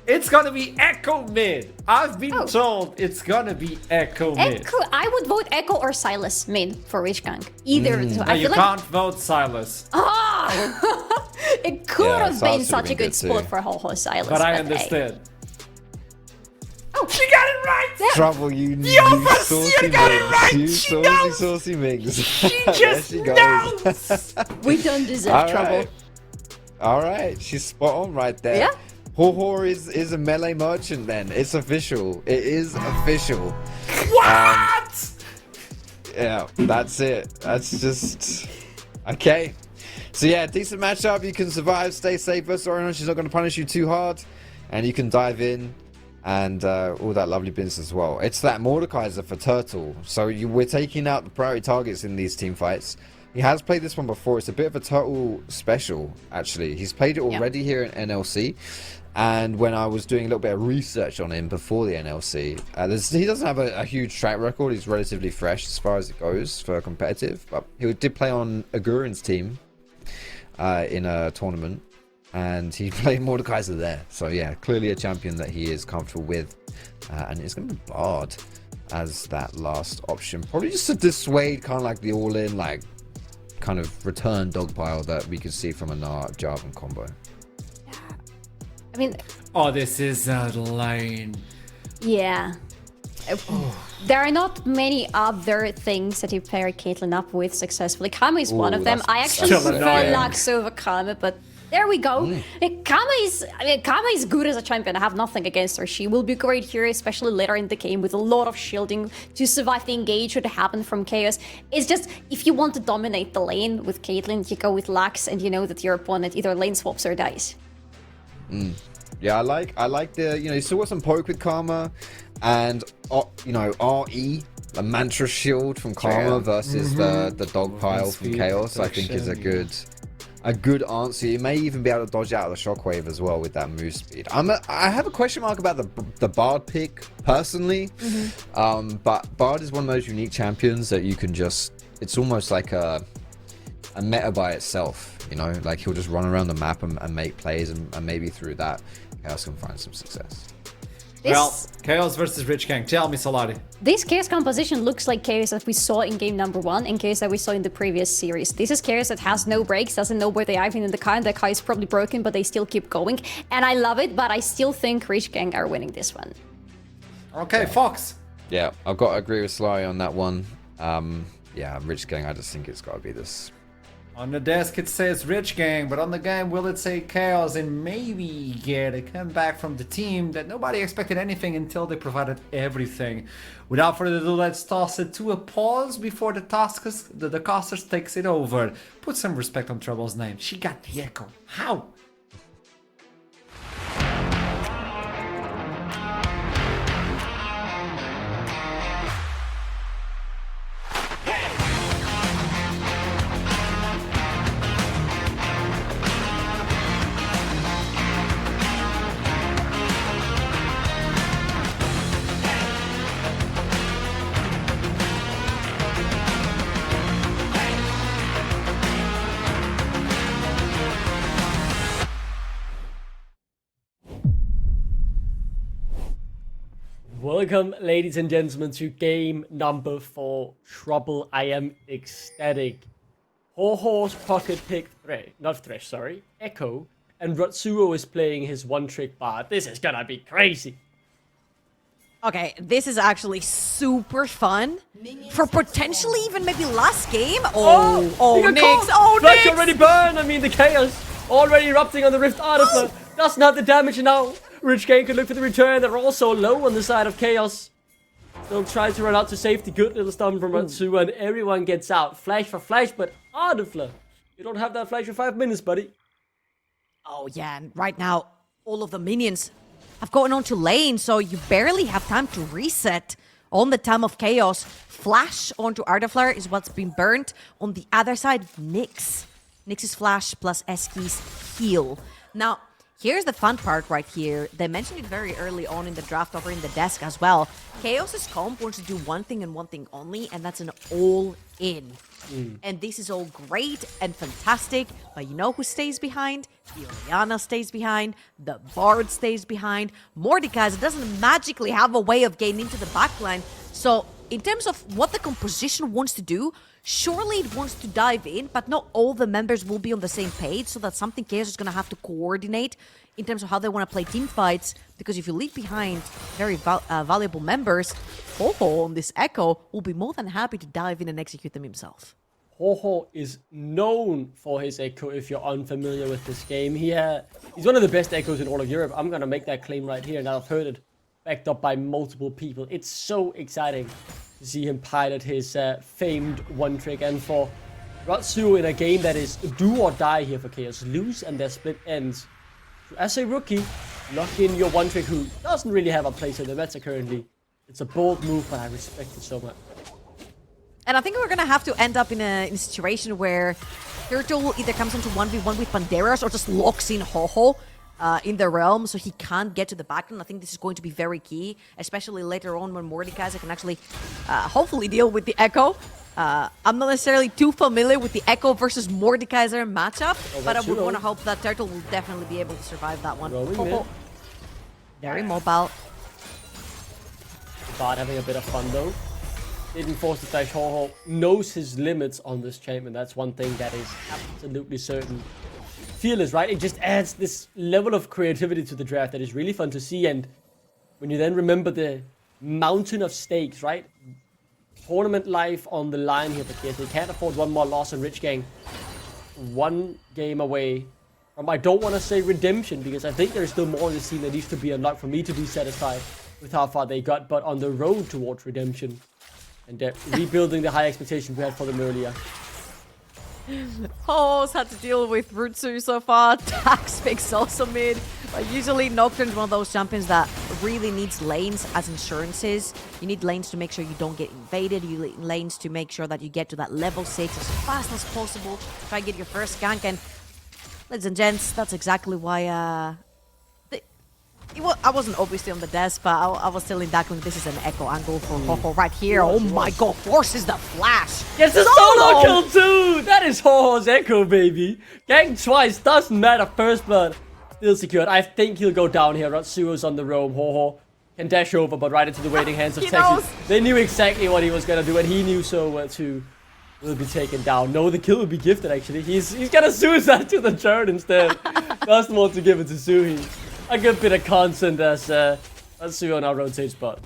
It's gonna be Echo mid. I've been told it's gonna be Echo mid. I would vote Echo or Silas mid for Rich Gang. Either. No, you can't vote Silas. It could have been such a good spot for Ho Silas. But I understand. Oh, she got it right! Trouble, you saucy got it right! You saucy Migs. She just knows! We don't deserve trouble. Alright, she's spot on right there. Yeah. Ho is a melee merchant then. It's official. It is official. What? Yeah, that's it. That's just... Okay. So yeah, decent matchup. You can survive, stay safe versus Orianna. She's not going to punish you too hard. And you can dive in and all that lovely business as well. It's that Mordekaiser for Turtle. So we're taking out the priority targets in these team fights. He has played this one before. It's a bit of a Turtle special, actually. He's played it already here in NLC. And when I was doing a little bit of research on him before the NLC, he doesn't have a huge track record. He's relatively fresh as far as it goes for competitive. But he did play on Agurin's team in a tournament. And he played Mordekaiser there. So yeah, clearly a champion that he is comfortable with. And it's going to be Bard as that last option. Probably just to dissuade kind of like the all-in, like, kind of return dogpile that we could see from a Jarvan combo. mean, Oh, this is a lane. yeah. There are not many other things that you pair Caitlyn up with successfully. Kama is one of them. I actually still prefer annoying. Lux over Kama, but there we go. Kama is good as a champion. I have nothing against her. She will be great here, especially later in the game with a lot of shielding to survive the engage should happen from KAOS. It's just, if you want to dominate the lane with Caitlyn, you go with Lux and you know that your opponent either lane swaps or dies. Yeah, I like the, you still got some poke with Karma, and RE, the mantra shield from Karma versus the dog pile from KAOS. I think is a good answer. You may even be able to dodge out of the shockwave as well with that move speed. I have a question mark about the Bard pick personally, but Bard is one of those unique champions that you can just, it's almost like a meta by itself, like he'll just run around the map and make plays, and maybe through that KAOS can find some success. Well, KAOS versus Rich Gang. Tell me, Solari. This KAOS composition looks like KAOS that we saw in game number 1 and KAOS that we saw in the previous series. This is KAOS that has no breaks, doesn't know where they are in the car, and the car is probably broken, but they still keep going. And I love it, but I still think Rich Gang are winning this one. Okay, Fox. Yeah, I've got to agree with Sly on that one. Yeah, Rich Gang, I just think it's got to be this. On the desk it says Rich Gang, but on the game will it say KAOS and maybe get a comeback from the team that nobody expected anything until they provided everything. Without further ado, let's toss it to a pause before the Costers takes it over. Put some respect on Trouble's name. She got the echo. How? Welcome, ladies and gentlemen, to game number 4, Trouble. I am ecstatic. Ho-Ho's pocket picked Echo, and Rotsuo is playing his one-trick Bard. This is gonna be crazy. Okay, this is actually super fun. For potentially even maybe last game. He Oh, got Nyx! caught. Oh, Flash Nyx! already burned. I mean, the KAOS already erupting on the Rift Artifact. Doesn't have the damage now. Rich Gang can look for the return. They're also low on the side of KAOS. Still trying to run out to safety. Good little stun from Rotsuo, and everyone gets out. Flash for flash, but Artifact, you don't have that flash for 5 minutes, buddy. Oh yeah, and right now, all of the minions have gotten onto lane, so you barely have time to reset on the time of KAOS. Flash onto Artifact is what's been burnt. On the other side, Nyx. Nyx's flash plus Eski's heal. Now, here's the fun part right here. They mentioned it very early on in the draft over in the desk as well. KAOS's comp wants to do one thing and one thing only, and that's an all-in. And this is all great and fantastic, but you know who stays behind? The Orianna stays behind, the Bard stays behind. Mordekaiser doesn't magically have a way of getting into the backline. So in terms of what the composition wants to do, surely it wants to dive in, but not all the members will be on the same page, so that's something KAOS is going to have to coordinate in terms of how they want to play team fights, because if you leave behind very valuable members, Ho-Ho on this Echo will be more than happy to dive in and execute them himself. Ho-Ho is known for his Echo, if you're unfamiliar with this game. He's one of the best Echoes in all of Europe. I'm going to make that claim right here, and I've heard it backed up by multiple people. It's so exciting to see him pilot his famed one-trick, and for Rotsuo in a game that is do or die here for KAOS. Lose and their split ends. So as a rookie, lock in your one-trick who doesn't really have a place in the meta currently. It's a bold move, but I respect it so much. And I think we're going to have to end up in a situation where Turtle either comes into 1v1 with Banderas or just locks in Ho-Ho in the realm, so he can't get to the backline. I think this is going to be very key, especially later on when Mordekaiser can actually hopefully deal with the Echo. I'm not necessarily too familiar with the Echo versus Mordekaiser matchup, but I would want to hope that Turtle will definitely be able to survive that one. Ho-Ho, very mobile. Bard having a bit of fun though. Didn't force the dash. Ho-Ho knows his limits on this champion. That's one thing that is absolutely certain. Fearless, right? It just adds this level of creativity to the draft that is really fun to see. And when you then remember the mountain of stakes, right? Tournament life on the line here, but yes, they can't afford one more loss on Rich Gang. One game away from, I don't want to say redemption, because I think there's still more in the scene that needs to be unlocked for me to be satisfied with how far they got, but on the road towards redemption and rebuilding the high expectations we had for them earlier. Ho's had to deal with Rutsu so far. Tax picks also mid. But usually Nocturne's one of those champions that really needs lanes as insurances. You need lanes to make sure you don't get invaded. You need lanes to make sure that you get to that level 6 as fast as possible. Try and get your first gank. And ladies and gents, that's exactly why I wasn't obviously on the desk, but I was telling Declan this is an echo angle for Ho-Ho right here. Oh my god, forces the flash. Gets a solo kill too! That is Ho-Ho's echo, baby. Gang twice, doesn't matter. First blood, still secured. I think he'll go down here. Ratsuo's on the roam. Ho-Ho can dash over, but right into the waiting hands of Texas. They knew exactly what he was gonna do, and he knew so well too. Will be taken down. No, the kill will be gifted actually. He's gonna suicide to the turret instead. Doesn't want to give it to Suhi. A good bit of consent as Suhi now rotates bot.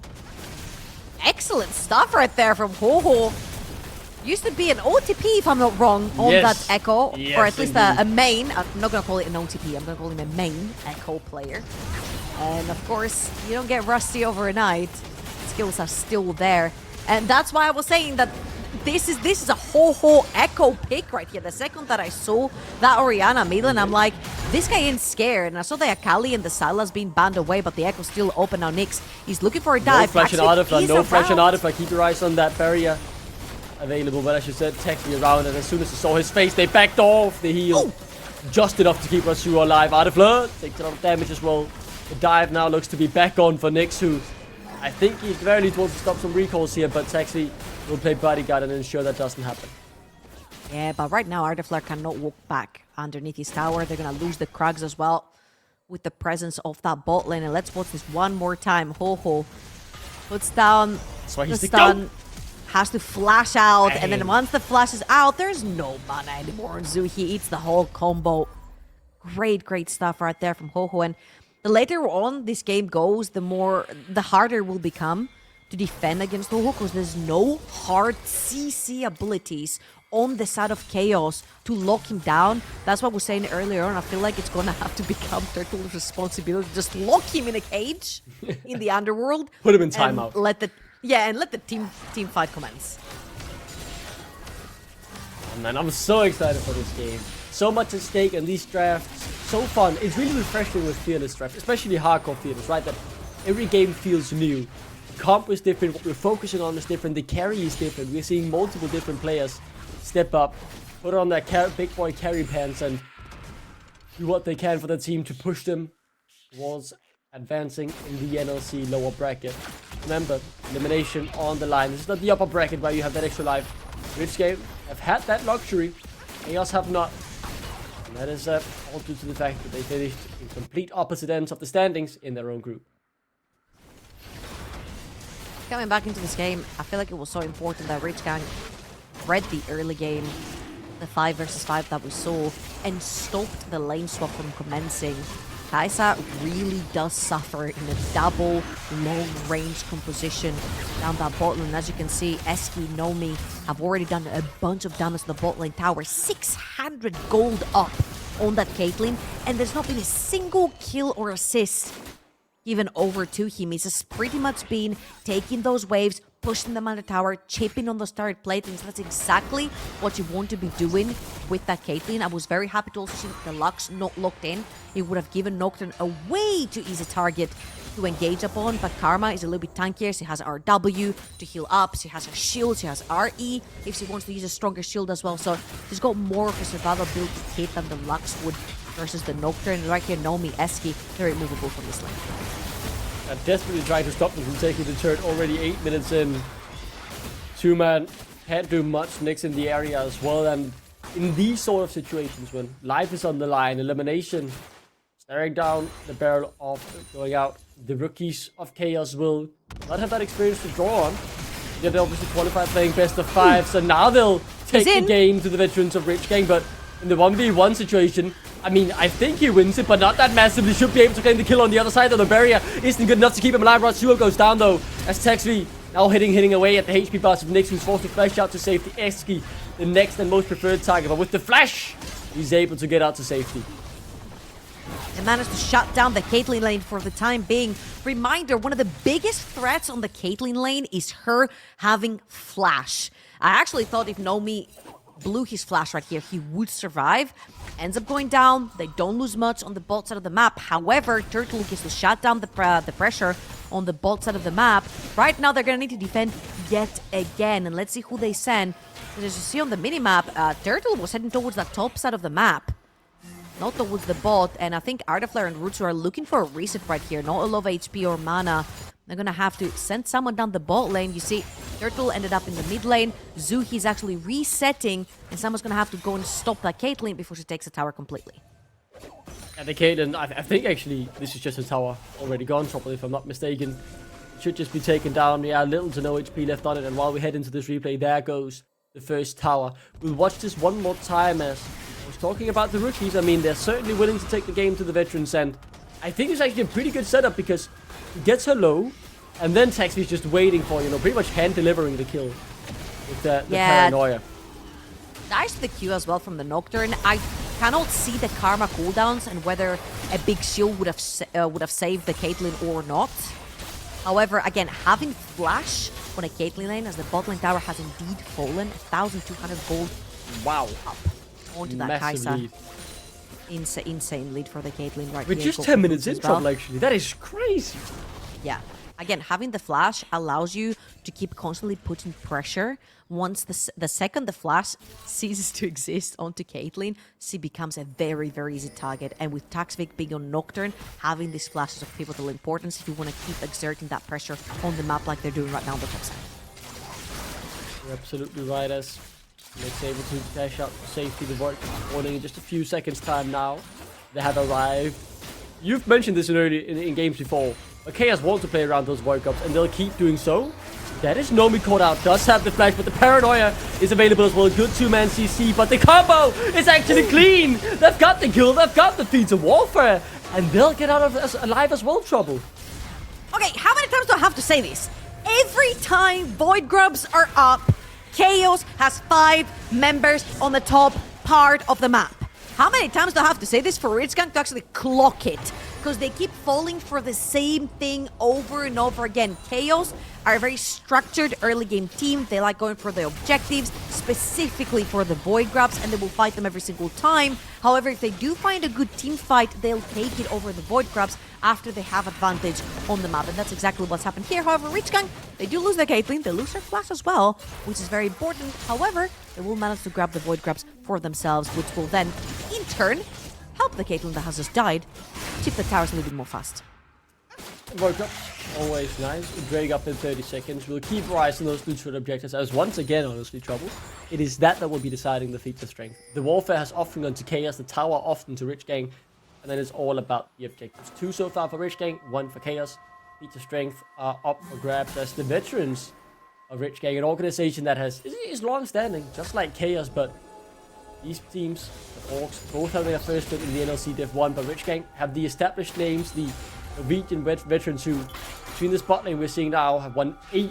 Excellent stuff right there from Ho-Ho. Used to be an OTP, if I'm not wrong, on that Echo. Yes, or at least a main. I'm not going to call it an OTP. I'm going to call him a main Echo player. And of course, you don't get rusty overnight. Skills are still there. And that's why I was saying that this is a Ho-Ho Echo pick right here. The second that I saw that Orianna mid lane, I'm like, this guy ain't scared. And I saw the Akali and the Sylas being banned away, but the Echo's still open now. Nyx, he's looking for a dive. No flash and artifact, no flash and artifact. Keep your eyes on that barrier available. But as you said, technically around, and as soon as they saw his face, they backed off the heal. Just enough to keep Ratsuo alive. Artifact takes a lot of damage as well. The dive now looks to be back on for Nyx, who I think he very least wants to stop some recalls here, but Taxi will play bodyguard and ensure that doesn't happen. Yeah, but right now Artiflare cannot walk back underneath his tower. They're going to lose the Krugs as well with the presence of that bot lane. And let's watch this one more time. Ho-Ho puts down the stun, has to flash out, and then once the flash is out, there's no mana anymore on Zoo. He eats the whole combo. Great stuff right there from Ho-Ho. And the later on this game goes, the harder it will become to defend against Ho-Ho, because there's no hard CC abilities on the side of KAOS to lock him down. That's what I was saying earlier on. I feel like it's gonna have to become Turtle's responsibility to just lock him in a cage in the underworld. Put him in timeout. Let the team fight commence. Oh man, I'm so excited for this game. So much at stake, and these drafts, so fun. It's really refreshing with Fearless drafts, especially hardcore Fearless, right? That every game feels new. Comp is different, what we're focusing on is different, the carry is different. We're seeing multiple different players step up, put on their big boy carry pants, and do what they can for the team to push them towards advancing in the NLC lower bracket. Remember, elimination on the line. This is not the upper bracket where you have that extra life. Rich Game have had that luxury, KAOS have not. And that is all due to the fact that they finished in complete opposite ends of the standings in their own group. Coming back into this game, I feel like it was so important that Rich Gang read the early game, the 5 versus 5 that we saw, and stopped the lane swap from commencing. Kai'Sa really does suffer in a double long-range composition down that bot lane. As you can see, Eski, Nomi have already done a bunch of damage to the bot lane tower. 600 gold up on that Caitlyn, and there's not been a single kill or assist given over to him. He's just pretty much been taking those waves, pushing them on the tower, chipping on the started platings. That's exactly what you want to be doing with that Caitlyn. I was very happy to also see the Lux not locked in. It would have given Nocturne a way too easy target to engage upon, but Karma is a little bit tankier. She has RW to heal up, she has her shield, she has RE if she wants to use a stronger shield as well. So she's got more of a survival build to hit than the Lux would versus the Nocturne. Right here, Nomi, Eski, very movable from this lane. I'm desperately trying to stop them from taking the turret already 8 minutes in. Two-man can't do much. Nyx in the area as well. And in these sort of situations, when life is on the line, elimination, staring down the barrel of going out, the rookies of KAOS will not have that experience to draw on. They're obviously qualified playing best of 5, so now they'll take the game to the veterans of Rich Gang, but in the 1v1 situation. I mean, I think he wins it, but not that massively. Should be able to claim the kill on the other side of the barrier. Isn't good enough to keep him alive. Ratsuo goes down though, as Texvi now hitting away at the HP bars of Nyx, who's forced to flash out to safety. Eski, the next and most preferred target, but with the flash, he's able to get out to safety. And managed to shut down the Caitlyn lane for the time being. Reminder, one of the biggest threats on the Caitlyn lane is her having flash. I actually thought if Nomi blew his flash right here, he would survive. Ends up going down. They don't lose much on the bot side of the map. However, Turtle gets to shut down the pressure on the bot side of the map. Right now, they're going to need to defend yet again. And let's see who they send. As you see on the minimap, Turtle was heading towards the top side of the map. Not towards the bot, and I think Artaflare and Rutsu are looking for a reset right here. Not a lot of HP or mana. They're gonna have to send someone down the bot lane. You see, Turtle ended up in the mid lane. Zuhi's actually resetting, and someone's gonna have to go and stop that Caitlyn before she takes the tower completely. And the Caitlyn, I think actually this is just a tower already gone, probably, if I'm not mistaken. Should just be taken down. Yeah, little to no HP left on it, and while we head into this replay, there goes the first tower. We'll watch this one more time as I was talking about the rookies. I mean, they're certainly willing to take the game to the veterans, and I think it's actually a pretty good setup because he gets her low, and then Taxi's just waiting for, pretty much hand-delivering the kill with the paranoia. Nice to the Q as well from the Nocturne. I cannot see the Karma cooldowns and whether a big shield would have saved the Caitlyn or not. However, again, having flash on a Caitlyn lane as the bot lane tower has indeed fallen. 1,200 gold. Wow. Up onto that Massive Kai'Sa. lead. Insane lead for the Caitlyn right With here. just 10 minutes in trouble, actually. That is crazy. Yeah. Again, having the flash allows you to keep constantly putting pressure. Once the second the flash ceases to exist onto Caitlyn, she becomes a very, very easy target. And with Taxvik being on Nocturne, having these flashes of pivotal importance if you want to keep exerting that pressure on the map like they're doing right now on the top side. You're absolutely right, as Nick's able to dash out to safety. The Void spawning in just a few seconds time now. They have arrived. You've mentioned this in games before. But KAOS want to play around those Void Cups, and they'll keep doing so. That is Nomi caught out, does have the flash, but the paranoia is available as well. Good two-man CC, but the combo is actually clean. They've got the kill, they've got the feats of warfare, and they'll get out of alive as well, Trouble. Okay, how many times do I have to say this? Every time Void Grubs are up, KAOS has 5 members on the top part of the map. How many times do I have to say this for Ritzgang to actually clock it? Because they keep falling for the same thing over and over again. KAOS are a very structured early game team. They like going for the objectives, specifically for the Void Grabs, and they will fight them every single time. However, if they do find a good team fight, they'll take it over the Void Grabs after they have advantage on the map. And that's exactly what's happened here. However, Ritzgang, they do lose their Caitlyn, they lose their flash as well, which is very important. However, they will manage to grab the Void Grabs for themselves, which will then, in turn, help the Caitlyn that has just died tip the towers a little bit more fast. Void Cup, always nice. Drag up in 30 seconds. We'll keep our eyes on those neutral objectives, as once again, honestly, Trouble, it is that will be deciding the feats of strength. The warfare has often gone to KAOS, the tower often to Rich Gang, and then it's all about the objectives. 2 so far for Rich Gang, 1 for KAOS. Feats of strength are up for grabs as the veterans of Rich Gang, an organization that is long-standing, just like KAOS, but these teams, the Orcs, both having their first win in the NLC Div 1, but Rich Gang have the established names, the Norwegian veterans who, between this bot lane we're seeing now, have won 8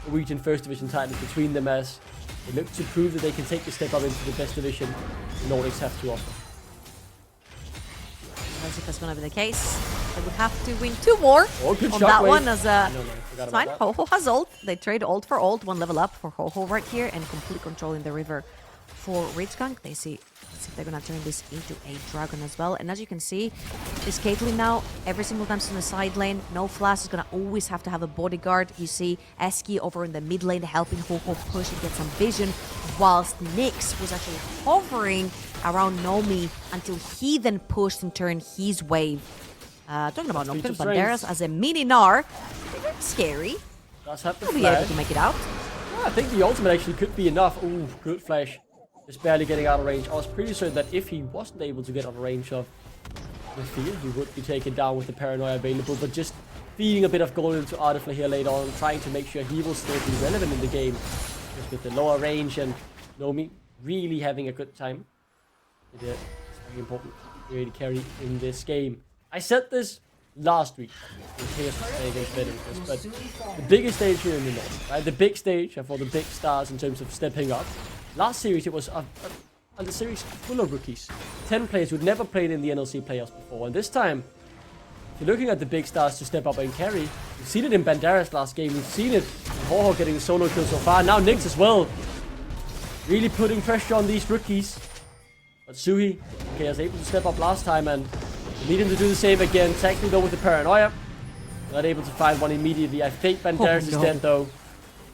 Norwegian First Division titles between them as they look to prove that they can take the step up into the best division the Nordics have to offer. Let's see if that's going to be the case. They would have to win 2 more Oh, good on shot that wave. one as Forgot fine. about that. Ho-Ho has ult. They trade ult for ult. 1 level up for Ho-Ho right here and complete control in the river for Ritzgang. They see if they're gonna turn this into a dragon as well. And as you can see, this Caitlyn now, every single time she's in the side lane, no flash is gonna always have to have a bodyguard. You see Eski over in the mid lane helping Ho-Ho push and get some vision, whilst Nyx was actually hovering around Nomi until he then pushed and turned his wave. Talking about Nocturne, Banderas as a mini Gnar, very scary. Does have the He'll be flash. able to make it out. Yeah, I think the ultimate actually could be enough. Ooh, good flash. Just barely getting out of range. I was pretty certain that if he wasn't able to get out of range of the field, he would be taken down with the paranoia available. But just feeding a bit of gold into Artaflare here later on, trying to make sure he will still be relevant in the game. Just with the lower range and Nomi really having a good time. It is very important to really carry in this game. I said this last week in KAOS play against Venomous, but the biggest stage here in the North, right? The big stage for the big stars in terms of stepping up. Last series it was a series full of rookies. 10 players who'd never played in the NLC playoffs before, and this time, if you're looking at the big stars to step up and carry, we've seen it in Banderas last game, we've seen it in Hoho getting the solo kill so far, now Nyx as well. Really putting pressure on these rookies. But Suhi, okay, was able to step up last time and need him to do the same again. Tackling though with the paranoia. Not able to find one immediately. I think Banderas is dead though.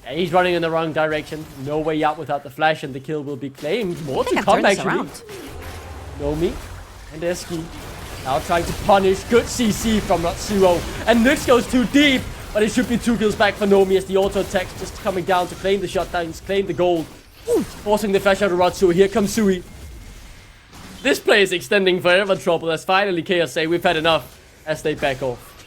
Yeah, he's running in the wrong direction. No way out without the flash, and the kill will be claimed. More to come actually. Nomi and Eski now trying to punish. Good CC from Ratsuo. And Nyx goes too deep. But it should be 2 kills back for Nomi as the auto attack's just coming down to claim the shutdowns, claim the gold. Forcing the flash out of Ratsuo. Here comes Sui. This play is extending forever trouble as finally KAOS say we've had enough as they back off.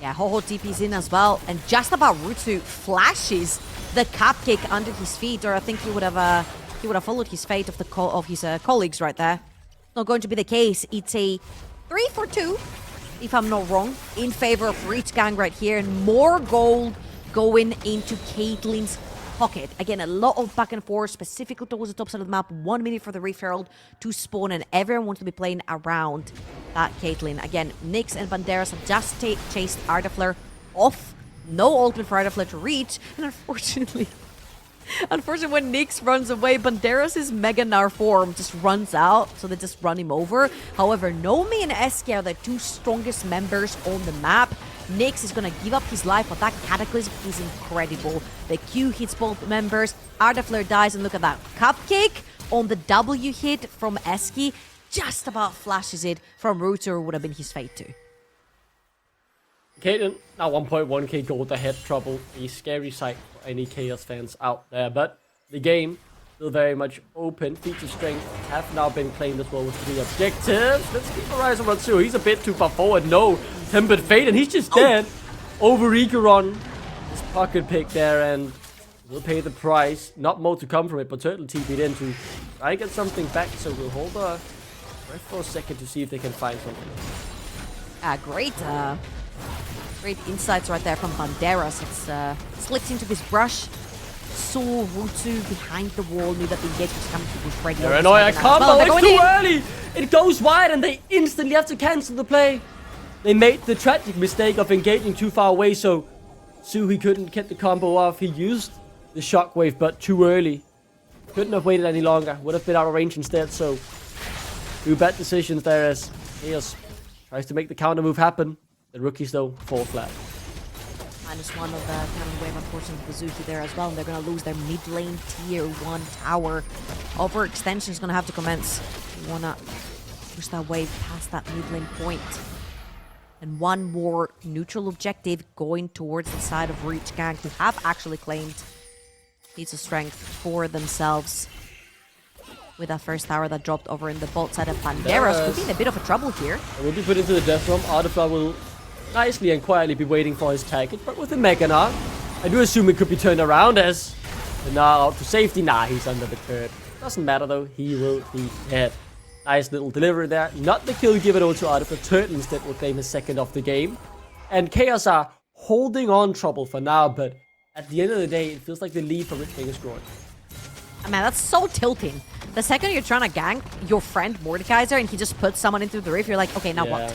Yeah, Hoho TP's in as well, and just about Rutsu flashes the cupcake under his feet, or I think he would have followed his fate of his colleagues right there. Not going to be the case. It's a 3 for 2, if I'm not wrong, in favor of Reach Gang right here, and more gold going into Caitlyn's pocket. Again, a lot of back and forth, specifically towards the top side of the map. 1 minute for the Rift Herald to spawn, and everyone wants to be playing around that Caitlyn. Again, Nyx and Banderas have just chased Ardafleur off. No ultimate for Ardafleur to reach, and unfortunately, when Nyx runs away, Banderas' Mega Gnar form just runs out, so they just run him over. However, Nomi and Eski are the 2 strongest members on the map. Nyx is going to give up his life, but that Cataclysm is incredible. The Q hits both members. Ardafleur dies, and look at that. Cupcake on the W hit from Eski. Just about flashes it from Rooter, would have been his fate too. Caitlyn, now 1.1k gold ahead, trouble. A scary sight for any KAOS fans out there, but the game still very much open. Feature strength have now been claimed as well with 3 objectives. Let's keep our eyes on Ratsu. He's a bit too far forward. No, Tempered Fate, and he's just dead. Over Iguron. His pocket pick there, and will pay the price. Not more to come from it, but Turtle TP'd in to try and get something back, so we'll hold our breath for a second to see if they can find something. Great insights right there from Banderas. It's slipped into his brush. Saw Rutsu behind the wall, knew that the engagement was coming to was ready. Paranoia combo, it's too early! It goes wide and they instantly have to cancel the play. They made the tragic mistake of engaging too far away, so Suhi couldn't get the combo off. He used the shockwave, but too early. Couldn't have waited any longer. Would have been out of range instead, so 2 bad decisions there as KAOS tries to make the counter move happen. The rookies, though, fall flat. -1 of the cannon wave, unfortunately, Bazuki there as well. And they're going to lose their mid lane tier 1 tower. Overextension is going to have to commence. You want to push that wave past that mid lane point. And one more neutral objective going towards the side of Reach Gang, who have actually claimed piece of strength for themselves. With that first tower that dropped over in the bot side of Banderas, could be in a bit of a trouble here. It will be put into the death room. Ardafleur will nicely and quietly be waiting for his target, but with the Mega Gnar, I do assume it could be turned around as the Gnar out to safety. Nah, he's under the turret. Doesn't matter though, he will be dead. Nice little delivery there. Not the kill given over to Ardafleur. Turtle instead will claim his second of the game. And KAOS are holding on trouble for now, but at the end of the day, it feels like the lead for Rich King is growing. Oh, man, that's so tilting. The second you're trying to gank your friend Mordekaiser and he just puts someone into the rift, you're like, okay, now what?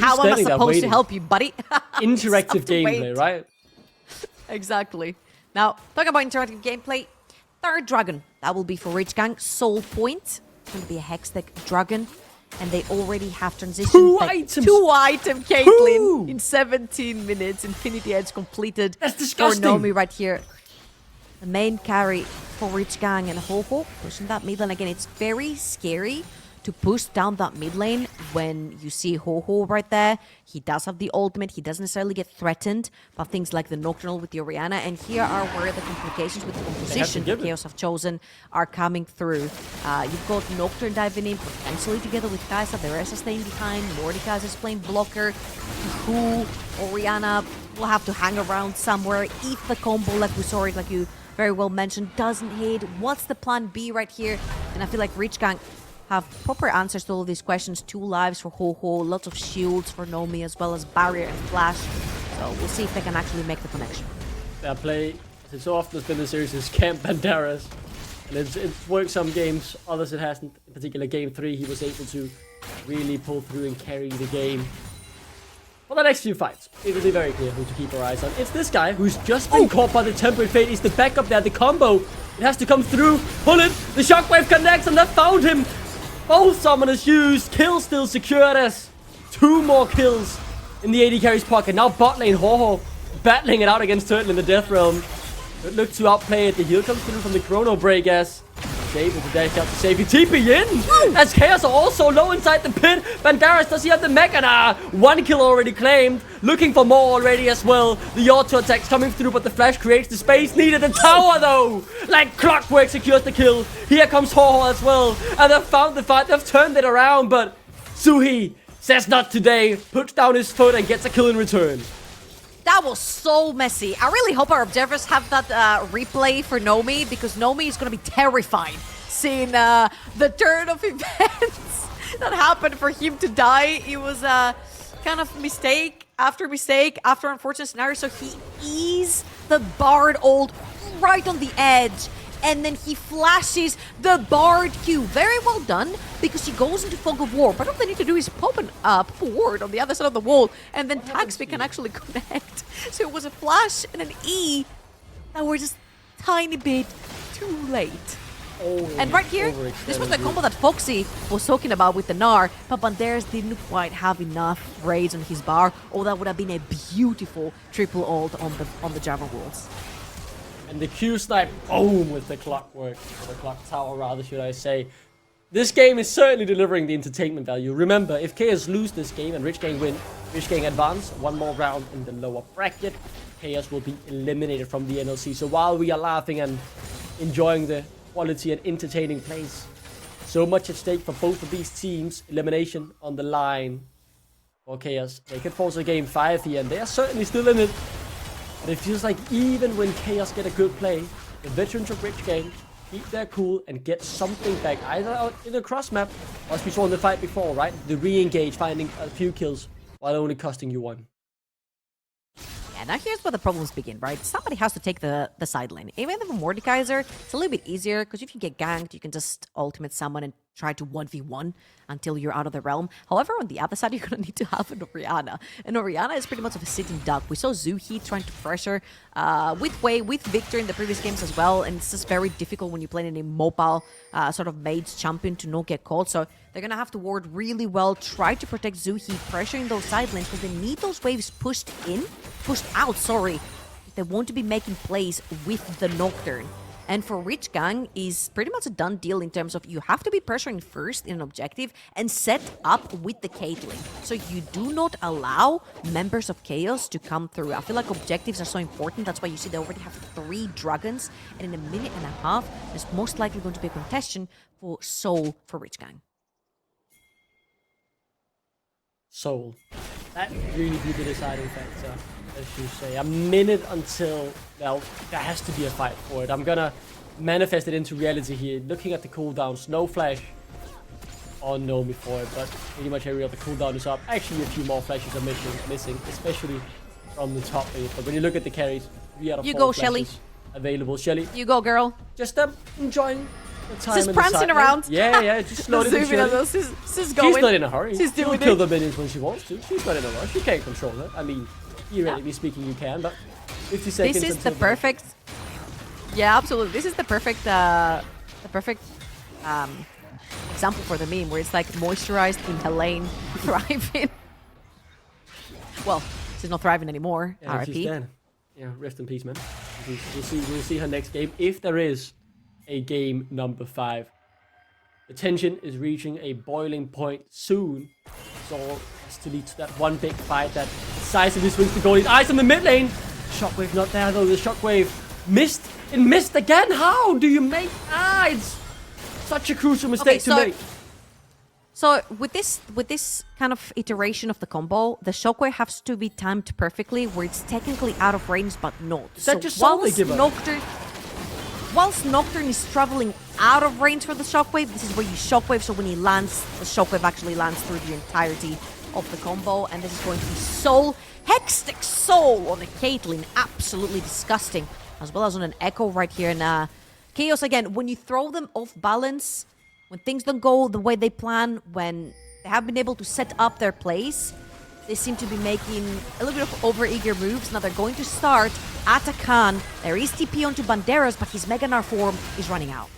How am I supposed to help you, buddy? Interactive gameplay, right? Exactly. Now, talking about interactive gameplay, third dragon. That will be for Rich Gang. Soul Point. It's going to be a Hextech dragon. And they already have transitioned 2-item Caitlyn in 17 minutes. Infinity Edge completed. That's disgusting. For Nomi right here. The main carry for Rich Gang and Hoho pushing that mid lane again. It's very scary to push down that mid lane when you see Hoho right there. He does have the ultimate. He doesn't necessarily get threatened by things like the Nocturnal with the Orianna. And here are where the complications with the composition that KAOS have chosen are coming through. You've got Nocturne diving in potentially together with Kai'Sa. The rest are staying behind. Mordekaiser is playing blocker. Who Orianna will have to hang around somewhere if the combo, like we saw it, like you very well mentioned, doesn't hit. What's the plan B right here? And I feel like Rich Gang have proper answers to all these questions. 2 lives for Ho-Ho, lots of shields for Nomi, as well as barrier and flash. So we'll see if they can actually make the connection. Their play, as it so often has been the series, is camp Banderas. And it's worked some games, others it hasn't. In particular, game 3, he was able to really pull through and carry the game. For the next few fights, it will be very clear who to keep our eyes on. It's this guy who's just been caught by the Temperate Fate. He's the backup there, the combo. It has to come through. Pull it. The Shockwave connects and that found him. Both summoners used. Kill still secured as 2 more kills in the AD carry's pocket. Now bot lane Ho-Ho battling it out against Turtle in the Death Realm. Good look to outplay it. The heal comes through from the Chrono Break as he's able to dash out to save it. TP in! As KAOS are also low inside the pit. Banderas, does he have the mech? And 1 kill already claimed. Looking for more already as well. The auto attacks coming through, but the flash creates the space needed. The tower though, like clockwork, secures the kill. Here comes Ho-Ho as well. And they've found the fight. They've turned it around, but Suhi says not today. Puts down his foot and gets a kill in return. That was so messy. I really hope our observers have that replay for Nomi, because Nomi is going to be terrified seeing the turn of events that happened for him to die. It was kind of mistake after unfortunate scenario. So he eased the Bard ult right on the edge. And then he flashes the Bard Q. Very well done, because he goes into Fog of War. But all they need to do is pop a ward on the other side of the wall, and then Taxby can actually connect. So it was a flash and an E that were just tiny bit too late. And right here, this was the combo that Foxy was talking about with the Gnar, but Banderas didn't quite have enough raids on his bar, or that would have been a beautiful triple ult on the Java walls. And the Q snipe, boom, with the clockwork, or the clock tower rather, should I say. This game is certainly delivering the entertainment value. Remember, if KAOS lose this game and Rich Gang win, Rich Gang advance 1 more round in the lower bracket, KAOS will be eliminated from the NLC. So while we are laughing and enjoying the quality and entertaining plays, so much at stake for both of these teams. Elimination on the line for KAOS. They could force a game 5 here, and they are certainly still in it. But it feels like even when KAOS get a good play, the veterans of Rich Gang keep their cool and get something back, either out in a cross map, or as we saw in the fight before, right? The re-engage, finding a few kills while only costing you 1. Yeah, now here's where the problems begin, right? Somebody has to take the side lane. Even if a Mordekaiser, it's a little bit easier, because if you get ganked, you can just ultimate someone and try to 1v1 until you're out of the realm. However, on the other side, you're going to need to have an Orianna. And Orianna is pretty much of a sitting duck. We saw Zuhi trying to pressure with Wei, with Victor in the previous games as well. And it's just very difficult when you play in a mobile sort of mage champion to not get caught. So they're going to have to ward really well, try to protect Zuhi, pressuring those side lanes, because they need those waves pushed out, sorry. They want to be making plays with the Nocturne. And for Rich Gang is pretty much a done deal in terms of you have to be pressuring first in an objective and set up with the Caitlyn. So you do not allow members of KAOS to come through. I feel like objectives are so important. That's why you see they already have 3 dragons. And in a minute and a half, there's most likely going to be a contestation for Soul for Rich Gang. Soul. That really be the deciding factor, as you say. A minute until, well, there has to be a fight for it. I'm gonna manifest it into reality here. Looking at the cooldowns, no flash on Nomi for it, but pretty much every other cooldown is up. Actually, a few more flashes are missing, especially from the top lane. But when you look at the carries, 3 out of 4 you go, flashes Shelly. Available. Shelly. You go, girl. Just enjoying the time. She's prancing around. Yeah, just slowly. She's going. She's not in a hurry. She's doing She'll kill the minions when she wants to. She's not in a rush. You can't control her. I mean, theoretically speaking, you can, but 50 seconds. This is the perfect. Yeah, absolutely. This is the perfect example for the meme, where it's like moisturized in Helene thriving. Well, she's not thriving anymore. Yeah, RIP. she's dead. Yeah, rest in peace, man. We'll see her next game, if there is a game number 5. The tension is reaching a boiling point soon. So has to lead to that one big fight that decisively swings the goalie's eyes in the mid lane. Shockwave not there though. The Shockwave missed and missed again. How do you make it's such a crucial mistake to make. So with this kind of iteration of the combo, the Shockwave has to be timed perfectly, where it's technically out of range but not. Is that just Soul they give up? Nocturne... whilst Nocturne is traveling out of range for the Shockwave, this is where you Shockwave, so when he lands, the Shockwave actually lands through the entirety of the combo, and this is going to be Soul. Hextech Soul on a Caitlyn, absolutely disgusting, as well as on an Echo right here. And KAOS, again, when you throw them off balance, when things don't go the way they plan, when they have been able to set up their plays, they seem to be making a little bit of over-eager moves. Now they're going to start Atakan. There is TP onto Banderas, but his Mega Gnar form is running out.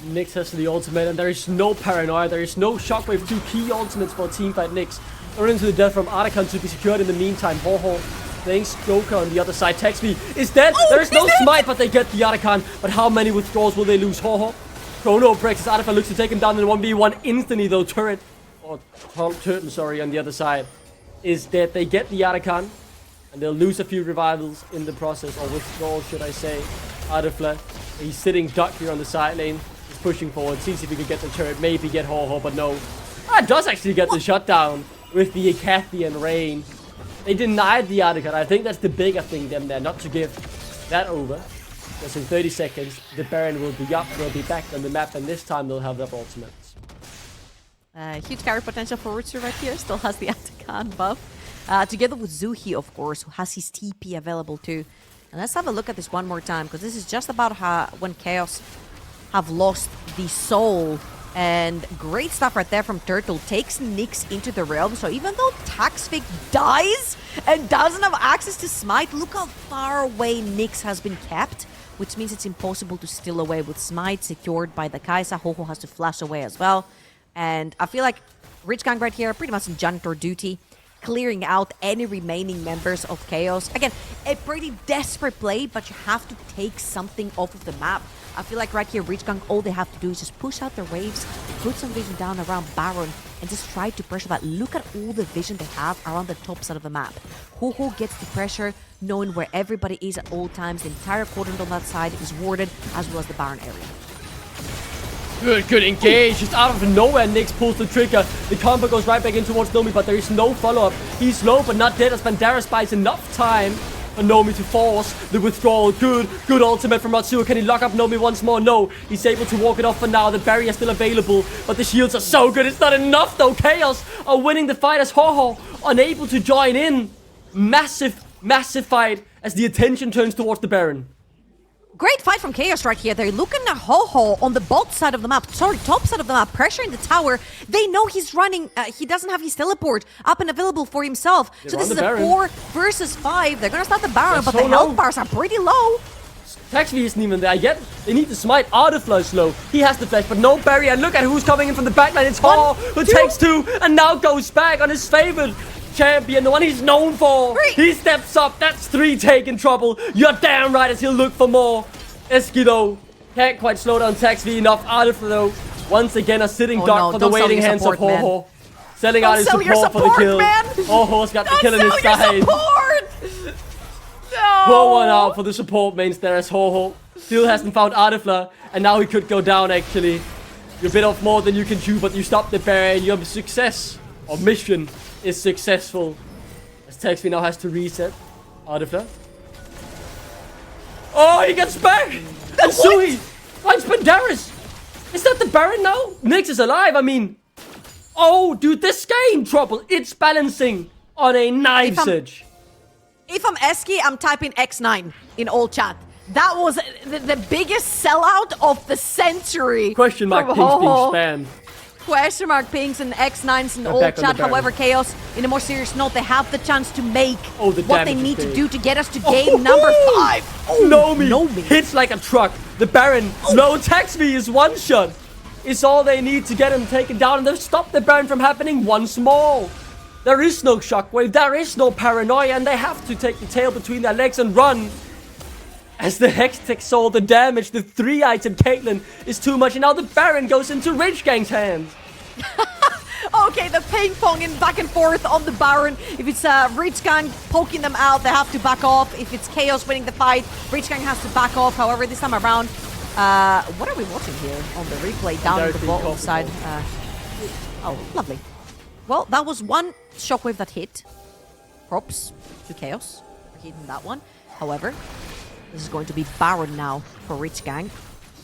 Nyx has the ultimate, and there is no Paranoia, there is no Shockwave, 2 key ultimates for teamfight Nyx. They're into the death from Atakan to be secured in the meantime. Ho-Ho, thanks, Joker on the other side. Texby is dead, there is no smite, but they get the Atakan. But how many withdrawals will they lose? Ho-Ho, Chrono breaks as Atakan looks to take him down in 1v1 instantly though. Turret, or Turtle, sorry, on the other side is dead. They get the Atakan, and they'll lose a few revivals in the process, or withdrawals, should I say. Adafla, he's sitting duck here on the side lane. He's pushing forward, sees if he could get the turret, maybe get Ho-Ho, but no. Does actually get the shutdown with the Acathian Rain. They denied the Atakan. I think that's the bigger thing them there, not to give that over. Because in 30 seconds, the Baron will be up, they'll be back on the map, and this time they'll have their ultimates. Huge carry potential for Rutsu right here. Still has the Atakan buff. Together with Zuhi, of course, who has his TP available too. And let's have a look at this one more time, because this is just about how when KAOS have lost the Soul. And great stuff right there from Turtle. Takes Nyx into the realm. So even though Taxfig dies and doesn't have access to Smite, look how far away Nyx has been kept. Which means it's impossible to steal away with Smite secured by the Kai'Sa. Ho-Ho has to flash away as well. And I feel like Rich Gang right here pretty much in janitor duty, clearing out any remaining members of KAOS. Again, a pretty desperate play, but you have to take something off of the map. I feel like right here, Rich Gang, all they have to do is just push out their waves, put some vision down around Baron, and just try to pressure that. Look at all the vision they have around the top side of the map. Ho-Ho gets the pressure, knowing where everybody is at all times. The entire quadrant on that side is warded, as well as the Baron area. Good engage. Just out of nowhere, Nyx pulls the trigger. The combo goes right back in towards Nomi, but there is no follow-up. He's low, but not dead, as Banderas buys enough time for Nomi to force the withdrawal. Good ultimate from Matsuo. Can he lock up Nomi once more? No. He's able to walk it off for now. The barrier is still available, but the shields are so good. It's not enough, though. KAOS are winning the fight as Ho-Ho unable to join in. Massive fight as the attention turns towards the Baron. Great fight from KAOS right here. They're looking at Ho-Ho on the bot side of the map. Sorry, top side of the map. Pressuring the tower. They know he's running. He doesn't have his teleport up and available for himself. So this is a 4 versus 5. They're going to start the Baron, but the health bars are pretty low. Taxby isn't even there yet. They need to smite. Artifla is low. He has the flash, but no barrier. And look at who's coming in from the backline. It's Ho, who takes 2 and now goes back on his favorite champion, the one he's known for. 3. He steps up. That's 3 taking trouble. You're damn right as he'll look for more. Eski though can't quite slow down Taxby enough. Artifla though once again a sitting duck for the waiting hands of Ho-Ho. Selling out his support for the kill. Ho-Ho's got the kill in his side. Pour one out for the support mains there as Ho-Ho still hasn't found Artifla, and now he could go down actually. You're a bit off more than you can chew, but you stop the Baron. Your success or mission is successful. As Taxby now has to reset. Artifla. Oh, he gets back! And Sui finds Banderas! Is that the Baron now? Nyx is alive, I mean. Oh, dude, this game trouble. It's balancing on a knife's edge. If I'm Eski, I'm typing X9 in all chat. That was the biggest sellout of the century. Question mark pings being spammed. Question mark pings and X9s in all chat. However, KAOS, in a more serious note, they have the chance to make what they need to do to get us to game number 5. Oh, Nomi hits like a truck. The Baron, low Taxby is one shot. It's all they need to get him taken down, and they've stopped the Baron from happening once more. There is no shockwave, there is no paranoia, and they have to take the tail between their legs and run. As the Hextech Soul, the damage, the 3-item Caitlyn is too much, and now the Baron goes into Rich Gang's hands. Okay, the ping-ponging back and forth on the Baron. If it's Rich Gang poking them out, they have to back off. If it's KAOS winning the fight, Rich Gang has to back off. However, this time around, what are we watching here on the replay down on the bottom side? Oh, lovely. Well, that was one shockwave that hit. Props to KAOS for hitting that one. However, This is going to be Baron now for Rich Gang.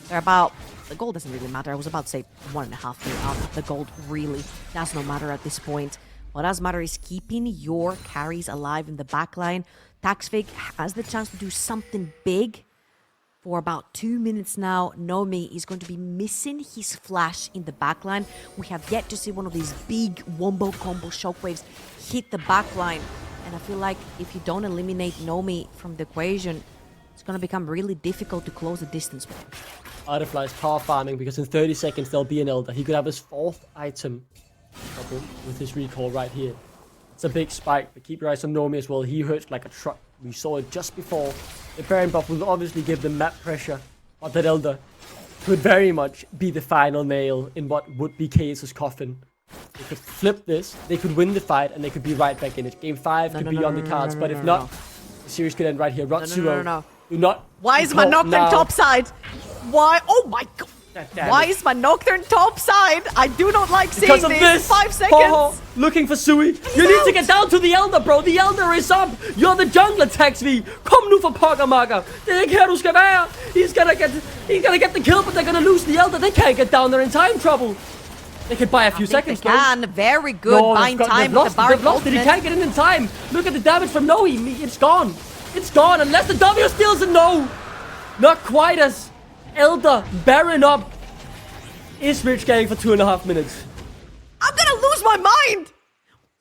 They're about... The gold doesn't really matter. I was about to say 1.5 mil out. The gold really does not matter at this point. What does matter is keeping your carries alive in the backline. Taxfig has the chance to do something big. For about 2 minutes now, Nomi is going to be missing his flash in the backline. We have yet to see one of these big wombo combo shockwaves hit the backline. And I feel like if you don't eliminate Nomi from the equation, it's going to become really difficult to close the distance with. Artifly is power farming because in 30 seconds there'll be an Elder. He could have his 4th item with his recall right here. It's a big spike, but keep your eyes on Nomi as well. He hurts like a truck. We saw it just before. The Baron buff will obviously give them map pressure, but that Elder could very much be the final nail in what would be KAOS's coffin. They could flip this, they could win the fight, and they could be right back in it. Game 5 could be on the cards, but if not, the series could end right here. Rotsuo, do not... Why is my Nocturne topside? Why? Oh my god! Why is my Nocturne topside? I do not like seeing because of this. 5 seconds. Ho, looking for Sui. You need to get down to the Elder, bro. The Elder is up. You're the jungler, Taxvi. Kom nu for pokker, makker. Det er ikke her, du skal være. He's gonna get the kill, but they're gonna lose the Elder. They can't get down there in time trouble. They can buy a few seconds, they can. Very good buying time with the Baron. They've lost it. He can't get in time. Look at the damage from Noe. It's gone. It's gone unless the W steals a no. Not quite as Elder Baron up. Is Rich Gang for 2.5 minutes. I'm gonna lose my mind!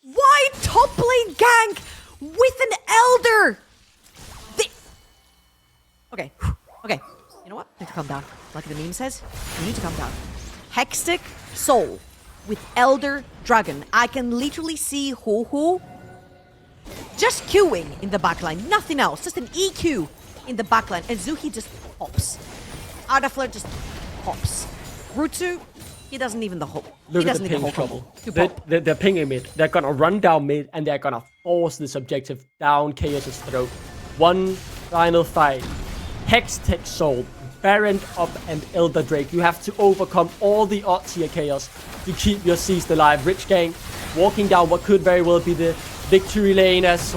Why top lane gank with an Elder? Okay. You know what? Need to calm down. Like the meme says, you need to calm down. Hextech Soul with Elder Dragon. I can literally see Ho just queuing in the backline. Nothing else. Just an EQ in the backline. And Zuhi just pops. Adaflare just pops. Rutsu, he doesn't even the whole. Look at the ping trouble. They're pinging mid. They're gonna run down mid and they're gonna force this objective down KAOS's throat. One final fight. Hextech Soul, Baron up and Elder Drake. You have to overcome all the odds here, KAOS, to keep your Seized alive. Rich Gang walking down what could very well be the victory lane as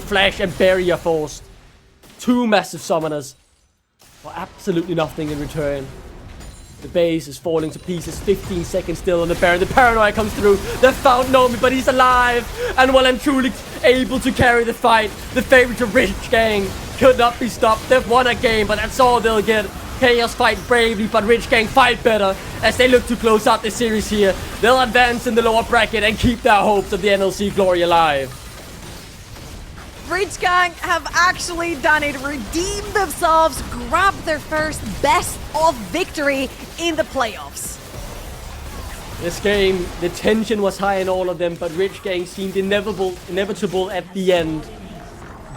Flash and Barrier forced. 2 massive summoners for absolutely nothing in return. The base is falling to pieces. 15 seconds still on the Baron. The paranoia comes through. They found Nomi, but he's alive. And well and truly able to carry the fight. The favorite of Rich Gang could not be stopped. They've won a game, but that's all they'll get. KAOS fight bravely, but Rich Gang fight better as they look to close out the series here. They'll advance in the lower bracket and keep their hopes of the NLC glory alive. Rich Gang have actually done it, redeemed themselves, grabbed their first best of victory in the playoffs. This game, the tension was high in all of them, but Rich Gang seemed inevitable at the end.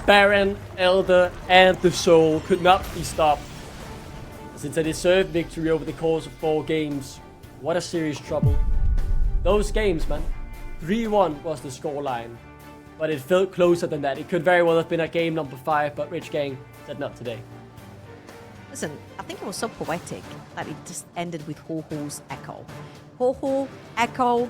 Baron, Elder, and the Soul could not be stopped. It's a deserved victory over the course of 4 games. What a serious trouble. Those games, man. 3-1 was the scoreline. But it felt closer than that. It could very well have been a game number 5, but Rich Gang said not today. Listen, I think it was so poetic that it just ended with Ho-Ho's Echo. Ho-Ho, Echo,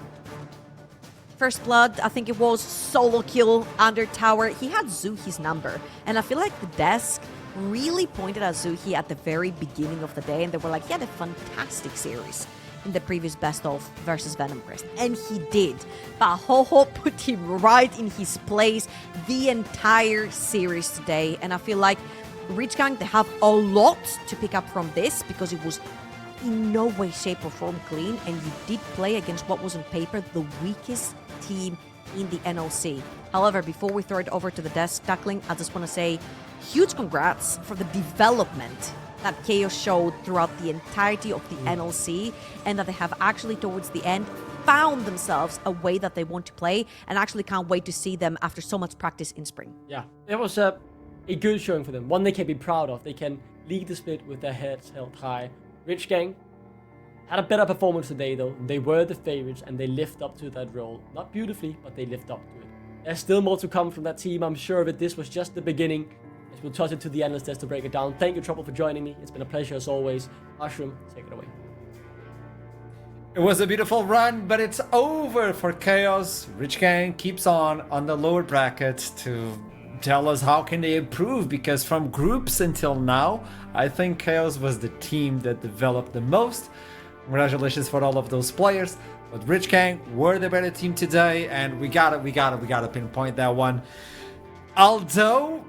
First Blood, I think it was solo kill under tower. He had Zuhi's number. And I feel like the desk really pointed at Zuhi at the very beginning of the day. And they were like, he had a fantastic series in the previous best of versus Venom Crest. And he did. But Ho-Ho put him right in his place the entire series today. And I feel like Rich Gang, they have a lot to pick up from this because it was in no way, shape or form clean. And you did play against what was on paper the weakest team in the NLC. However, before we throw it over to the desk tackling, I just want to say huge congrats for the development that KAOS showed throughout the entirety of the NLC, and that they have actually towards the end found themselves a way that they want to play, and actually can't wait to see them after so much practice in spring. Yeah, it was a good showing for them. One they can be proud of. They can lead the split with their heads held high. Rich Gang had a better performance today though. They were the favorites and they lived up to that role. Not beautifully, but they lived up to it. There's still more to come from that team, I'm sure of it. This was just the beginning. As we'll toss it to the analyst desk to break it down. Thank you, Trouble, for joining me. It's been a pleasure as always. Mushroom, take it away. It was a beautiful run, but it's over for KAOS. Rich Gang keeps on the lower bracket to tell us how can they improve, because from groups until now, I think KAOS was the team that developed the most. Congratulations for all of those players. But Rich Gang were the better team today, and we gotta pinpoint that one. Although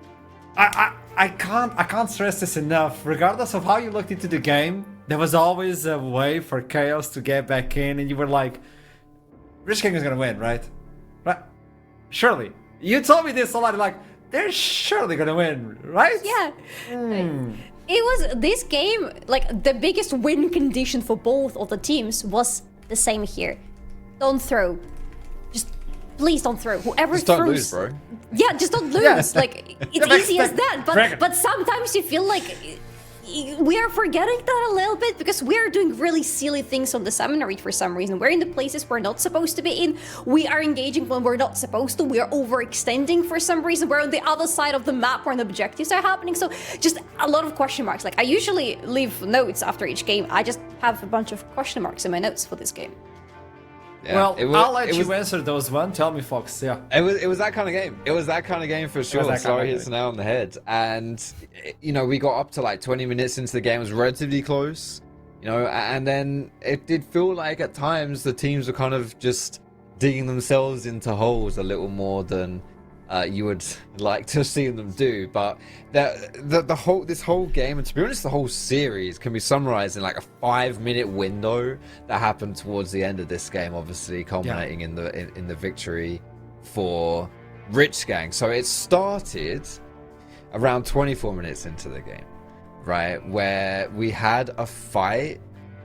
I can't stress this enough. Regardless of how you looked into the game, there was always a way for KAOS to get back in, and you were like, Rich Gang is gonna win, right? Right? Surely. You told me this a lot, like, they're surely gonna win, right? Yeah. It was this game, like the biggest win condition for both of the teams was the same here. Don't throw. Just please don't throw. Whoever Just throws. don't lose, bro. Yeah, just don't lose. Yeah. Like it's easy as that. But sometimes you feel like we are forgetting that a little bit because we are doing really silly things on the seminary for some reason. We're in the places we're not supposed to be in. We are engaging when we're not supposed to. We are overextending for some reason. We're on the other side of the map where the objectives are happening. So just a lot of question marks. Like I usually leave notes after each game. I just have a bunch of question marks in my notes for this game. Yeah, Well, I'll let you was, answer those one. Tell me, Fox. Yeah. It was that kind of game. It was that kind of game for sure. that kind Sorry, of hits the game. nail on the head. And you know, we got up to like 20 minutes into the game. It was relatively close. You know, and then it did feel like at times the teams were kind of just digging themselves into holes a little more than you would like to see them do. But this whole game, and to be honest, the whole series can be summarized in like a 5-minute window that happened towards the end of this game, obviously culminating in the victory for Rich Gang. So it started around 24 minutes into the game, right, where we had a fight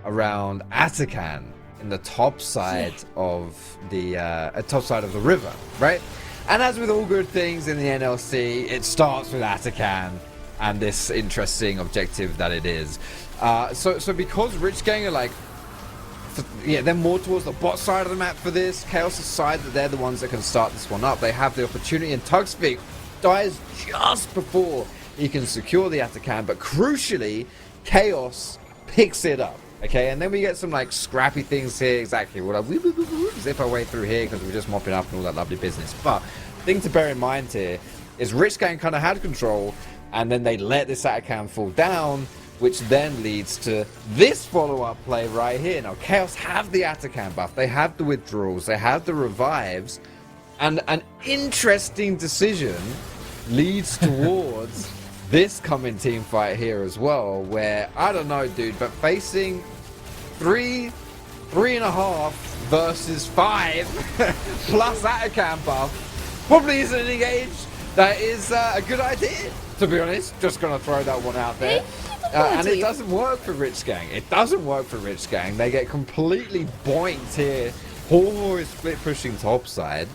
around Atakan in the top side of the river, right? And as with all good things in the NLC, it starts with Atakan and this interesting objective that it is. So because Rich Gang are like, they're more towards the bot side of the map for this. KAOS' side, that they're the ones that can start this one up. They have the opportunity, and Tugspeak dies just before he can secure the Atakan. But crucially, KAOS picks it up. Okay, and then we get some like scrappy things here. Exactly, we'll zip our way through here because we're just mopping up and all that lovely business. But thing to bear in mind here is Rich Gang kind of had control, and then they let this Atakan fall down, which then leads to this follow-up play right here. Now, KAOS have the Atakan buff, they have the withdrawals, they have the revives, and an interesting decision leads towards this coming team fight here as well, where, I don't know, dude, but facing 3.5 versus 5 plus Atakan buff probably isn't an engage that is a good idea, to be honest. Just gonna throw that one out there. And it doesn't work for Rich Gang. It doesn't work for Rich Gang. They get completely boinked here. Horror is split pushing topside.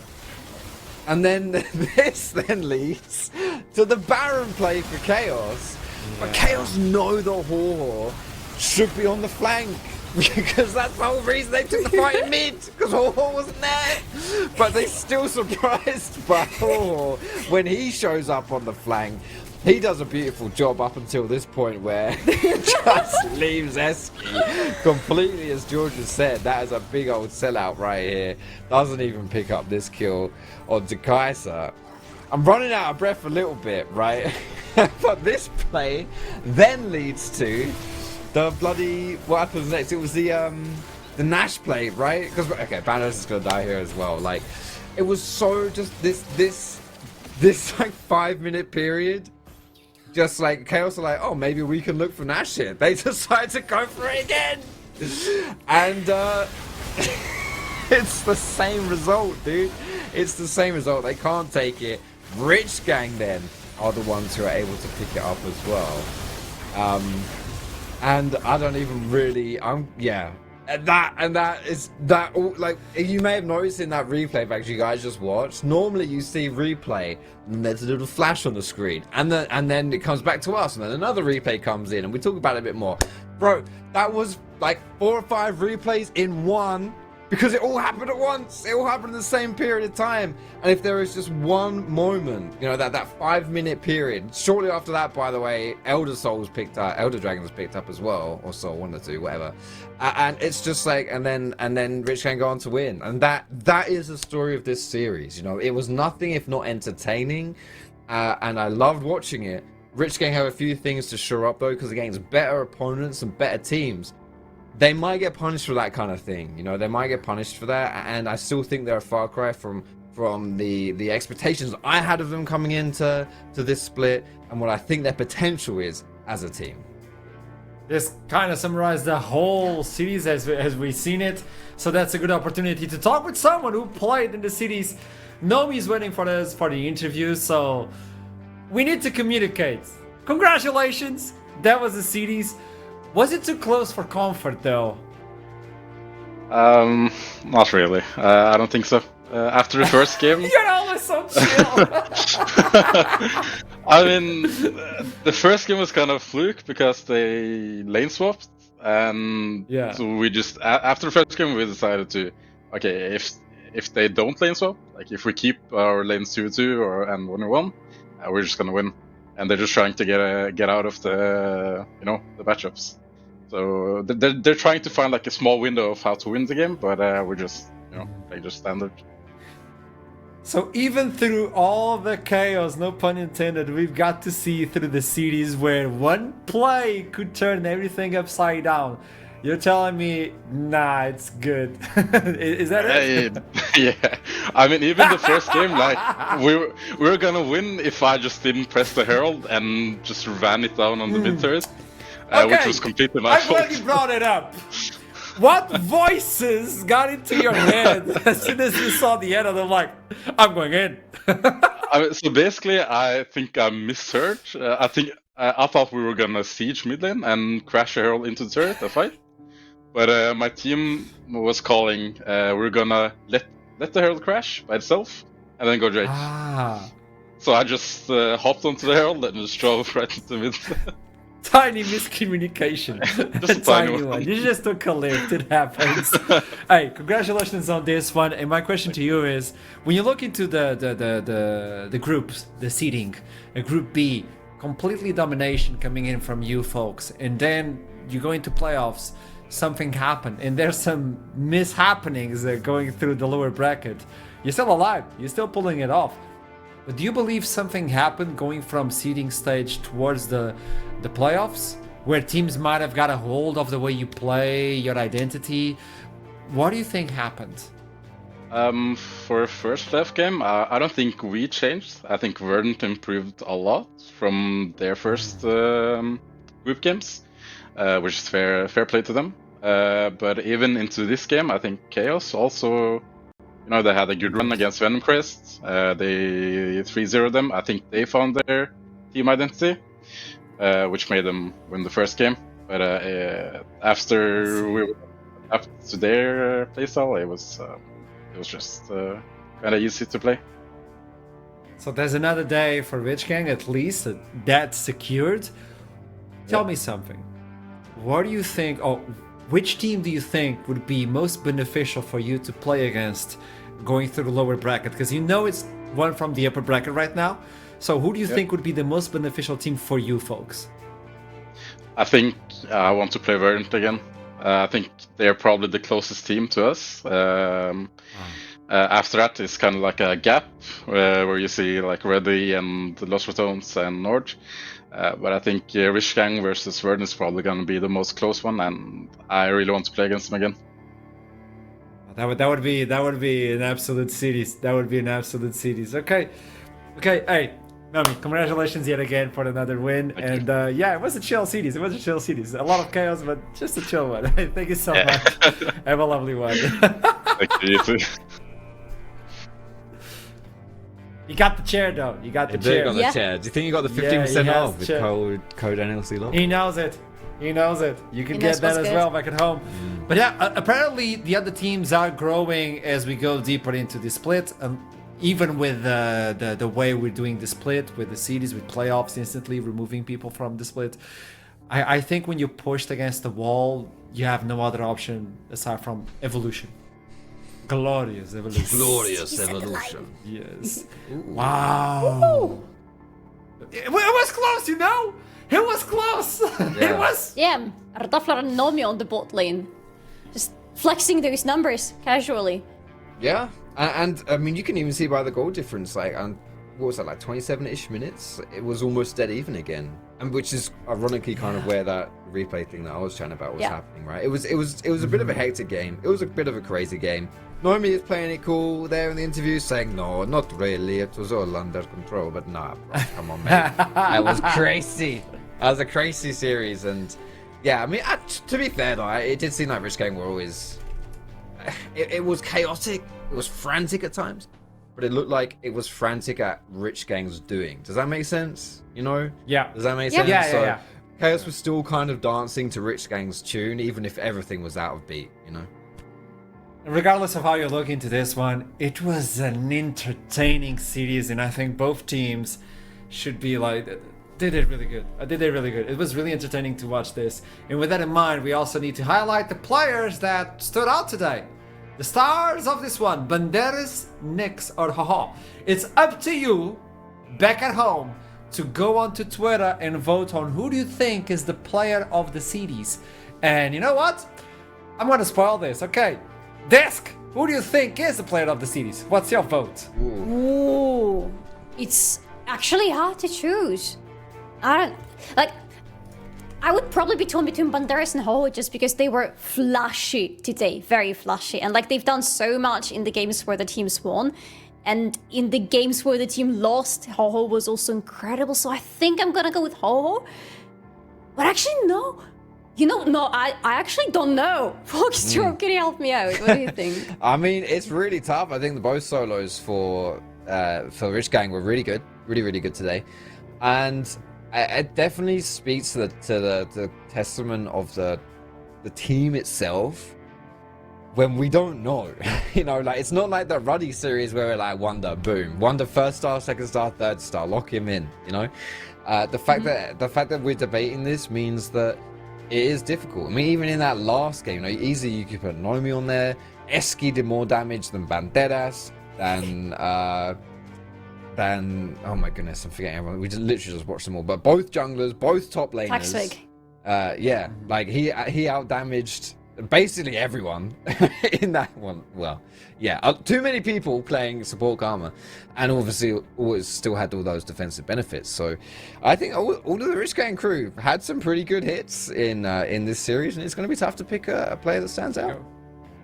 And then this then leads to the Baron play for KAOS. But KAOS know the Horror should be on the flank. Because that's the whole reason they took the fight in mid. Because Horror wasn't there. But they still surprised by Horror when he shows up on the flank. He does a beautiful job up until this point where he just leaves Eski completely, as George has said. That is a big old sellout right here. Doesn't even pick up this kill on Kaisa. I'm running out of breath a little bit, right? But this play then leads to the bloody, what happens next? It was the Nash play, right? Because, okay, Bandos is going to die here as well. Like, it was so just this like 5-minute period. Just like KAOS are like, oh, maybe we can look for Nash here. They decide to go for it again, and it's the same result, dude. It's the same result. They can't take it. Rich Gang then are the ones who are able to pick it up as well. And I don't even really. That is like, you may have noticed in that replay back you guys just watched. Normally you see replay and there's a little flash on the screen, and then it comes back to us, and then another replay comes in, and we talk about it a bit more. Bro, that was like 4 or 5 replays in one, because it all happened at once. It all happened in the same period of time. And if there is just one moment, you know, that 5-minute period, shortly after that, by the way, Elder Dragon was picked up as well, or Soul, one or two, whatever. And it's just like, and then Rich Gang go on to win. And that is the story of this series. You know, it was nothing if not entertaining, and I loved watching it. Rich Gang have a few things to shore up though, because against better opponents and better teams, they might get punished for that kind of thing. You know, they might get punished for that, and I still think they're a far cry from the expectations I had of them coming into this split, and what I think their potential is as a team. This kind of summarized the whole series as we've seen it. So that's a good opportunity to talk with someone who played in the series. Nomi's waiting for us for the interview, so we need to communicate. Congratulations, that was the series. Was it too close for comfort though? Not really. I don't think so. After the first game, You're always so chill. I mean, the first game was kind of fluke because they lane swapped, and Yeah. so we just after the first game we decided to, okay, if they don't lane swap, like if we keep our lanes 2-2 and 1-1, we're just gonna win, and they're just trying to get out of the the matchups. So they're trying to find like a small window of how to win the game, but we're just they just standard. So even through all the chaos, no pun intended, we've got to see through the series where one play could turn everything upside down. You're telling me, nah, it's good. Is that it? Yeah. I mean, even the first game, like we were gonna win if I just didn't press the herald and just ran it down on the mid turret, which was completely my I'm glad you fault. brought it up. What voices got into your head as soon as you saw the end of them? Like, I'm going in. I mean, so basically, I think I misheard. I thought we were gonna siege mid lane and crash a herald into the turret, a fight. But my team was calling, we're gonna let the herald crash by itself and then go Drake. Ah, So I just hopped onto the herald and just drove right into mid. tiny miscommunication. Just a tiny one. one. You just took a lift. It happens. Hey, congratulations on this one. And my question to you is, when you look into the groups, the seeding, Group B, completely domination coming in from you folks, and then you go into playoffs. Something happened, and there's some mishappenings going through the lower bracket. You're still alive. You're still pulling it off. But do you believe something happened going from seeding stage towards the playoffs, where teams might have got a hold of the way you play, your identity? What do you think happened? For first playoff game, I don't think we changed. I think Verdant improved a lot from their first group games, which is fair play to them. But even into this game, I think KAOS also, they had a good run against Venom Crest. They 3-0'd them. I think they found their team identity, which made them win the first game. But after we were up to their playstyle, it was just kind of easy to play. So there's another day for Rich Gang, at least that's secured. Tell me something. What do you think, or which team do you think would be most beneficial for you to play against going through the lower bracket? Because it's one from the upper bracket right now. So who do you think would be the most beneficial team for you folks? I think I want to play Verdant again. I think they're probably the closest team to us. After that, it's kind of like a gap where you see like Reddy and Lost Ratones and Nord. But I think Rich Gang versus Verdant is probably going to be the most close one, and I really want to play against them again. That would be an absolute series. That would be an absolute series. Okay. Hey, Nami, congratulations yet again for another win. Thank and it was a chill series. A lot of chaos, but just a chill one. Thank you so much. Have a lovely one. Thank you, you too. You got the chair though. You got the You chair. got the chair. Do you think you got the Yeah, 15% he has off the with chair. code NLC lock? He knows it. You can He get knows that what's as good. well back at home. But yeah, apparently the other teams are growing as we go deeper into the split. Even with the way we're doing the split, with the series, with playoffs instantly removing people from the split. I think when you're pushed against the wall, you have no other option aside from evolution. Glorious evolution. Glorious evolution. Yes. Wow. It was close, It was close. It was. Yeah, Ardaflar and Nomi on the bot lane. Just flexing those numbers casually. Yeah, and I mean, you can even see by the goal difference. Like, what was that, like 27-ish minutes, it was almost dead even again, and which is ironically kind of where that replay thing that I was chatting about was happening, right? It was a bit of a hectic game. It was a bit of a crazy game. Noemi is playing it cool there in the interview, saying, no, not really, it was all under control, but nah, bro, come on, man. That was crazy. That was a crazy series, and yeah, I mean, to be fair though, it did seem like Rich Gang were always... It was chaotic, it was frantic at times, but it looked like it was frantic at Rich Gang's doing. Does that make sense? You know? Yeah. Does that make sense? Yeah. KAOS was still kind of dancing to Rich Gang's tune, even if everything was out of beat, you know? Regardless of how you look into this one, it was an entertaining series, and I think both teams should be like, did it really good. It was really entertaining to watch this. And with that in mind, we also need to highlight the players that stood out today. The stars of this one, Banderas, Nyx, or Haha. It's up to you, back at home, to go onto Twitter and vote on who do you think is the player of the series. And you know what? I'm gonna spoil this, okay? Desk, who do you think is the player of the series? What's your vote? Ooh, it's actually hard to choose. I would probably be torn between Banderas and Ho just because they were flashy today, very flashy, and like they've done so much in the games where the teams won, and in the games where the team lost, Ho was also incredible. So I think I'm gonna go with Ho. But actually, no. I actually don't know. Foxtrot, can you help me out? What do you think? I mean, it's really tough. I think both solos for Rich Gang were really good, really good today, and it definitely speaks to the testament of the team itself. When we don't know, you know, like it's not like the Ruddy series where we're like Wonder, boom, Wonder first star, second star, third star, lock him in. You know, the fact that we're debating this means that it is difficult. I mean, even in that last game, you know, easily you could put Noemi on there. Eski did more damage than Banderas, than oh my goodness, I'm forgetting everyone. We literally just watched them all. But both junglers, both top laners. Taxwig. Yeah, like he out damaged basically everyone in that one. Well, yeah, too many people playing support Karma, and obviously always still had all those defensive benefits. So I think all of the Rich Gang crew had some pretty good hits in this series, and it's going to be tough to pick a player that stands out.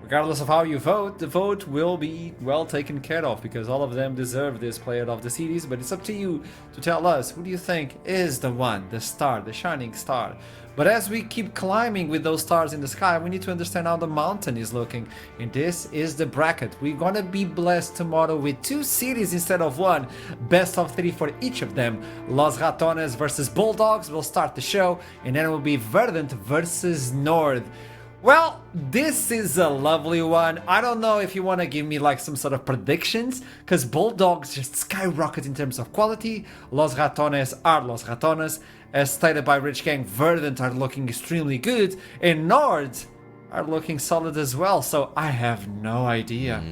Regardless of how you vote, the vote will be well taken care of because all of them deserve this player of the series. But it's up to you to tell us who do you think is the one, the star, the shining star. But as we keep climbing with those stars in the sky, we need to understand how the mountain is looking. And this is the bracket. We're gonna be blessed tomorrow with 2 series instead of 1. Best of 3 for each of them. Los Ratones versus Bulldogs will start the show. And then it will be Verdant versus Nord. Well, this is a lovely one. I don't know if you want to give me like some sort of predictions, because Bulldogs just skyrocket in terms of quality. Los Ratones are Los Ratones. As stated by Rich Gang, Verdant are looking extremely good, and Nord are looking solid as well, so I have no idea.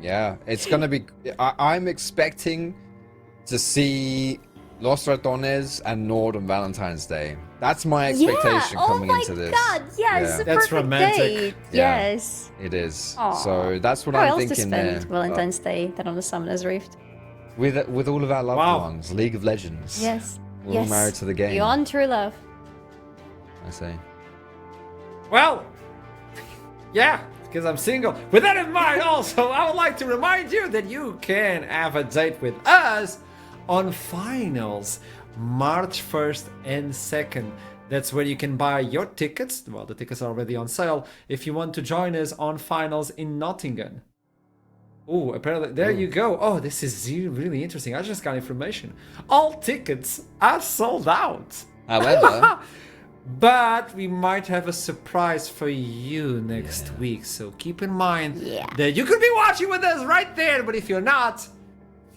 Yeah, it's gonna be... I'm expecting to see Los Ratones and Nord on Valentine's Day. That's my expectation coming into this. Oh my god, yes, That's perfect romantic. date. Yeah. Yes. It is. Aw. So that's what How I'm else to thinking spend there. Valentine's Day than on the Summoner's Rift? With all of our loved Wow. ones, League of Legends. Yes. We're all married to the game. Beyond true love. I say. Well, yeah, because I'm single. With that in mind, also, I would like to remind you that you can have a date with us on finals, March 1st and 2nd. That's where you can buy your tickets. Well, the tickets are already on sale if you want to join us on finals in Nottingham. Oh, apparently, there you go. Oh, this is really interesting. I just got information. All tickets are sold out. However, but we might have a surprise for you next week. So keep in mind that you could be watching with us right there. But if you're not,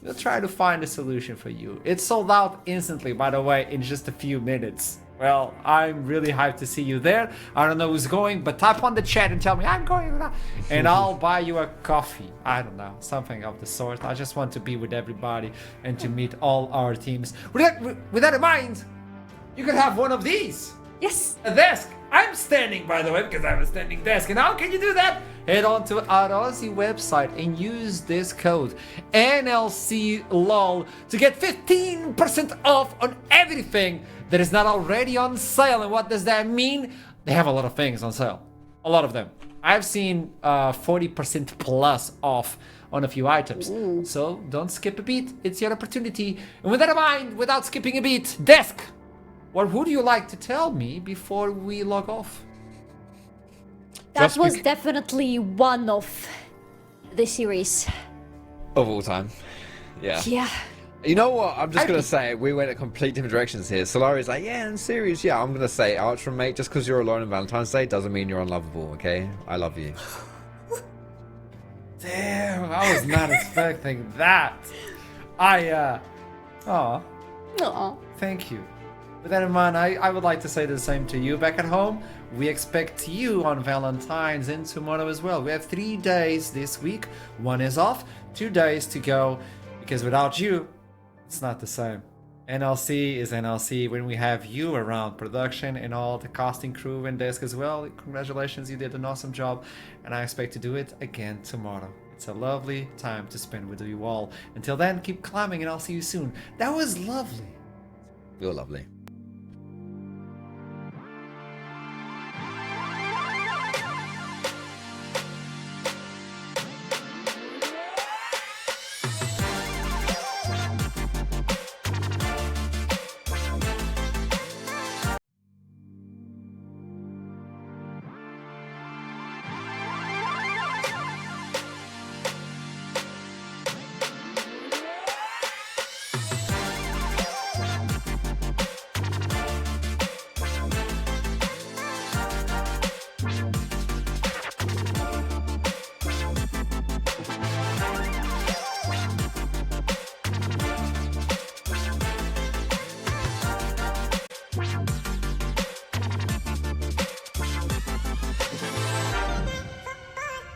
we'll try to find a solution for you. It's sold out instantly, by the way, in just a few minutes. Well, I'm really hyped to see you there. I don't know who's going, but type on the chat and tell me I'm going, and I'll buy you a coffee. I don't know, something of the sort. I just want to be with everybody and to meet all our teams. With that in mind, you could have one of these. Yes. A desk. I'm standing, by the way, because I have a standing desk. And how can you do that? head on to Arozzi website and use this code NLCLOL to get 15% off on everything that is not already on sale. And what does that mean? They have a lot of things on sale. A lot of them. I've seen 40% plus off on a few items. So don't skip a beat. It's your opportunity. And with that in mind, without skipping a beat, Desk, what would you like to tell me before we log off? That was definitely one of the series. Of all time. Yeah. Yeah. You know what? I'm just going to say, we went in complete different directions here. Solari's like, yeah, in series, yeah. I'm going to say, Archer, mate, just because you're alone on Valentine's Day doesn't mean you're unlovable, okay? I love you. Damn, I was not expecting that. Aw, thank you. With that in mind, I would like to say the same to you back at home. We expect you on Valentine's and tomorrow as well. We have 3 days this week. 1 is off, 2 days to go. Because without you, it's not the same. NLC is NLC when we have you around, production and all the casting crew and desk as well. Congratulations, you did an awesome job. And I expect to do it again tomorrow. It's a lovely time to spend with you all. Until then, keep climbing and I'll see you soon. That was lovely. You're lovely.